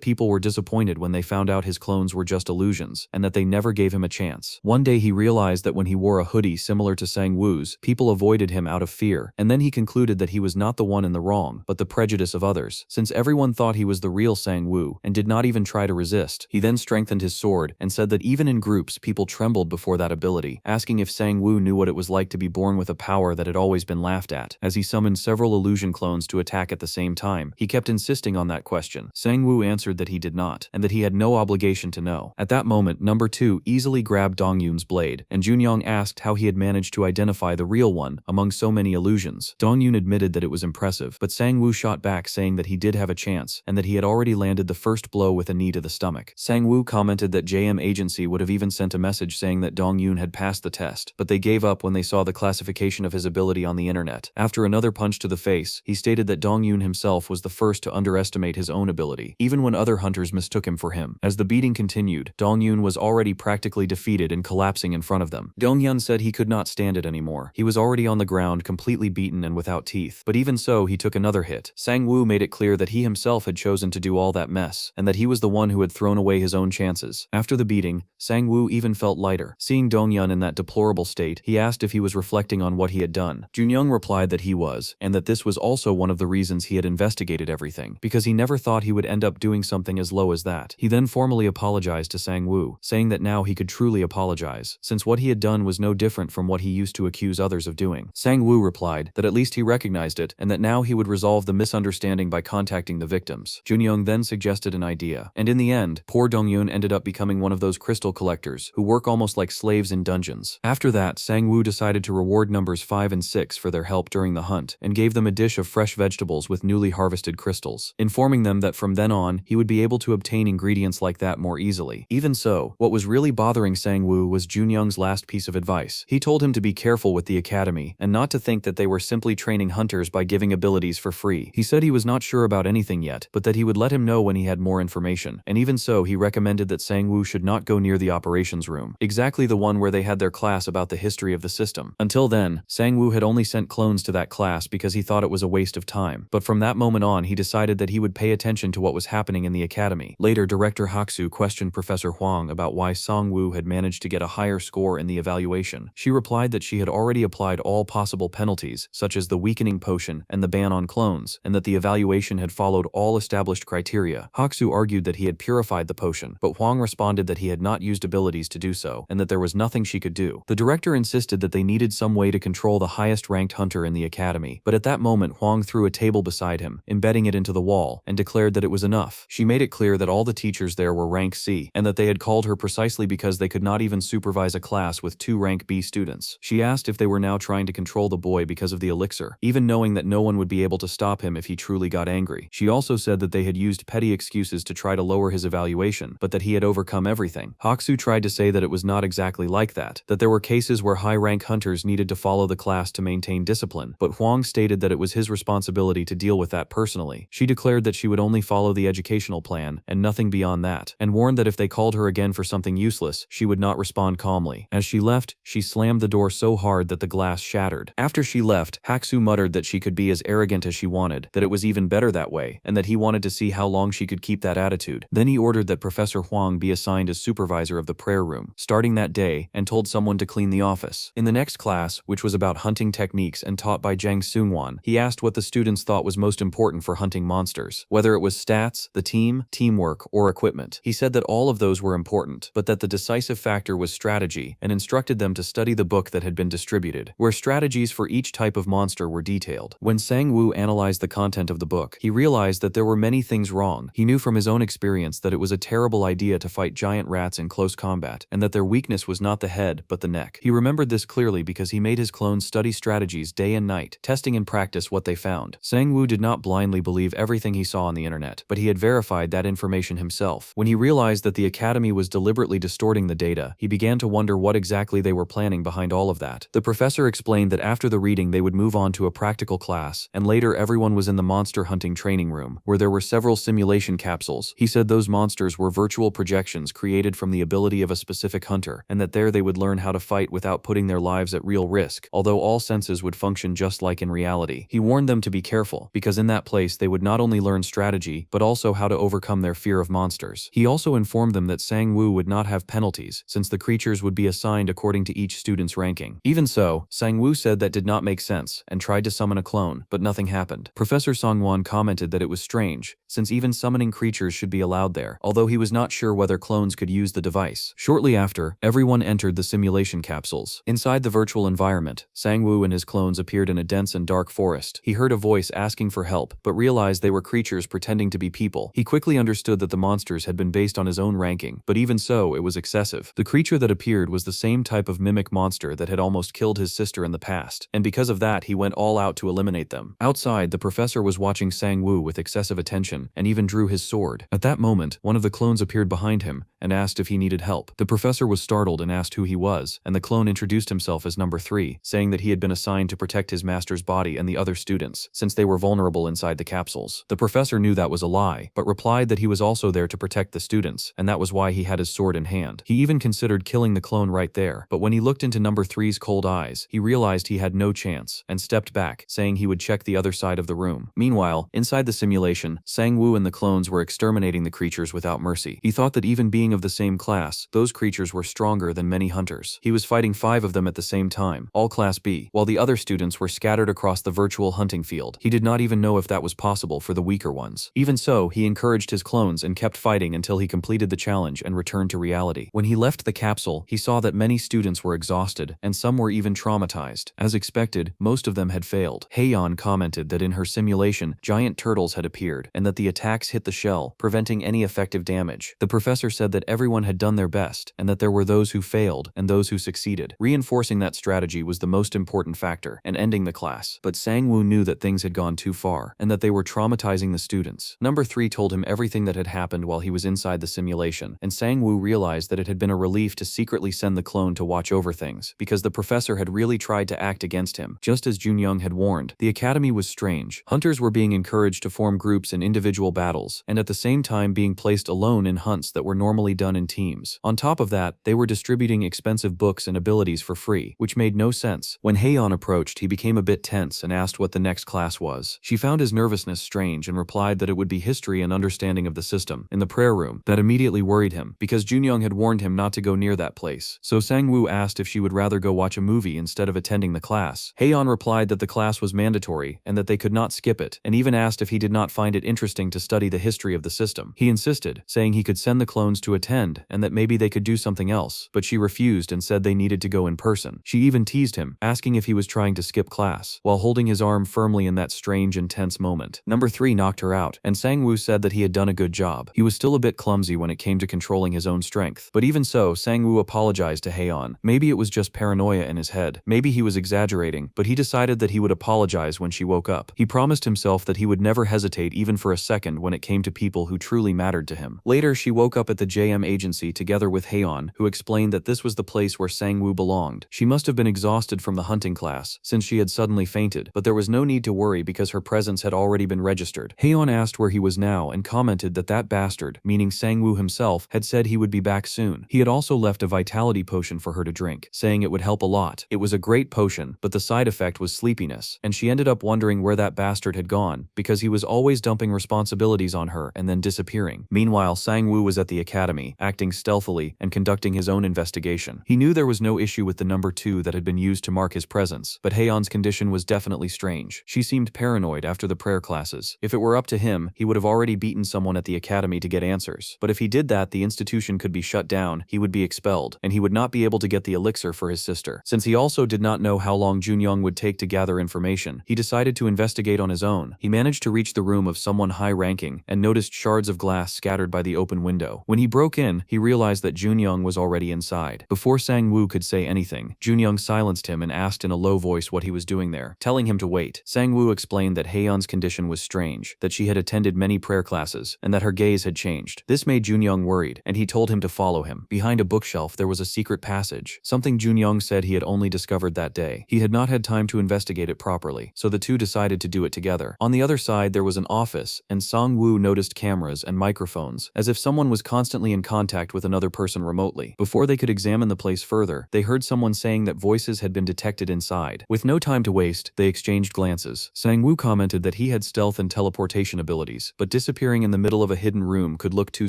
people were disappointed when they found out his clones were just illusions, and that they never gave him a chance. One day he realized that when he wore a hoodie similar to Sang-woo's, people avoided him out of fear, and then he concluded that he was not the one in the wrong, but the prejudice of others, since everyone thought he was the real Sang-woo, and did not even try to resist. He then strengthened his sword, and said that even in groups people trembled before that ability, asking if Sang-woo knew what it was like to be born with a power that had always been laughed at. As he summoned several illusion clones to attack at the same time, he kept insisting on that question. Sang-woo answered that he did not, and that he had no obligation to know. At that moment, number 2 easily grabbed Dong-yeon's blade, and Junyoung asked how he had managed to identify the real one among so many illusions. Dong-yeon admitted that it was impressive, but Sang-woo shot back saying that he did have a chance, and that he had already landed the first blow with a knee to the stomach. Sang-woo commented that JM Agency would have even sent a message saying that Dong-yeon had passed the test, but they gave up when they saw the classification of his ability on the internet. After another punch to the face, he stated that Dong-yeon himself was the first to underestimate his own ability, even when other hunters mistook him for him. As the beating continued, Dong-yeon was already practically defeated and collapsing in front of them. Dong-yeon said he could not stand it anymore. He was already on the ground, completely beaten and without teeth, but even so he took another hit. Sang-woo made it clear that he himself had chosen to do all that mess, and that he was the one who had thrown away his own chances. After the beating, Sang-woo even felt lighter. Seeing Dong-yeon in that deplorable state, he asked if he was reflecting on what he had done. Junyoung replied that he was, and that this was also one of the reasons he had investigated everything, because he never thought he would end up doing something as low as that. He then formally apologized to Sang-woo, saying that now he could truly apologize, since what he had done was no different from what he used to accuse others of doing. Sang-woo replied that at least he recognized it and that now he would resolve the misunderstanding by contacting the victims. Junyoung then suggested an idea, and in the end, poor Dongyun ended up becoming one of those crystal collectors who work almost like slaves in dungeons. After that, Sang-woo decided to reward numbers 5 and 6 for their help during the hunt and gave them a dish of fresh vegetables with newly harvested crystals, informing them that from then on, he would be able to obtain ingredients like that more easily. Even so, what was really bothering Sang-woo was Junyoung's last piece of advice. He told him to be careful with the academy and not to think that they were simply training hunters by giving abilities for free. He said he was not sure about anything yet, but that he would let him know when he had more information, and even so, he recommended that Sang-woo should not go near the operations room, exactly the one where they had their class about the history of the system. Until then, Sang-woo had only sent clones to that class because he thought it was a waste of time, but from that moment on, he decided that he would pay attention to what was happening in the academy. Later, Director Haksu questioned Professor Huang about why Sang-woo had managed to get a higher score in the evaluation. She replied that she had already applied all possible penalties, such as the weakening potion and the ban on clones, and that the evaluation had followed all established criteria. Haksu argued that he had purified the potion, but Huang responded that he had not used abilities to do so, and that there was nothing she could do. The director insisted that they needed some way to control the highest-ranked hunter in the academy, but at that moment Huang threw a table beside him, embedding it into the wall, and declared that it was enough. She made it clear that all the teachers there were rank C, and that they had called her precisely because they could not even supervise a class with 2 rank B students. She asked if they were now trying to control the boy because of the elixir, even knowing that no one would be able to stop him if he truly got angry. She also said that they had used petty excuses to try to lower his evaluation, but that he had overcome everything. Haksu tried to say that it was not exactly like that there were cases where high-rank hunters needed to follow the class to maintain discipline, but Huang stated that it was his responsibility to deal with that personally. She declared that she would only follow the educational plan and nothing beyond that, and warned that if they called her again for something useless, she would not respond calmly. As she left, she slammed the door so hard that the glass shattered. After she left, Haksu muttered that she could be as arrogant as she wanted, that it was even better that way, and that he wanted to see how long she could keep that attitude. Then he ordered that Professor Huang be assigned as supervisor of the prayer room, starting that day, and told someone to clean the office. In the next class, which was about hunting techniques and taught by Jang Seungwon, he asked what the students thought was most important for hunting monsters, whether it was stats, the team, teamwork, or equipment. He said that all of those were important, but that the decisive factor was strategy, and instructed them to study the book that had been distributed, where strategies for each type of monster were detailed. When Sang-woo analyzed the content of the book, he realized that there were many things wrong. He knew from his own experience that it was a terrible idea to fight giant rats in close combat, and that their weakness was not the head, but the neck. He remembered this clearly because he made his clones study strategies day and night, testing in practice what they found. Sang-woo did not blindly believe everything he saw on the internet, but he had verified that information himself. When he realized that the academy was deliberately distorting the data, he began to wonder what exactly they were planning behind all of that. The professor explained that after the reading they would move on to a practical class, and later everyone was in the monster hunting training room, where there were several simulation capsules. He said those monsters were virtual projections created from the ability of a specific hunter, and that there they would learn how to fight without putting their lives at real risk, although all senses would function just like in reality. He warned them to be careful, because in that place they would not only learn strategy, but also how to overcome their fear of monsters. He also informed them that Sang-woo would not have penalties, since the creatures would be assigned according to each student's ranking. Even so, Sang-woo said that did not make sense, and tried to summon a clone, but nothing happened. Professor Songwon commented that it was strange, since even summoning creatures should be allowed there, although he was not sure whether clones could use the device. Shortly after, everyone entered the simulation capsules. Inside the virtual environment, Sang-woo and his clones appeared in a dense and dark forest. He heard a voice asking for help, but realized they were creatures pretending to be people. He quickly understood that the monsters had been based on his own ranking, but even so, it was excessive. The creature that appeared was the same type of mimic monster that had almost killed his sister in the past, and because of that, he went all out to eliminate them. Outside, the professor was watching Sang-woo with excessive attention, and even drew his sword. At that moment, one of the clones appeared behind him, and asked if he needed help. The professor was startled and asked who he was, and the clone introduced himself as number 3, saying that he had been assigned to protect his master's body and the other students, since they were vulnerable inside the capsules. The professor knew that was a lie, but replied that he was also there to protect the students, and that was why he had his sword in hand. He even considered killing the clone right there, but when he looked into number 3's cold eyes, he realized he had no chance, and stepped back, saying he would check the other side of the room. Meanwhile, inside the simulation, Sang-woo and the clones were exterminating the creatures without mercy. He thought that even being of the same class, those creatures were stronger than many hunters. He was fighting 5 of them at the same time, all Class B, while the other students were scattered across the virtual hunting field. He did not even know if that was possible for the weaker ones. Even so, he encouraged his clones and kept fighting until he completed the challenge and returned to reality. When he left the capsule, he saw that many students were exhausted, and some were even traumatized. As expected, most of them had failed. Heian commented that in her simulation, giant turtles had appeared, and that the attacks hit the shell, preventing any effective damage. The professor said that everyone had done their best, and that there were those who failed and those who succeeded. Reinforcing that strategy was the most important factor, and ending the class. But Sang-woo knew that things had gone too far, and that they were traumatizing the students. Number 3 told him everything that had happened while he was inside the simulation, and Sang-woo realized that it had been a relief to secretly send the clone to watch over things, because the professor had really tried to act against him. Just as Junyoung had warned, the academy was strange. Hunters were being encouraged to form groups in individual battles, and at the same time being placed alone in hunts that were normally done in teams. On top of that, they were distributing expensive books and abilities for free, which made no sense. When Heian approached, he became a bit tense and asked what the next class was. She found his nervousness strange and replied that it would be history and understanding of the system. In the prayer room, that immediately worried him, because Junyoung had warned him not to go near that place. So Sang-woo asked if she would rather go watch a movie instead of attending the class. Heian replied that the class was mandatory and that they could not skip it, and even asked if he did not find it interesting to study the history of the system. He insisted, saying he could send the clones to attend and that maybe they could do something else, but she refused and said they needed to go in person. She even teased him, asking if he was trying to skip class, while holding his arm firmly in that strange and tense moment. Number 3 knocked her out, and Sang-woo said that he had done a good job. He was still a bit clumsy when it came to controlling his own strength, but even so, Sang-woo apologized to Heian. Maybe it was just paranoia in his head. Maybe he was exaggerating, but he decided that he would apologize when she woke up. He promised himself that he would never hesitate even for a second when it came to people who truly mattered to him. Later, she woke up at the JM agency together with Heian, who explained that this was the place where Sang-woo belonged. She must have been exhausted from the hunting class, since she had suddenly fainted, but there was no need to worry because her presence had already been registered. Heian asked where he was now and commented that that bastard, meaning Sang-woo himself, had said he would be back soon. He had also left a vitality potion for her to drink, saying it would help a lot. It was a great potion, but the side effect was sleepiness, and she ended up wondering where that bastard had gone, because he was always dumping responsibilities on her and then disappearing. Meanwhile, Sang-woo was at the academy, acting stealthily and conducting his own investigation. He knew there was no issue with the number 2 that had been used to mark his presence, but Heian's condition was definitely strange. She seemed paranoid after the prayer classes. If it were up to him, he would have already beaten someone at the academy to get answers. But if he did that, the institution could be shut down, he would be expelled, and he would not be able to get the elixir for his sister. Since he also did not know how long Junyoung would take to gather information, he decided to investigate on his own. He managed to reach the room of someone high-ranking and noticed shards of glass scattered by the open window. When he broke in, he realized that Junyoung was already inside. Before Sang-woo could say anything, Junyoung silenced him and asked in a low voice what he was doing there, telling him to wait. Sang-woo explained that Heian's condition was strange, that she had attended many prayer classes, and that her gaze had changed. This made Junyoung worried, and he told him to follow him. Behind a bookshelf there was a secret passage, something Junyoung said he had only discovered that day. He had not had time to investigate it properly, so the two decided to do it together. On the other side there was an office, and Sang-woo noticed cameras and microphones, as if someone was constantly in contact with another person remotely. Before they could examine the place further, they heard someone saying that voices had been detected inside. With no time to waste, they exchanged glances. Sang-woo commented that he had stealth and teleportation abilities, but disappearing in the middle of a hidden room could look too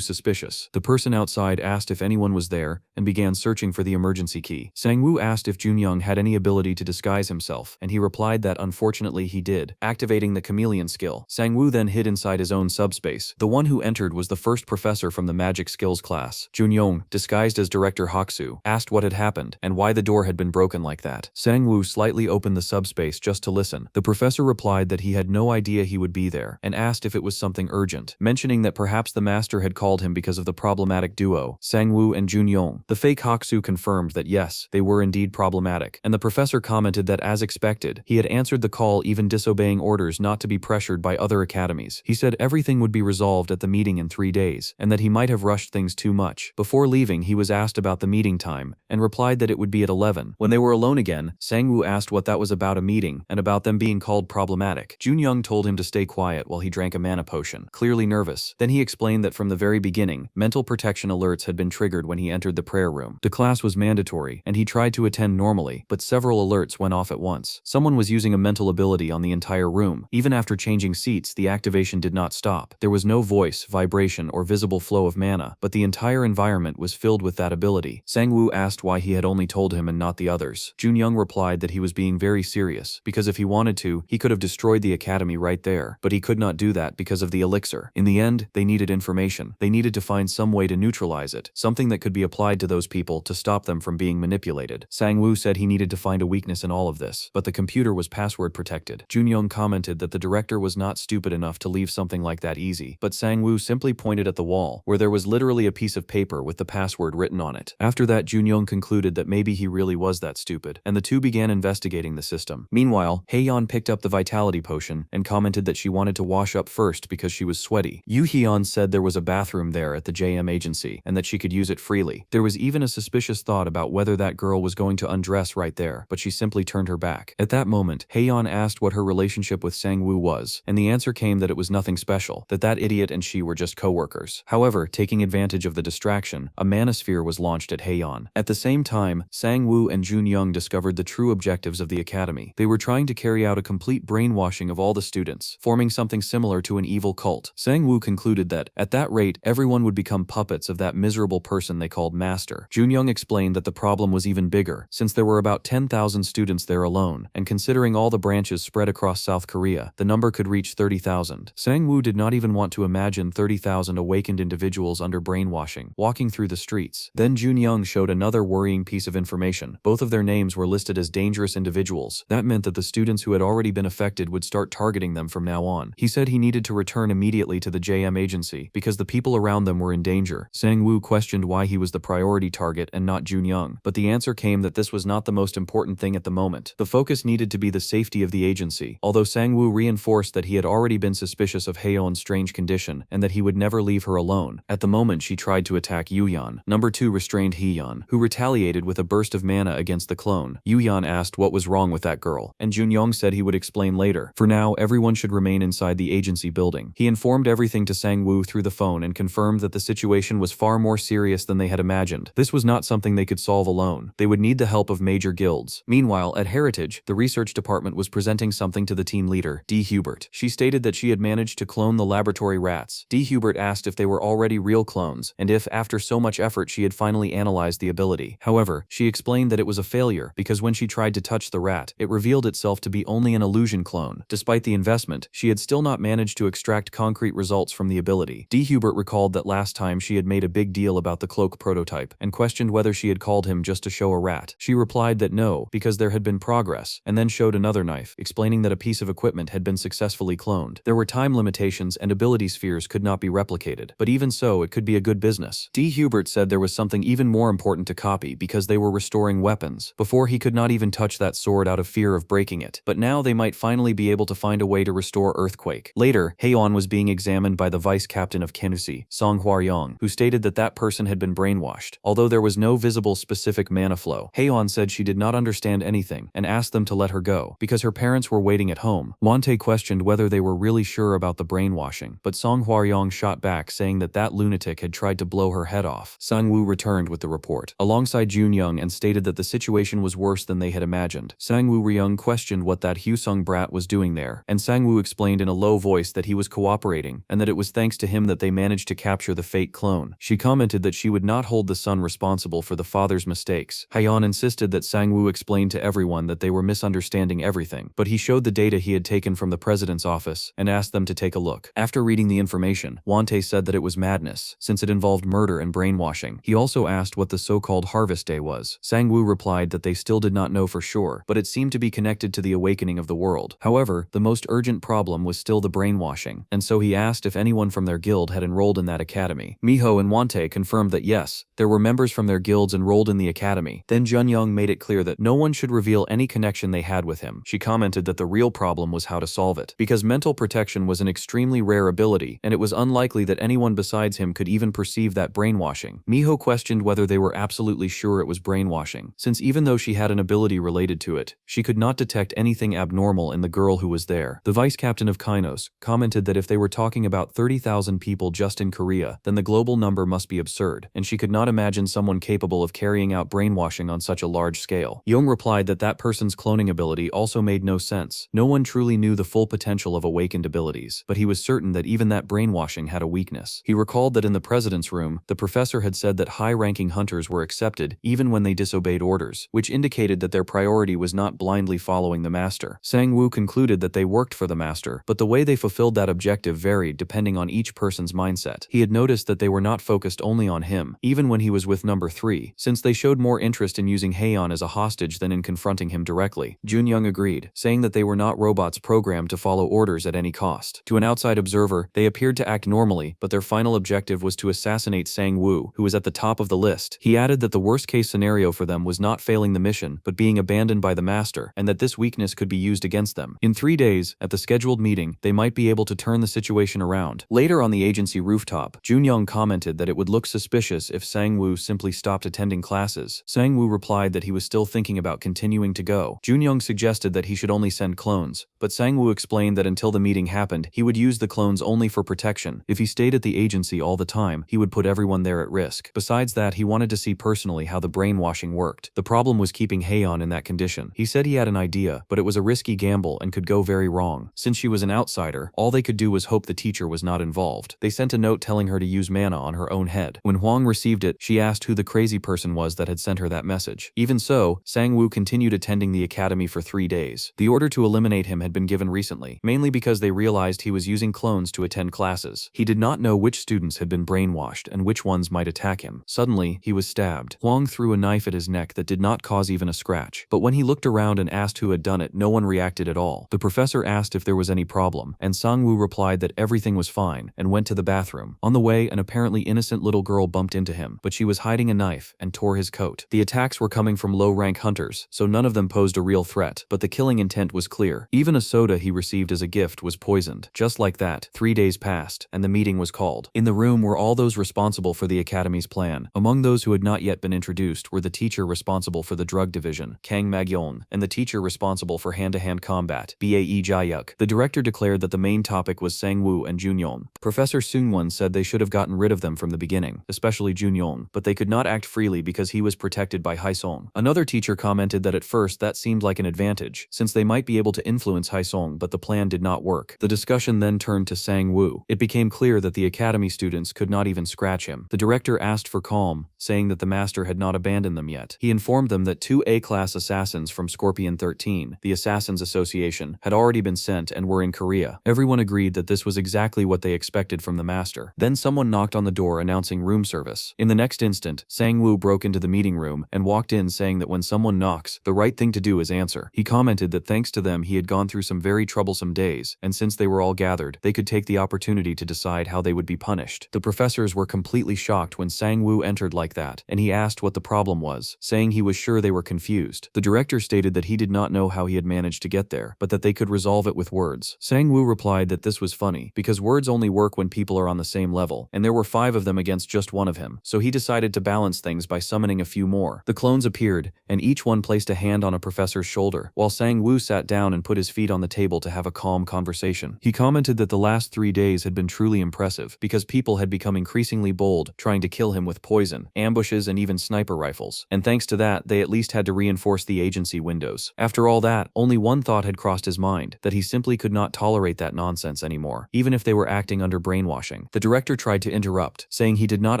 suspicious. The person outside asked if anyone was there, and began searching for the emergency key. Sang-woo asked if Junyoung had any ability to disguise himself, and he replied that unfortunately he did, activating the chameleon skill. Sang-woo then hid inside his own subspace. The one who entered was the first professor from the magic skills class. Junyoung, disguised as Director Haksu, asked what had happened, and why the door had been broken like that. Sang-woo slightly opened the subspace just to listen. The professor replied that he had no idea he would be there, and asked if it was something urgent, mentioning that perhaps the master had called him because of the problematic duo, Sang-woo and Junyoung. The fake Haksu confirmed that yes, they were indeed problematic, and the professor commented that as expected, he had answered the call even disobeying orders not to be pressured by other academies. He said everything would be resolved at the meeting in 3 days, and that he might have rushed things too much. Before leaving, he was asked about the meeting time, and replied that it would be at 11. When they were alone again, Sang-woo asked what that was about a meeting, and about them being called problematic. Junyoung told him to stay quiet while he drank a mana potion, clearly nervous. Then he explained that from the very beginning, mental protection alerts had been triggered when he entered the prayer room. The class was mandatory, and he tried to attend normally, but several alerts went off at once. Someone was using a mental ability on the entire room. Even after changing seats, the activation did not stop. There was no voice, vibration, or visible flow of mana, but but the entire environment was filled with that ability. Sang-woo asked why he had only told him and not the others. Jun-young replied that he was being very serious, because if he wanted to, he could have destroyed the academy right there, but he could not do that because of the elixir. In the end, they needed information. They needed to find some way to neutralize it, something that could be applied to those people to stop them from being manipulated. Sang-woo said he needed to find a weakness in all of this, but the computer was password protected. Jun-young commented that the director was not stupid enough to leave something like that easy, but Sang-woo simply pointed at the wall, where there was literally a piece of paper with the password written on it. After that, Jun-young concluded that maybe he really was that stupid, and the two began investigating the system. Meanwhile, Haeyeon picked up the vitality potion and commented that she wanted to wash up first because she was sweaty. Yoo-hyun said there was a bathroom there at the JM agency and that she could use it freely. There was even a suspicious thought about whether that girl was going to undress right there, but she simply turned her back. At that moment, Haeyeon asked what her relationship with Sang-woo was, and the answer came that it was nothing special, that idiot and she were just co-workers. However, taking advantage of the distraction, a manosphere was launched at Haeyeon. At the same time, Sang-woo and Jun-young discovered the true objectives of the academy. They were trying to carry out a complete brainwashing of all the students, forming something similar to an evil cult. Sang-woo concluded that, at that rate, everyone would become puppets of that miserable person they called Master. Jun-young explained that the problem was even bigger, since there were about 10,000 students there alone, and considering all the branches spread across South Korea, the number could reach 30,000. Sang-woo did not even want to imagine 30,000 awakened individuals under brainwashing, walking through the streets. Then Jun-young showed another worrying piece of information. Both of their names were listed as dangerous individuals. That meant that the students who had already been affected would start targeting them from now on. He said he needed to return immediately to the JM agency, because the people around them were in danger. Sang-woo questioned why he was the priority target and not Jun-young, but the answer came that this was not the most important thing at the moment. The focus needed to be the safety of the agency, although Sang-woo reinforced that he had already been suspicious of Haeyeon's strange condition and that he would never leave her alone. At the moment, she tried to attack Yoo-hyun. Number 2 restrained Haeyeon, who retaliated with a burst of mana against the clone. Yoo-hyun asked what was wrong with that girl, and Jun-young said he would explain later. For now, everyone should remain inside the agency building. He informed everything to Sang-woo through the phone and confirmed that the situation was far more serious than they had imagined. This was not something they could solve alone. They would need the help of major guilds. Meanwhile, at Heritage, the research department was presenting something to the team leader, D. Hubert. She stated that she had managed to clone the laboratory rats. D. Hubert asked if they were already real clones, and if, after so much effort, she had finally analyzed the ability. However, she explained that it was a failure, because when she tried to touch the rat, it revealed itself to be only an illusion clone. Despite the investment, she had still not managed to extract concrete results from the ability. D. Hubert recalled that last time she had made a big deal about the cloak prototype, and questioned whether she had called him just to show a rat. She replied that no, because there had been progress, and then showed another knife, explaining that a piece of equipment had been successfully cloned. There were time limitations and ability spheres could not be replicated, but even so, it could be a good business. D. Hubert said there was something even more important to copy because they were restoring weapons. Before, he could not even touch that sword out of fear of breaking it, but now they might finally be able to find a way to restore Earthquake. Later, Haeyeon was being examined by the vice captain of Kenusi, Song Hwa-young, who stated that that person had been brainwashed. Although there was no visible specific mana flow, Haeyeon said she did not understand anything and asked them to let her go, because her parents were waiting at home. Wante questioned whether they were really sure about the brainwashing, but Song Hwa-young shot back saying that that lunatic had tried to blow her head off. Sang-woo returned with the report, alongside Jun-young, and stated that the situation was worse than they had imagined. Sang-woo-ryung questioned what that Hyusung brat was doing there, and Sang-woo explained in a low voice that he was cooperating, and that it was thanks to him that they managed to capture the fake clone. She commented that she would not hold the son responsible for the father's mistakes. Haeyeon insisted that Sang-woo explained to everyone that they were misunderstanding everything, but he showed the data he had taken from the president's office and asked them to take a look. After reading the information, Wante said that it was madness, since it involved murder and brainwashing. He also asked what the so-called Harvest Day was. Sang-woo replied that they still did not know for sure, but it seemed to be connected to the awakening of the world. However, the most urgent problem was still the brainwashing, and so he asked if anyone from their guild had enrolled in that academy. Miho and Wante confirmed that yes, there were members from their guilds enrolled in the academy. Then Jun-young made it clear that no one should reveal any connection they had with him. She commented that the real problem was how to solve it, because mental protection was an extremely rare ability, and it was unlikely that anyone besides him could even perceive that brainwashing. Miho questioned whether they were absolutely sure it was brainwashing, since even though she had an ability related to it, she could not detect anything abnormal in the girl who was there. The vice captain of Kainos commented that if they were talking about 30,000 people just in Korea, then the global number must be absurd, and she could not imagine someone capable of carrying out brainwashing on such a large scale. Young replied that that person's cloning ability also made no sense. No one truly knew the full potential of awakened abilities, but he was certain that even that brainwashing had a weakness. He recalled that in the present president's room, the professor had said that high-ranking hunters were accepted even when they disobeyed orders, which indicated that their priority was not blindly following the master. Sang-woo concluded that they worked for the master, but the way they fulfilled that objective varied depending on each person's mindset. He had noticed that they were not focused only on him, even when he was with number 3, since they showed more interest in using Haeon as a hostage than in confronting him directly. Junyoung agreed, saying that they were not robots programmed to follow orders at any cost. To an outside observer, they appeared to act normally, but their final objective was to assassinate Sang-woo, who was at the top of the list. He added that the worst-case scenario for them was not failing the mission, but being abandoned by the master, and that this weakness could be used against them. In 3 days, at the scheduled meeting, they might be able to turn the situation around. Later on the agency rooftop, Junyoung commented that it would look suspicious if Sang-woo simply stopped attending classes. Sang-woo replied that he was still thinking about continuing to go. Junyoung suggested that he should only send clones, but Sang-woo explained that until the meeting happened, he would use the clones only for protection. If he stayed at the agency all the time, he would put everyone there at risk. Besides that, he wanted to see personally how the brainwashing worked. The problem was keeping Haeon in that condition. He said he had an idea, but it was a risky gamble and could go very wrong. Since she was an outsider, all they could do was hope the teacher was not involved. They sent a note telling her to use mana on her own head. When Hwang received it, she asked who the crazy person was that had sent her that message. Even so, Sang-woo continued attending the academy for 3 days. The order to eliminate him had been given recently, mainly because they realized he was using clones to attend classes. He did not know which students had been brainwashed and which ones might attack him. Suddenly, he was stabbed. Hwang threw a knife at his neck that did not cause even a scratch. But when he looked around and asked who had done it, no one reacted at all. The professor asked if there was any problem, and Sang-woo replied that everything was fine and went to the bathroom. On the way, an apparently innocent little girl bumped into him, but she was hiding a knife and tore his coat. The attacks were coming from low-rank hunters, so none of them posed a real threat, but the killing intent was clear. Even a soda he received as a gift was poisoned. Just like that, 3 days passed, and the meeting was called. In the room were all those responsible for the academy's plan. Among those who had not yet been introduced were the teacher responsible for the drug division, Kang Mag-yeon, and the teacher responsible for hand-to-hand combat, Bae Jae-yuk. The director declared that the main topic was Sang-woo and Junyoung. Professor Seungwon said they should have gotten rid of them from the beginning, especially Junyoung, but they could not act freely because he was protected by Haesong. Another teacher commented that at first that seemed like an advantage, since they might be able to influence Haesong, but the plan did not work. The discussion then turned to Sang-woo. It became clear that the academy students could not even scratch him. The director asked for calm, saying that the master had not abandoned them yet. He informed them that 2 A-class assassins from Scorpion 13, the Assassins Association, had already been sent and were in Korea. Everyone agreed that this was exactly what they expected from the master. Then someone knocked on the door announcing room service. In the next instant, Sang-woo broke into the meeting room and walked in saying that when someone knocks, the right thing to do is answer. He commented that thanks to them he had gone through some very troublesome days, and since they were all gathered, they could take the opportunity to decide how they would be punished. The professors were completely shocked when Sang-woo entered like that, and he asked what the problem was, saying he was sure they were confused. The director stated that he did not know how he had managed to get there, but that they could resolve it with words. Sang-woo replied that this was funny, because words only work when people are on the same level, and there were 5 of them against just 1 of him, so he decided to balance things by summoning a few more. The clones appeared, and each one placed a hand on a professor's shoulder, while Sang-woo sat down and put his feet on the table to have a calm conversation. He commented that the last 3 days had been truly impressive, because people had become increasingly bold, trying to kill him with poison, ambushes, and even sniper rifles. And thanks to that, they at least had to reinforce the agency windows. After all that, only one thought had crossed his mind, that he simply could not tolerate that nonsense anymore, even if they were acting under brainwashing. The director tried to interrupt, saying he did not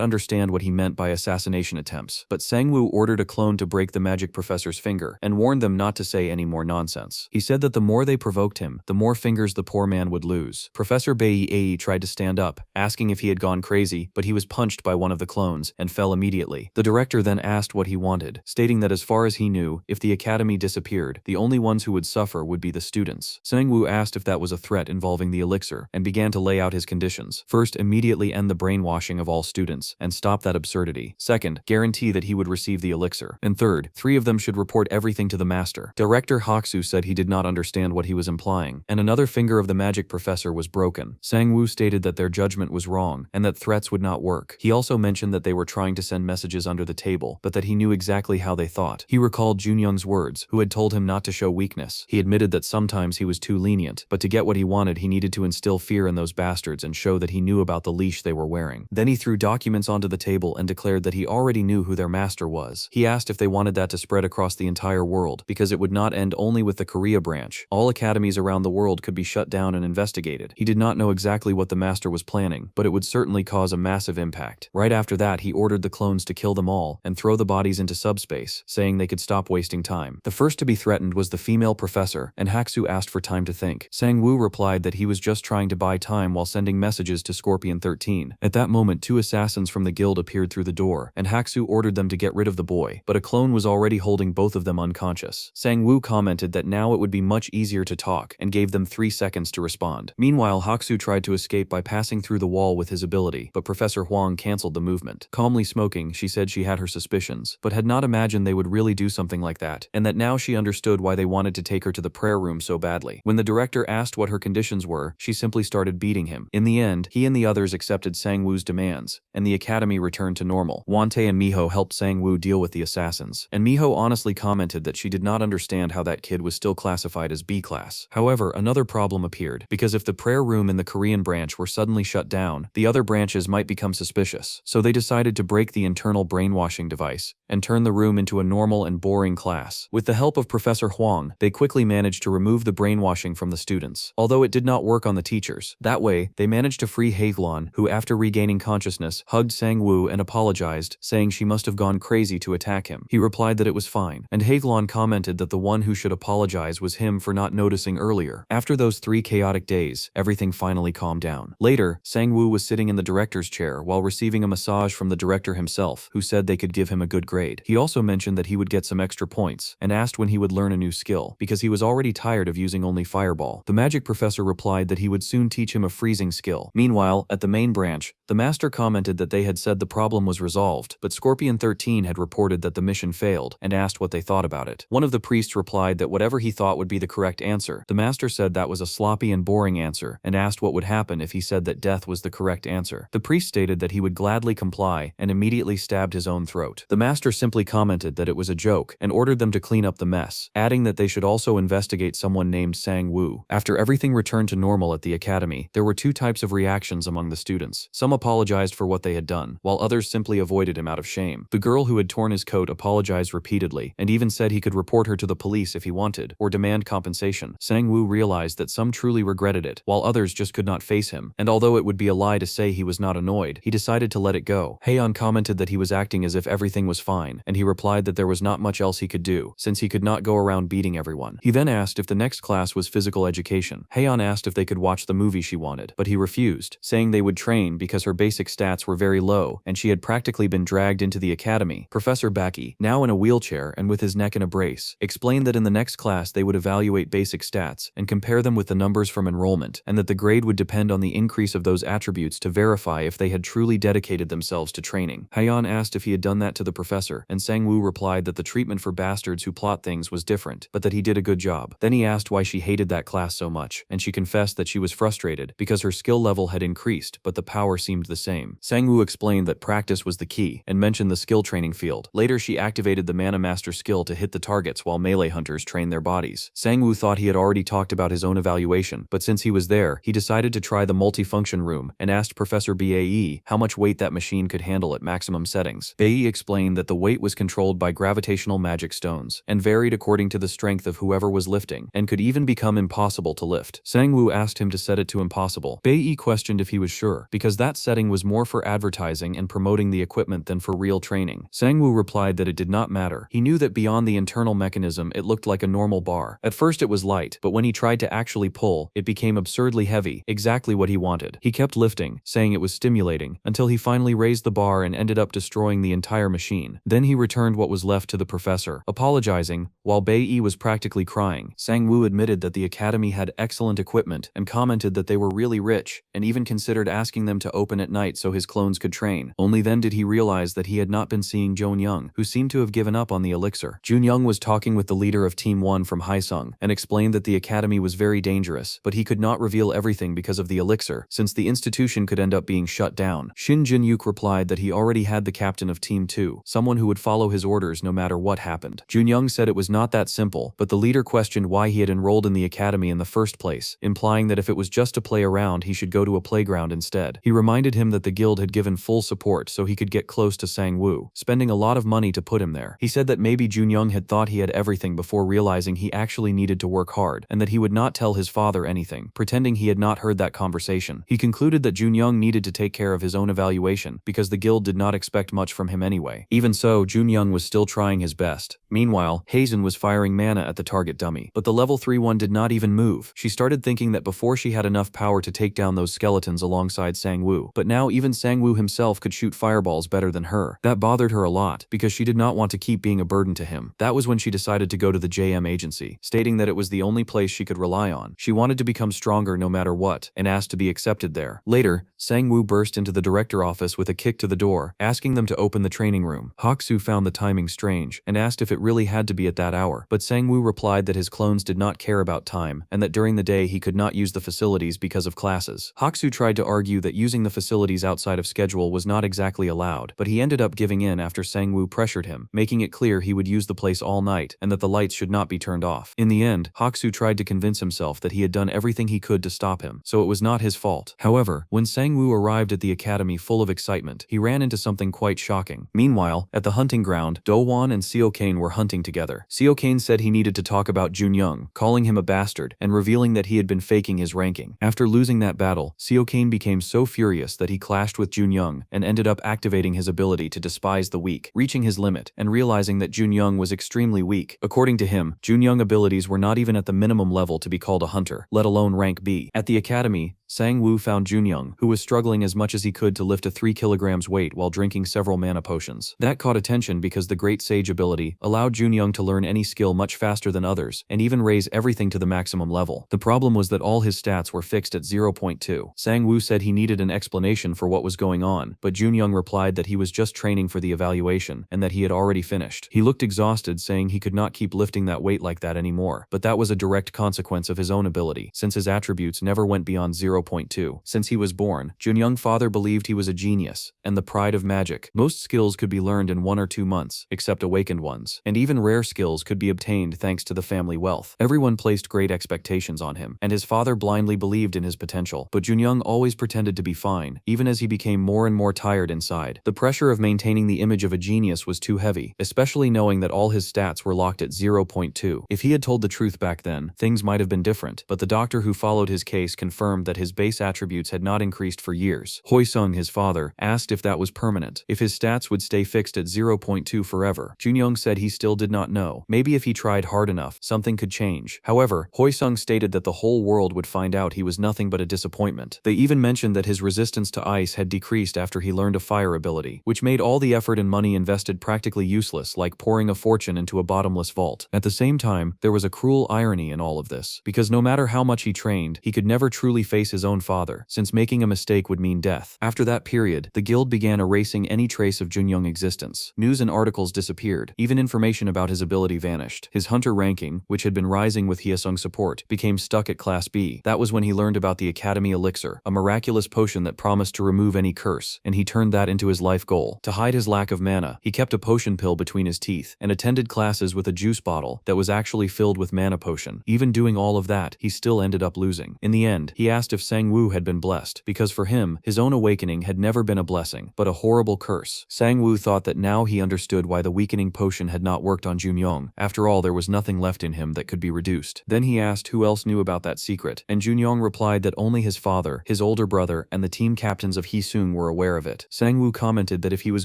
understand what he meant by assassination attempts, but Sang-woo ordered a clone to break the magic professor's finger, and warned them not to say any more nonsense. He said that the more they provoked him, the more fingers the poor man would lose. Professor Bae tried to stand up, asking if he had gone crazy, but he was punched by one of the clones, and fell immediately. The director then asked what he wanted, stating that as far as he knew, if the academy disappeared, the only ones who would suffer would be the students. Sang-woo asked if that was a threat involving the elixir, and began to lay out his conditions. First, immediately end the brainwashing of all students, and stop that absurdity. Second, guarantee that he would receive the elixir. And third, 3 of them should report everything to the master. Director Haksu said he did not understand what he was implying, and another finger of the magic professor was broken. Sang-woo stated that their judgment was wrong, and that threats would not work. He also mentioned that they were trying to send messages under the table, but that he knew exactly how they thought. He recalled Junyoung's words, who had told him not to show weakness. He admitted that sometimes he was too lenient, but to get what he wanted he needed to instill fear in those bastards and show that he knew about the leash they were wearing. Then he threw documents onto the table and declared that he already knew who their master was. He asked if they wanted that to spread across the entire world, because it would not end only with the Korea branch. All academies around the world could be shut down and investigated. He did not know exactly what the master was planning, but it would certainly cause cause a massive impact. Right after that, he ordered the clones to kill them all and throw the bodies into subspace, saying they could stop wasting time. The first to be threatened was the female professor, and Hakusu asked for time to think. Sang-woo replied that he was just trying to buy time while sending messages to Scorpion 13. At that moment, 2 assassins from the guild appeared through the door, and Hakusu ordered them to get rid of the boy, but a clone was already holding both of them unconscious. Sang-woo commented that now it would be much easier to talk, and gave them 3 seconds to respond. Meanwhile, Hakusu tried to escape by passing through the wall with his ability, but Professor Huang cancelled the movement. Calmly smoking, she said she had her suspicions, but had not imagined they would really do something like that, and that now she understood why they wanted to take her to the prayer room so badly. When the director asked what her conditions were, she simply started beating him. In the end, he and the others accepted Sang-woo's demands, and the academy returned to normal. Wante and Miho helped Sang-woo deal with the assassins, and Miho honestly commented that she did not understand how that kid was still classified as B-class. However, another problem appeared, because if the prayer room and the Korean branch were suddenly shut down, the other branches might become suspicious. So they decided to break the internal brainwashing device and turn the room into a normal and boring class. With the help of Professor Huang, they quickly managed to remove the brainwashing from the students, although it did not work on the teachers. That way, they managed to free Haeglon, who after regaining consciousness, hugged Sang-woo and apologized, saying she must have gone crazy to attack him. He replied that it was fine, and Haeglon commented that the one who should apologize was him for not noticing earlier. After those 3 chaotic days, everything finally calmed down. Later, Sang-woo was sitting in the director's chair while receiving a massage from the director himself, who said they could give him a good grade. He also mentioned that he would get some extra points, and asked when he would learn a new skill, because he was already tired of using only fireball. The magic professor replied that he would soon teach him a freezing skill. Meanwhile, at the main branch, the master commented that they had said the problem was resolved, but Scorpion 13 had reported that the mission failed, and asked what they thought about it. One of the priests replied that whatever he thought would be the correct answer. The master said that was a sloppy and boring answer, and asked what would happen if he said that death was the correct answer. The priest stated that he would gladly comply, and immediately stabbed his own throat. The master simply commented that it was a joke, and ordered them to clean up the mess, adding that they should also investigate someone named Sang-woo. After everything returned to normal at the academy, there were 2 types of reactions among the students. Some apologized for what they had done, while others simply avoided him out of shame. The girl who had torn his coat apologized repeatedly, and even said he could report her to the police if he wanted, or demand compensation. Sang-woo realized that some truly regretted it, while others just could not face him, and although it would be a lie to say he was not annoyed, he decided to let it go. Haeyeon commented that he was acting as if everything was fine, and he replied that there was not much else he could do, since he could not go around beating everyone. He then asked if the next class was physical education. Haeyeon asked if they could watch the movie she wanted, but he refused, saying they would train because her basic stats were very low, and she had practically been dragged into the academy. Professor Baki, now in a wheelchair and with his neck in a brace, explained that in the next class they would evaluate basic stats and compare them with the numbers from enrollment, and that the grade would depend on the increase of those attributes to verify if they had truly dedicated themselves to training. Haeyeon asked if he had done that to the professor, and Sang-woo replied that the treatment for bastards who plot things was different, but that he did a good job. Then he asked why she hated that class so much, and she confessed that she was frustrated because her skill level had increased, but the power seemed the same. Sang-woo explained that practice was the key, and mentioned the skill training field. Later she activated the Mana Master skill to hit the targets while melee hunters train their bodies. Sang-woo thought he had already talked about his own evaluation, but since he was there, he decided to try the multifunction room, and asked Professor Bae how much weight that machine could handle at maximum settings. Bae explained that the weight was controlled by gravitational magic stones, and varied according to the strength of whoever was lifting, and could even become impossible to lift. Sang-woo asked him to set it to impossible. Bae questioned if he was sure, because that setting was more for advertising and promoting the equipment than for real training. Sang-woo replied that it did not matter. He knew that beyond the internal mechanism it looked like a normal bar. At first it was light, but when he tried to actually pull, it became absurdly heavy, exactly what he wanted. He kept lifting, saying it was stimulating, until he finally raised the bar and ended up destroying the entire machine. Then he returned what was left to the professor, apologizing, while Bae was practically crying. Sang-woo admitted that the academy had excellent equipment, and commented that they were really rich, and even considered asking them to open at night so his clones could train. Only then did he realize that he had not been seeing Jun-young, who seemed to have given up on the elixir. Jun-young was talking with the leader of Team 1 from Haesung, and explained that the academy was very dangerous, but he could not reveal everything because of the elixir, since the institution could end up being shut down. Shin Jin-yuk replied that he already had the captain of Team 2, someone who would follow his orders no matter what happened. Jun-young said it was not that simple, but the leader questioned why he had enrolled in the academy in the first place, implying that if it was just to play around he should go to a playground instead. He reminded him that the guild had given full support so he could get close to Sang-woo, spending a lot of money to put him there. He said that maybe Jun-young had thought he had everything before realizing he actually needed to work hard, and that he would not tell his father anything, pretending he had not heard that conversation. He concluded that Jun-young needed to take care of his own evaluation because the guild did not expect much from him anyway. Even so, Junyoung was still trying his best. Meanwhile, Hazen was firing mana at the target dummy, but the level 3 one did not even move. She started thinking that before she had enough power to take down those skeletons alongside Sang-woo, but now even Sang-woo himself could shoot fireballs better than her. That bothered her a lot, because she did not want to keep being a burden to him. That was when she decided to go to the JM agency, stating that it was the only place she could rely on. She wanted to become stronger no matter what, and asked to be accepted there. Later, Sang-woo burst into the director office with a kick to the door, asking them to open the training room. Hak-soo found the timing strange, and asked if it really had to be at that hour, but Sang-woo replied that his clones did not care about time, and that during the day he could not use the facilities because of classes. Hak-soo tried to argue that using the facilities outside of schedule was not exactly allowed, but he ended up giving in after Sang-woo pressured him, making it clear he would use the place all night, and that the lights should not be turned off. In the end, Hak-soo tried to convince himself that he had done everything he could to stop him, so it was not his fault. However, when Sang-woo arrived at the academy full of excitement, he ran into something quite shocking. Meanwhile, at the hunting ground, Do-won and Seo-kane were hunting together. Seo-kane said he needed to talk about Junyoung, calling him a bastard, and revealing that he had been faking his ranking. After losing that battle, Seo-kane became so furious that he clashed with Junyoung and ended up activating his ability to despise the weak, reaching his limit, and realizing that Junyoung was extremely weak. According to him, Junyoung abilities were not even at the minimum level to be called a hunter, let alone rank B. At the academy, Sang-woo found Junyoung, who was struggling as much as he could to lift a 3 kilograms weight while drinking several mana potions. That caught attention because the Great Sage ability allowed Junyoung to learn any skill much faster than others, and even raise everything to the maximum level. The problem was that all his stats were fixed at 0.2. Sang-woo said he needed an explanation for what was going on, but Junyoung replied that he was just training for the evaluation, and that he had already finished. He looked exhausted, saying he could not keep lifting that weight like that anymore, but that was a direct consequence of his own ability, since his attributes never went beyond 0.2. Since he was born, Junyoung father believed he was a genius, and the pride of magic. Most skills could be learned in 1 or 2 months, except awakened ones, and even rare skills could be obtained thanks to the family wealth. Everyone placed great expectations on him, and his father blindly believed in his potential, but Junyoung always pretended to be fine, even as he became more and more tired inside. The pressure of maintaining the image of a genius was too heavy, especially knowing that all his stats were locked at 0.2. If he had told the truth back then, things might have been different, but the doctor who followed his case confirmed that his base attributes had not increased for years. Hoi-sung, his father, asked if that was permanent, if his stats would stay fixed at 0.2 forever. Junyoung said he still did not know. Maybe if he tried hard enough, something could change. However, Hoi-sung stated that the whole world would find out he was nothing but a disappointment. They even mentioned that his resistance to ice had decreased after he learned a fire ability, which made all the effort and money invested practically useless, like pouring a fortune into a bottomless vault. At the same time, there was a cruel irony in all of this, because no matter how much he trained, he could never truly face his own father, since making a mistake would mean death. After that period, the guild began erasing any trace of Junyoung's existence. News and articles disappeared. Even information about his ability vanished. His hunter ranking, which had been rising with Hye-sung's support, became stuck at Class B. That was when he learned about the Academy Elixir, a miraculous potion that promised to remove any curse, and he turned that into his life goal. To hide his lack of mana, he kept a potion pill between his teeth, and attended classes with a juice bottle that was actually filled with mana potion. Even doing all of that, he still ended up losing. In the end, he asked if Sang-woo had been blessed, because for him, his own awakening had never been a blessing, but a horrible curse. Sang-woo thought that now he understood why the weakening potion had not worked on Junyoung. After all, there was nothing left in him that could be reduced. Then he asked who else knew about that secret, and Junyoung replied that only his father, his older brother, and the team captains of Hee-sung were aware of it. Sang-woo commented that if he was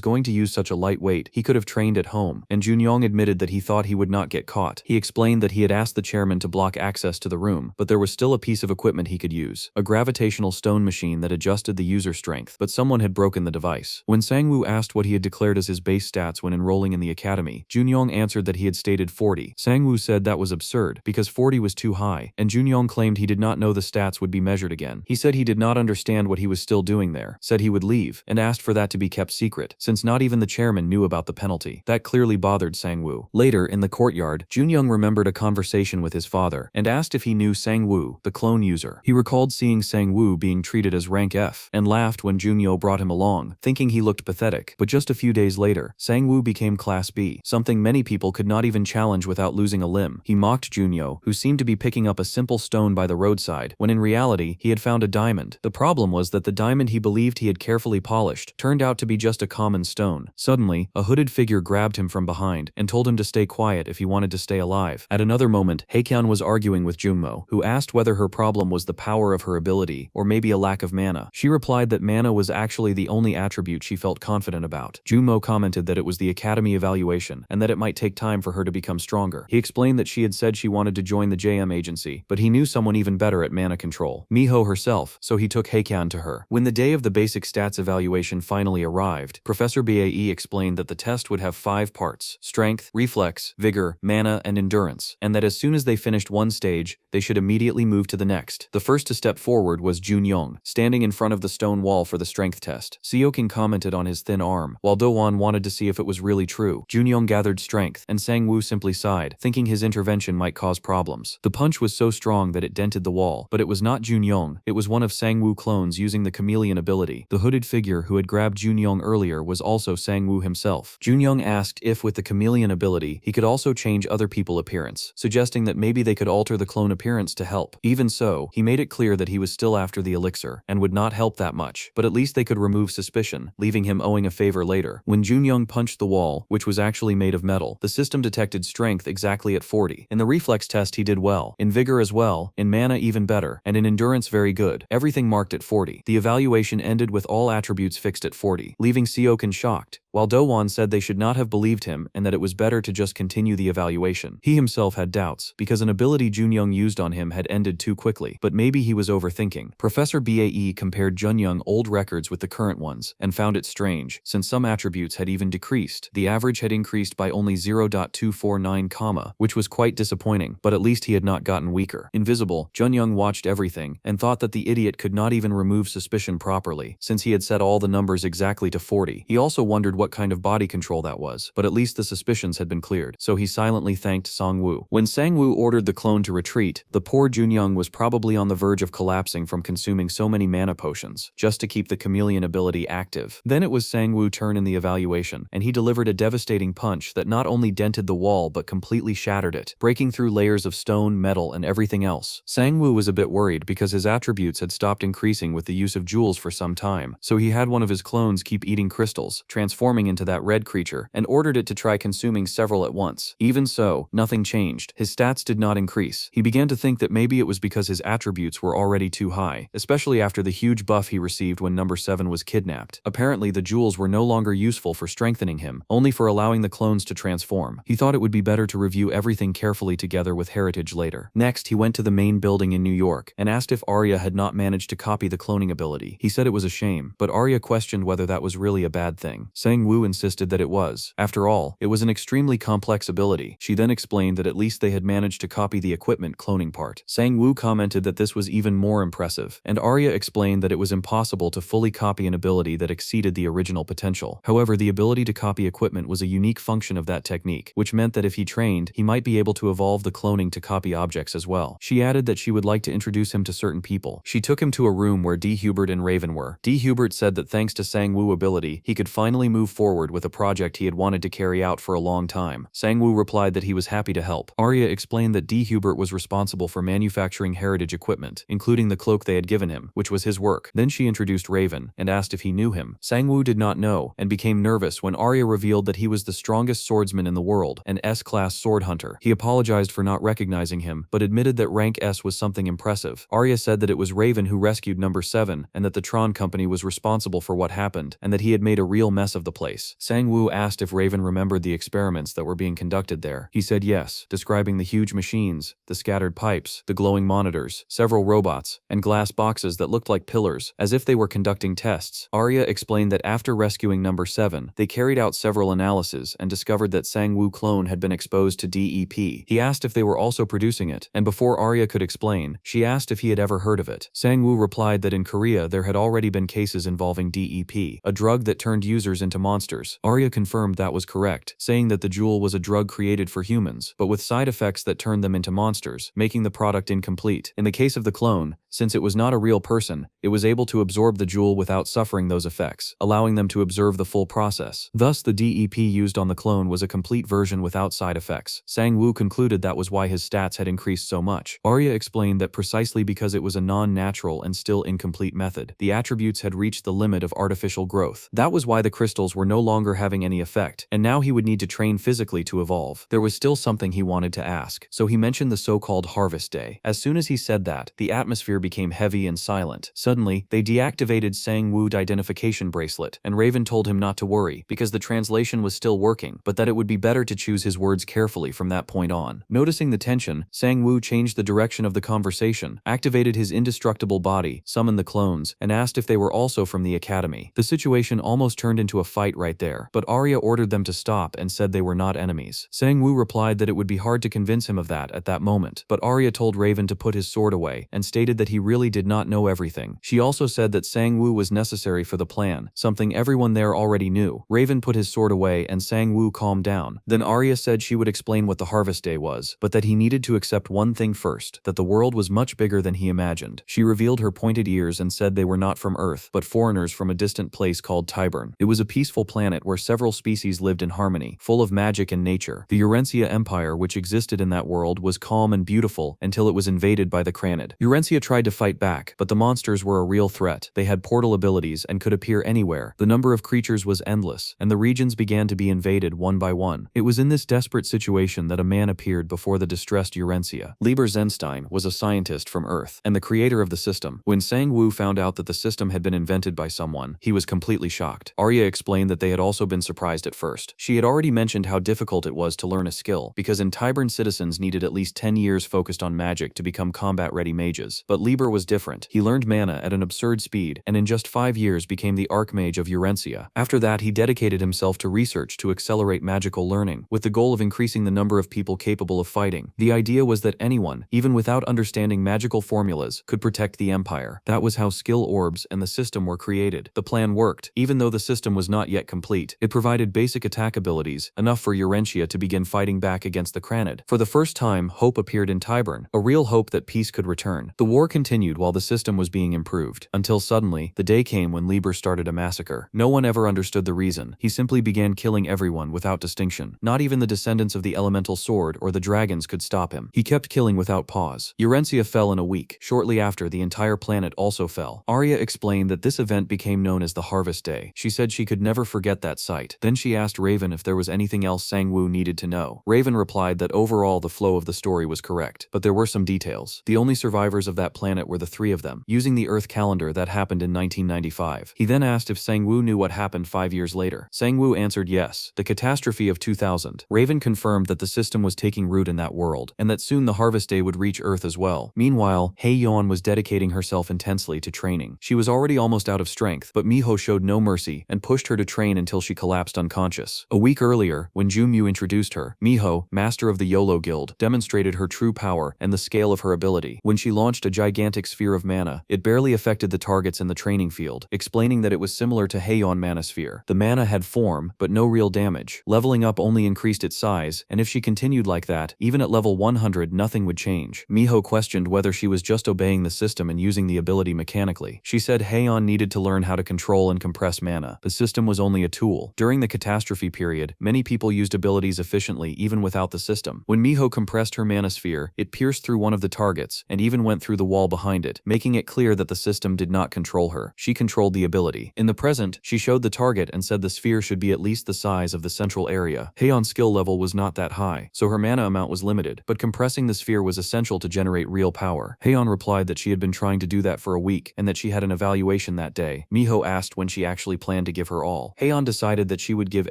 going to use such a light weight, he could have trained at home, and Junyoung admitted that he thought he would not get caught. He explained that he had asked the chairman to block access to the room, but there was still a piece of equipment he could use, a gravitational stone machine that adjusted the user strength, but someone had broken the device. When Sang-woo asked what he had declared as his base stats when enrolling in the academy, Junyoung answered that he had stated 40. Sang-woo said that was absurd, because 40 was too high, and Junyoung claimed he did not know the stats would be measured again. He said he did not understand what he was still doing there, said he would leave, and asked for that to be kept secret, since not even the chairman knew about the penalty. That clearly bothered Sang-woo. Later, in the courtyard, Junyoung remembered a conversation with his father, and asked if he knew Sang-woo, the clone user. He recalled seeing Sang-woo being treated as rank F, and laughed when Junyo brought him along, thinking he looked pathetic. But just a few days later, Sang-woo became Class B, something many people could not even challenge without losing a limb. He mocked Junyo, who seemed to be picking up a simple stone by the roadside, when in reality, he had found a diamond. The problem was that the diamond he believed he had carefully polished turned out to be just a common stone. Suddenly, a hooded figure grabbed him from behind and told him to stay quiet if he wanted to stay alive. At another moment, Haekyeon was arguing with Jungmo, who asked whether her problem was the power of her ability or maybe a lack of mana. She replied replied that mana was actually the only attribute she felt confident about. Junmo commented that it was the academy evaluation and that it might take time for her to become stronger. He explained that she had said she wanted to join the JM agency, but he knew someone even better at mana control, Miho herself, so he took Heikyan to her. When the day of the basic stats evaluation finally arrived, Professor Bae explained that the test would have 5 parts: strength, reflex, vigor, mana, and endurance, and that as soon as they finished one stage, they should immediately move to the next. The first to step forward was Junyong, standing in front of the stone wall for the strength test. Seokin commented on his thin arm, while Dowon wanted to see if it was really true. Junyong gathered strength, and Sang-woo simply sighed, thinking his intervention might cause problems. The punch was so strong that it dented the wall, but it was not Junyong, it was one of Sang-woo clones using the chameleon ability. The hooded figure who had grabbed Junyong earlier was also Sang-woo himself. Junyong asked if with the chameleon ability he could also change other people's appearance, suggesting that maybe they could alter the clone appearance to help. Even so, he made it clear that he was still after the elixir, and would not help that much, but at least they could remove suspicion, leaving him owing a favor later. When Junyong punched the wall, which was actually made of metal, the system detected strength exactly at 40. In the reflex test he did well, in vigor as well, in mana even better, and in endurance very good, everything marked at 40. The evaluation ended with all attributes fixed at 40, leaving Seokin shocked, while Dowon said they should not have believed him and that it was better to just continue the evaluation. He himself had doubts, because an ability Junyong used on him had ended too quickly, but maybe he was overthinking. Professor Bae compared Junyong old records with the current ones, and found it strange, since some attributes had even decreased. The average had increased by only 0.249, which was quite disappointing, but at least he had not gotten weaker. Invisible, Junyong watched everything, and thought that the idiot could not even remove suspicion properly, since he had set all the numbers exactly to 40. He also wondered what kind of body control that was, but at least the suspicions had been cleared, so he silently thanked Sang-woo. When Sang-woo ordered the clone to retreat, the poor Junyong was probably on the verge of collapsing from consuming so many mana potions, just to keep the chameleon ability active. Then it was Sang-woo's turn in the evaluation, and he delivered a devastating punch that not only dented the wall but completely shattered it, breaking through layers of stone, metal, and everything else. Sang-woo was a bit worried because his attributes had stopped increasing with the use of jewels for some time, so he had one of his clones keep eating crystals, transforming into that red creature, and ordered it to try consuming several at once. Even so, nothing changed. His stats did not increase. He began to think that maybe it was because his attributes were already too high, especially after the huge buff he received when number 7 was kidnapped. Apparently the jewels were no longer useful for strengthening him, only for allowing the clones to transform. He thought it would be better to review everything carefully together with Heritage later. Next, he went to the main building in New York, and asked if Arya had not managed to copy the cloning ability. He said it was a shame, but Arya questioned whether that was really a bad thing. Sang-woo insisted that it was. After all, it was an extremely complex ability. She then explained that at least they had managed to copy the equipment cloning part. Sang-woo commented that this was even more impressive, and Arya explained that it was impossible to fully copy an ability that exceeded the original potential. However, the ability to copy equipment was a unique function of that technique, which meant that if he trained, he might be able to evolve the cloning to copy objects as well. She added that she would like to introduce him to certain people. She took him to a room where D. Hubert and Raven were. D. Hubert said that thanks to Sang-woo ability, he could finally move forward with a project he had wanted to carry out for a long time. Sang-woo replied that he was happy to help. Arya explained that D. Hubert was responsible for manufacturing heritage equipment, including the cloak they had given him, which was his work. Then she introduced Raven, and asked if he knew him. Sang-woo did not know, and became nervous when Arya revealed that he was the strongest swordsman in the world, an S-class sword hunter. He apologized for not recognizing him, but admitted that rank S was something impressive. Arya said that it was Raven who rescued number 7, and that the Tron company was responsible for what happened, and that he had made a real mess of the place. Sang-woo asked if Raven remembered the experiments that were being conducted there. He said yes, describing the huge machines, the scattered pipes, the glowing monitors, several robots, and glass boxes that looked like pillars, as if they were conducting tests. Arya explained that after rescuing number 7, they carried out several analyses and discovered that Sang-woo clone had been exposed to DEP. He asked if they were also producing it, and before Arya could explain, she asked if he had ever heard of it. Sang-woo replied that in Korea there had already been cases involving DEP, a drug that turned users into monsters. Arya confirmed that was correct, saying that the jewel was a drug created for humans, but with side effects that turned them into monsters, making the product incomplete. In the case of the clone, since it was not a real person, it was able to absorb the jewel without suffering those effects, allowing them to observe the full process. Thus, the DEP used on the clone was a complete version without side effects. Sang-woo concluded that was why his stats had increased so much. Arya explained that precisely because it was a non-natural and still incomplete method, the attributes had reached the limit of artificial growth. That was why the crystals were no longer having any effect, and now he would need to train physically to evolve. There was still something he wanted to ask, so he mentioned the so-called Harvest Day. As soon as he said that, the atmosphere became heavy and silent. Suddenly, Finally, they deactivated Sang-woo's identification bracelet, and Raven told him not to worry because the translation was still working, but that it would be better to choose his words carefully from that point on. Noticing the tension, Sang-woo changed the direction of the conversation, activated his indestructible body, summoned the clones, and asked if they were also from the academy. The situation almost turned into a fight right there, but Arya ordered them to stop and said they were not enemies. Sang-woo replied that it would be hard to convince him of that at that moment, but Arya told Raven to put his sword away and stated that he really did not know everything. She also said that Sang-woo was necessary for the plan, something everyone there already knew. Raven put his sword away and Sang-woo calmed down. Then Arya said she would explain what the Harvest Day was, but that he needed to accept one thing first, that the world was much bigger than he imagined. She revealed her pointed ears and said they were not from Earth, but foreigners from a distant place called Tybern. It was a peaceful planet where several species lived in harmony, full of magic and nature. The Urencia Empire which existed in that world was calm and beautiful until it was invaded by the Cranid. Urencia tried to fight back, but the monsters were a real threat. They had portal abilities and could appear anywhere. The number of creatures was endless, and the regions began to be invaded one by one. It was in this desperate situation that a man appeared before the distressed Urencia. Lieber Zenstein was a scientist from Earth, and the creator of the system. When Sang-woo found out that the system had been invented by someone, he was completely shocked. Arya explained that they had also been surprised at first. She had already mentioned how difficult it was to learn a skill, because in Tybern citizens needed at least 10 years focused on magic to become combat-ready mages. But Lieber was different. He learned mana at an absurd speed, and in just 5 years became the Archmage of Urencia. After that, he dedicated himself to research to accelerate magical learning, with the goal of increasing the number of people capable of fighting. The idea was that anyone, even without understanding magical formulas, could protect the Empire. That was how skill orbs and the system were created. The plan worked, even though the system was not yet complete. It provided basic attack abilities, enough for Urencia to begin fighting back against the Cranid. For the first time, hope appeared in Tybern, a real hope that peace could return. The war continued while the system was being improved, until suddenly, the day came when Lieber started a massacre. No one ever understood the reason. He simply began killing everyone without distinction. Not even the descendants of the elemental sword or the dragons could stop him. He kept killing without pause. Urencia fell in a week. Shortly after, the entire planet also fell. Arya explained that this event became known as the Harvest Day. She said she could never forget that sight. Then she asked Raven if there was anything else Sang-woo needed to know. Raven replied that overall the flow of the story was correct, but there were some details. The only survivors of that planet were the three of them, using the Earth calendar that happened in 1995. He then asked if Sang-woo knew what happened 5 years later. Sang-woo answered yes, the catastrophe of 2000. Raven confirmed that the system was taking root in that world, and that soon the Harvest Day would reach Earth as well. Meanwhile, Hae-yeon was dedicating herself intensely to training. She was already almost out of strength, but Miho showed no mercy and pushed her to train until she collapsed unconscious. A week earlier, when Jumyu introduced her, Miho, master of the Yahello Guild, demonstrated her true power and the scale of her ability. When she launched a gigantic sphere of mana, it barely affected the targets in the training field, explaining that it was similar to Hae-yeon Mana Sphere. The mana had form, but no real damage. Leveling up only increased its size, and if she continued like that, even at level 100 nothing would change. Miho questioned whether she was just obeying the system and using the ability mechanically. She said Hae-yeon needed to learn how to control and compress mana. The system was only a tool. During the catastrophe period, many people used abilities efficiently even without the system. When Miho compressed her mana sphere, it pierced through one of the targets, and even went through the wall behind it, making it clear that the system did not control her. She controlled the ability. In the present, she showed the target and said the sphere should be at least the size of the central area. Hae-yeon's skill level was not that high, so her mana amount was limited, but compressing the sphere was essential to generate real power. Hae-yeon replied that she had been trying to do that for a week, and that she had an evaluation that day. Miho asked when she actually planned to give her all. Hae-yeon decided that she would give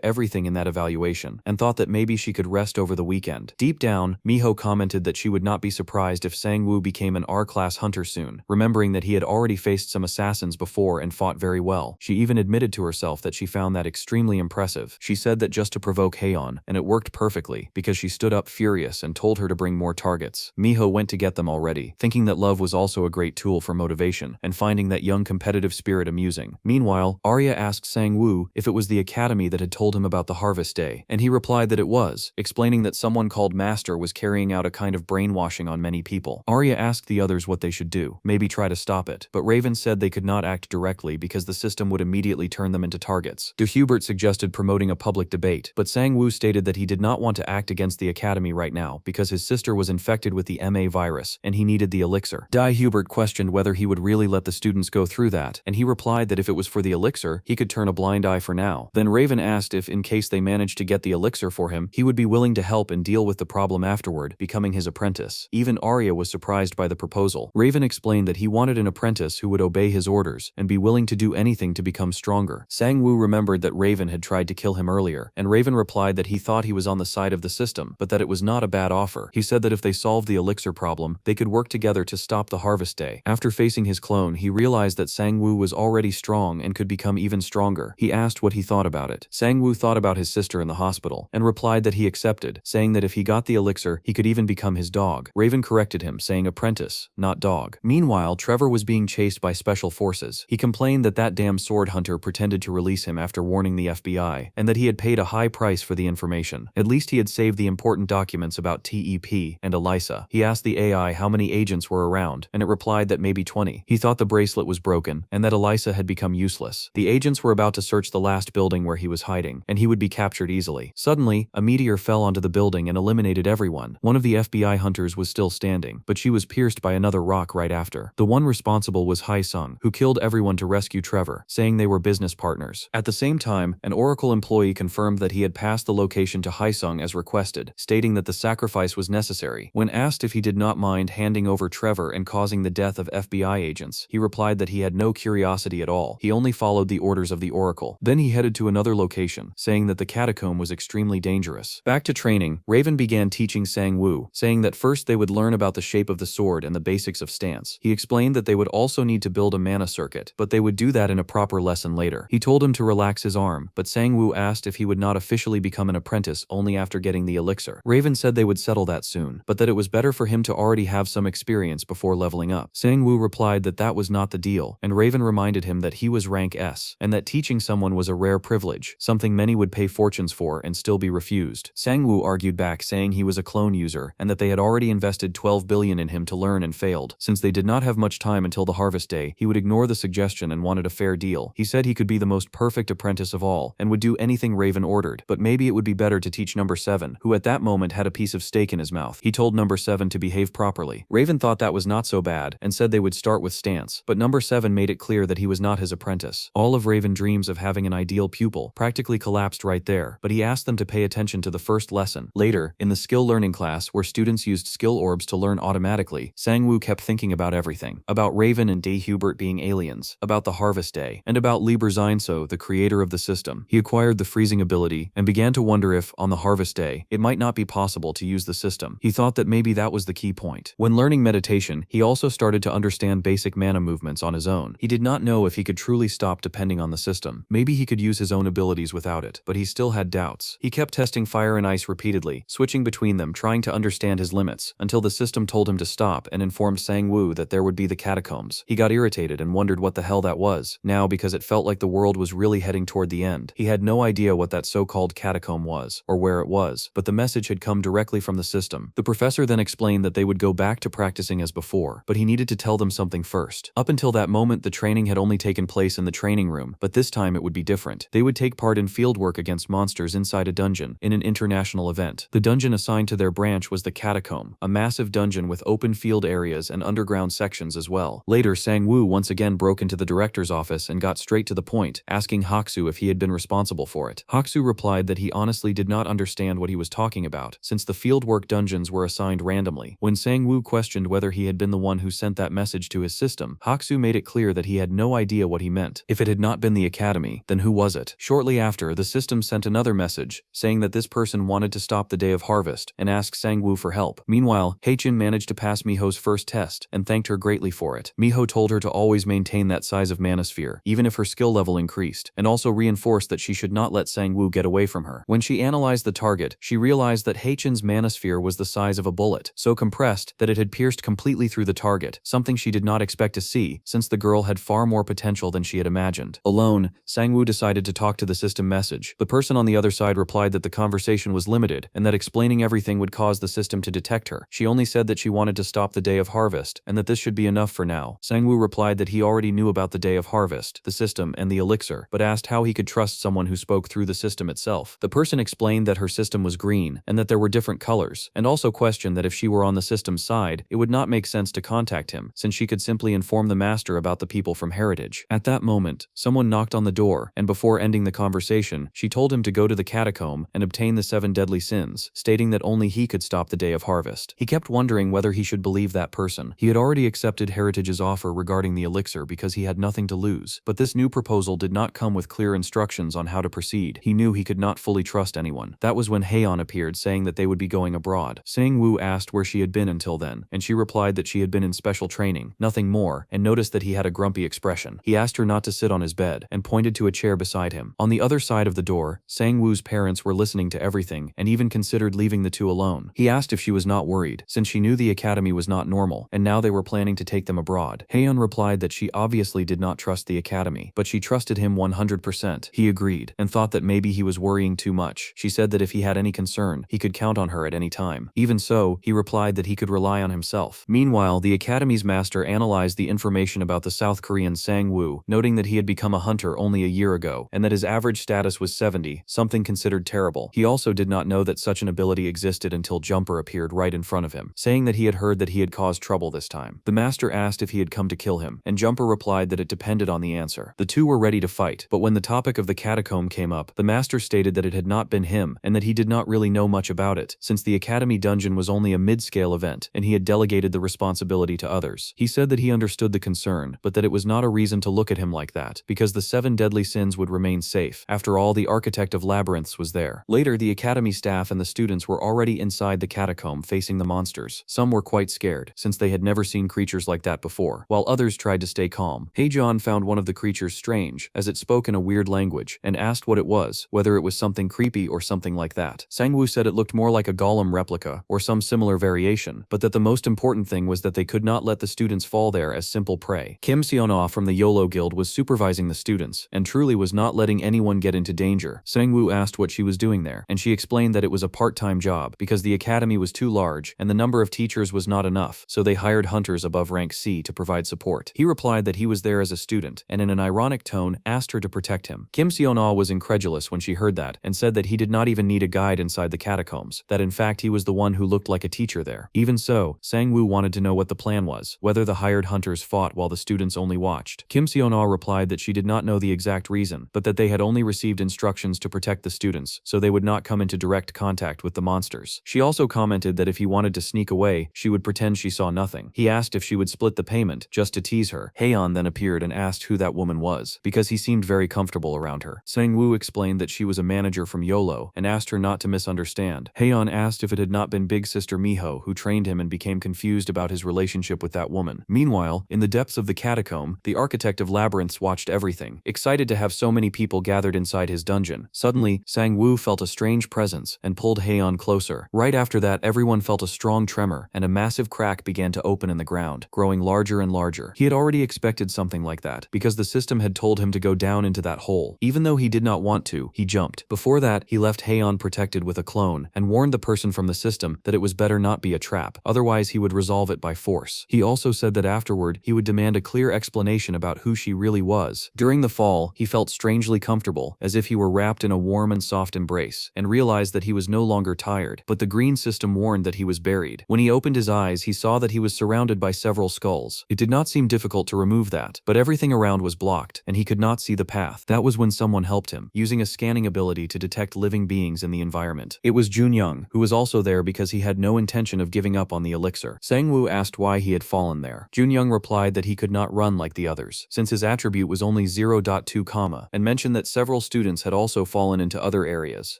everything in that evaluation, and thought that maybe she could rest over the weekend. Deep down, Miho commented that she would not be surprised if Sang-woo became an R-class hunter soon, remembering that he had already faced some assassins before and fought very well. She even admitted to herself that she found that extremely impressive. She said that just to provoke Hae-yeon, and it worked perfectly, because she stood up furious and told her to bring more targets. Miho went to get them already, thinking that love was also a great tool for motivation, and finding that young competitive spirit amusing. Meanwhile, Arya asked Sang-woo if it was the academy that had told him about the Harvest Day, and he replied that it was, explaining that someone called Master was carrying out a kind of brainwashing on many people. Arya asked the others what they should do, maybe try to stop it, but Raven said they could not act directly because the system would immediately turn them into targets. De Hubert suggested promoting a public debate, but Sang-woo stated that he did not want to act against the academy right now because his sister was infected with the MA virus and he needed the elixir. De Hubert questioned whether he would really let the students go through that, and he replied that if it was for the elixir, he could turn a blind eye for now. Then Raven asked if, in case they managed to get the elixir for him, he would be willing to help and deal with the problem afterward, becoming his apprentice. Even Arya was surprised by the proposal. Raven explained that he wanted an apprentice who would obey his orders and be willing to do anything to become stronger. Sang-woo remembered that Raven had tried to kill him earlier, and Raven replied that he thought he was on the side of the system, but that it was not a bad offer. He said that if they solved the elixir problem, they could work together to stop the harvest day. After facing his clone, he realized that Sang-woo was already strong and could become even stronger. He asked what he thought about it. Sang-woo thought about his sister in the hospital, and replied that he accepted, saying that if he got the elixir, he could even become his dog. Raven corrected him, saying apprentice, not dog. Meanwhile, Trevor was being chased by special forces. He complained that that damn sword hunter pretended to release him after warning the FBI, and that he had paid a high price for the information. At least he had saved the important documents about TEP and Elisa. He asked the AI how many agents were around, and it replied that maybe 20. He thought the bracelet was broken, and that Elisa had become useless. The agents were about to search the last building where he was hiding, and he would be captured easily. Suddenly, a meteor fell onto the building and eliminated everyone. One of the FBI hunters was still standing, but she was pierced by another rock right after. The one responsible was Hae-sung, who killed everyone to rescue Trevor, saying they were business partners. At the same time, an Oracle employee confirmed that he had passed the location to Hae-sung as requested, stating that the sacrifice was necessary. When asked if he did not mind handing over Trevor and causing the death of FBI agents, he replied that he had no curiosity at all. He only followed the orders of the Oracle. Then he headed to another location, saying that the catacomb was extremely dangerous. Back to training, Raven began teaching Sang-woo, saying that first they would learn about the shape of the sword and the basics of stance. He explained that they would also need to build a mana circuit, but they would do that in a proper lesson later. He told him to relax his arm, but Sang-woo asked if he would not officially become an apprentice only after getting the elixir. Raven said they would settle that soon, but that it was better for him to already have some experience before leveling up. Sang-woo replied that that was not the deal, and Raven reminded him that he was rank S, and that teaching someone was a rare privilege, something many would pay fortunes for and still be refused. Sang-woo argued back, saying he was a clone user, and that they had already invested 12 billion in him to learn and failed. Since they did not have much time until the harvest day, he would ignore the suggestion and wanted a fair deal. He said he could be the most perfect apprentice of all, and would do anything Raven ordered, but maybe it would be better to teach number 7, who at that moment had a piece of steak in his mouth. He told number 7 to behave properly. Raven thought that was not so bad, and said they would start with stance, but number 7 made it clear that he was not his apprentice. All of Raven's dreams of having an ideal pupil practically collapsed right there, but he asked them to pay attention to the first lesson. Later, in the skill learning class where students used skill orbs to learn automatically, Sang-woo kept thinking about everything. About Raven and Dae Hubert being aliens, about the harvest day, and about Lieber Zeinso, the creator of the system. He acquired the freezing ability, and began to wonder if, on the harvest day, it might not be possible to use the system. He thought that maybe that was the key point. When learning meditation, he also started to understand basic mana movements on his own. He did not know if he could truly stop depending on the system. Maybe he could use his own abilities without it, but he still had doubts. He kept testing fire and ice repeatedly, switching between them, trying to understand his limits, until the system told him to stop and informed Sang-woo that there would be the catacombs. He got irritated and wondered what the hell that was. Now, because it felt like the world was really heading toward the end, he had no idea what that so-called catacomb was, or where it was, but the message had come directly from the system. The professor then explained that they would go back to practicing as before, but he needed to tell them something first. Up until that moment, the training had only taken place in the training room, but this time it would be different. They would take part in fieldwork against monsters inside a dungeon, in an international event. The dungeon assigned to their branch was the catacomb, a massive dungeon with open field areas and underground sections as well. Later, Sang-woo once again broke into the director's office and got straight to the point, asking Haksu if he had been responsible for it. Haksu replied that he honestly did not understand what he was talking about, since the fieldwork dungeons were assigned randomly. When Sang-woo questioned whether he had been the one who sent that message to his system, Haksu made it clear that he had no idea what he meant. If it had not been the academy, then who was it? Shortly after, the system sent another message, saying that this person wanted to stop the day of harvest, and asked Sang-woo for help. Meanwhile, Haechin managed to pass Miho's first test, and thanked her greatly for it. Miho told her to always maintain that size of manosphere, even if her skill level increased, and also reinforced that she should not let Sang-woo get away from her. When she analyzed the target, she realized that Haechin's manosphere was the size of a bullet, so compressed that it had pierced completely through the target, something she did not expect to see, since the girl had far more potential than she had imagined. Alone, Sang-woo decided to talk to the system message. The person on the other side replied that the conversation was limited, and that explaining everything would cause the system to detect her. She only said that she wanted to stop the day of harvest, and that this should be enough for now. Sang-woo replied that he already knew about the day of harvest, the system, and the elixir, but asked how he could trust someone who spoke through the system itself. The person explained that her system was green, and that there were different colors, and also questioned that if she were on the system's side, it would not make sense to contact him, since she could simply inform the master about the people from Heritage. At that moment, someone knocked on the door, and before ending the conversation, she told him to go to the catacomb and obtain the 7 deadly sins, stating that only he could stop the day of harvest. He kept wondering whether he should believe that person. He had already accepted Heritage's offer Emperor regarding the elixir because he had nothing to lose. But this new proposal did not come with clear instructions on how to proceed. He knew he could not fully trust anyone. That was when Heian appeared saying that they would be going abroad. Sang-woo asked where she had been until then, and she replied that she had been in special training, nothing more, and noticed that he had a grumpy expression. He asked her not to sit on his bed, and pointed to a chair beside him. On the other side of the door, Sang-woo's parents were listening to everything, and even considered leaving the two alone. He asked if she was not worried, since she knew the academy was not normal, and now they were planning to take them abroad. Heian replied that she obviously did not trust the academy, but she trusted him 100%. He agreed, and thought that maybe he was worrying too much. She said that if he had any concern, he could count on her at any time. Even so, he replied that he could rely on himself. Meanwhile, the academy's master analyzed the information about the South Korean Sang-woo, noting that he had become a hunter only a year ago, and that his average status was 70, something considered terrible. He also did not know that such an ability existed until Jumper appeared right in front of him, saying that he had heard that he had caused trouble this time. The master asked if he had come to kill him, and Jumper replied that it depended on the answer. The two were ready to fight, but when the topic of the catacomb came up, the master stated that it had not been him, and that he did not really know much about it, since the academy dungeon was only a mid-scale event, and he had delegated the responsibility to others. He said that he understood the concern, but that it was not a reason to look at him like that, because the 7 deadly sins would remain safe. After all, the architect of labyrinths was there. Later, the academy staff and the students were already inside the catacomb facing the monsters. Some were quite scared, since they had never seen creatures like that before, while others tried to stay calm. Haejeon found one of the creatures strange, as it spoke in a weird language, and asked what it was, whether it was something creepy or something like that. Sang-woo said it looked more like a golem replica, or some similar variation, but that the most important thing was that they could not let the students fall there as simple prey. Kim Seon-ah from the Yahello Guild was supervising the students, and truly was not letting anyone get into danger. Sang-woo asked what she was doing there, and she explained that it was a part-time job, because the academy was too large, and the number of teachers was not enough, so they hired hunters above rank C to provide support. He replied that he was there as a student, and in an ironic tone, asked her to protect him. Kim Seon-ah was incredulous when she heard that, and said that he did not even need a guide inside the catacombs, that in fact he was the one who looked like a teacher there. Even so, Sang-woo wanted to know what the plan was, whether the hired hunters fought while the students only watched. Kim Seon-ah replied that she did not know the exact reason, but that they had only received instructions to protect the students, so they would not come into direct contact with the monsters. She also commented that if he wanted to sneak away, she would pretend she saw nothing. He asked if she would split the payment, just to tease her. Heian then appeared and asked who that woman was, because he seemed very comfortable around her. Sang-woo explained that she was a manager from Yahello, and asked her not to misunderstand. Heian asked if it had not been Big Sister Miho who trained him and became confused about his relationship with that woman. Meanwhile, in the depths of the catacomb, the architect of labyrinths watched everything, excited to have so many people gathered inside his dungeon. Suddenly, Sang-woo felt a strange presence and pulled Heian closer. Right after that, everyone felt a strong tremor, and a massive crack began to open in the ground, growing larger and larger. He had already expected something like that, because the system had told him to go down into that hole. Even though he did not want to, he jumped. Before that, he left Heian protected with a clone, and warned the person from the system that it was better not be a trap, otherwise he would resolve it by force. He also said that afterward, he would demand a clear explanation about who she really was. During the fall, he felt strangely comfortable, as if he were wrapped in a warm and soft embrace, and realized that he was no longer tired, but the green system warned that he was buried. When he opened his eyes, he saw that he was surrounded by several skulls. It did not seem difficult to remove that, but everything around was blocked, and he could not see the path. That was when someone helped him, using a scanning ability to detect living beings in the environment. It was Junyoung, who was also there because he had no intention of giving up on the elixir. Sang-woo asked why he had fallen there. Junyoung replied that he could not run like the others, since his attribute was only 0.2, and mentioned that several students had also fallen into other areas,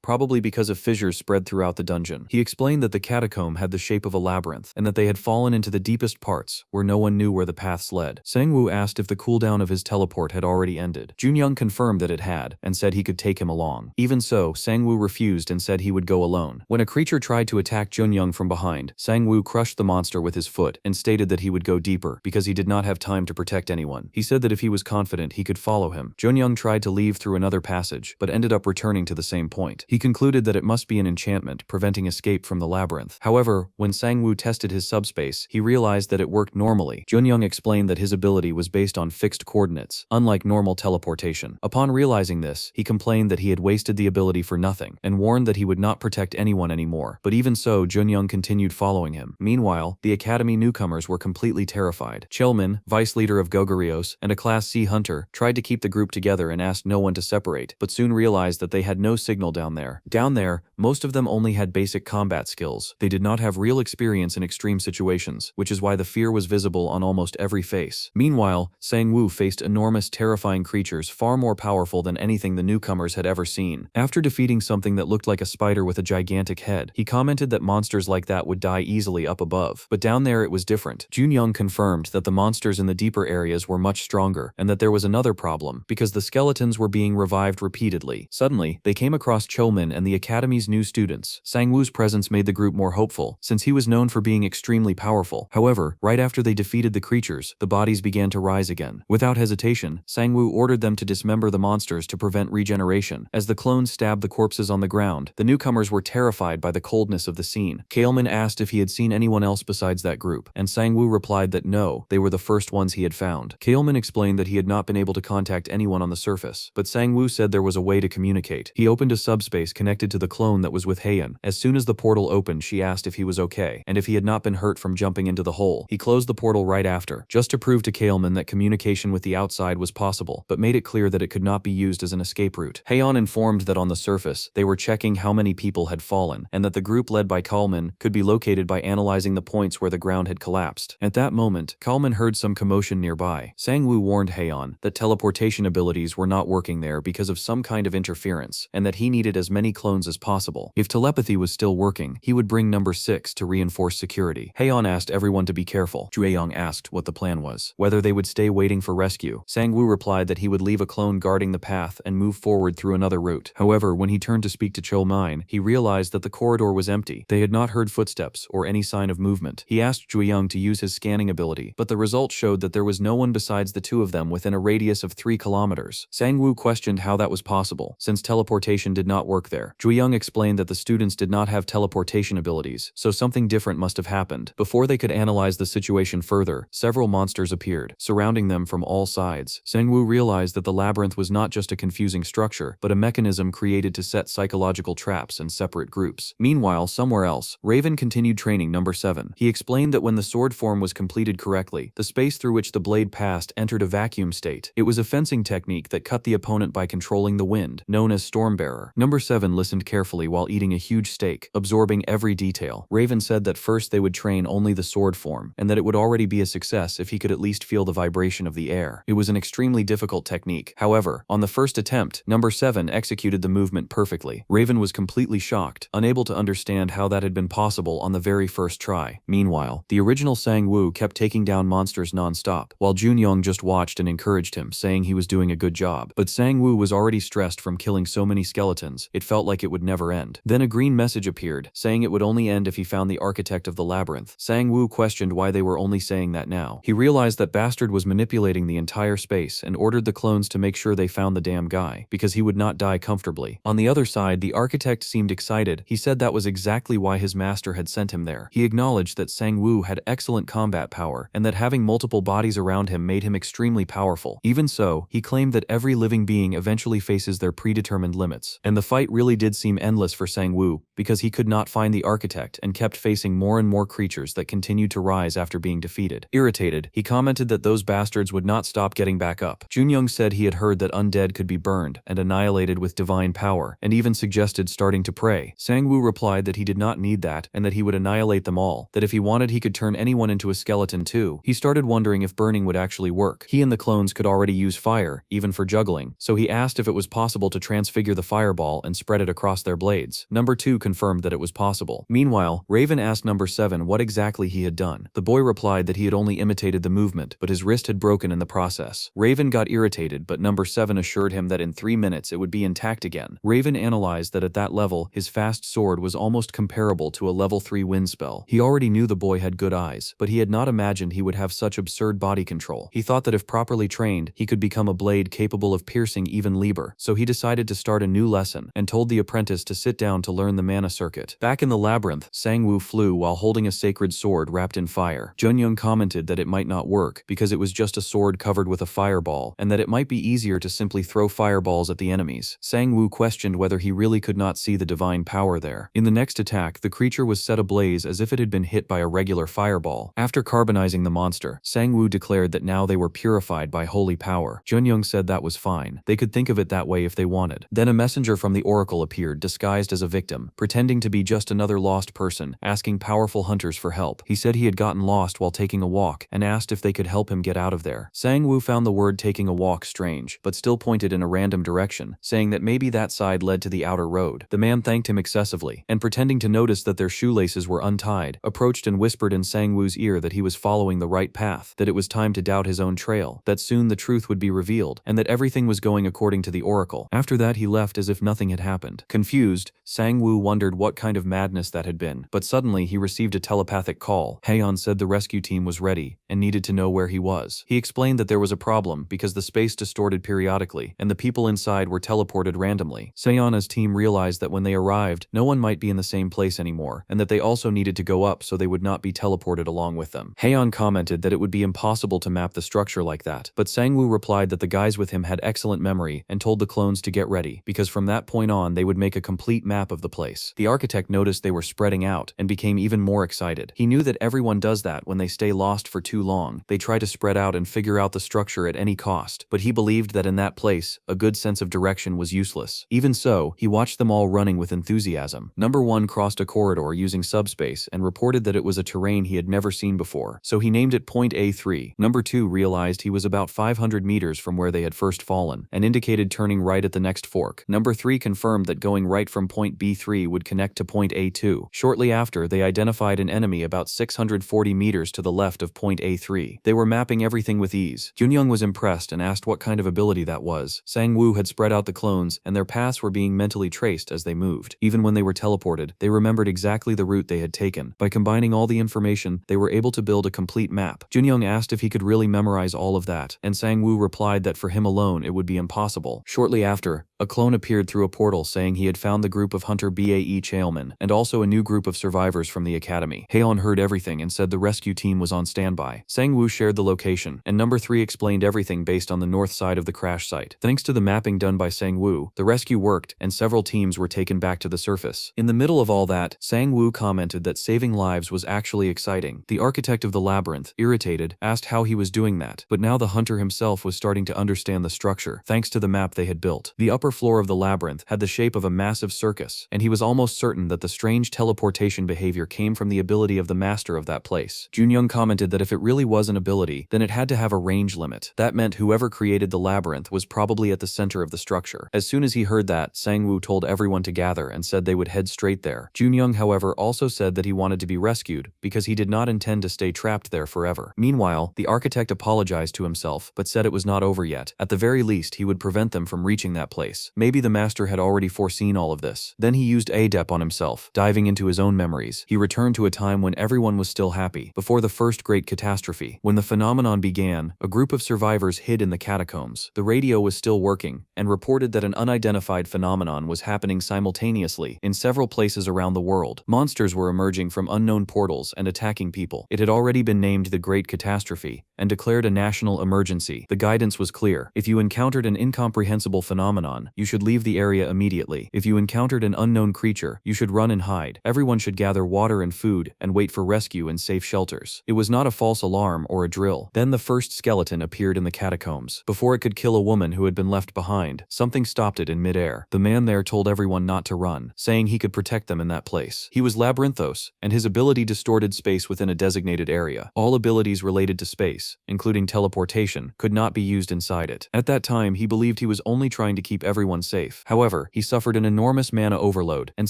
probably because of fissures spread throughout the dungeon. He explained that the catacomb had the shape of a labyrinth, and that they had fallen into the deepest parts, where no one knew where the paths led. Sang-woo asked if the cooldown of his teleport had already ended. Junyoung confirmed that it had, and said he could take him along. Even so, Sang-woo refused and said he would go alone. When a creature tried to attack Junyoung from behind, Sang-woo crushed the monster with his foot, and stated that he would go deeper, because he did not have time to protect anyone. He said that if he was confident, he could follow him. Junyoung tried to leave through another passage, but ended up returning to the same point. He concluded that it must be an enchantment, preventing escape from the labyrinth. However, when Sang-woo tested his subspace, he realized that it worked normally. Junyoung explained that his ability was based on fixed coordinates, unlike normal teleportation. Upon realizing this, he complained that he had wasted the ability for nothing, and warned that he would not protect anyone anymore. But even so, Junyoung continued following him. Meanwhile, the academy newcomers were completely terrified. Chelmin, vice leader of Gogurios, and a Class C hunter, tried to keep the group together and asked no one to separate, but soon realized that they had no signal down there. Down there, most of them only had basic combat skills. They did not have real experience in extreme situations, which is why the fear was visible on almost every face. Meanwhile, Sang-woo faced enormous terrifying creatures far more powerful than anything the newcomers had ever seen. After defeating something that looked like a spider with a gigantic head, he commented that monsters like that would die easily up above. But down there it was different. Junyoung confirmed that the monsters in the deeper areas were much stronger, and that there was another problem, because the skeletons were being revived repeatedly. Suddenly, they came across Chomin and the academy's new students. Sang-woo's presence made the group more hopeful, since he was known for being extremely powerful. However, right after they defeated the creatures, the bodies began to rise again. Without hesitation, Sang-woo ordered them to dismember the monsters to prevent regeneration. As the clones stabbed the corpses on the ground, the newcomers were terrified by the coldness of the scene. Kailman asked if he had seen anyone else besides that group, and Sang-woo replied that no, they were the first ones he had found. Kailman explained that he had not been able to contact anyone on the surface, but Sang-woo said there was a way to communicate. He opened a subspace connected to the clone that was with Heian. As soon as the portal opened, she asked if he was okay, and if he had not been hurt from jumping into the hole. He closed the portal right after, just to prove to Kailman that communication with the outside was possible, but made it clear that it could not be used as an escape route. Heian informed that on the surface, they were checking how many people had fallen, and that the group led by Kailman could be located by analyzing the points where the ground had collapsed. At that moment, Kailman heard some commotion nearby. Sang-woo warned Heian that teleportation abilities were not working there because of some kind of interference, and that he needed as many clones as possible. If telepathy was still working, he would bring number 6 to reinforce security. Heian asked everyone to be careful. Jueyoung asked what the plan was, whether they would stay waiting for rescue. Sang-woo replied that he would leave a clone guarding the path and move forward through another route. However, when he turned to speak to Cho-min, he realized that the corridor was empty. They had not heard footsteps or any sign of movement. He asked Jueyoung to use his scanning ability, but the results showed that there was no one besides the two of them within a radius of 3 kilometers. Sang-woo questioned how that was possible, since teleportation did not work there. Jueyoung explained that the students did not have teleportation abilities, so something different must have happened. Before they could analyze the situation further, several monsters appeared, surrounding them from all sides. Sang-woo realized that the labyrinth was not just a confusing structure, but a mechanism created to set psychological traps in separate groups. Meanwhile, somewhere else, Raven continued training number 7. He explained that when the sword form was completed correctly, the space through which the blade passed entered a vacuum state. It was a fencing technique that cut the opponent by controlling the wind, known as Stormbearer. Number 7 listened carefully while eating a huge steak, absorbing every detail. Raven said that first they would train only the sword form, and that it would already be a success if he could at least feel the vibration of the air. It was an extremely difficult technique. However, on the first attempt, number 7 executed the movement perfectly. Raven was completely shocked, unable to understand how that had been possible on the very first try. Meanwhile, the original Sang-woo kept taking down monsters non-stop, while Junyoung just watched and encouraged him, saying he was doing a good job. But Sang-woo was already stressed from killing so many skeletons, it felt like it would never end. Then a green message appeared, saying it would only end if he found the architect of the labyrinth. Sang-woo questioned why they were only saying that now. He realized that Bastard was manipulating the entire space and ordered the clones to make sure they found the damn guy, because he would not die comfortably. On the other side, the architect seemed excited. He said that was exactly why his master had sent him there. He acknowledged that Sang-woo had excellent combat power, and that having multiple bodies around him made him extremely powerful. Even so, he claimed that every living being eventually faces their predetermined limits. And the fight really did seem endless for Sang-woo, because he could not find the architect and kept facing more and more creatures that continued to rise after being defeated. Irritated, he commented that those bastards would not stop getting back up. Junyoung said he had heard that undead could be burned and annihilated with divine power, and even suggested starting to pray. Sang-woo replied that he did not need that, and that he would annihilate them all, that if he wanted he could turn anyone into a skeleton too. He started wondering if burning would actually work. He and the clones could already use fire, even for juggling, so he asked if it was possible to transfigure the fireball and spread it across their blades. Number 2 confirmed that it was possible. Meanwhile, Raven asked number 7 what exactly he had done. The boy replied that he had only imitated the movement, but his wrist had broken in the process. Raven got irritated, but number 7 assured him that in 3 minutes it would be intact again. Raven analyzed that at that level, his fast sword was almost comparable to a level 3 wind spell. He already knew the boy had good eyes, but he had not imagined he would have such absurd body control. He thought that if properly trained, he could become a blade capable of piercing even Lieber, so he decided to start a new lesson, and told the apprentice to sit down to learn the mana circuit. Back in the labyrinth, Sang-woo flew while holding a sacred sword wrapped in fire. Junyoung commented that it might not work, because it was just a sword covered with a fireball, and that it might be easier to simply throw fireballs at the enemies. Sang-woo questioned whether he really could not see the divine power there. In the next attack, the creature was set ablaze as if it had been hit by a regular fireball. After carbonizing the monster, Sang-woo declared that now they were purified by holy power. Junyoung said that was fine. They could think of it that way if they wanted. Then a messenger from the oracle appeared, disguised as a victim, pretending to be just another lost person, asking powerful hunters for help. He said he had gotten lost while taking a walk, and asked if they could help him get out of there. Sang-woo found the word taking a walk strange, but still pointed in a random direction, saying that maybe that side led to the outer road. The man thanked him excessively, and pretending to notice that their shoelaces were untied, approached and whispered in Sang-woo's ear that he was following the right path, that it was time to doubt his own trail, that soon the truth would be revealed, and that everything was going according to the oracle. After that he left as if nothing had happened. Confused, Sang-woo wondered what kind of madness that had been, but suddenly he received a telepathic call. Haeon said the rescue team was ready, and needed to know where he was. He explained that there was a problem because the space distorted periodically, and the people inside were teleported randomly. Seon's team realized that when they arrived, no one might be in the same place anymore, and that they also needed to go up so they would not be teleported along with them. Haeon commented that it would be impossible to map the structure like that, but Sang-woo replied that the guys with him had excellent memory and told the clones to get ready, because from that point on they would make a complete map of the place. The architect noticed they were spreading out and became even more excited. He knew that everyone does that when they stay lost for too long. They try to spread out and figure out the structure at any cost, but he believed that in that place, a good sense of direction was useless. Even so, he watched them all running with enthusiasm. Number 1 crossed a corridor using subspace and reported that it was a terrain he had never seen before, so he named it Point A3. Number 2 realized he was about 500 meters from where they had first fallen, and indicated turning right at the next fork. Number 3 confirmed that going right from Point B3 would connect to Point A2. Shortly after, they identified an enemy about 640 meters to the left of Point A3. They were mapping everything with ease. Junyoung was impressed and asked what kind of ability that was. Sang-woo had spread out the clones, and their paths were being mentally traced as they moved. Even when they were teleported, they remembered exactly the route they had taken. By combining all the information, they were able to build a complete map. Junyoung asked if he could really memorize all of that, and Sang-woo replied that for him alone it would be impossible. Shortly after, a clone appeared through a portal saying he had found the group of Hunter Bae Chaelman, and also a new group of survivors from the academy. Haeon heard everything and said the rescue team was on standby. Sang-woo shared the location, and number 3 explained everything based on the north side of the crash site. Thanks to the mapping done by Sang-woo, the rescue worked, and several teams were taken back to the surface. In the middle of all that, Sang-woo commented that saving lives was actually exciting. The architect of the labyrinth, irritated, asked how he was doing that, but now the hunter himself was starting to understand the structure, thanks to the map they had built. The upper floor of the labyrinth had the shape of a massive circus, and he was almost certain that the strange teleportation behavior came from the ability of the master of that place. Junyoung commented that if it really was an ability, then it had to have a range limit. That meant whoever created the labyrinth was probably at the center of the structure. As soon as he heard that, Sang-woo told everyone to gather and said they would head straight there. Junyoung, however, also said that he wanted to be rescued because he did not intend to stay trapped there forever. Meanwhile, the architect apologized to himself, but said it was not over yet. At the very least, he would prevent them from reaching that place. Maybe the master had already foreseen all of this. Then he used ADEP on himself, diving into his own memories. He returned to a time when everyone was still happy, before the first great catastrophe. When the phenomenon began, a group of survivors hid in the catacombs. The radio was still working, and reported that an unidentified phenomenon was happening simultaneously in several places around the world. Monsters were emerging from unknown portals and attacking people. It had already been named the Great Catastrophe, and declared a national emergency. The guidance was clear. If you encountered an incomprehensible phenomenon, you should leave the area immediately. If you encountered an unknown creature, you should run and hide. Everyone should gather water and food, and wait for rescue in safe shelters. It was not a false alarm or a drill. Then the first skeleton appeared in the catacombs. Before it could kill a woman who had been left behind, something stopped it in midair. The man there told everyone not to run, saying he could protect them in that place. He was Labyrinthos, and his ability distorted space within a designated area. All abilities related to space, including teleportation, could not be used inside it. At that time, he believed he was only trying to keep everyone safe. However, he suffered an enormous mana overload, and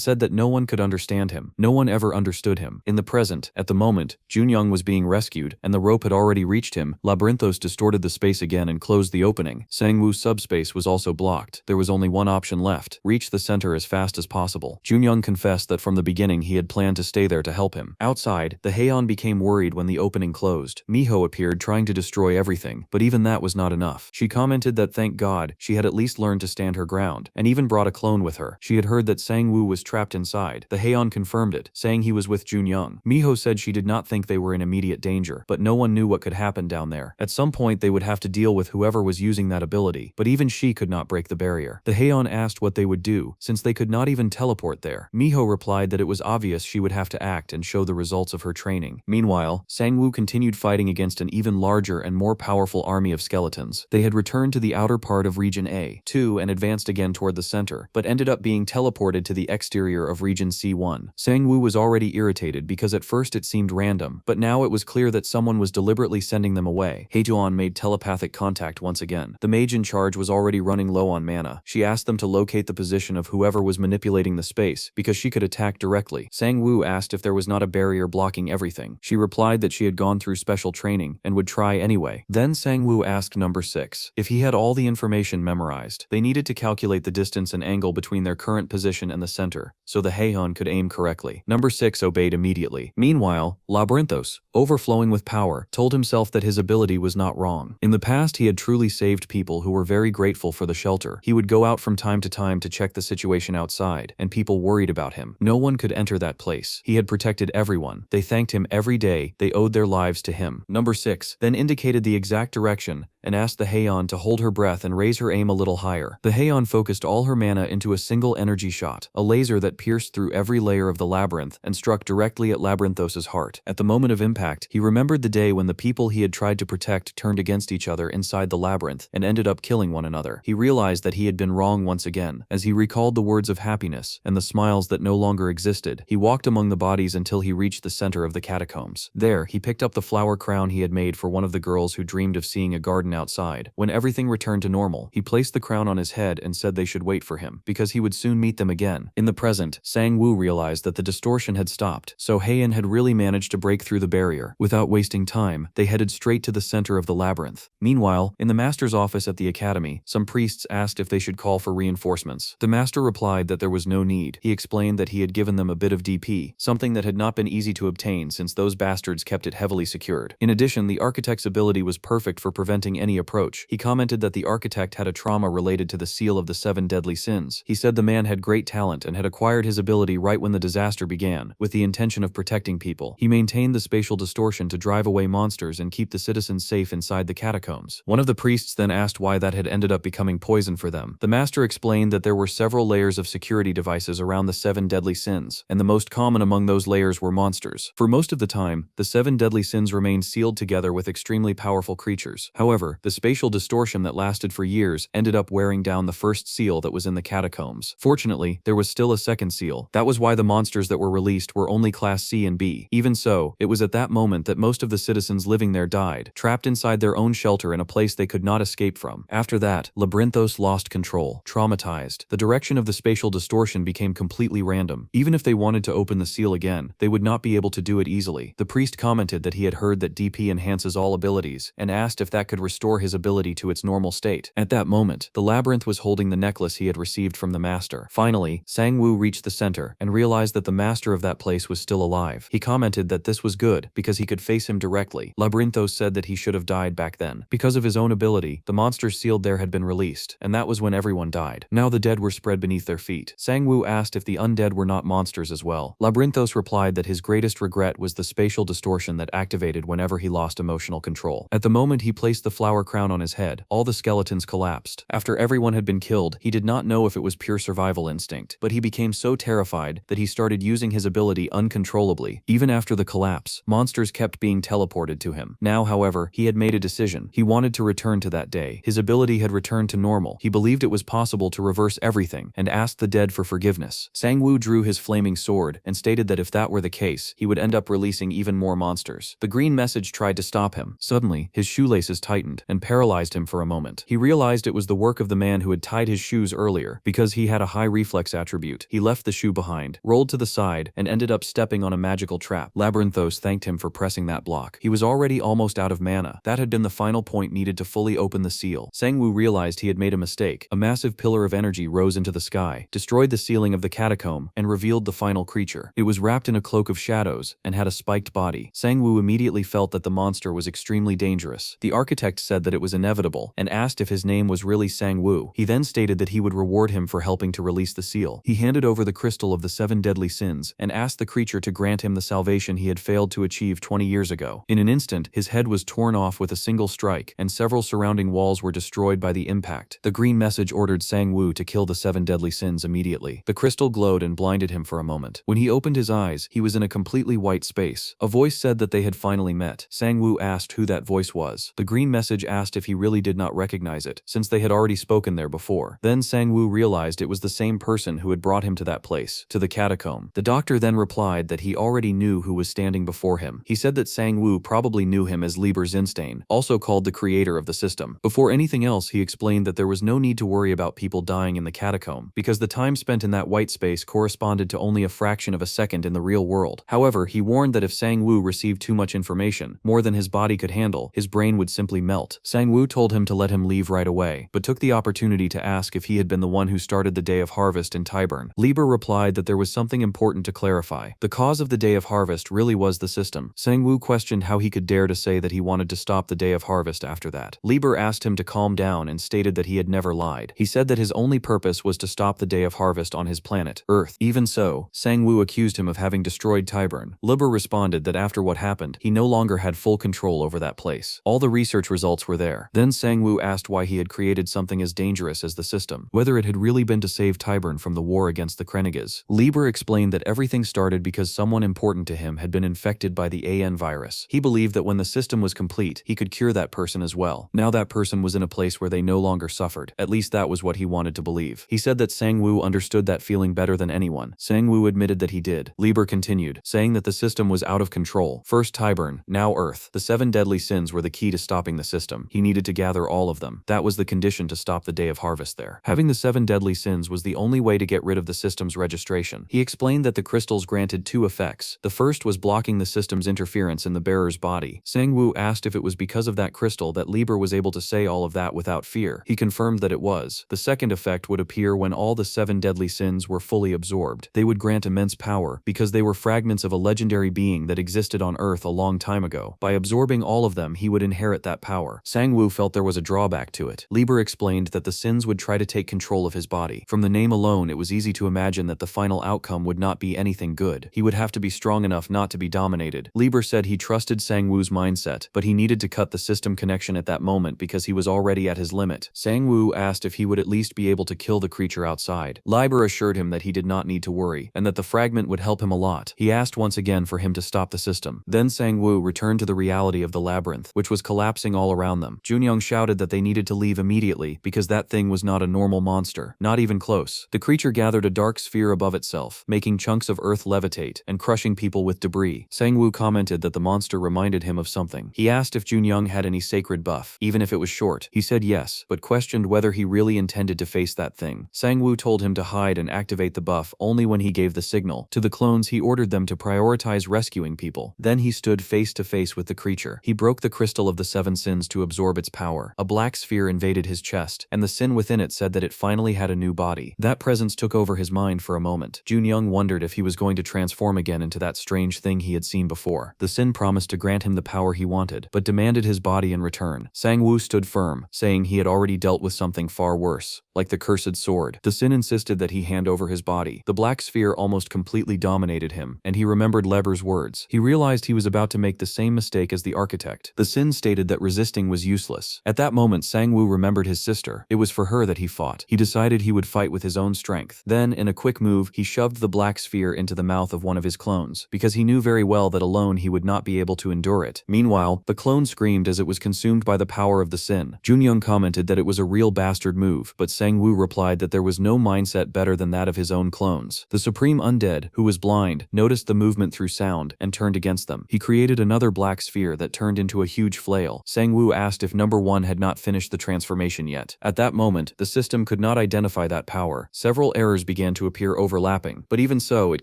said that no one could understand him. No one ever understood him. In the present, at the moment, Junyoung was being rescued, and the rope had already reached him. Labyrinthos distorted the space again and closed the opening. Sang-woo's subspace was also blocked. There was only one option left: reach the center as fast as possible. Junyoung confessed that from the beginning he had planned to stay there to help him. Outside, the Haeon became worried when the opening closed. Miho appeared trying to destroy everything, but even that was not enough. She commented that thank God, she had at least learned to stand her ground, and even brought a clone with her. She had heard that Sang-woo was trapped inside. The Haeon confirmed it, saying he was with Junyoung. Miho said she did not think they were in immediate danger, but no one knew what could happen down there. At some point they would have to deal with whoever was using that ability, but even she could not break the barrier. The Haeon asked what they would do, since they could not even teleport there. Miho replied that it was obvious she would have to act and show the results of her training. Meanwhile, Sang-woo continued fighting against an even larger and more powerful army of skeletons. They had returned to the outer part of Region A2 and advanced advanced again toward the center, but ended up being teleported to the exterior of Region C1. Sang-woo was already irritated because at first it seemed random, but now it was clear that someone was deliberately sending them away. Haetuan made telepathic contact once again. The mage in charge was already running low on mana. She asked them to locate the position of whoever was manipulating the space, because she could attack directly. Sang-woo asked if there was not a barrier blocking everything. She replied that she had gone through special training and would try anyway. Then Sang-woo asked number 6 if he had all the information memorized. They needed to calculate the distance and angle between their current position and the center, so the Haehan could aim correctly. Number 6 obeyed immediately. Meanwhile, Labyrinthos, overflowing with power, told himself that his ability was not wrong. In the past, he had truly saved people who were very grateful for the shelter. He would go out from time to time to check the situation outside, and people worried about him. No one could enter that place. He had protected everyone. They thanked him every day. They owed their lives to him. Number 6 then indicated the exact direction and asked the Haehan to hold her breath and raise her aim a little higher. The Haehan focused all her mana into a single energy shot, a laser that pierced through every layer of the labyrinth and struck directly at Labyrinthos' heart. At the moment of impact, he remembered the day when the people he had tried to protect turned against each other inside the labyrinth and ended up killing one another. He realized that he had been wrong once again. As he recalled the words of happiness and the smiles that no longer existed, he walked among the bodies until he reached the center of the catacombs. There, he picked up the flower crown he had made for one of the girls who dreamed of seeing a garden outside. When everything returned to normal, he placed the crown on his head and said they should wait for him, because he would soon meet them again. In the present, Sang-woo realized that the distortion had stopped, so Haehan had really managed to break through the barrier. Without wasting time, they headed straight to the center of the labyrinth. Meanwhile, in the master's office at the academy, some priests asked if they should call for reinforcements. The master replied that there was no need. He explained that he had given them a bit of DP, something that had not been easy to obtain since those bastards kept it heavily secured. In addition, the architect's ability was perfect for preventing any approach. He commented that the architect had a trauma related to the seal of the 7 deadly sins. He said the man had great talent and had acquired his ability right when the disaster began, with the intention of protecting people. He maintained the spatial distortion to drive away monsters and keep the citizens safe inside the catacombs. One of the priests then asked why that had ended up becoming poison for them. The master explained that there were several layers of security devices around the 7 deadly sins, and the most common among those layers were monsters. For most of the time, the 7 deadly sins remained sealed together with extremely powerful creatures. However, the spatial distortion that lasted for years ended up wearing down the first seal that was in the catacombs. Fortunately, there was still a second seal. That was why the monsters that were released were only Class C and B. Even so, it was at that moment that most of the citizens living there died, trapped inside their own shelter in a place they could not escape from. After that, Labyrinthos lost control. Traumatized, the direction of the spatial distortion became completely random. Even if they wanted to open the seal again, they would not be able to do it easily. The priest commented that he had heard that DP enhances all abilities, and asked if that could restore his ability to its normal state. At that moment, the labyrinth was holding the necklace he had received from the master. Finally, Sang-woo reached the center and realized that the master of that place was still alive. He commented that this was good because he could face him directly. Labyrinthos said that he should have died back then. Because of his own ability, the monsters sealed there had been released, and that was when everyone died. Now the dead were spread beneath their feet. Sang-woo asked if the undead were not monsters as well. Labyrinthos replied that his greatest regret was the spatial distortion that activated whenever he lost emotional control. At the moment he placed the flower crown on his head, all the skeletons collapsed. After everyone had been killed, he did not know if it was pure survival instinct, but he became so terrified that he started using his ability uncontrollably. Even after the collapse, monsters kept being teleported to him. Now, however, he had made a decision. He wanted to return to that day. His ability had returned to normal. He believed it was possible to reverse everything and asked the dead for forgiveness. Sang-woo drew his flaming sword and stated that if that were the case, he would end up releasing even more monsters. The green message tried to stop him. Suddenly, his shoelaces tightened and paralyzed him for a moment. He realized it was the work of the man who had tied his shoes earlier. Because he had a high reflex attribute, he left the shoe behind, rolled to the side, and ended up stepping on a magical trap. Labyrinthos thanked him for pressing that block. He was already almost out of mana. That had been the final point needed to fully open the seal. Sang-woo realized he had made a mistake. A massive pillar of energy rose into the sky, destroyed the ceiling of the catacomb, and revealed the final creature. It was wrapped in a cloak of shadows and had a spiked body. Sang-woo immediately felt that the monster was extremely dangerous. The architect said that it was inevitable and asked if his name was really Sang-woo. He then stated that he would reward him for helping to release the seal. He handed over the crystal of the 7 deadly sins and asked the creature to grant him the salvation he had failed to achieve 20 years ago. In an instant, his head was torn off with a single strike, and several surrounding walls were destroyed by the impact. The green message ordered Sang-woo to kill the 7 deadly sins immediately. The crystal glowed and blinded him for a moment. When he opened his eyes, he was in a completely white space. A voice said that they had finally met. Sang-woo asked who that voice was. The green message message asked if he really did not recognize it, since they had already spoken there before. Then Sang-woo realized it was the same person who had brought him to that place, to the catacomb. The doctor then replied that he already knew who was standing before him. He said that Sang-woo probably knew him as Lieber Zinstein, also called the creator of the system. Before anything else, he explained that there was no need to worry about people dying in the catacomb, because the time spent in that white space corresponded to only a fraction of a second in the real world. However, he warned that if Sang-woo received too much information, more than his body could handle, his brain would simply melt. Sang-woo told him to let him leave right away, but took the opportunity to ask if he had been the one who started the Day of Harvest in Tyburn. Lieber replied that there was something important to clarify. The cause of the Day of Harvest really was the system. Sang-woo questioned how he could dare to say that he wanted to stop the Day of Harvest after that. Lieber asked him to calm down and stated that he had never lied. He said that his only purpose was to stop the Day of Harvest on his planet, Earth. Even so, Sang-woo accused him of having destroyed Tyburn. Lieber responded that after what happened, he no longer had full control over that place. All the research results were there. Then Sang-woo asked why he had created something as dangerous as the system, whether it had really been to save Tyburn from the war against the Krenegas. Lieber explained that everything started because someone important to him had been infected by the AN virus. He believed that when the system was complete, he could cure that person as well. Now that person was in a place where they no longer suffered. At least that was what he wanted to believe. He said that Sang-woo understood that feeling better than anyone. Sang-woo admitted that he did. Lieber continued, saying that the system was out of control. First Tyburn, now Earth. The 7 deadly sins were the key to stopping the system. He needed to gather all of them. That was the condition to stop the Day of Harvest there. Having the 7 deadly sins was the only way to get rid of the system's registration. He explained that the crystals granted 2 effects. The first was blocking the system's interference in the bearer's body. Sang-woo asked if it was because of that crystal that Lieber was able to say all of that without fear. He confirmed that it was. The second effect would appear when all the 7 deadly sins were fully absorbed. They would grant immense power, because they were fragments of a legendary being that existed on Earth a long time ago. By absorbing all of them, he would inherit that power. Sang-woo felt there was a drawback to it. Lieber explained that the sins would try to take control of his body. From the name alone, it was easy to imagine that the final outcome would not be anything good. He would have to be strong enough not to be dominated. Lieber said he trusted Sang-woo's mindset, but he needed to cut the system connection at that moment because he was already at his limit. Sang-woo asked if he would at least be able to kill the creature outside. Lieber assured him that he did not need to worry, and that the fragment would help him a lot. He asked once again for him to stop the system. Then Sang-woo returned to the reality of the labyrinth, which was collapsing all around them. Junyoung shouted that they needed to leave immediately because that thing was not a normal monster. Not even close. The creature gathered a dark sphere above itself, making chunks of earth levitate and crushing people with debris. Sang-woo commented that the monster reminded him of something. He asked if Junyoung had any sacred buff, even if it was short. He said yes, but questioned whether he really intended to face that thing. Sang-woo told him to hide and activate the buff only when he gave the signal. To the clones, he ordered them to prioritize rescuing people. Then he stood face to face with the creature. He broke the crystal of the 7 sins to absorb its power. A black sphere invaded his chest, and the sin within it said that it finally had a new body. That presence took over his mind for a moment. Junyoung wondered if he was going to transform again into that strange thing he had seen before. The sin promised to grant him the power he wanted, but demanded his body in return. Sang-woo stood firm, saying he had already dealt with something far worse, like the cursed sword. The sin insisted that he hand over his body. The black sphere almost completely dominated him, and he remembered Leber's words. He realized he was about to make the same mistake as the architect. The sin stated that resisting was useless. At that moment, Sang-woo remembered his sister. It was for her that he fought. He decided he would fight with his own strength. Then, in a quick move, he shoved the black sphere into the mouth of one of his clones, because he knew very well that alone he would not be able to endure it. Meanwhile, the clone screamed as it was consumed by the power of the sin. Junyoung commented that it was a real bastard move, but Sang-woo replied that there was no mindset better than that of his own clones. The supreme undead, who was blind, noticed the movement through sound and turned against them. He created another black sphere that turned into a huge flail. Sang-woo asked if number 1 had not finished the transformation yet. At that moment, the system could not identify that power. Several errors began to appear overlapping, but even so, it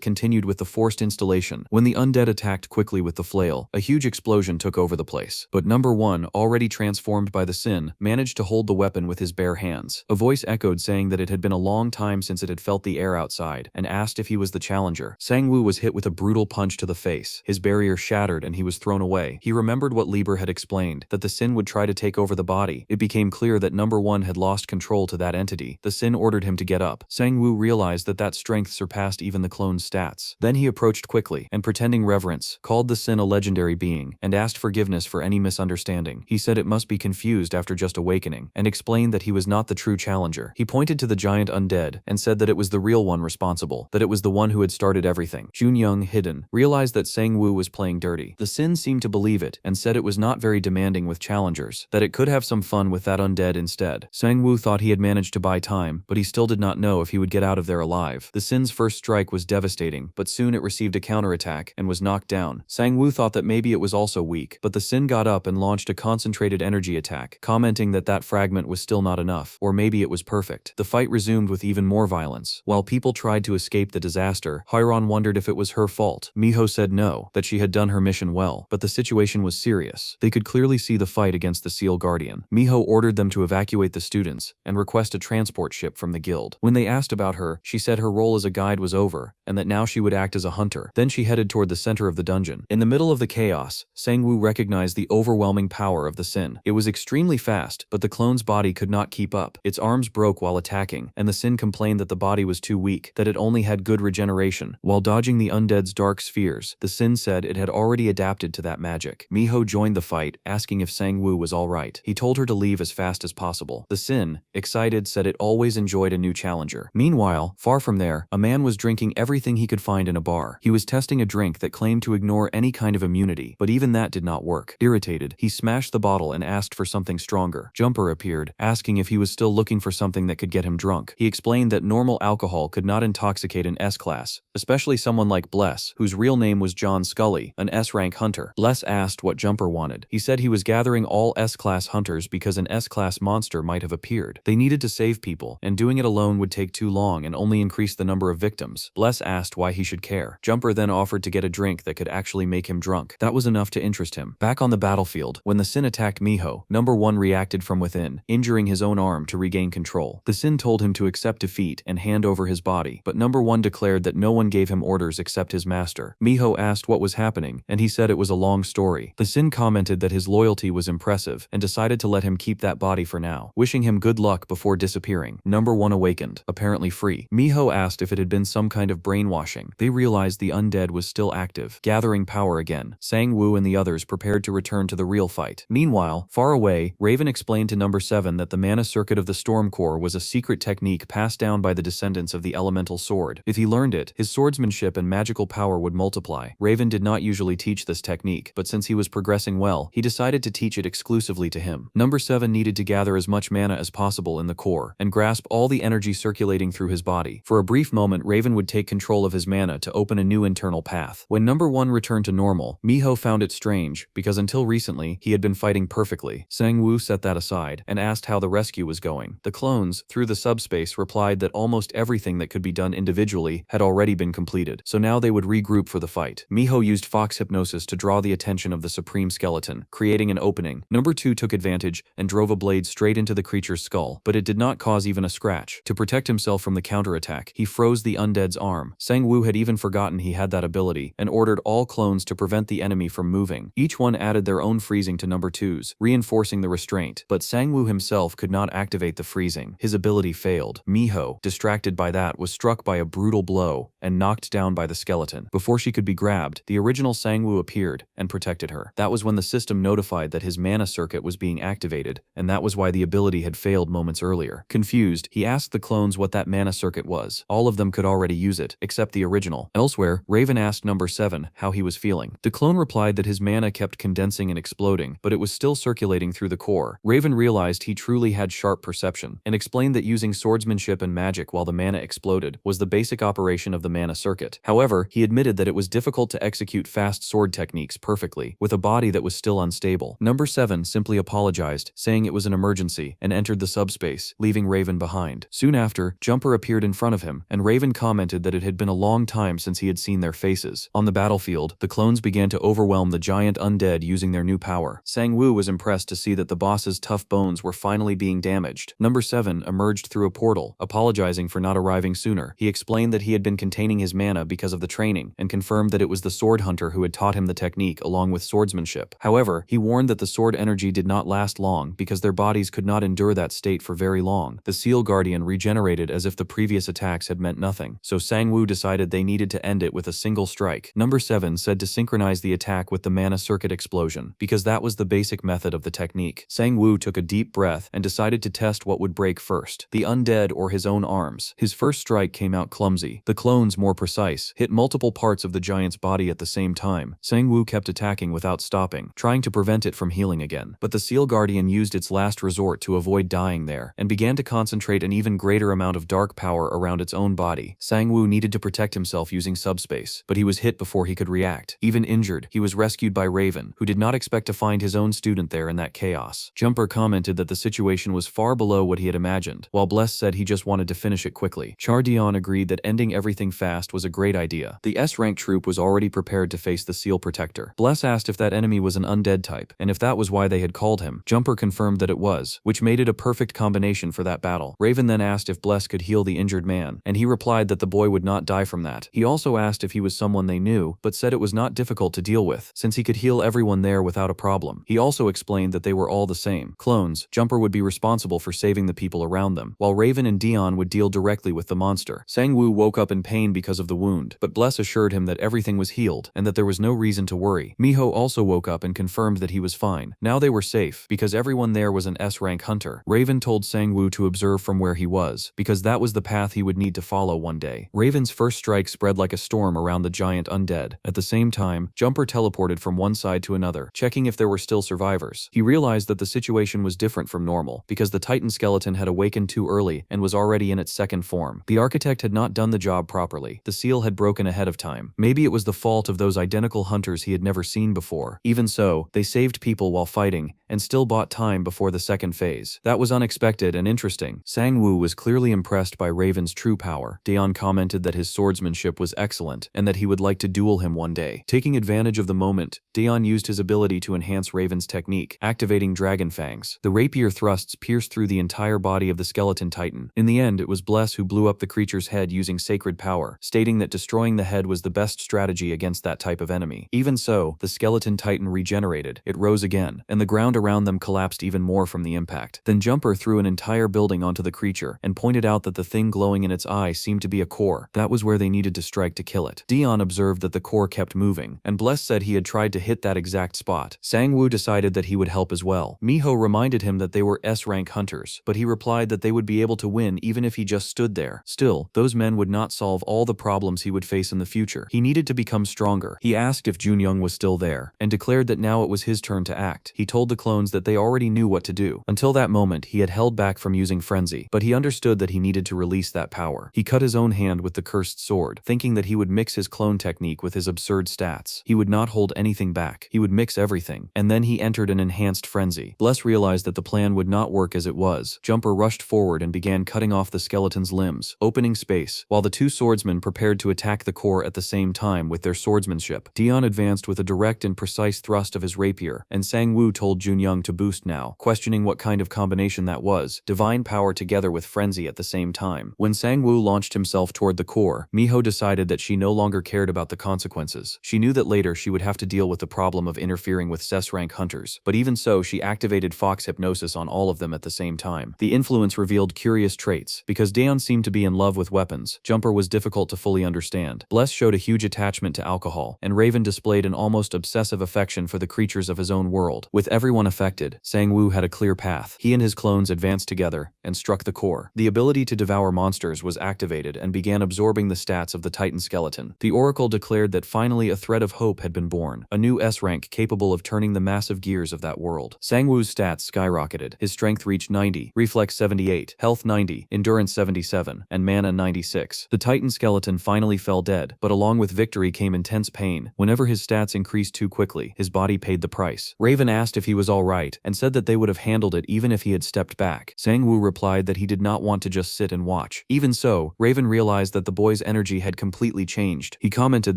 continued with the forced installation. When the undead attacked quickly with the flail, a huge explosion took over the place. But number 1, already transformed by the sin, managed to hold the weapon with his bare hands. A voice echoed saying that it had been a long time since it had felt the air outside, and asked if he was the challenger. Sang-woo was hit with a brutal punch to the face. His barrier shattered and he was thrown away. He remembered what Lieber had explained, that the sin would try to take over the body. It became clear that number 1 had lost control to that entity. The sin ordered him to get up. Sang-woo realized that that strength surpassed even the clone's stats. Then he approached quickly, and pretending reverence, called the sin a legendary being, and asked forgiveness for any misunderstanding. He said it must be confused after just awakening, and explained that he was not the true challenger. challenger. He pointed to the giant undead and said that it was the real one responsible, that it was the one who had started everything. Junyoung, hidden, realized that Sang-woo was playing dirty. The Sin seemed to believe it and said it was not very demanding with challengers, that it could have some fun with that undead instead. Sang-woo thought he had managed to buy time, but he still did not know if he would get out of there alive. The Sin's first strike was devastating, but soon it received a counterattack and was knocked down. Sang-woo thought that maybe it was also weak, but the Sin got up and launched a concentrated energy attack, commenting that that fragment was still not enough, or maybe it was perfect. The fight resumed with even more violence. While people tried to escape the disaster, Hyeron wondered if it was her fault. Miho said no, that she had done her mission well, but the situation was serious. They could clearly see the fight against the Seal Guardian. Miho ordered them to evacuate the students and request a transport ship from the guild. When they asked about her, she said her role as a guide was over, and that now she would act as a hunter. Then she headed toward the center of the dungeon. In the middle of the chaos, Sang-woo recognized the overwhelming power of the Sin. It was extremely fast, but the clone's body could not keep up. Its arms broke while attacking, and the Sin complained that the body was too weak, that it only had good regeneration. While dodging the undead's dark spheres, the Sin said it had already adapted to that magic. Miho joined the fight, asking if Sang-woo was alright. He told her to leave as fast as possible. The Sin, excited, said it always enjoyed a new challenger. Meanwhile, far from there, a man was drinking everything he could find in a bar. He was testing a drink that claimed to ignore any kind of immunity, but even that did not work. Irritated, he smashed the bottle and asked for something stronger. Jumper appeared, asking if he was still looking for something that could get him drunk. He explained that normal alcohol could not intoxicate an S-class, especially someone like Bless, whose real name was John Scully, an S-rank hunter. Bless asked what Jumper wanted. He said he was gathering all S-class hunters because an S-class monster might have appeared. They needed to save people, and doing it alone would take too long and only increase the number of victims. Bless asked why he should care. Jumper then offered to get a drink that could actually make him drunk. That was enough to interest him. Back on the battlefield, when the Sin attacked Miho, Number 1 reacted from within, injuring his own arm to regain control. The Sin told him to accept defeat and hand over his body, but Number 1 declared that no one gave him orders except his master. Miho asked what was happening, and he said it was a long story. The Sin commented that his loyalty was impressive and decided to let him keep that body for now, wishing him good luck before disappearing. Number 1 awakened, apparently free. Miho asked if it had been some kind of brainwashing. They realized the undead was still active, gathering power again. Sang-woo and the others prepared to return to the real fight. Meanwhile, far away, Raven explained to Number 7 that the mana circuit of the Storm Core was a secret technique passed down by the descendants of the elemental sword. If he learned it, his swordsmanship and magical power would multiply. Raven did not usually teach this technique, but since he was progressing well, he decided to teach it exclusively to him. Number 7 needed to gather as much mana as possible in the core and grasp all the energy circulating through his body. For a brief moment, Raven would take control of his mana to open a new internal path. When Number 1 returned to normal, Miho found it strange, because until recently, he had been fighting perfectly. Sang-woo set that aside and asked how the rescue was going. The clones, through the subspace, replied that almost everything that could be done individually had already been completed, so now they would regroup for the fight. Miho used Fox Hypnosis to draw the attention of the Supreme Skeleton, creating an opening. Number 2 took advantage and drove a blade straight into the creature's skull, but it did not cause even a scratch. To protect himself from the counterattack, he froze the undead's arm. Sang-woo had even forgotten he had that ability and ordered all clones to prevent the enemy from moving. Each one added their own freezing to Number 2's, reinforcing the restraint, but Sang-woo himself could not activate the freezing. His ability failed. Miho, distracted by that, was struck by a brutal blow and knocked down by the skeleton. Before she could be grabbed, the original Sang-woo appeared and protected her. That was when the system notified that his mana circuit was being activated, and that was why the ability had failed moments earlier. Confused, he asked the clones what that mana circuit was. All of them could already use it, except the original. Elsewhere, Raven asked Number 7 how he was feeling. The clone replied that his mana kept condensing and exploding, but it was still circulating through the core. Raven realized he truly had sharp perception, and explained that using swordsmanship and magic while the mana exploded was the basic operation of the mana circuit. However, he admitted that it was difficult to execute fast sword techniques perfectly, with a body that was still unstable. Number 7 simply apologized, saying it was an emergency, and entered the subspace, leaving Raven behind. Soon after, Jumper appeared in front of him, and Raven commented that it had been a long time since he had seen their faces. On the battlefield, the clones began to overwhelm the giant undead using their new power. Sang-woo was impressed to see that the boss's tough bones were finally being damaged. Number 7 emerged through a portal, apologizing for not arriving sooner. He explained that he had been containing his mana because of the training, and confirmed that it was the sword hunter who had taught him the technique along with swordsmanship. However, he warned that the sword energy did not last long because their bodies could not endure that state for very long. The Seal Guardian regenerated as if the previous attacks had meant nothing, so Sang-woo decided they needed to end it with a single strike. Number 7 said to synchronize the attack with the mana circuit explosion, because that was the basic method of the technique. Sang-woo took a deep breath and decided to test what would break break first, the undead or his own arms. His first strike came out clumsy. The clones, more precise, hit multiple parts of the giant's body at the same time. Sang-woo kept attacking without stopping, trying to prevent it from healing again. But the Seal Guardian used its last resort to avoid dying there, and began to concentrate an even greater amount of dark power around its own body. Sang-woo needed to protect himself using subspace, but he was hit before he could react. Even injured, he was rescued by Raven, who did not expect to find his own student there in that chaos. Jumper commented that the situation was far below what he had imagined, while Bless said he just wanted to finish it quickly. Char-Dion agreed that ending everything fast was a great idea. The S-rank troop was already prepared to face the Seal Protector. Bless asked if that enemy was an undead type, and if that was why they had called him. Jumper confirmed that it was, which made it a perfect combination for that battle. Raven then asked if Bless could heal the injured man, and he replied that the boy would not die from that. He also asked if he was someone they knew, but said it was not difficult to deal with, since he could heal everyone there without a problem. He also explained that they were all the same clones. Jumper would be responsible for saving the people around them, while Raven and Dion would deal directly with the monster. Sang-woo woke up in pain because of the wound, but Bless assured him that everything was healed, and that there was no reason to worry. Miho also woke up and confirmed that he was fine. Now they were safe, because everyone there was an S-rank hunter. Raven told Sang-woo to observe from where he was, because that was the path he would need to follow one day. Raven's first strike spread like a storm around the giant undead. At the same time, Jumper teleported from one side to another, checking if there were still survivors. He realized that the situation was different from normal, because the Titan skeleton had awakened too early and was already in its second form. The architect had not done the job properly. The seal had broken ahead of time. Maybe it was the fault of those identical hunters he had never seen before. Even so, they saved people while fighting, and still bought time before the second phase. That was unexpected and interesting. Sang-woo was clearly impressed by Raven's true power. Daeon commented that his swordsmanship was excellent, and that he would like to duel him one day. Taking advantage of the moment, Daeon used his ability to enhance Raven's technique, activating Dragon Fangs. The rapier thrusts pierced through the entire body of the skeleton titan. In the end, it was Bless who blew up the creature's head using sacred power, stating that destroying the head was the best strategy against that type of enemy. Even so, the skeleton titan regenerated. It rose again, and the ground around them collapsed even more from the impact. Then Jumper threw an entire building onto the creature, and pointed out that the thing glowing in its eye seemed to be a core. That was where they needed to strike to kill it. Dion observed that the core kept moving, and Bless said he had tried to hit that exact spot. Sang-woo decided that he would help as well. Miho reminded him that they were S-rank hunters, but he replied that they would be able to win even if he just stood there. Still, those men would not solve all the problems he would face in the future. He needed to become stronger. He asked if Junyoung was still there, and declared that now it was his turn to act. He told the clones that they already knew what to do. Until that moment, he had held back from using frenzy, but he understood that he needed to release that power. He cut his own hand with the cursed sword, thinking that he would mix his clone technique with his absurd stats. He would not hold anything back. He would mix everything. And then he entered an enhanced frenzy. Bless realized that the plan would not work as it was. Jumper rushed forward and began cutting off the skeleton's limbs, opening space, while the two swordsmen prepared to attack the core at the same time with their swordsmanship. Dion advanced with a direct and precise thrust of his rapier, and Sang-woo told Junyoung to boost now, questioning what kind of combination that was. Divine power together with frenzy at the same time. When Sang-woo launched himself toward the core, Miho decided that she no longer cared about the consequences. She knew that later she would have to deal with the problem of interfering with S-rank hunters, but even so, she activated Fox Hypnosis on all of them at the same time. The influence revealed curious traits. Because Daeon seemed to be in love with weapons, Jumper was difficult to fully understand. Bless showed a huge attachment to alcohol, and Raven displayed an almost obsessive affection for the creatures of his own world. With everyone affected, Sang-woo had a clear path. He and his clones advanced together and struck the core. The ability to devour monsters was activated and began absorbing the stats of the Titan skeleton. The Oracle declared that finally a thread of hope had been born, a new S-rank capable of turning the massive gears of that world. Sang-woo's stats skyrocketed. His strength reached 90, reflex 78, health 90, endurance 77, and mana 96. The Titan skeleton finally fell dead, but along with victory came intense pain. Whenever his stats increased too quickly, his body paid the price. Raven asked if he was alright, and said that they would have handled it even if he had stepped back. Sang-woo replied that he did not want to just sit and watch. Even so, Raven realized that the boy's energy had completely changed. He commented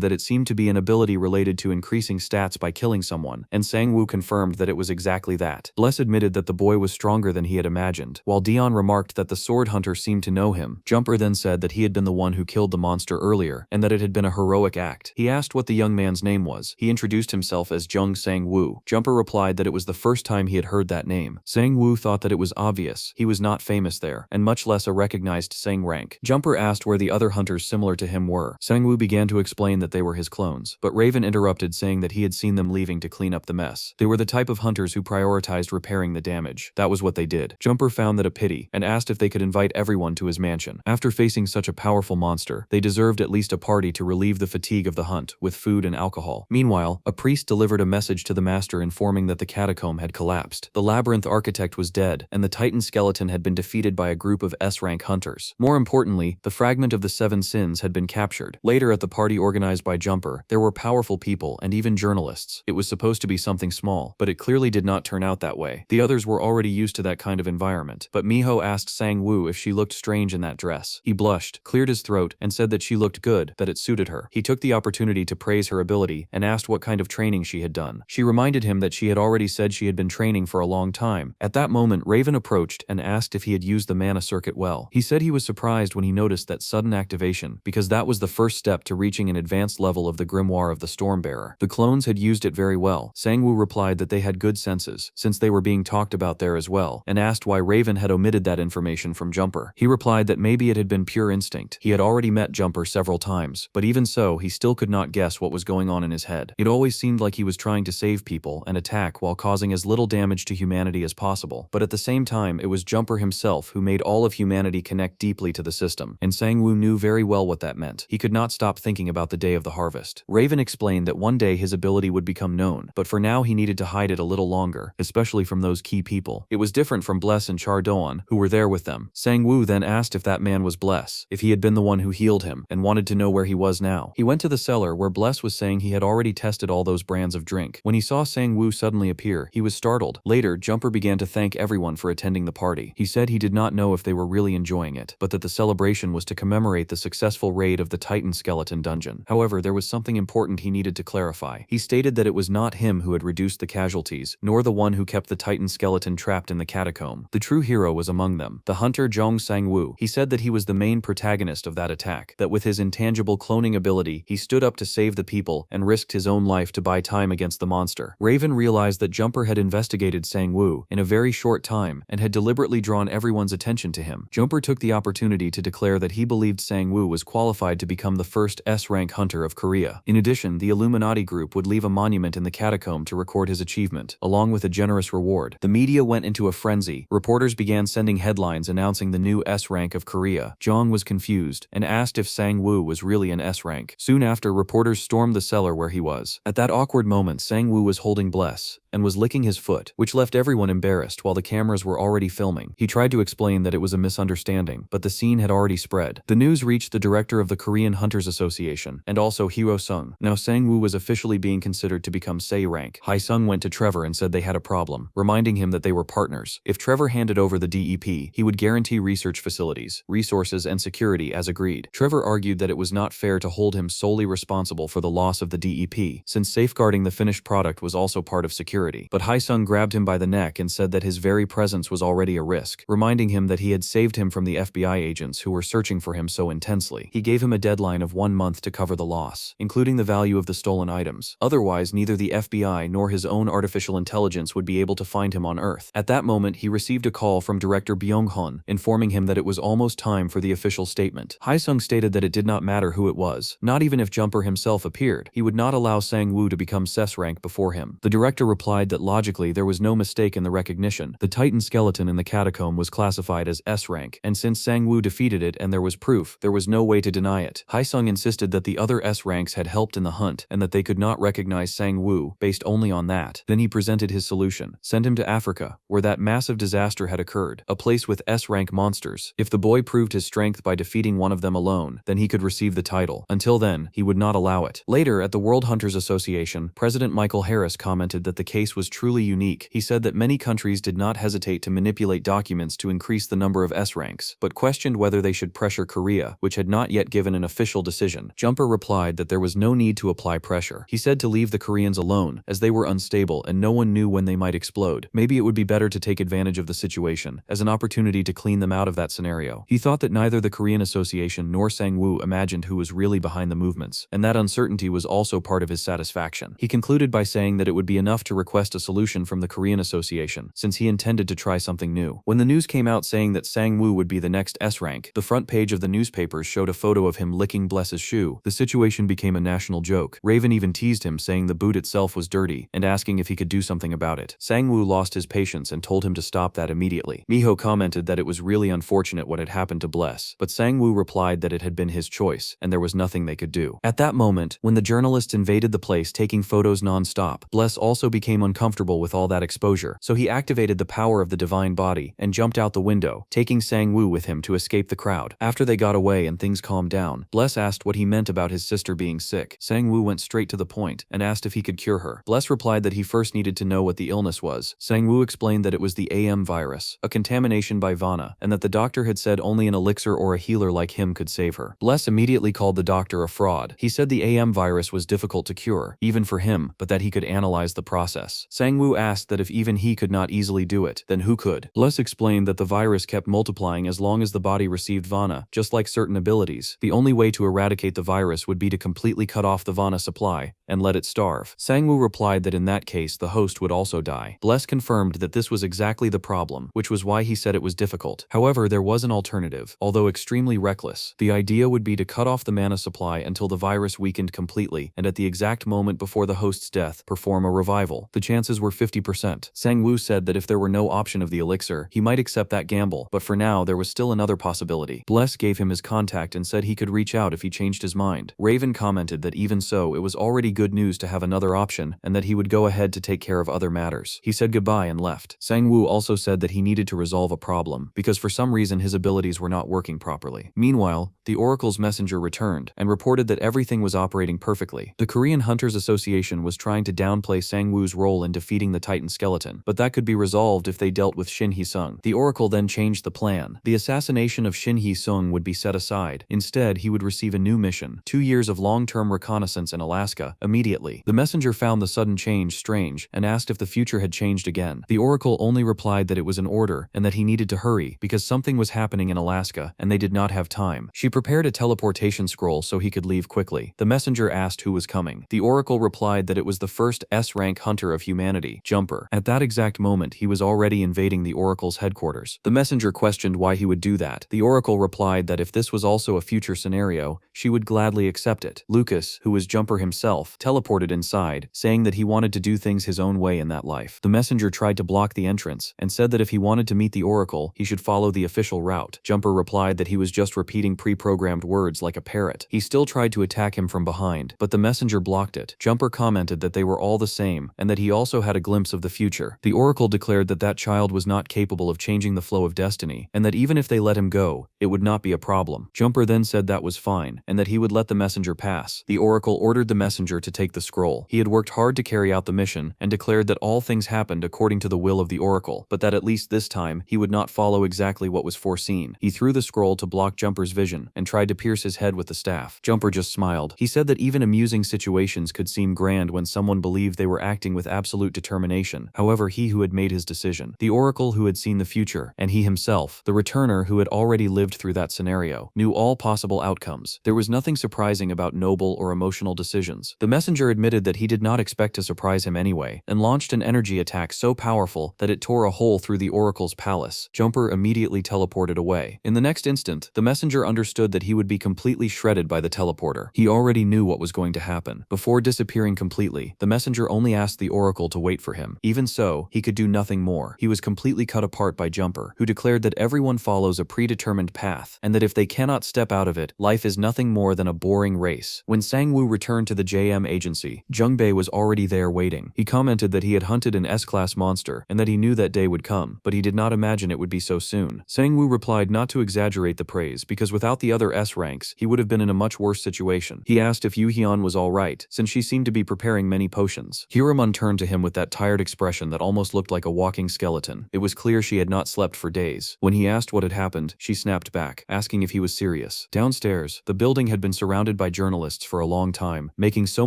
that it seemed to be an ability related to increasing stats by killing someone, and Sang-woo confirmed that it was exactly that. Bless admitted that the boy was stronger than he had imagined, while Dion remarked that the sword hunter seemed to know him. Jumper then said that he had been the one who killed the monster earlier, and that it had been a heroic act. He asked what the young man's name was. He introduced himself as Jung Sang-woo. Jumper replied that it was the first time he had heard that name. Sang-woo thought that it was obvious. He was not famous there, and much less a recognized Sang rank. Jumper asked where the other hunters similar to him were. Sang-woo began to explain that they were his clones, but Raven interrupted, saying that he had seen them leaving to clean up the mess. They were the type of hunters who prioritized repairing the damage. That was what they did. Jumper found found that a pity and asked if they could invite everyone to his mansion. After facing such a powerful monster, they deserved at least a party to relieve the fatigue of the hunt with food and alcohol. Meanwhile, a priest delivered a message to the master informing that the catacomb had collapsed. The labyrinth architect was dead, and the Titan skeleton had been defeated by a group of S-rank hunters. More importantly, the fragment of the 7 sins had been captured. Later at the party organized by Jumper, there were powerful people and even journalists. It was supposed to be something small, but it clearly did not turn out that way. The others were already used to that kind of environment, but Miho asked Sang-woo if she looked strange in that dress. He blushed, cleared his throat, and said that she looked good, that it suited her. He took the opportunity to praise her ability and asked what kind of training she had done. She reminded him that she had already said she had been training for a long time. At that moment, Raven approached and asked if he had used the mana circuit well. He said he was surprised when he noticed that sudden activation, because that was the first step to reaching an advanced level of the grimoire of the Stormbearer. The clones had used it very well. Sang-woo replied that they had good senses, since they were being talked about there as well, and asked why Raven had omitted that information from Jumper. He replied that maybe it had been pure instinct. He had already met Jumper several times, but even so, he still could not guess what was going on in his head. It always seemed like he was trying to save people and attack while causing as little damage to humanity as possible. But at the same time, it was Jumper himself who made all of humanity connect deeply to the system, and Sang-woo knew very well what that meant. He could not stop thinking about the day of the harvest. Raven explained that one day his ability would become known, but for now he needed to hide it a little longer, especially from those key people. It was different from Bless and Chardon, who were there with them. Sang-woo then asked if that man was Bless, if he had been the one who healed him, and wanted to know where he was now. He went to the cellar where Bless was saying he had already tested all those brands of drink. When he saw Sang-woo suddenly appear, he was startled. Later, Jumper began to thank everyone for attending the party. He said he did not know if they were really enjoying it, but that the celebration was to commemorate the successful raid of the Titan skeleton dungeon. However, there was something important he needed to clarify. He stated that it was not him who had reduced the casualties, nor the one who kept the Titan skeleton trapped in the catacomb. The true hero was among them, the hunter Jong Sang-woo. He said that he was the main protagonist of that attack, that with his intangible cloning ability, he stood up to save the people and risked his own life to buy time against the monster. Raven realized that Jumper had investigated Sang-woo in a very short time and had deliberately drawn everyone's attention to him. Jumper took the opportunity to declare that he believed Sang-woo was qualified to become the first S-rank hunter of Korea. In addition, the Illuminati group would leave a monument in the catacomb to record his achievement, along with a generous reward. The media went into a frenzy. Reporters began sending headlines announcing the new S-rank of Korea. Jong was confused and asked if Sang-woo was really an S-rank. Soon after, reporters stormed the cellar where he was. At that awkward moment, Sang-woo was holding Bless and was licking his foot, which left everyone embarrassed while the cameras were already filming. He tried to explain that it was a misunderstanding, but the scene had already spread. The news reached the director of the Korean Hunters Association, and also Hiro Sung. Now Sang-woo was officially being considered to become Se rank. Hae-sung went to Trevor and said they had a problem, reminding him that they were partners. If Trevor handed over the DEP, he would guarantee research facilities, resources, and security as agreed. Trevor argued that it was not fair to hold him solely responsible for the loss of the DEP, since safeguarding the finished product was also part of security. But Hae-sung grabbed him by the neck and said that his very presence was already a risk, reminding him that he had saved him from the FBI agents who were searching for him so intensely. He gave him a deadline of 1 month to cover the loss, including the value of the stolen items. Otherwise, neither the FBI nor his own artificial intelligence would be able to find him on Earth. At that moment, he received a call from director Byung-hun, informing him that it was almost time for the official statement. Hae-sung stated that it did not matter who it was, not even if Jumper himself appeared. He would not allow Sang-woo to become SES rank before him. The director replied that logically there was no mistake in the recognition. The Titan skeleton in the catacomb was classified as S rank, and since Sang-woo defeated it and there was proof, there was no way to deny it. Hae-sung insisted that the other S ranks had helped in the hunt and that they could not recognize Sang-woo based only on that. Then he presented his solution. Send him to Africa, where that massive disaster had occurred, a place with S rank monsters. If the boy proved his strength by defeating one of them alone, then he could receive the title. Until then, he would not allow it. Later, at the World Hunters Association, President Michael Harris commented that the case was truly unique. He said that many countries did not hesitate to manipulate documents to increase the number of S ranks, but questioned whether they should pressure Korea, which had not yet given an official decision. Jumper replied that there was no need to apply pressure. He said to leave the Koreans alone, as they were unstable and no one knew when they might explode. Maybe it would be better to take advantage of the situation, as an opportunity to clean them out of that scenario. He thought that neither the Korean Association nor Sang-woo imagined who was really behind the movements, and that uncertainty was also part of his satisfaction. He concluded by saying that it would be enough to request a solution from the Korean Association, since he intended to try something new. When the news came out saying that Sang-woo would be the next S rank, the front page of the newspapers showed a photo of him licking Bless's shoe. The situation became a national joke. Raven even teased him, saying the boot itself was dirty, and asking if he could do something about it. Sang-woo lost his patience and told him to stop that immediately. immediately. Miho commented that it was really unfortunate what had happened to Bless, but Sang-woo replied that it had been his choice, and there was nothing they could do. At that moment, when the journalists invaded the place taking photos non-stop, Bless also became uncomfortable with all that exposure, so he activated the power of the divine body and jumped out the window, taking Sang-woo with him to escape the crowd. After they got away and things calmed down, Bless asked what he meant about his sister being sick. Sang-woo went straight to the point and asked if he could cure her. Bless replied that he first needed to know what the illness was. Sang-woo explained that it was the AM virus, a contamination by Vana, and that the doctor had said only an elixir or a healer like him could save her. Bless immediately called the doctor a fraud. He said the AM virus was difficult to cure, even for him, but that he could analyze the process. Sang-woo asked that if even he could not easily do it, then who could? Bless explained that the virus kept multiplying as long as the body received Vana, just like certain abilities. The only way to eradicate the virus would be to completely cut off the Vana supply and let it starve. Sang-woo replied that in that case the host would also die. Bless confirmed that this was exactly the problem, which was why he said it was difficult. However, there was an alternative, although extremely reckless. The idea would be to cut off the mana supply until the virus weakened completely, and at the exact moment before the host's death, perform a revival. The chances were 50%. Sang-woo said that if there were no option of the elixir, he might accept that gamble, but for now there was still another possibility. Bless gave him his contact and said he could reach out if he changed his mind. Raven commented that even so, it was already good news to have another option, and that he would go ahead to take care of other matters. He said goodbye and left. Sang-woo also said that he needed to resolve a problem, because for some reason his abilities were not working properly. Meanwhile, the Oracle's messenger returned, and reported that everything was operating perfectly. The Korean Hunters Association was trying to downplay Sang-woo's role in defeating the Titan skeleton, but that could be resolved if they dealt with Shin Hee-sung. The Oracle then changed the plan. The assassination of Shin Hee-sung would be set aside. Instead, he would receive a new mission, 2 years of long-term reconnaissance in Alaska, immediately. The messenger found the sudden change strange, and asked if the future had changed again. The Oracle only replied that it was an order, and that he needed to hurry, because something was happening in Alaska, and they did not have time. She prepared a teleportation scroll so he could leave quickly. The messenger asked who was coming. The Oracle replied that it was the first S-rank hunter of humanity, Jumper. At that exact moment, he was already invading the Oracle's headquarters. The messenger questioned why he would do that. The Oracle replied that if this was also a future scenario, she would gladly accept it. Lucas, who was Jumper himself, teleported inside, saying that he wanted to do things his own way in that life. The messenger tried to block the entrance, and said that if he wanted to meet the Oracle, he should follow the official route. Jumper replied that he was just repeating pre-programmed words like a parrot. He still tried to attack him from behind, but the messenger blocked it. Jumper commented that they were all the same, and that he also had a glimpse of the future. The Oracle declared that that child was not capable of changing the flow of destiny, and that even if they let him go, it would not be a problem. Jumper then said that was fine, and that he would let the messenger pass. The Oracle ordered the messenger to take the scroll. He had worked hard to carry out the mission, and declared that all things happened according to the will of the Oracle, but that at least this time, he would not follow exactly what was foreseen. He threw the scroll to block Jumper's vision, and tried to pierce his head with the staff. Jumper just smiled. He said that even amusing situations could seem grand when someone believed they were acting with absolute determination. However, he who had made his decision, the Oracle who had seen the future, and he himself, the returner who had already lived through that scenario, knew all possible outcomes. There was nothing surprising about noble or emotional decisions. The messenger admitted that he did not expect to surprise him anyway, and launched an energy attack so powerful that it tore a hole through the Oracle's palace. Jumper immediately teleported away. In the next instant, the messenger understood that he would be completely shredded by the teleporter. He already knew what was going to happen. Before disappearing completely, the messenger only asked the Oracle to wait for him. Even so, he could do nothing more. He was completely cut apart by Jumper, who declared that everyone follows a predetermined path, and that if they cannot step out of it, life is nothing more than a boring race. When Sang-woo returned to the JM agency, Jungbei was already there waiting. He commented that he had hunted an S-class monster, and that he knew that day would come, but he did not imagine it would be so soon. Sang-woo replied not to exaggerate the praise, because without the other S ranks, he would have been in a much worse situation. He asked if Yu Hyun was alright, since she seemed to be preparing many potions. Hiramun turned to him with that tired expression that almost looked like a walking skeleton. It was clear she had not slept for days. When he asked what had happened, she snapped back, asking if he was serious. Downstairs, the building had been surrounded by journalists for a long time, making so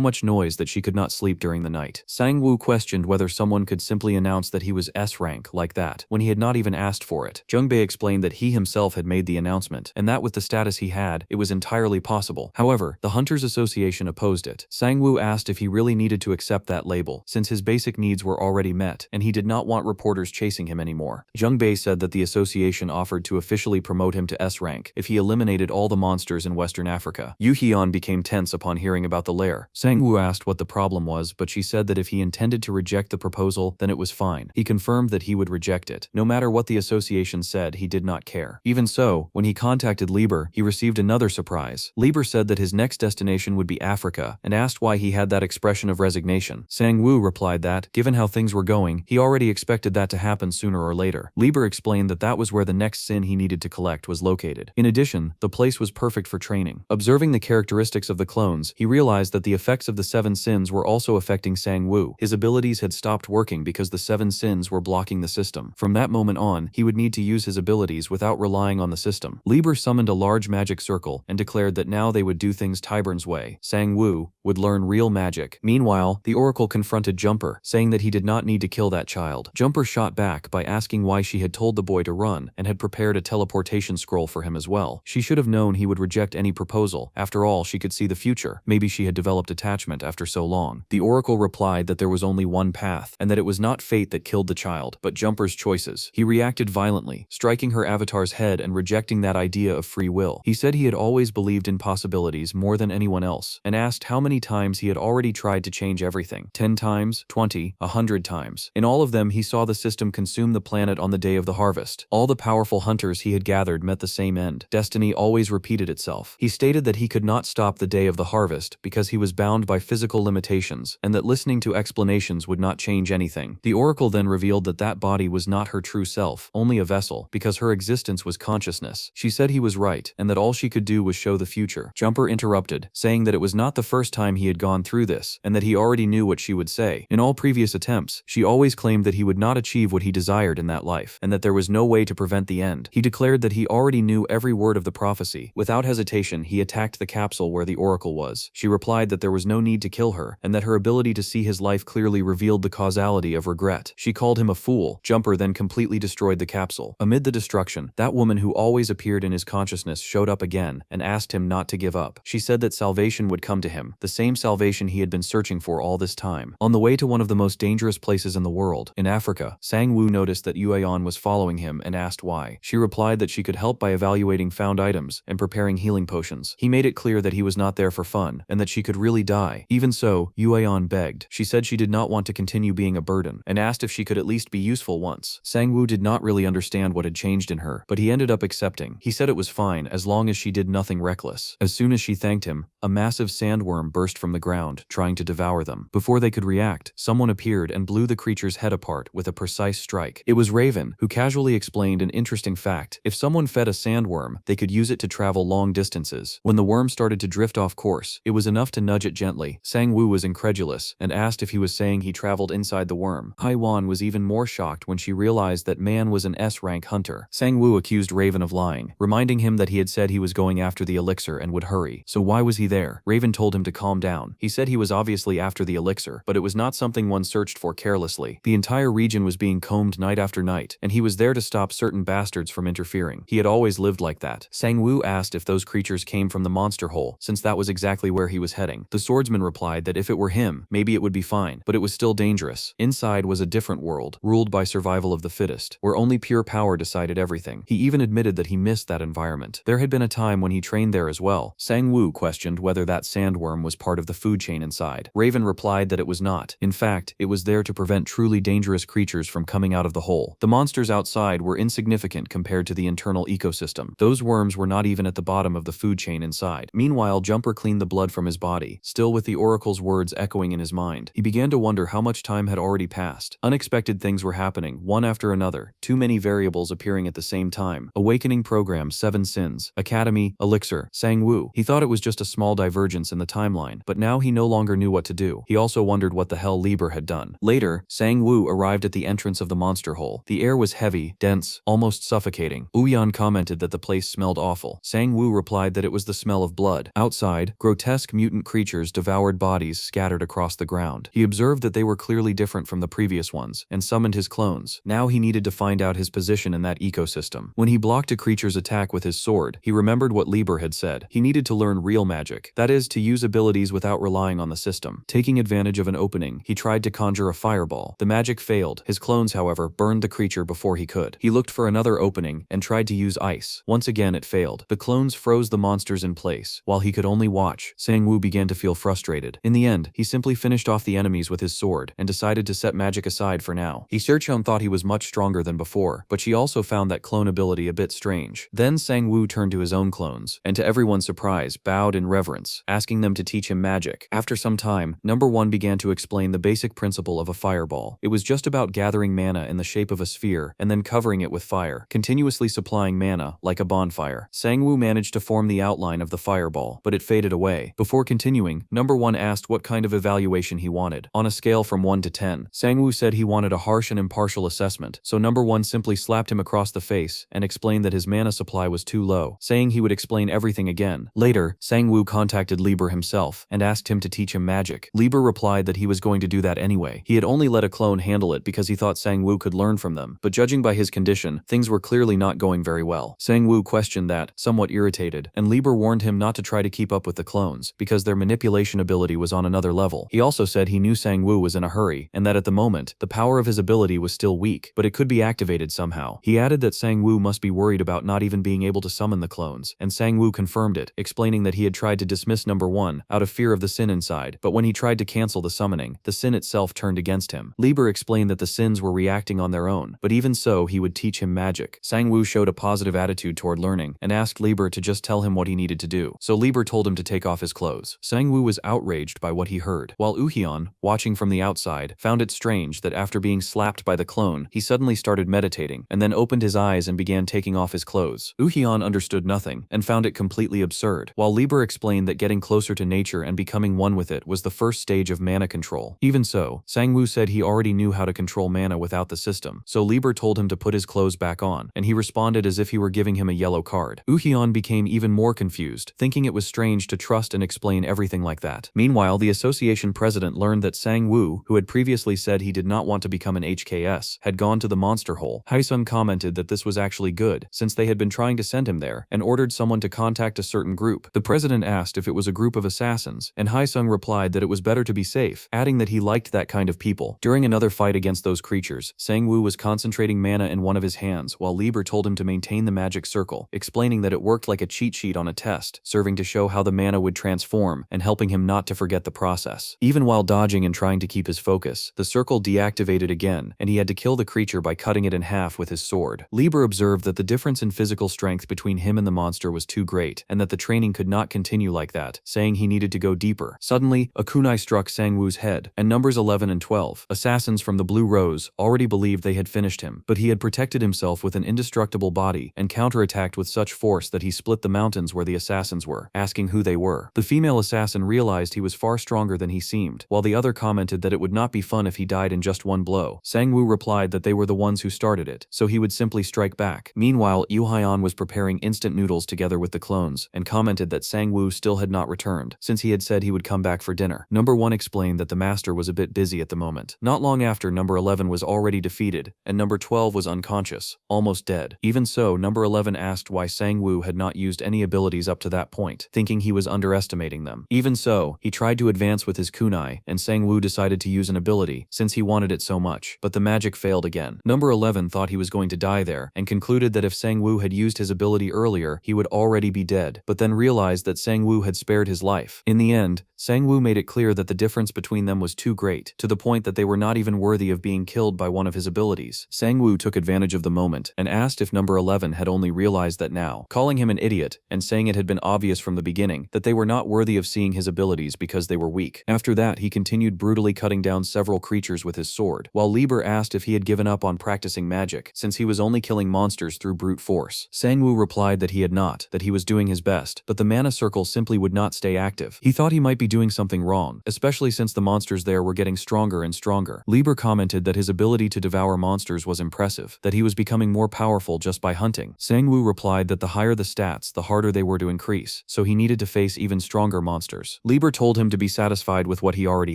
much noise that she could not sleep during the night. Sang-woo questioned whether someone could simply announce that he was S rank like that, when he had not even asked for it. Jungbei explained that he himself had made the announcement, and that with the status he had, it was entirely possible. However, the Hunters Association opposed it. Sang-woo asked if he really needed to accept that label, since his basic needs were already met, and he did not want reporters chasing him anymore. Jungbei said that the association offered to officially promote him to S rank if he eliminated all the monsters in Western Africa. Yu Hyun became tense upon hearing about the lair. Sang-woo asked what the problem was, but she said that if he intended to reject the proposal, then it was fine. He confirmed that he would reject it. No matter what the association said, he did not care. Even so, when he contacted Lieber, he received another surprise. Lieber said that his next destination would be Africa, and asked why he had that expression of resignation. Sang-woo replied that, given how things were going, he already expected that to happen sooner or later. Lieber explained that that was where the next sin he needed to collect was located. In addition, the place was perfect for training. Observing the characteristics of the clones, he realized that the effects of the 7 sins were also affecting Sang-woo. His abilities had stopped working because the 7 sins were blocking the system. From that moment on, he would need to use his abilities without relying on the system. Lieber summoned a large magic circle and declared that now they would do things Tyburn's way. Sang-woo would learn real magic. Meanwhile, the Oracle confronted Jumper, saying that he did not need to kill that child. Jumper shot back by asking why she had told the boy to run and had prepared a teleportation scroll for him as well. She should have known he would reject any proposal. After all, she could see the future. Maybe she had developed attachment after so long. The Oracle replied that there was only one path, and that it was not fate that killed the child, but Jumper's choices. He reacted violently, striking her avatar's head and rejecting that idea of free will. He said he had always believed in possibilities more than anyone else, and asked how many times he had already tried to change everything. 10 times, 20, 100 times. In all of them, he saw the system consume the planet on the day of the harvest. All the powerful hunters he had gathered met the same end. Destiny always repeated itself. He stated that he could not stop the day of the harvest because he was bound by physical limitations, and that listening to explanations would not change anything. The Oracle then revealed that that body was not her true self, only a vessel, because her existence was consciousness. She said he was right, and that all she could do was show the future. Jumper interrupted, saying that it was not the first time he had gone through this, and that he already knew what she would say. In all previous attempts, she always claimed that he would not achieve what he desired in that life, and that there was no way to prevent the end. He declared that he already knew every word of the prophecy. Without hesitation, he attacked the capsule where the Oracle was. She replied that there was no need to kill her, and that her ability to see his life clearly revealed the causality of regret. She called him a fool. Jumper then completely destroyed the capsule. Amid the destruction, that woman who always appeared in his consciousness showed up again and asked him not to give up. She said that salvation would come to him, the same salvation he had been searching for all this time. On the way to one of the most dangerous places in the world, in Africa, Sang-woo noticed that Yueon was following him and asked why. She replied that she could help by evaluating found items and preparing healing potions. He made it clear that he was not there for fun, and that she could really die. Even so, Yueon begged. She said she did not want to continue being a burden, and asked if she could at least be useful once. Sang-woo did not really understand what had changed in her, but he ended up accepting. He said it was fine as long as she did nothing reckless. As soon as she thanked him, a massive sandworm burst from the ground, trying to devour them. Before they could react, someone appeared and blew the creature's head apart with a precise strike. It was Raven, who casually explained an interesting fact. If someone fed a sandworm, they could use it to travel long distances. When the worm started to drift off course, it was enough to nudge it gently. Sang-woo was incredulous and asked if he was saying he traveled inside the worm. Haiwan was even more shocked when she realized that Man was an S-rank hunter. Sang-woo accused Raven of lying, reminding him that he had said he was going after the elixir and would hurry. So why was he there? Raven told him to calm down. He said he was obviously after the elixir, but it was not something one searched for carelessly. The entire region was being combed night after night, and he was there to stop certain bastards from interfering. He had always lived like that. Sang-woo asked if those creatures came from the monster hole, since that was exactly where he was heading. The swordsman replied that if it were him, maybe it would be fine, but it was still dangerous. Inside was a different world, ruled by survival of the fittest, where only pure power decided everything. He even admitted that he missed that environment. There had been a time when he trained there as well. Sang-woo questioned whether that sandworm was part of the food chain inside. Raven replied that it was not. In fact, it was there to prevent truly dangerous creatures from coming out of the hole. The monsters outside were insignificant compared to the internal ecosystem. Those worms were not even at the bottom of the food chain inside. Meanwhile, Jumper cleaned the blood from his body, still with the Oracle's words echoing in his mind. He began to wonder how much time had already passed. Unexpected things were happening, one after another, too many variables appearing at the same time. Awakening Program, 7 Sins, Academy, Elixir, Sang-woo. He thought it was just a small divergence in the timeline, but now he no longer knew what to do. He also wondered what the hell Lieber had done. Later, Sang-woo arrived at the entrance of the monster hole. The air was heavy, dense, almost suffocating. Uyan commented that the place smelled awful. Sang-woo replied that it was the smell of blood. Outside, grotesque mutant creatures devoured bodies scattered across the ground. He observed that they were clearly different from the previous ones, and summoned his clones. Now he needed to find out his position in that ecosystem. When he blocked a creature's attack with his sword, he remembered what Lieber had said. He needed to learn real magic. magic, that is, to use abilities without relying on the system. Taking advantage of an opening, he tried to conjure a fireball. The magic failed. His clones, however, burned the creature before he could. He looked for another opening and tried to use ice. Once again it failed. The clones froze the monsters in place. While he could only watch, Sang-woo began to feel frustrated. In the end, he simply finished off the enemies with his sword and decided to set magic aside for now. Searchon thought he was much stronger than before, but she also found that clone ability a bit strange. Then Sang-woo turned to his own clones, and to everyone's surprise, bowed in reverence, asking them to teach him magic. After some time, number 1 began to explain the basic principle of a fireball. It was just about gathering mana in the shape of a sphere and then covering it with fire, continuously supplying mana like a bonfire. Sang-woo managed to form the outline of the fireball, but it faded away. Before continuing, number 1 asked what kind of evaluation he wanted. On a scale from 1 to 10, Sang-woo said he wanted a harsh and impartial assessment, so number 1 simply slapped him across the face and explained that his mana supply was too low, saying he would explain everything again. Later, Sang-woo contacted Lieber himself and asked him to teach him magic. Lieber replied that he was going to do that anyway. He had only let a clone handle it because he thought Sang-woo could learn from them, but judging by his condition, things were clearly not going very well. Sang-woo questioned that, somewhat irritated, and Lieber warned him not to try to keep up with the clones, because their manipulation ability was on another level. He also said he knew Sang-woo was in a hurry, and that at the moment, the power of his ability was still weak, but it could be activated somehow. He added that Sang-woo must be worried about not even being able to summon the clones, and Sang-woo confirmed it, explaining that he had tried to dismiss number 1 out of fear of the sin inside, but when he tried to cancel the summoning, the sin itself turned against him. Lieber explained that the sins were reacting on their own, but even so, he would teach him magic. Sang-woo showed a positive attitude toward learning, and asked Lieber to just tell him what he needed to do, so Lieber told him to take off his clothes. Sang-woo was outraged by what he heard, while Uhyun, watching from the outside, found it strange that after being slapped by the clone, he suddenly started meditating, and then opened his eyes and began taking off his clothes. Uhyun understood nothing, and found it completely absurd, while Lieber explained that getting closer to nature and becoming one with it was the first stage of mana control. Even so, Sang-woo said he already knew how to control mana without the system, so Lieber told him to put his clothes back on, and he responded as if he were giving him a yellow card. Uhyun became even more confused, thinking it was strange to trust and explain everything like that. Meanwhile, the association president learned that Sang-woo, who had previously said he did not want to become an HKS, had gone to the monster hole. Haesung commented that this was actually good, since they had been trying to send him there, and ordered someone to contact a certain group. The president asked if it was a group of assassins, and Haesung replied that it was better to be safe, adding that he liked that kind of people. During another fight against those creatures, Sang-woo was concentrating mana in one of his hands, while Lieber told him to maintain the magic circle, explaining that it worked like a cheat sheet on a test, serving to show how the mana would transform, and helping him not to forget the process. Even while dodging and trying to keep his focus, the circle deactivated again, and he had to kill the creature by cutting it in half with his sword. Lieber observed that the difference in physical strength between him and the monster was too great, and that the training could not continue like that, saying he needed to go deeper. Suddenly, a kunai struck Sang-woo's head, and numbers 11 and 12, assassins from the Blue Rose, already believed they had finished him, but he had protected himself with an indestructible body and counterattacked with such force that he split the mountains where the assassins were, asking who they were. The female assassin realized he was far stronger than he seemed, while the other commented that it would not be fun if he died in just one blow. Sang-woo replied that they were the ones who started it, so he would simply strike back. Meanwhile, Uhyun was preparing instant noodles together with the clones, and commented that Sang-woo still had not returned, since he had said he would come back for dinner. Number 1 explained that the master was a bit busy at the moment. Not long after, number 11 was already defeated, and number 12 was unconscious, almost dead. Even so, number 11 asked why Sang-woo had not used any abilities up to that point, thinking he was underestimating them. Even so, he tried to advance with his kunai, and Sang-woo decided to use an ability, since he wanted it so much, but the magic failed again. Number 11 thought he was going to die there, and concluded that if Sang-woo had used his ability earlier, he would already be dead, but then realized that Sang-woo had spared his life. In the end, Sang-woo made it clear that the difference between them was too great, to the point that they were not even worthy of being killed by one of his abilities. Sang-woo took advantage of the moment, and asked if number 11 had only realized that now, calling him an idiot, and saying it had been obvious from the beginning that they were not worthy of seeing his abilities because they were weak. After that, he continued brutally cutting down several creatures with his sword, while Lieber asked if he had given up on practicing magic, since he was only killing monsters through brute force. Sang-woo replied that he had not, that he was doing his best, but the mana circle simply would not stay active. He thought he might be doing something wrong, especially since the monsters there were getting stronger and stronger. Lieber commented that his ability to devour monsters was impressive, that he was becoming more powerful just by hunting. Sang-woo replied that the higher the stats, the harder they were to increase, so he needed to face even stronger monsters. Lieber told him to be satisfied with what he already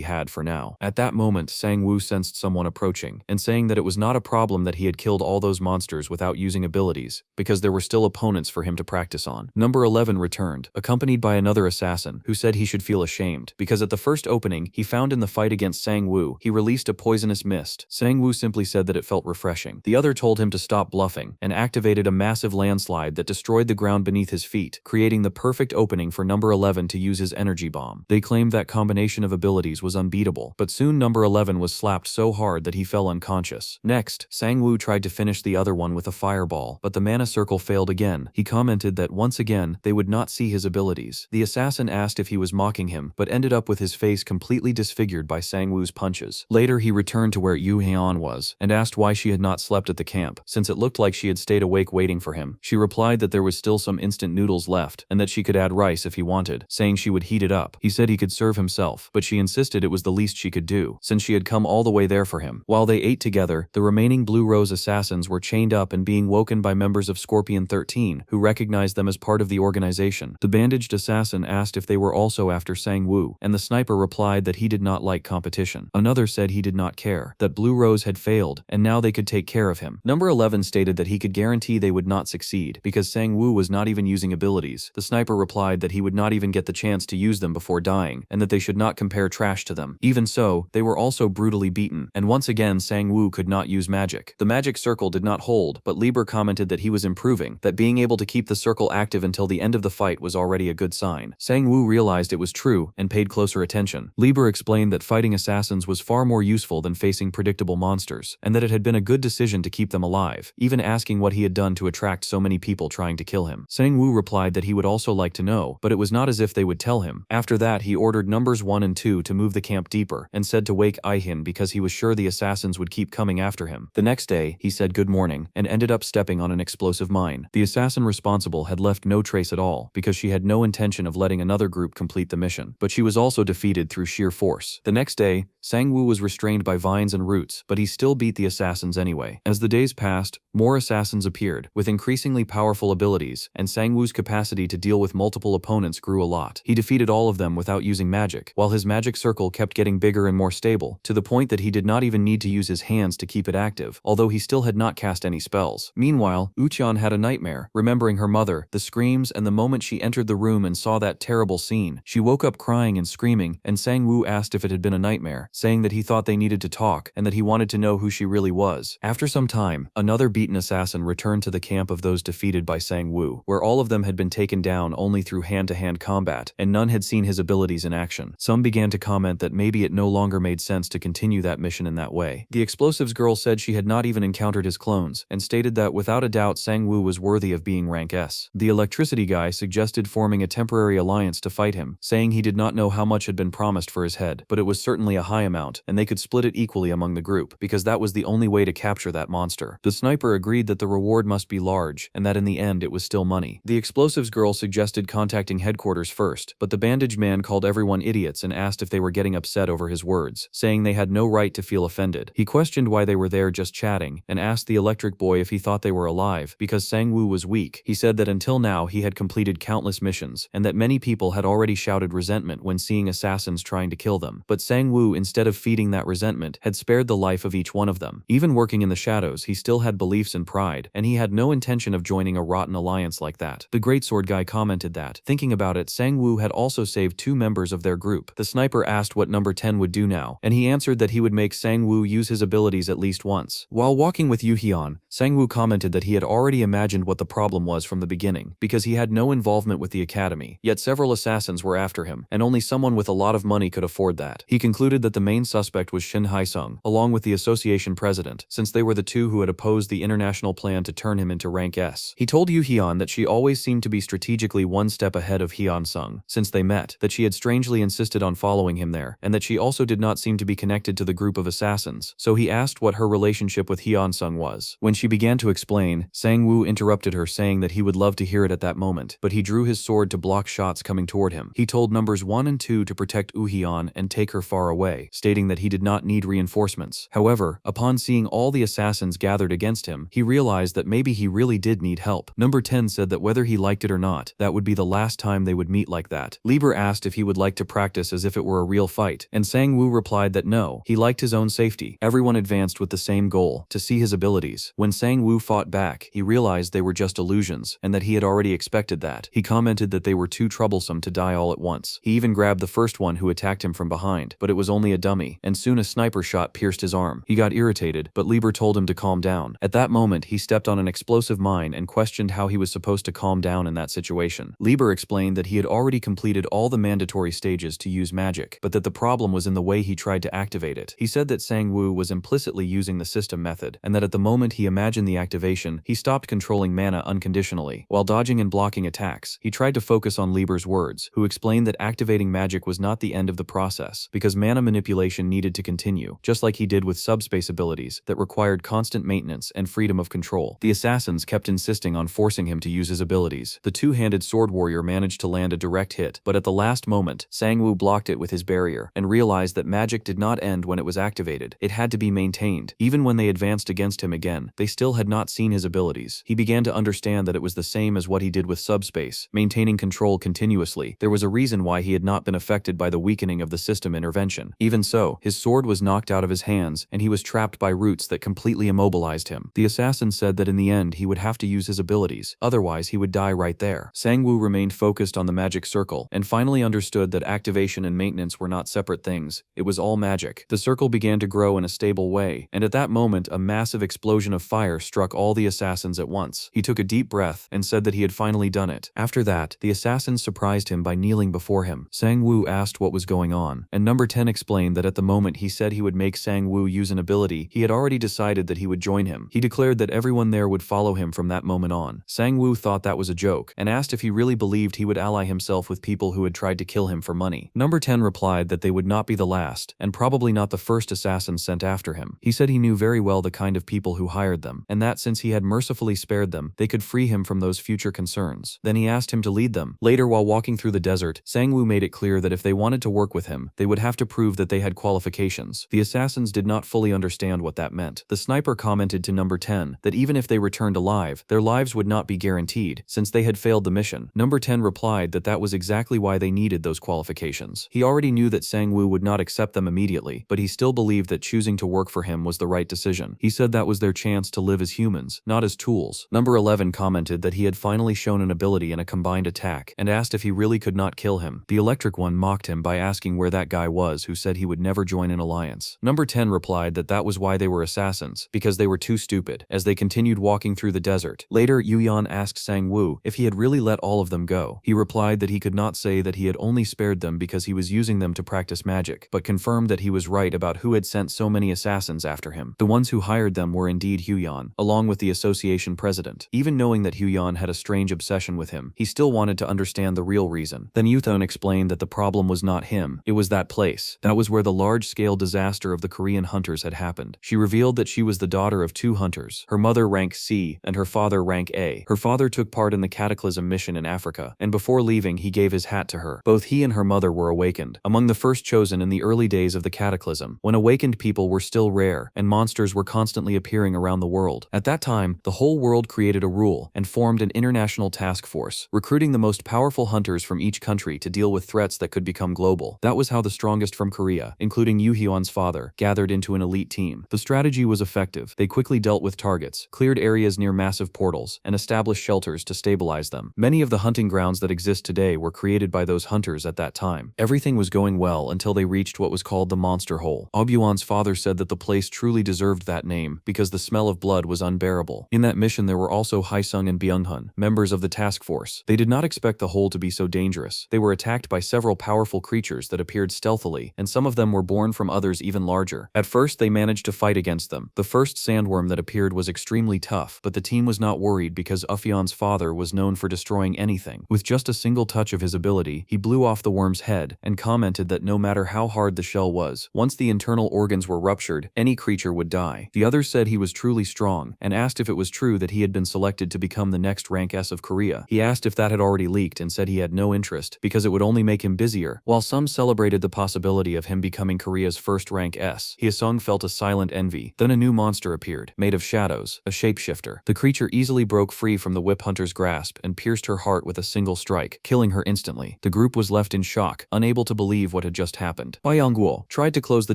had for now. At that moment, Sang-woo sensed someone approaching, and saying that it was not a problem that he had killed all those monsters without using abilities, because there were still opponents for him to practice on. Number 11 returned, accompanied by another assassin, who said he should feel ashamed, because at the first opening he found in the fight against Sang-woo, he released a poisonous mist. Sang-woo simply said that it felt refreshing. The other told him to stop bluffing, and activated a massive landslide that destroyed the ground beneath his feet, creating the perfect opening for number 11 to use his energy bomb. They claimed that combination of abilities was unbeatable, but soon number 11 was slapped so hard that he fell unconscious. Next, Sang-woo tried to finish the other one with a fireball, but the mana circle failed again. He commented that once again, they would not see his abilities. The assassin asked if he was mocking him, but ended up with his face completely disfigured by Sang-woo's punches. Later, he returned to where Yu Heian was, and asked why she had not slept at the camp, since it looked like she had stayed awake waiting for him. She replied that there was still some instant noodles left, and that she could add rice if he wanted, saying she would heat it up. He said he could serve himself, but she insisted it was the least she could do, since she had come all the way there for him. While they ate together, the remaining Blue Rose assassins were chained up and being woken by members of Scorpion 13, who recognized them as part of the organization. The bandaged assassin asked if they were also after Sang-woo, and the sniper replied that he did not like competition. Another said he did not care, that Blue Rose had failed, and now they could take care of him. Number 11 stated that he could guarantee they would not succeed, because Sang-woo was not even using abilities. The sniper replied that he would not even get the chance to use them before dying, and that they should not compare trash to them. Even so, they were also brutally beaten, and once again Sang-woo could not use magic. The magic circle did not hold, but Lieber commented that he was improving, that being able to keep the circle active until the end of the fight was already a good sign. Sang-woo realized it was true, and paid closer attention. Lieber explained that fighting assassins was far more useful than facing predictable monsters, and that it had been a good decision to keep them alive, even asking what he had done to attract so many people trying to kill him. Sang-woo replied that he would also like to know, but it was not as if they would tell him. After that, he ordered numbers 1 and 2 to move the camp deeper, and said to wake Aihin because he was sure the assassins would keep coming after him. The next day, he said good morning, and ended up stepping on an explosive mine. The assassin responsible had left no trace at all, because she had no intention of letting another group complete the mission, but she was also defeated through sheer force. The next day, Sang-woo was restrained by vines and roots, but he still beat the assassins anyway. As the days passed, more assassins appeared, with increasingly powerful abilities, and Sang-woo's capacity to deal with multiple opponents grew a lot. He defeated all of them without using magic, while his magic circle kept getting bigger and more stable, to the point that he did not even need to use his hands to keep it active, although he still had not cast any spells. Meanwhile, Ucheon had a nightmare, remembering her mother, the screams, and the moment she entered the room and saw that terrible scene. She woke up crying and screaming, and Sang-woo asked if it had been a nightmare, saying that he thought they needed to talk, and that he wanted to know who she really was. After some time, another beaten assassin returned to the camp of those defeated by Sang-woo, where all of them had been taken down only through hand-to-hand combat, and none had seen his abilities in action. Some began to comment that maybe it no longer made sense to continue that mission in that way. The explosives girl said she had not even encountered his clones, and stated that without a doubt Sang-woo was worthy of being rank S. The electricity guy suggested forming a temporary alliance to fight him, saying he did not know how much had been promised for his head, but it was certainly a high amount, and they could split it equally among the group, because that was the only way to capture that monster. The sniper agreed that the reward must be large, and that in the end it was still money. The explosives girl suggested contacting headquarters first, but the bandaged man called everyone idiots and asked if they were getting upset over his words, saying they had no right to feel offended. He questioned why they were there just chatting, and asked the electric boy if he thought they were alive, because Sang-woo was weak. He said that until now he had completed countless missions, and that many people had already shouted resentment when seeing assassins trying to kill them, but Sang-woo, instead of feeding that resentment, had spared the life of each one of them. Even working in the shadows, he still had beliefs and pride, and he had no intention of joining a rotten alliance like that. The greatsword guy commented that, thinking about it, Sang-woo had also saved 2 members of their group. The sniper asked what number 10 would do now, and he answered that he would make Sang-woo use his abilities at least once. While walking with Yu Heian, Sang-woo commented that he had already imagined what the problem was from the beginning, because he had no involvement with the academy, yet several assassins were after him, and only someone with a lot of money could afford that. He concluded that the main suspect was Shin Haesung, along with the association president, since they were the two who had opposed the international plan to turn him into rank S. He told Yu Heian that she always seemed to be strategically one step ahead of Hyun-sung since they met, that she had strangely insisted on following him there, and that she also did not seem to be connected to the group of assassins, so he asked what her relationship with Hyun-sung was. When she began to explain, Sang-woo interrupted her, saying that he would love to hear it at that moment, but he drew his sword to block shots coming toward him. He told numbers 1 and 2 to protect Uhyun and take her far away, way, stating that he did not need reinforcements. However, upon seeing all the assassins gathered against him, he realized that maybe he really did need help. Number 10 said that whether he liked it or not, that would be the last time they would meet like that. Lieber asked if he would like to practice as if it were a real fight, and Sang-woo replied that no, he liked his own safety. Everyone advanced with the same goal, to see his abilities. When Sang-woo fought back, he realized they were just illusions, and that he had already expected that. He commented that they were too troublesome to die all at once. He even grabbed the first one who attacked him from behind, but it was only a dummy, and soon a sniper shot pierced his arm. He got irritated, but Lieber told him to calm down. At that moment, he stepped on an explosive mine and questioned how he was supposed to calm down in that situation. Lieber explained that he had already completed all the mandatory stages to use magic, but that the problem was in the way he tried to activate it. He said that Sang-woo was implicitly using the system method, and that at the moment he imagined the activation, he stopped controlling mana unconditionally. While dodging and blocking attacks, he tried to focus on Lieber's words, who explained that activating magic was not the end of the process, because mana manipulation needed to continue, just like he did with subspace abilities that required constant maintenance and freedom of control. The assassins kept insisting on forcing him to use his abilities. The two-handed sword warrior managed to land a direct hit, but at the last moment, Sang-woo blocked it with his barrier, and realized that magic did not end when it was activated. It had to be maintained. Even when they advanced against him again, they still had not seen his abilities. He began to understand that it was the same as what he did with subspace, maintaining control continuously. There was a reason why he had not been affected by the weakening of the system intervention. Even so, his sword was knocked out of his hands, and he was trapped by roots that completely immobilized him. The assassin said that in the end he would have to use his abilities, otherwise he would die right there. Sang-woo remained focused on the magic circle, and finally understood that activation and maintenance were not separate things. It was all magic. The circle began to grow in a stable way, and at that moment a massive explosion of fire struck all the assassins at once. He took a deep breath and said that he had finally done it. After that, the assassins surprised him by kneeling before him. Sang-woo asked what was going on, and number 10 explained that at the moment he said he would make Sang-woo use an ability, he had already decided that he would join him. He declared that everyone there would follow him from that moment on. Sang-woo thought that was a joke, and asked if he really believed he would ally himself with people who had tried to kill him for money. Number 10 replied that they would not be the last, and probably not the first assassins sent after him. He said he knew very well the kind of people who hired them, and that since he had mercifully spared them, they could free him from those future concerns. Then he asked him to lead them. Later, while walking through the desert, Sang-woo made it clear that if they wanted to work with him, they would have to prove that they had qualifications. The assassins did not fully understand what that meant. The sniper commented to number 10 that even if they returned alive, their lives would not be guaranteed, since they had failed the mission. Number 10 replied that that was exactly why they needed those qualifications. He already knew that Sang-woo would not accept them immediately, but he still believed that choosing to work for him was the right decision. He said that was their chance to live as humans, not as tools. Number 11 commented that he had finally shown an ability in a combined attack, and asked if he really could not kill him. The electric one mocked him by asking where that guy was who said he would never join an alliance. Number 10 replied that that was why they were assassins, because they were too stupid. As they continued walking through the desert, later Yuyan asked Sang-woo if he had really let all of them go. He replied that he could not say that he had only spared them because he was using them to practice magic, but confirmed that he was right about who had sent so many assassins after him. The ones who hired them were indeed Yuyan, along with the association president. Even knowing that Yuyan had a strange obsession with him, he still wanted to understand the real reason. Then Yuthon explained that the problem was not him, it was that place. That was where the large-scale disaster of the Korean hunters had happened. She revealed that she was the daughter of 2 hunters, her mother rank C and her father rank A. Her father took part in the Cataclysm mission in Africa, and before leaving he gave his hat to her. Both he and her mother were awakened, among the first chosen in the early days of the Cataclysm, when awakened people were still rare, and monsters were constantly appearing around the world. At that time, the whole world created a rule, and formed an international task force, recruiting the most powerful hunters from each country to deal with threats that could become global. That was how the strongest from Korea, including Yoo Hyun's father, gathered into an elite team. The strategy was effective. They quickly dealt with targets, cleared areas near massive portals, and established shelters to stabilize them. Many of the hunting grounds that exist today were created by those hunters at that time. Everything was going well until they reached what was called the Monster Hole. Obyuan's father said that the place truly deserved that name because the smell of blood was unbearable. In that mission there were also Haesung and Byung-hun, members of the task force. They did not expect the hole to be so dangerous. They were attacked by several powerful creatures that appeared stealthily, and some of them were born from others even larger. At first they managed to fight against them. The first sandworm that appeared was extremely tough, but the team was not worried because Ufyeon's father was known for destroying anything. With just a single touch of his ability, he blew off the worm's head, and commented that no matter how hard the shell was, once the internal organs were ruptured, any creature would die. The others said he was truly strong, and asked if it was true that he had been selected to become the next rank S of Korea. He asked if that had already leaked and said he had no interest, because it would only make him busier, while some celebrated the possibility of him him becoming Korea's first rank S. Hyesung felt a silent envy. Then a new monster appeared, made of shadows, a shapeshifter. The creature easily broke free from the whip hunter's grasp and pierced her heart with a single strike, killing her instantly. The group was left in shock, unable to believe what had just happened. Byung-woo tried to close the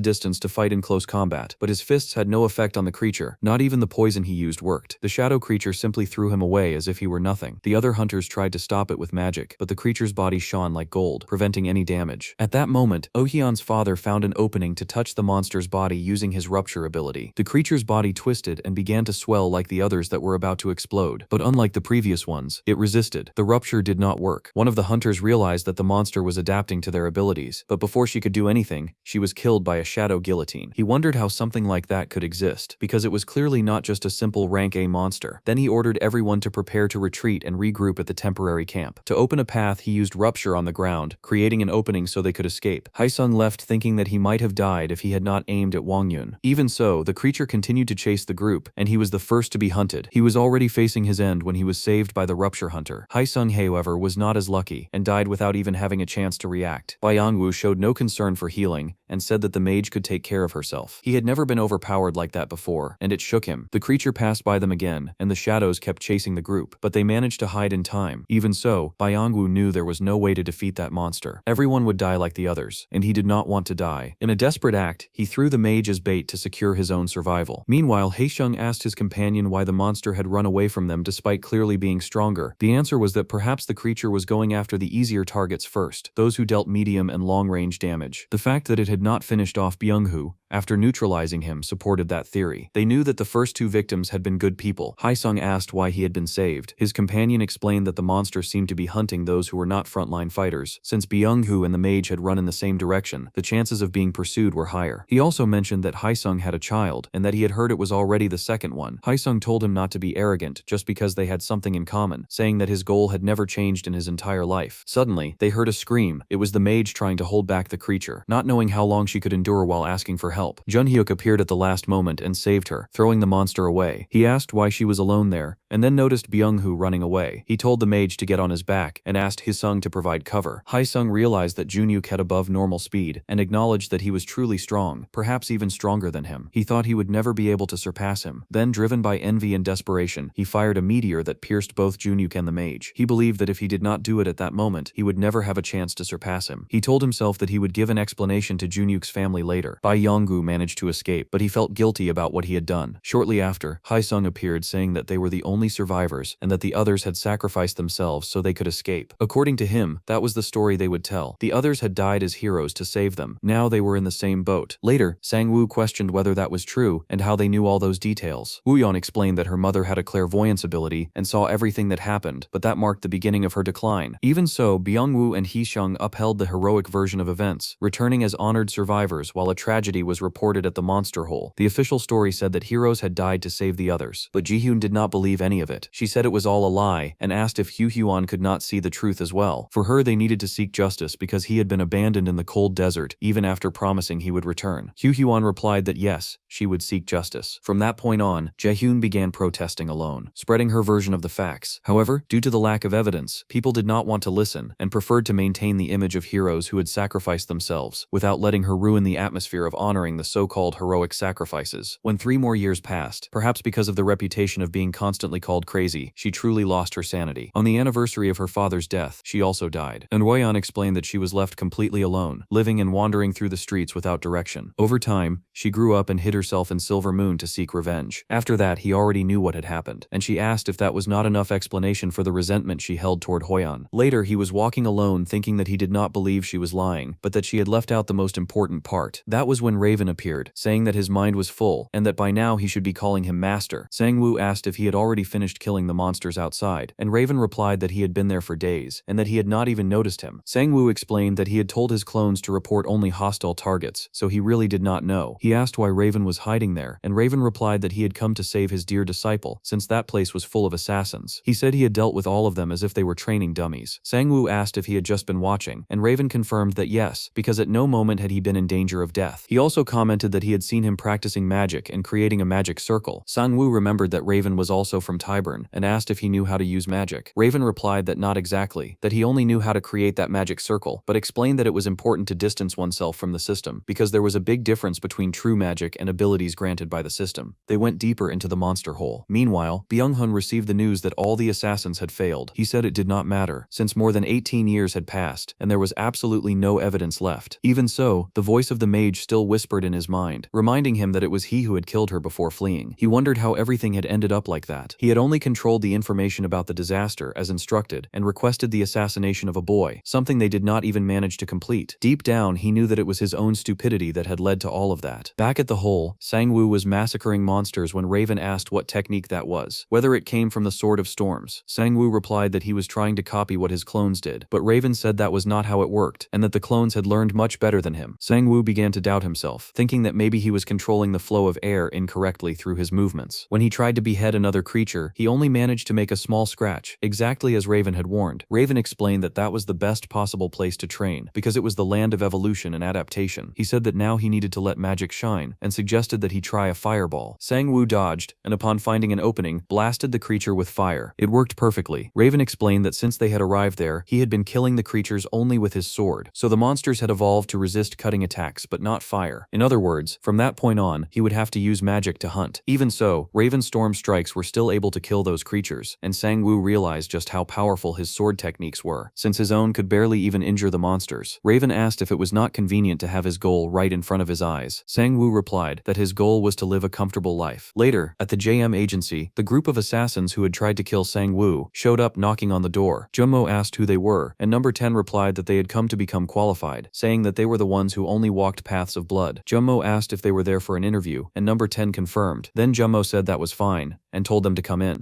distance to fight in close combat, but his fists had no effect on the creature. Not even the poison he used worked. The shadow creature simply threw him away as if he were nothing. The other hunters tried to stop it with magic, but the creature's body shone like gold, preventing any damage. At that moment, Oh-hyun's father found an opening to touch the monster's body using his rupture ability. The creature's body twisted and began to swell like the others that were about to explode, but unlike the previous ones, it resisted. The rupture did not work. One of the hunters realized that the monster was adapting to their abilities, but before she could do anything, she was killed by a shadow guillotine. He wondered how something like that could exist, because it was clearly not just a simple rank A monster. Then he ordered everyone to prepare to retreat and regroup at the temporary camp. To open a path, he used rupture on the ground, creating an opening so they could escape. Hyesung left thinking that he might have died if he had not aimed at Wongyun. Even so, the creature continued to chase the group, and he was the first to be hunted. He was already facing his end when he was saved by the rupture hunter. Hyesung, however, was not as lucky, and died without even having a chance to react. Byung-woo showed no concern for healing, and said that the mage could take care of herself. He had never been overpowered like that before, and it shook him. The creature passed by them again, and the shadows kept chasing the group, but they managed to hide in time. Even so, Byung-woo knew there was no way to defeat that monster. Everyone would die like the others, and he did not want to die. In a desperate act, he threw the mage as bait to secure his own survival. Meanwhile, Hyesung asked his companion why the monster had run away from them despite clearly being stronger. The answer was that perhaps the creature was going after the easier targets first, those who dealt medium and long-range damage. The fact that it had not finished off Byung-woo after neutralizing him supported that theory. They knew that the first two victims had been good people. Hyesung asked why he had been saved. His companion explained that the monster seemed to be hunting those who were not frontline fighters. Since Byung-woo and the mage had run in the same direction, the chances of being pursued were higher. He also mentioned that Hyesung had a child, and that he had heard it was already the second one. Hyesung told him not to be arrogant just because they had something in common, saying that his goal had never changed in his entire life. Suddenly, they heard a scream. It was the mage trying to hold back the creature, not knowing how long she could endure while asking for help. Junhyuk appeared at the last moment and saved her, throwing the monster away. He asked why she was alone there, and then noticed Byung-woo running away. He told the mage to get on his back, and asked Hyesung to provide cover. Hyesung realized that Junhyuk had above normal speed, and acknowledged that he was truly strong, perhaps even stronger than him. He thought he would never be able to surpass him. Then, driven by envy and desperation, he fired a meteor that pierced both Junhyuk and the mage. He believed that if he did not do it at that moment, he would never have a chance to surpass him. He told himself that he would give an explanation to Junhyuk's family later. Byung-woo managed to escape, but he felt guilty about what he had done. Shortly after, Hyesung appeared saying that they were the only survivors, and that the others had sacrificed themselves so they could escape. According to him, that was the story they would tell. The others had died as heroes to save them. Now they were in the same boat. Later, Sang-woo questioned whether that was true, and how they knew all those details. Woo-yeon explained that her mother had a clairvoyance ability, and saw everything that happened, but that marked the beginning of her decline. Even so, Byung-woo and Hyesung upheld the heroic version of events, returning as honored survivors while a tragedy was reported at the monster hole. The official story said that heroes had died to save the others, but Jihyun did not believe any of it. She said it was all a lie, and asked if Hyun could not see the truth as well. For her, they needed to seek justice because he had been abandoned in the cold desert, even after promising he would return. Hyun replied that yes, she would seek justice. From that point on, Jihyun began protesting alone, spreading her version of the facts. However, due to the lack of evidence, people did not want to listen, and preferred to maintain the image of heroes who had sacrificed themselves, without letting her ruin the atmosphere of honoring the so-called heroic sacrifices. When 3 more years passed, perhaps because of the reputation of being constantly called crazy, she truly lost her sanity. On the anniversary of her father's death, she also died. And Woo-yeon explained that she was left completely alone, living and wandering through the streets without direction. Over time, she grew up and hid herself in Silver Moon to seek revenge. After that, he already knew what had happened, and she asked if that was not enough explanation for the resentment she held toward Woo-yeon. Later, he was walking alone thinking that he did not believe she was lying, but that she had left out the most important part. That was when Raven appeared, saying that his mind was full, and that by now he should be calling him master. Sang-woo asked if he had already finished killing the monsters outside, and Raven replied that he had been there for days, and that he had not even noticed him. Sang-woo explained that he had told his clones to report only hostile targets, so he really did not know. He asked why Raven was hiding there, and Raven replied that he had come to save his dear disciple, since that place was full of assassins. He said he had dealt with all of them as if they were training dummies. Sang-woo asked if he had just been watching, and Raven confirmed that yes, because at no moment had he been in danger of death. He also commented that he had seen him practicing magic and creating a magic circle. Sang-woo remembered that Raven was also from Tyburn and asked if he knew how to use magic. Raven replied that not exactly, that he only knew how to create that magic circle, but explained that it was important to distance oneself from the system because there was a big difference between true magic and abilities granted by the system. They went deeper into the monster hole. Meanwhile, Byung-hun received the news that all the assassins had failed. He said it did not matter, since more than 18 years had passed and there was absolutely no evidence left. Even so, the voice of the mage still whispered in his mind, reminding him that it was he who had killed her before fleeing. He wondered how everything had ended up like that. He had only controlled the information about the disaster as instructed and requested the assassination of a boy, something they did not even manage to complete. Deep down, he knew that it was his own stupidity that had led to all of that. Back at the hole, Sang-woo was massacring monsters when Raven asked what technique that was, whether it came from the Sword of Storms. Sang-woo replied that he was trying to copy what his clones did, but Raven said that was not how it worked, and that the clones had learned much better than him. Sang-woo began to doubt himself, thinking that maybe he was controlling the flow of air incorrectly through his movements. When he tried to behead another creature, he only managed to make a small scratch, exactly as Raven had warned. Raven explained that that was the best possible place to train, because it was the land of evolution and adaptation. He said that now he needed to let magic shine, and suggested that he try a fireball. Sang-woo dodged, and upon finding an opening, blasted the creature with fire. It worked perfectly. Raven explained that since they had arrived there, he had been killing the creatures only with his sword, so the monsters had evolved to resist cutting attacks but not fire. In other words, from that point on, he would have to use magic to hunt. Even so, Raven's storm strikes were still able to kill those creatures, and Sang-woo realized just how powerful his sword techniques were, since his own could barely even injure the monsters. Raven asked if it was not convenient to have his goal right in front of his eyes. Sang-woo replied that his goal was to live a comfortable life. Later, at the JM agency, the group of assassins who had tried to kill Sang-woo showed up knocking on the door. Jummo asked who they were, and number 10 replied that they had come to become qualified, saying that they were the ones who only walked paths of blood. Jummo asked if they were there for an interview, and number 10 confirmed. Then Jummo said that was fine, and told them to come in.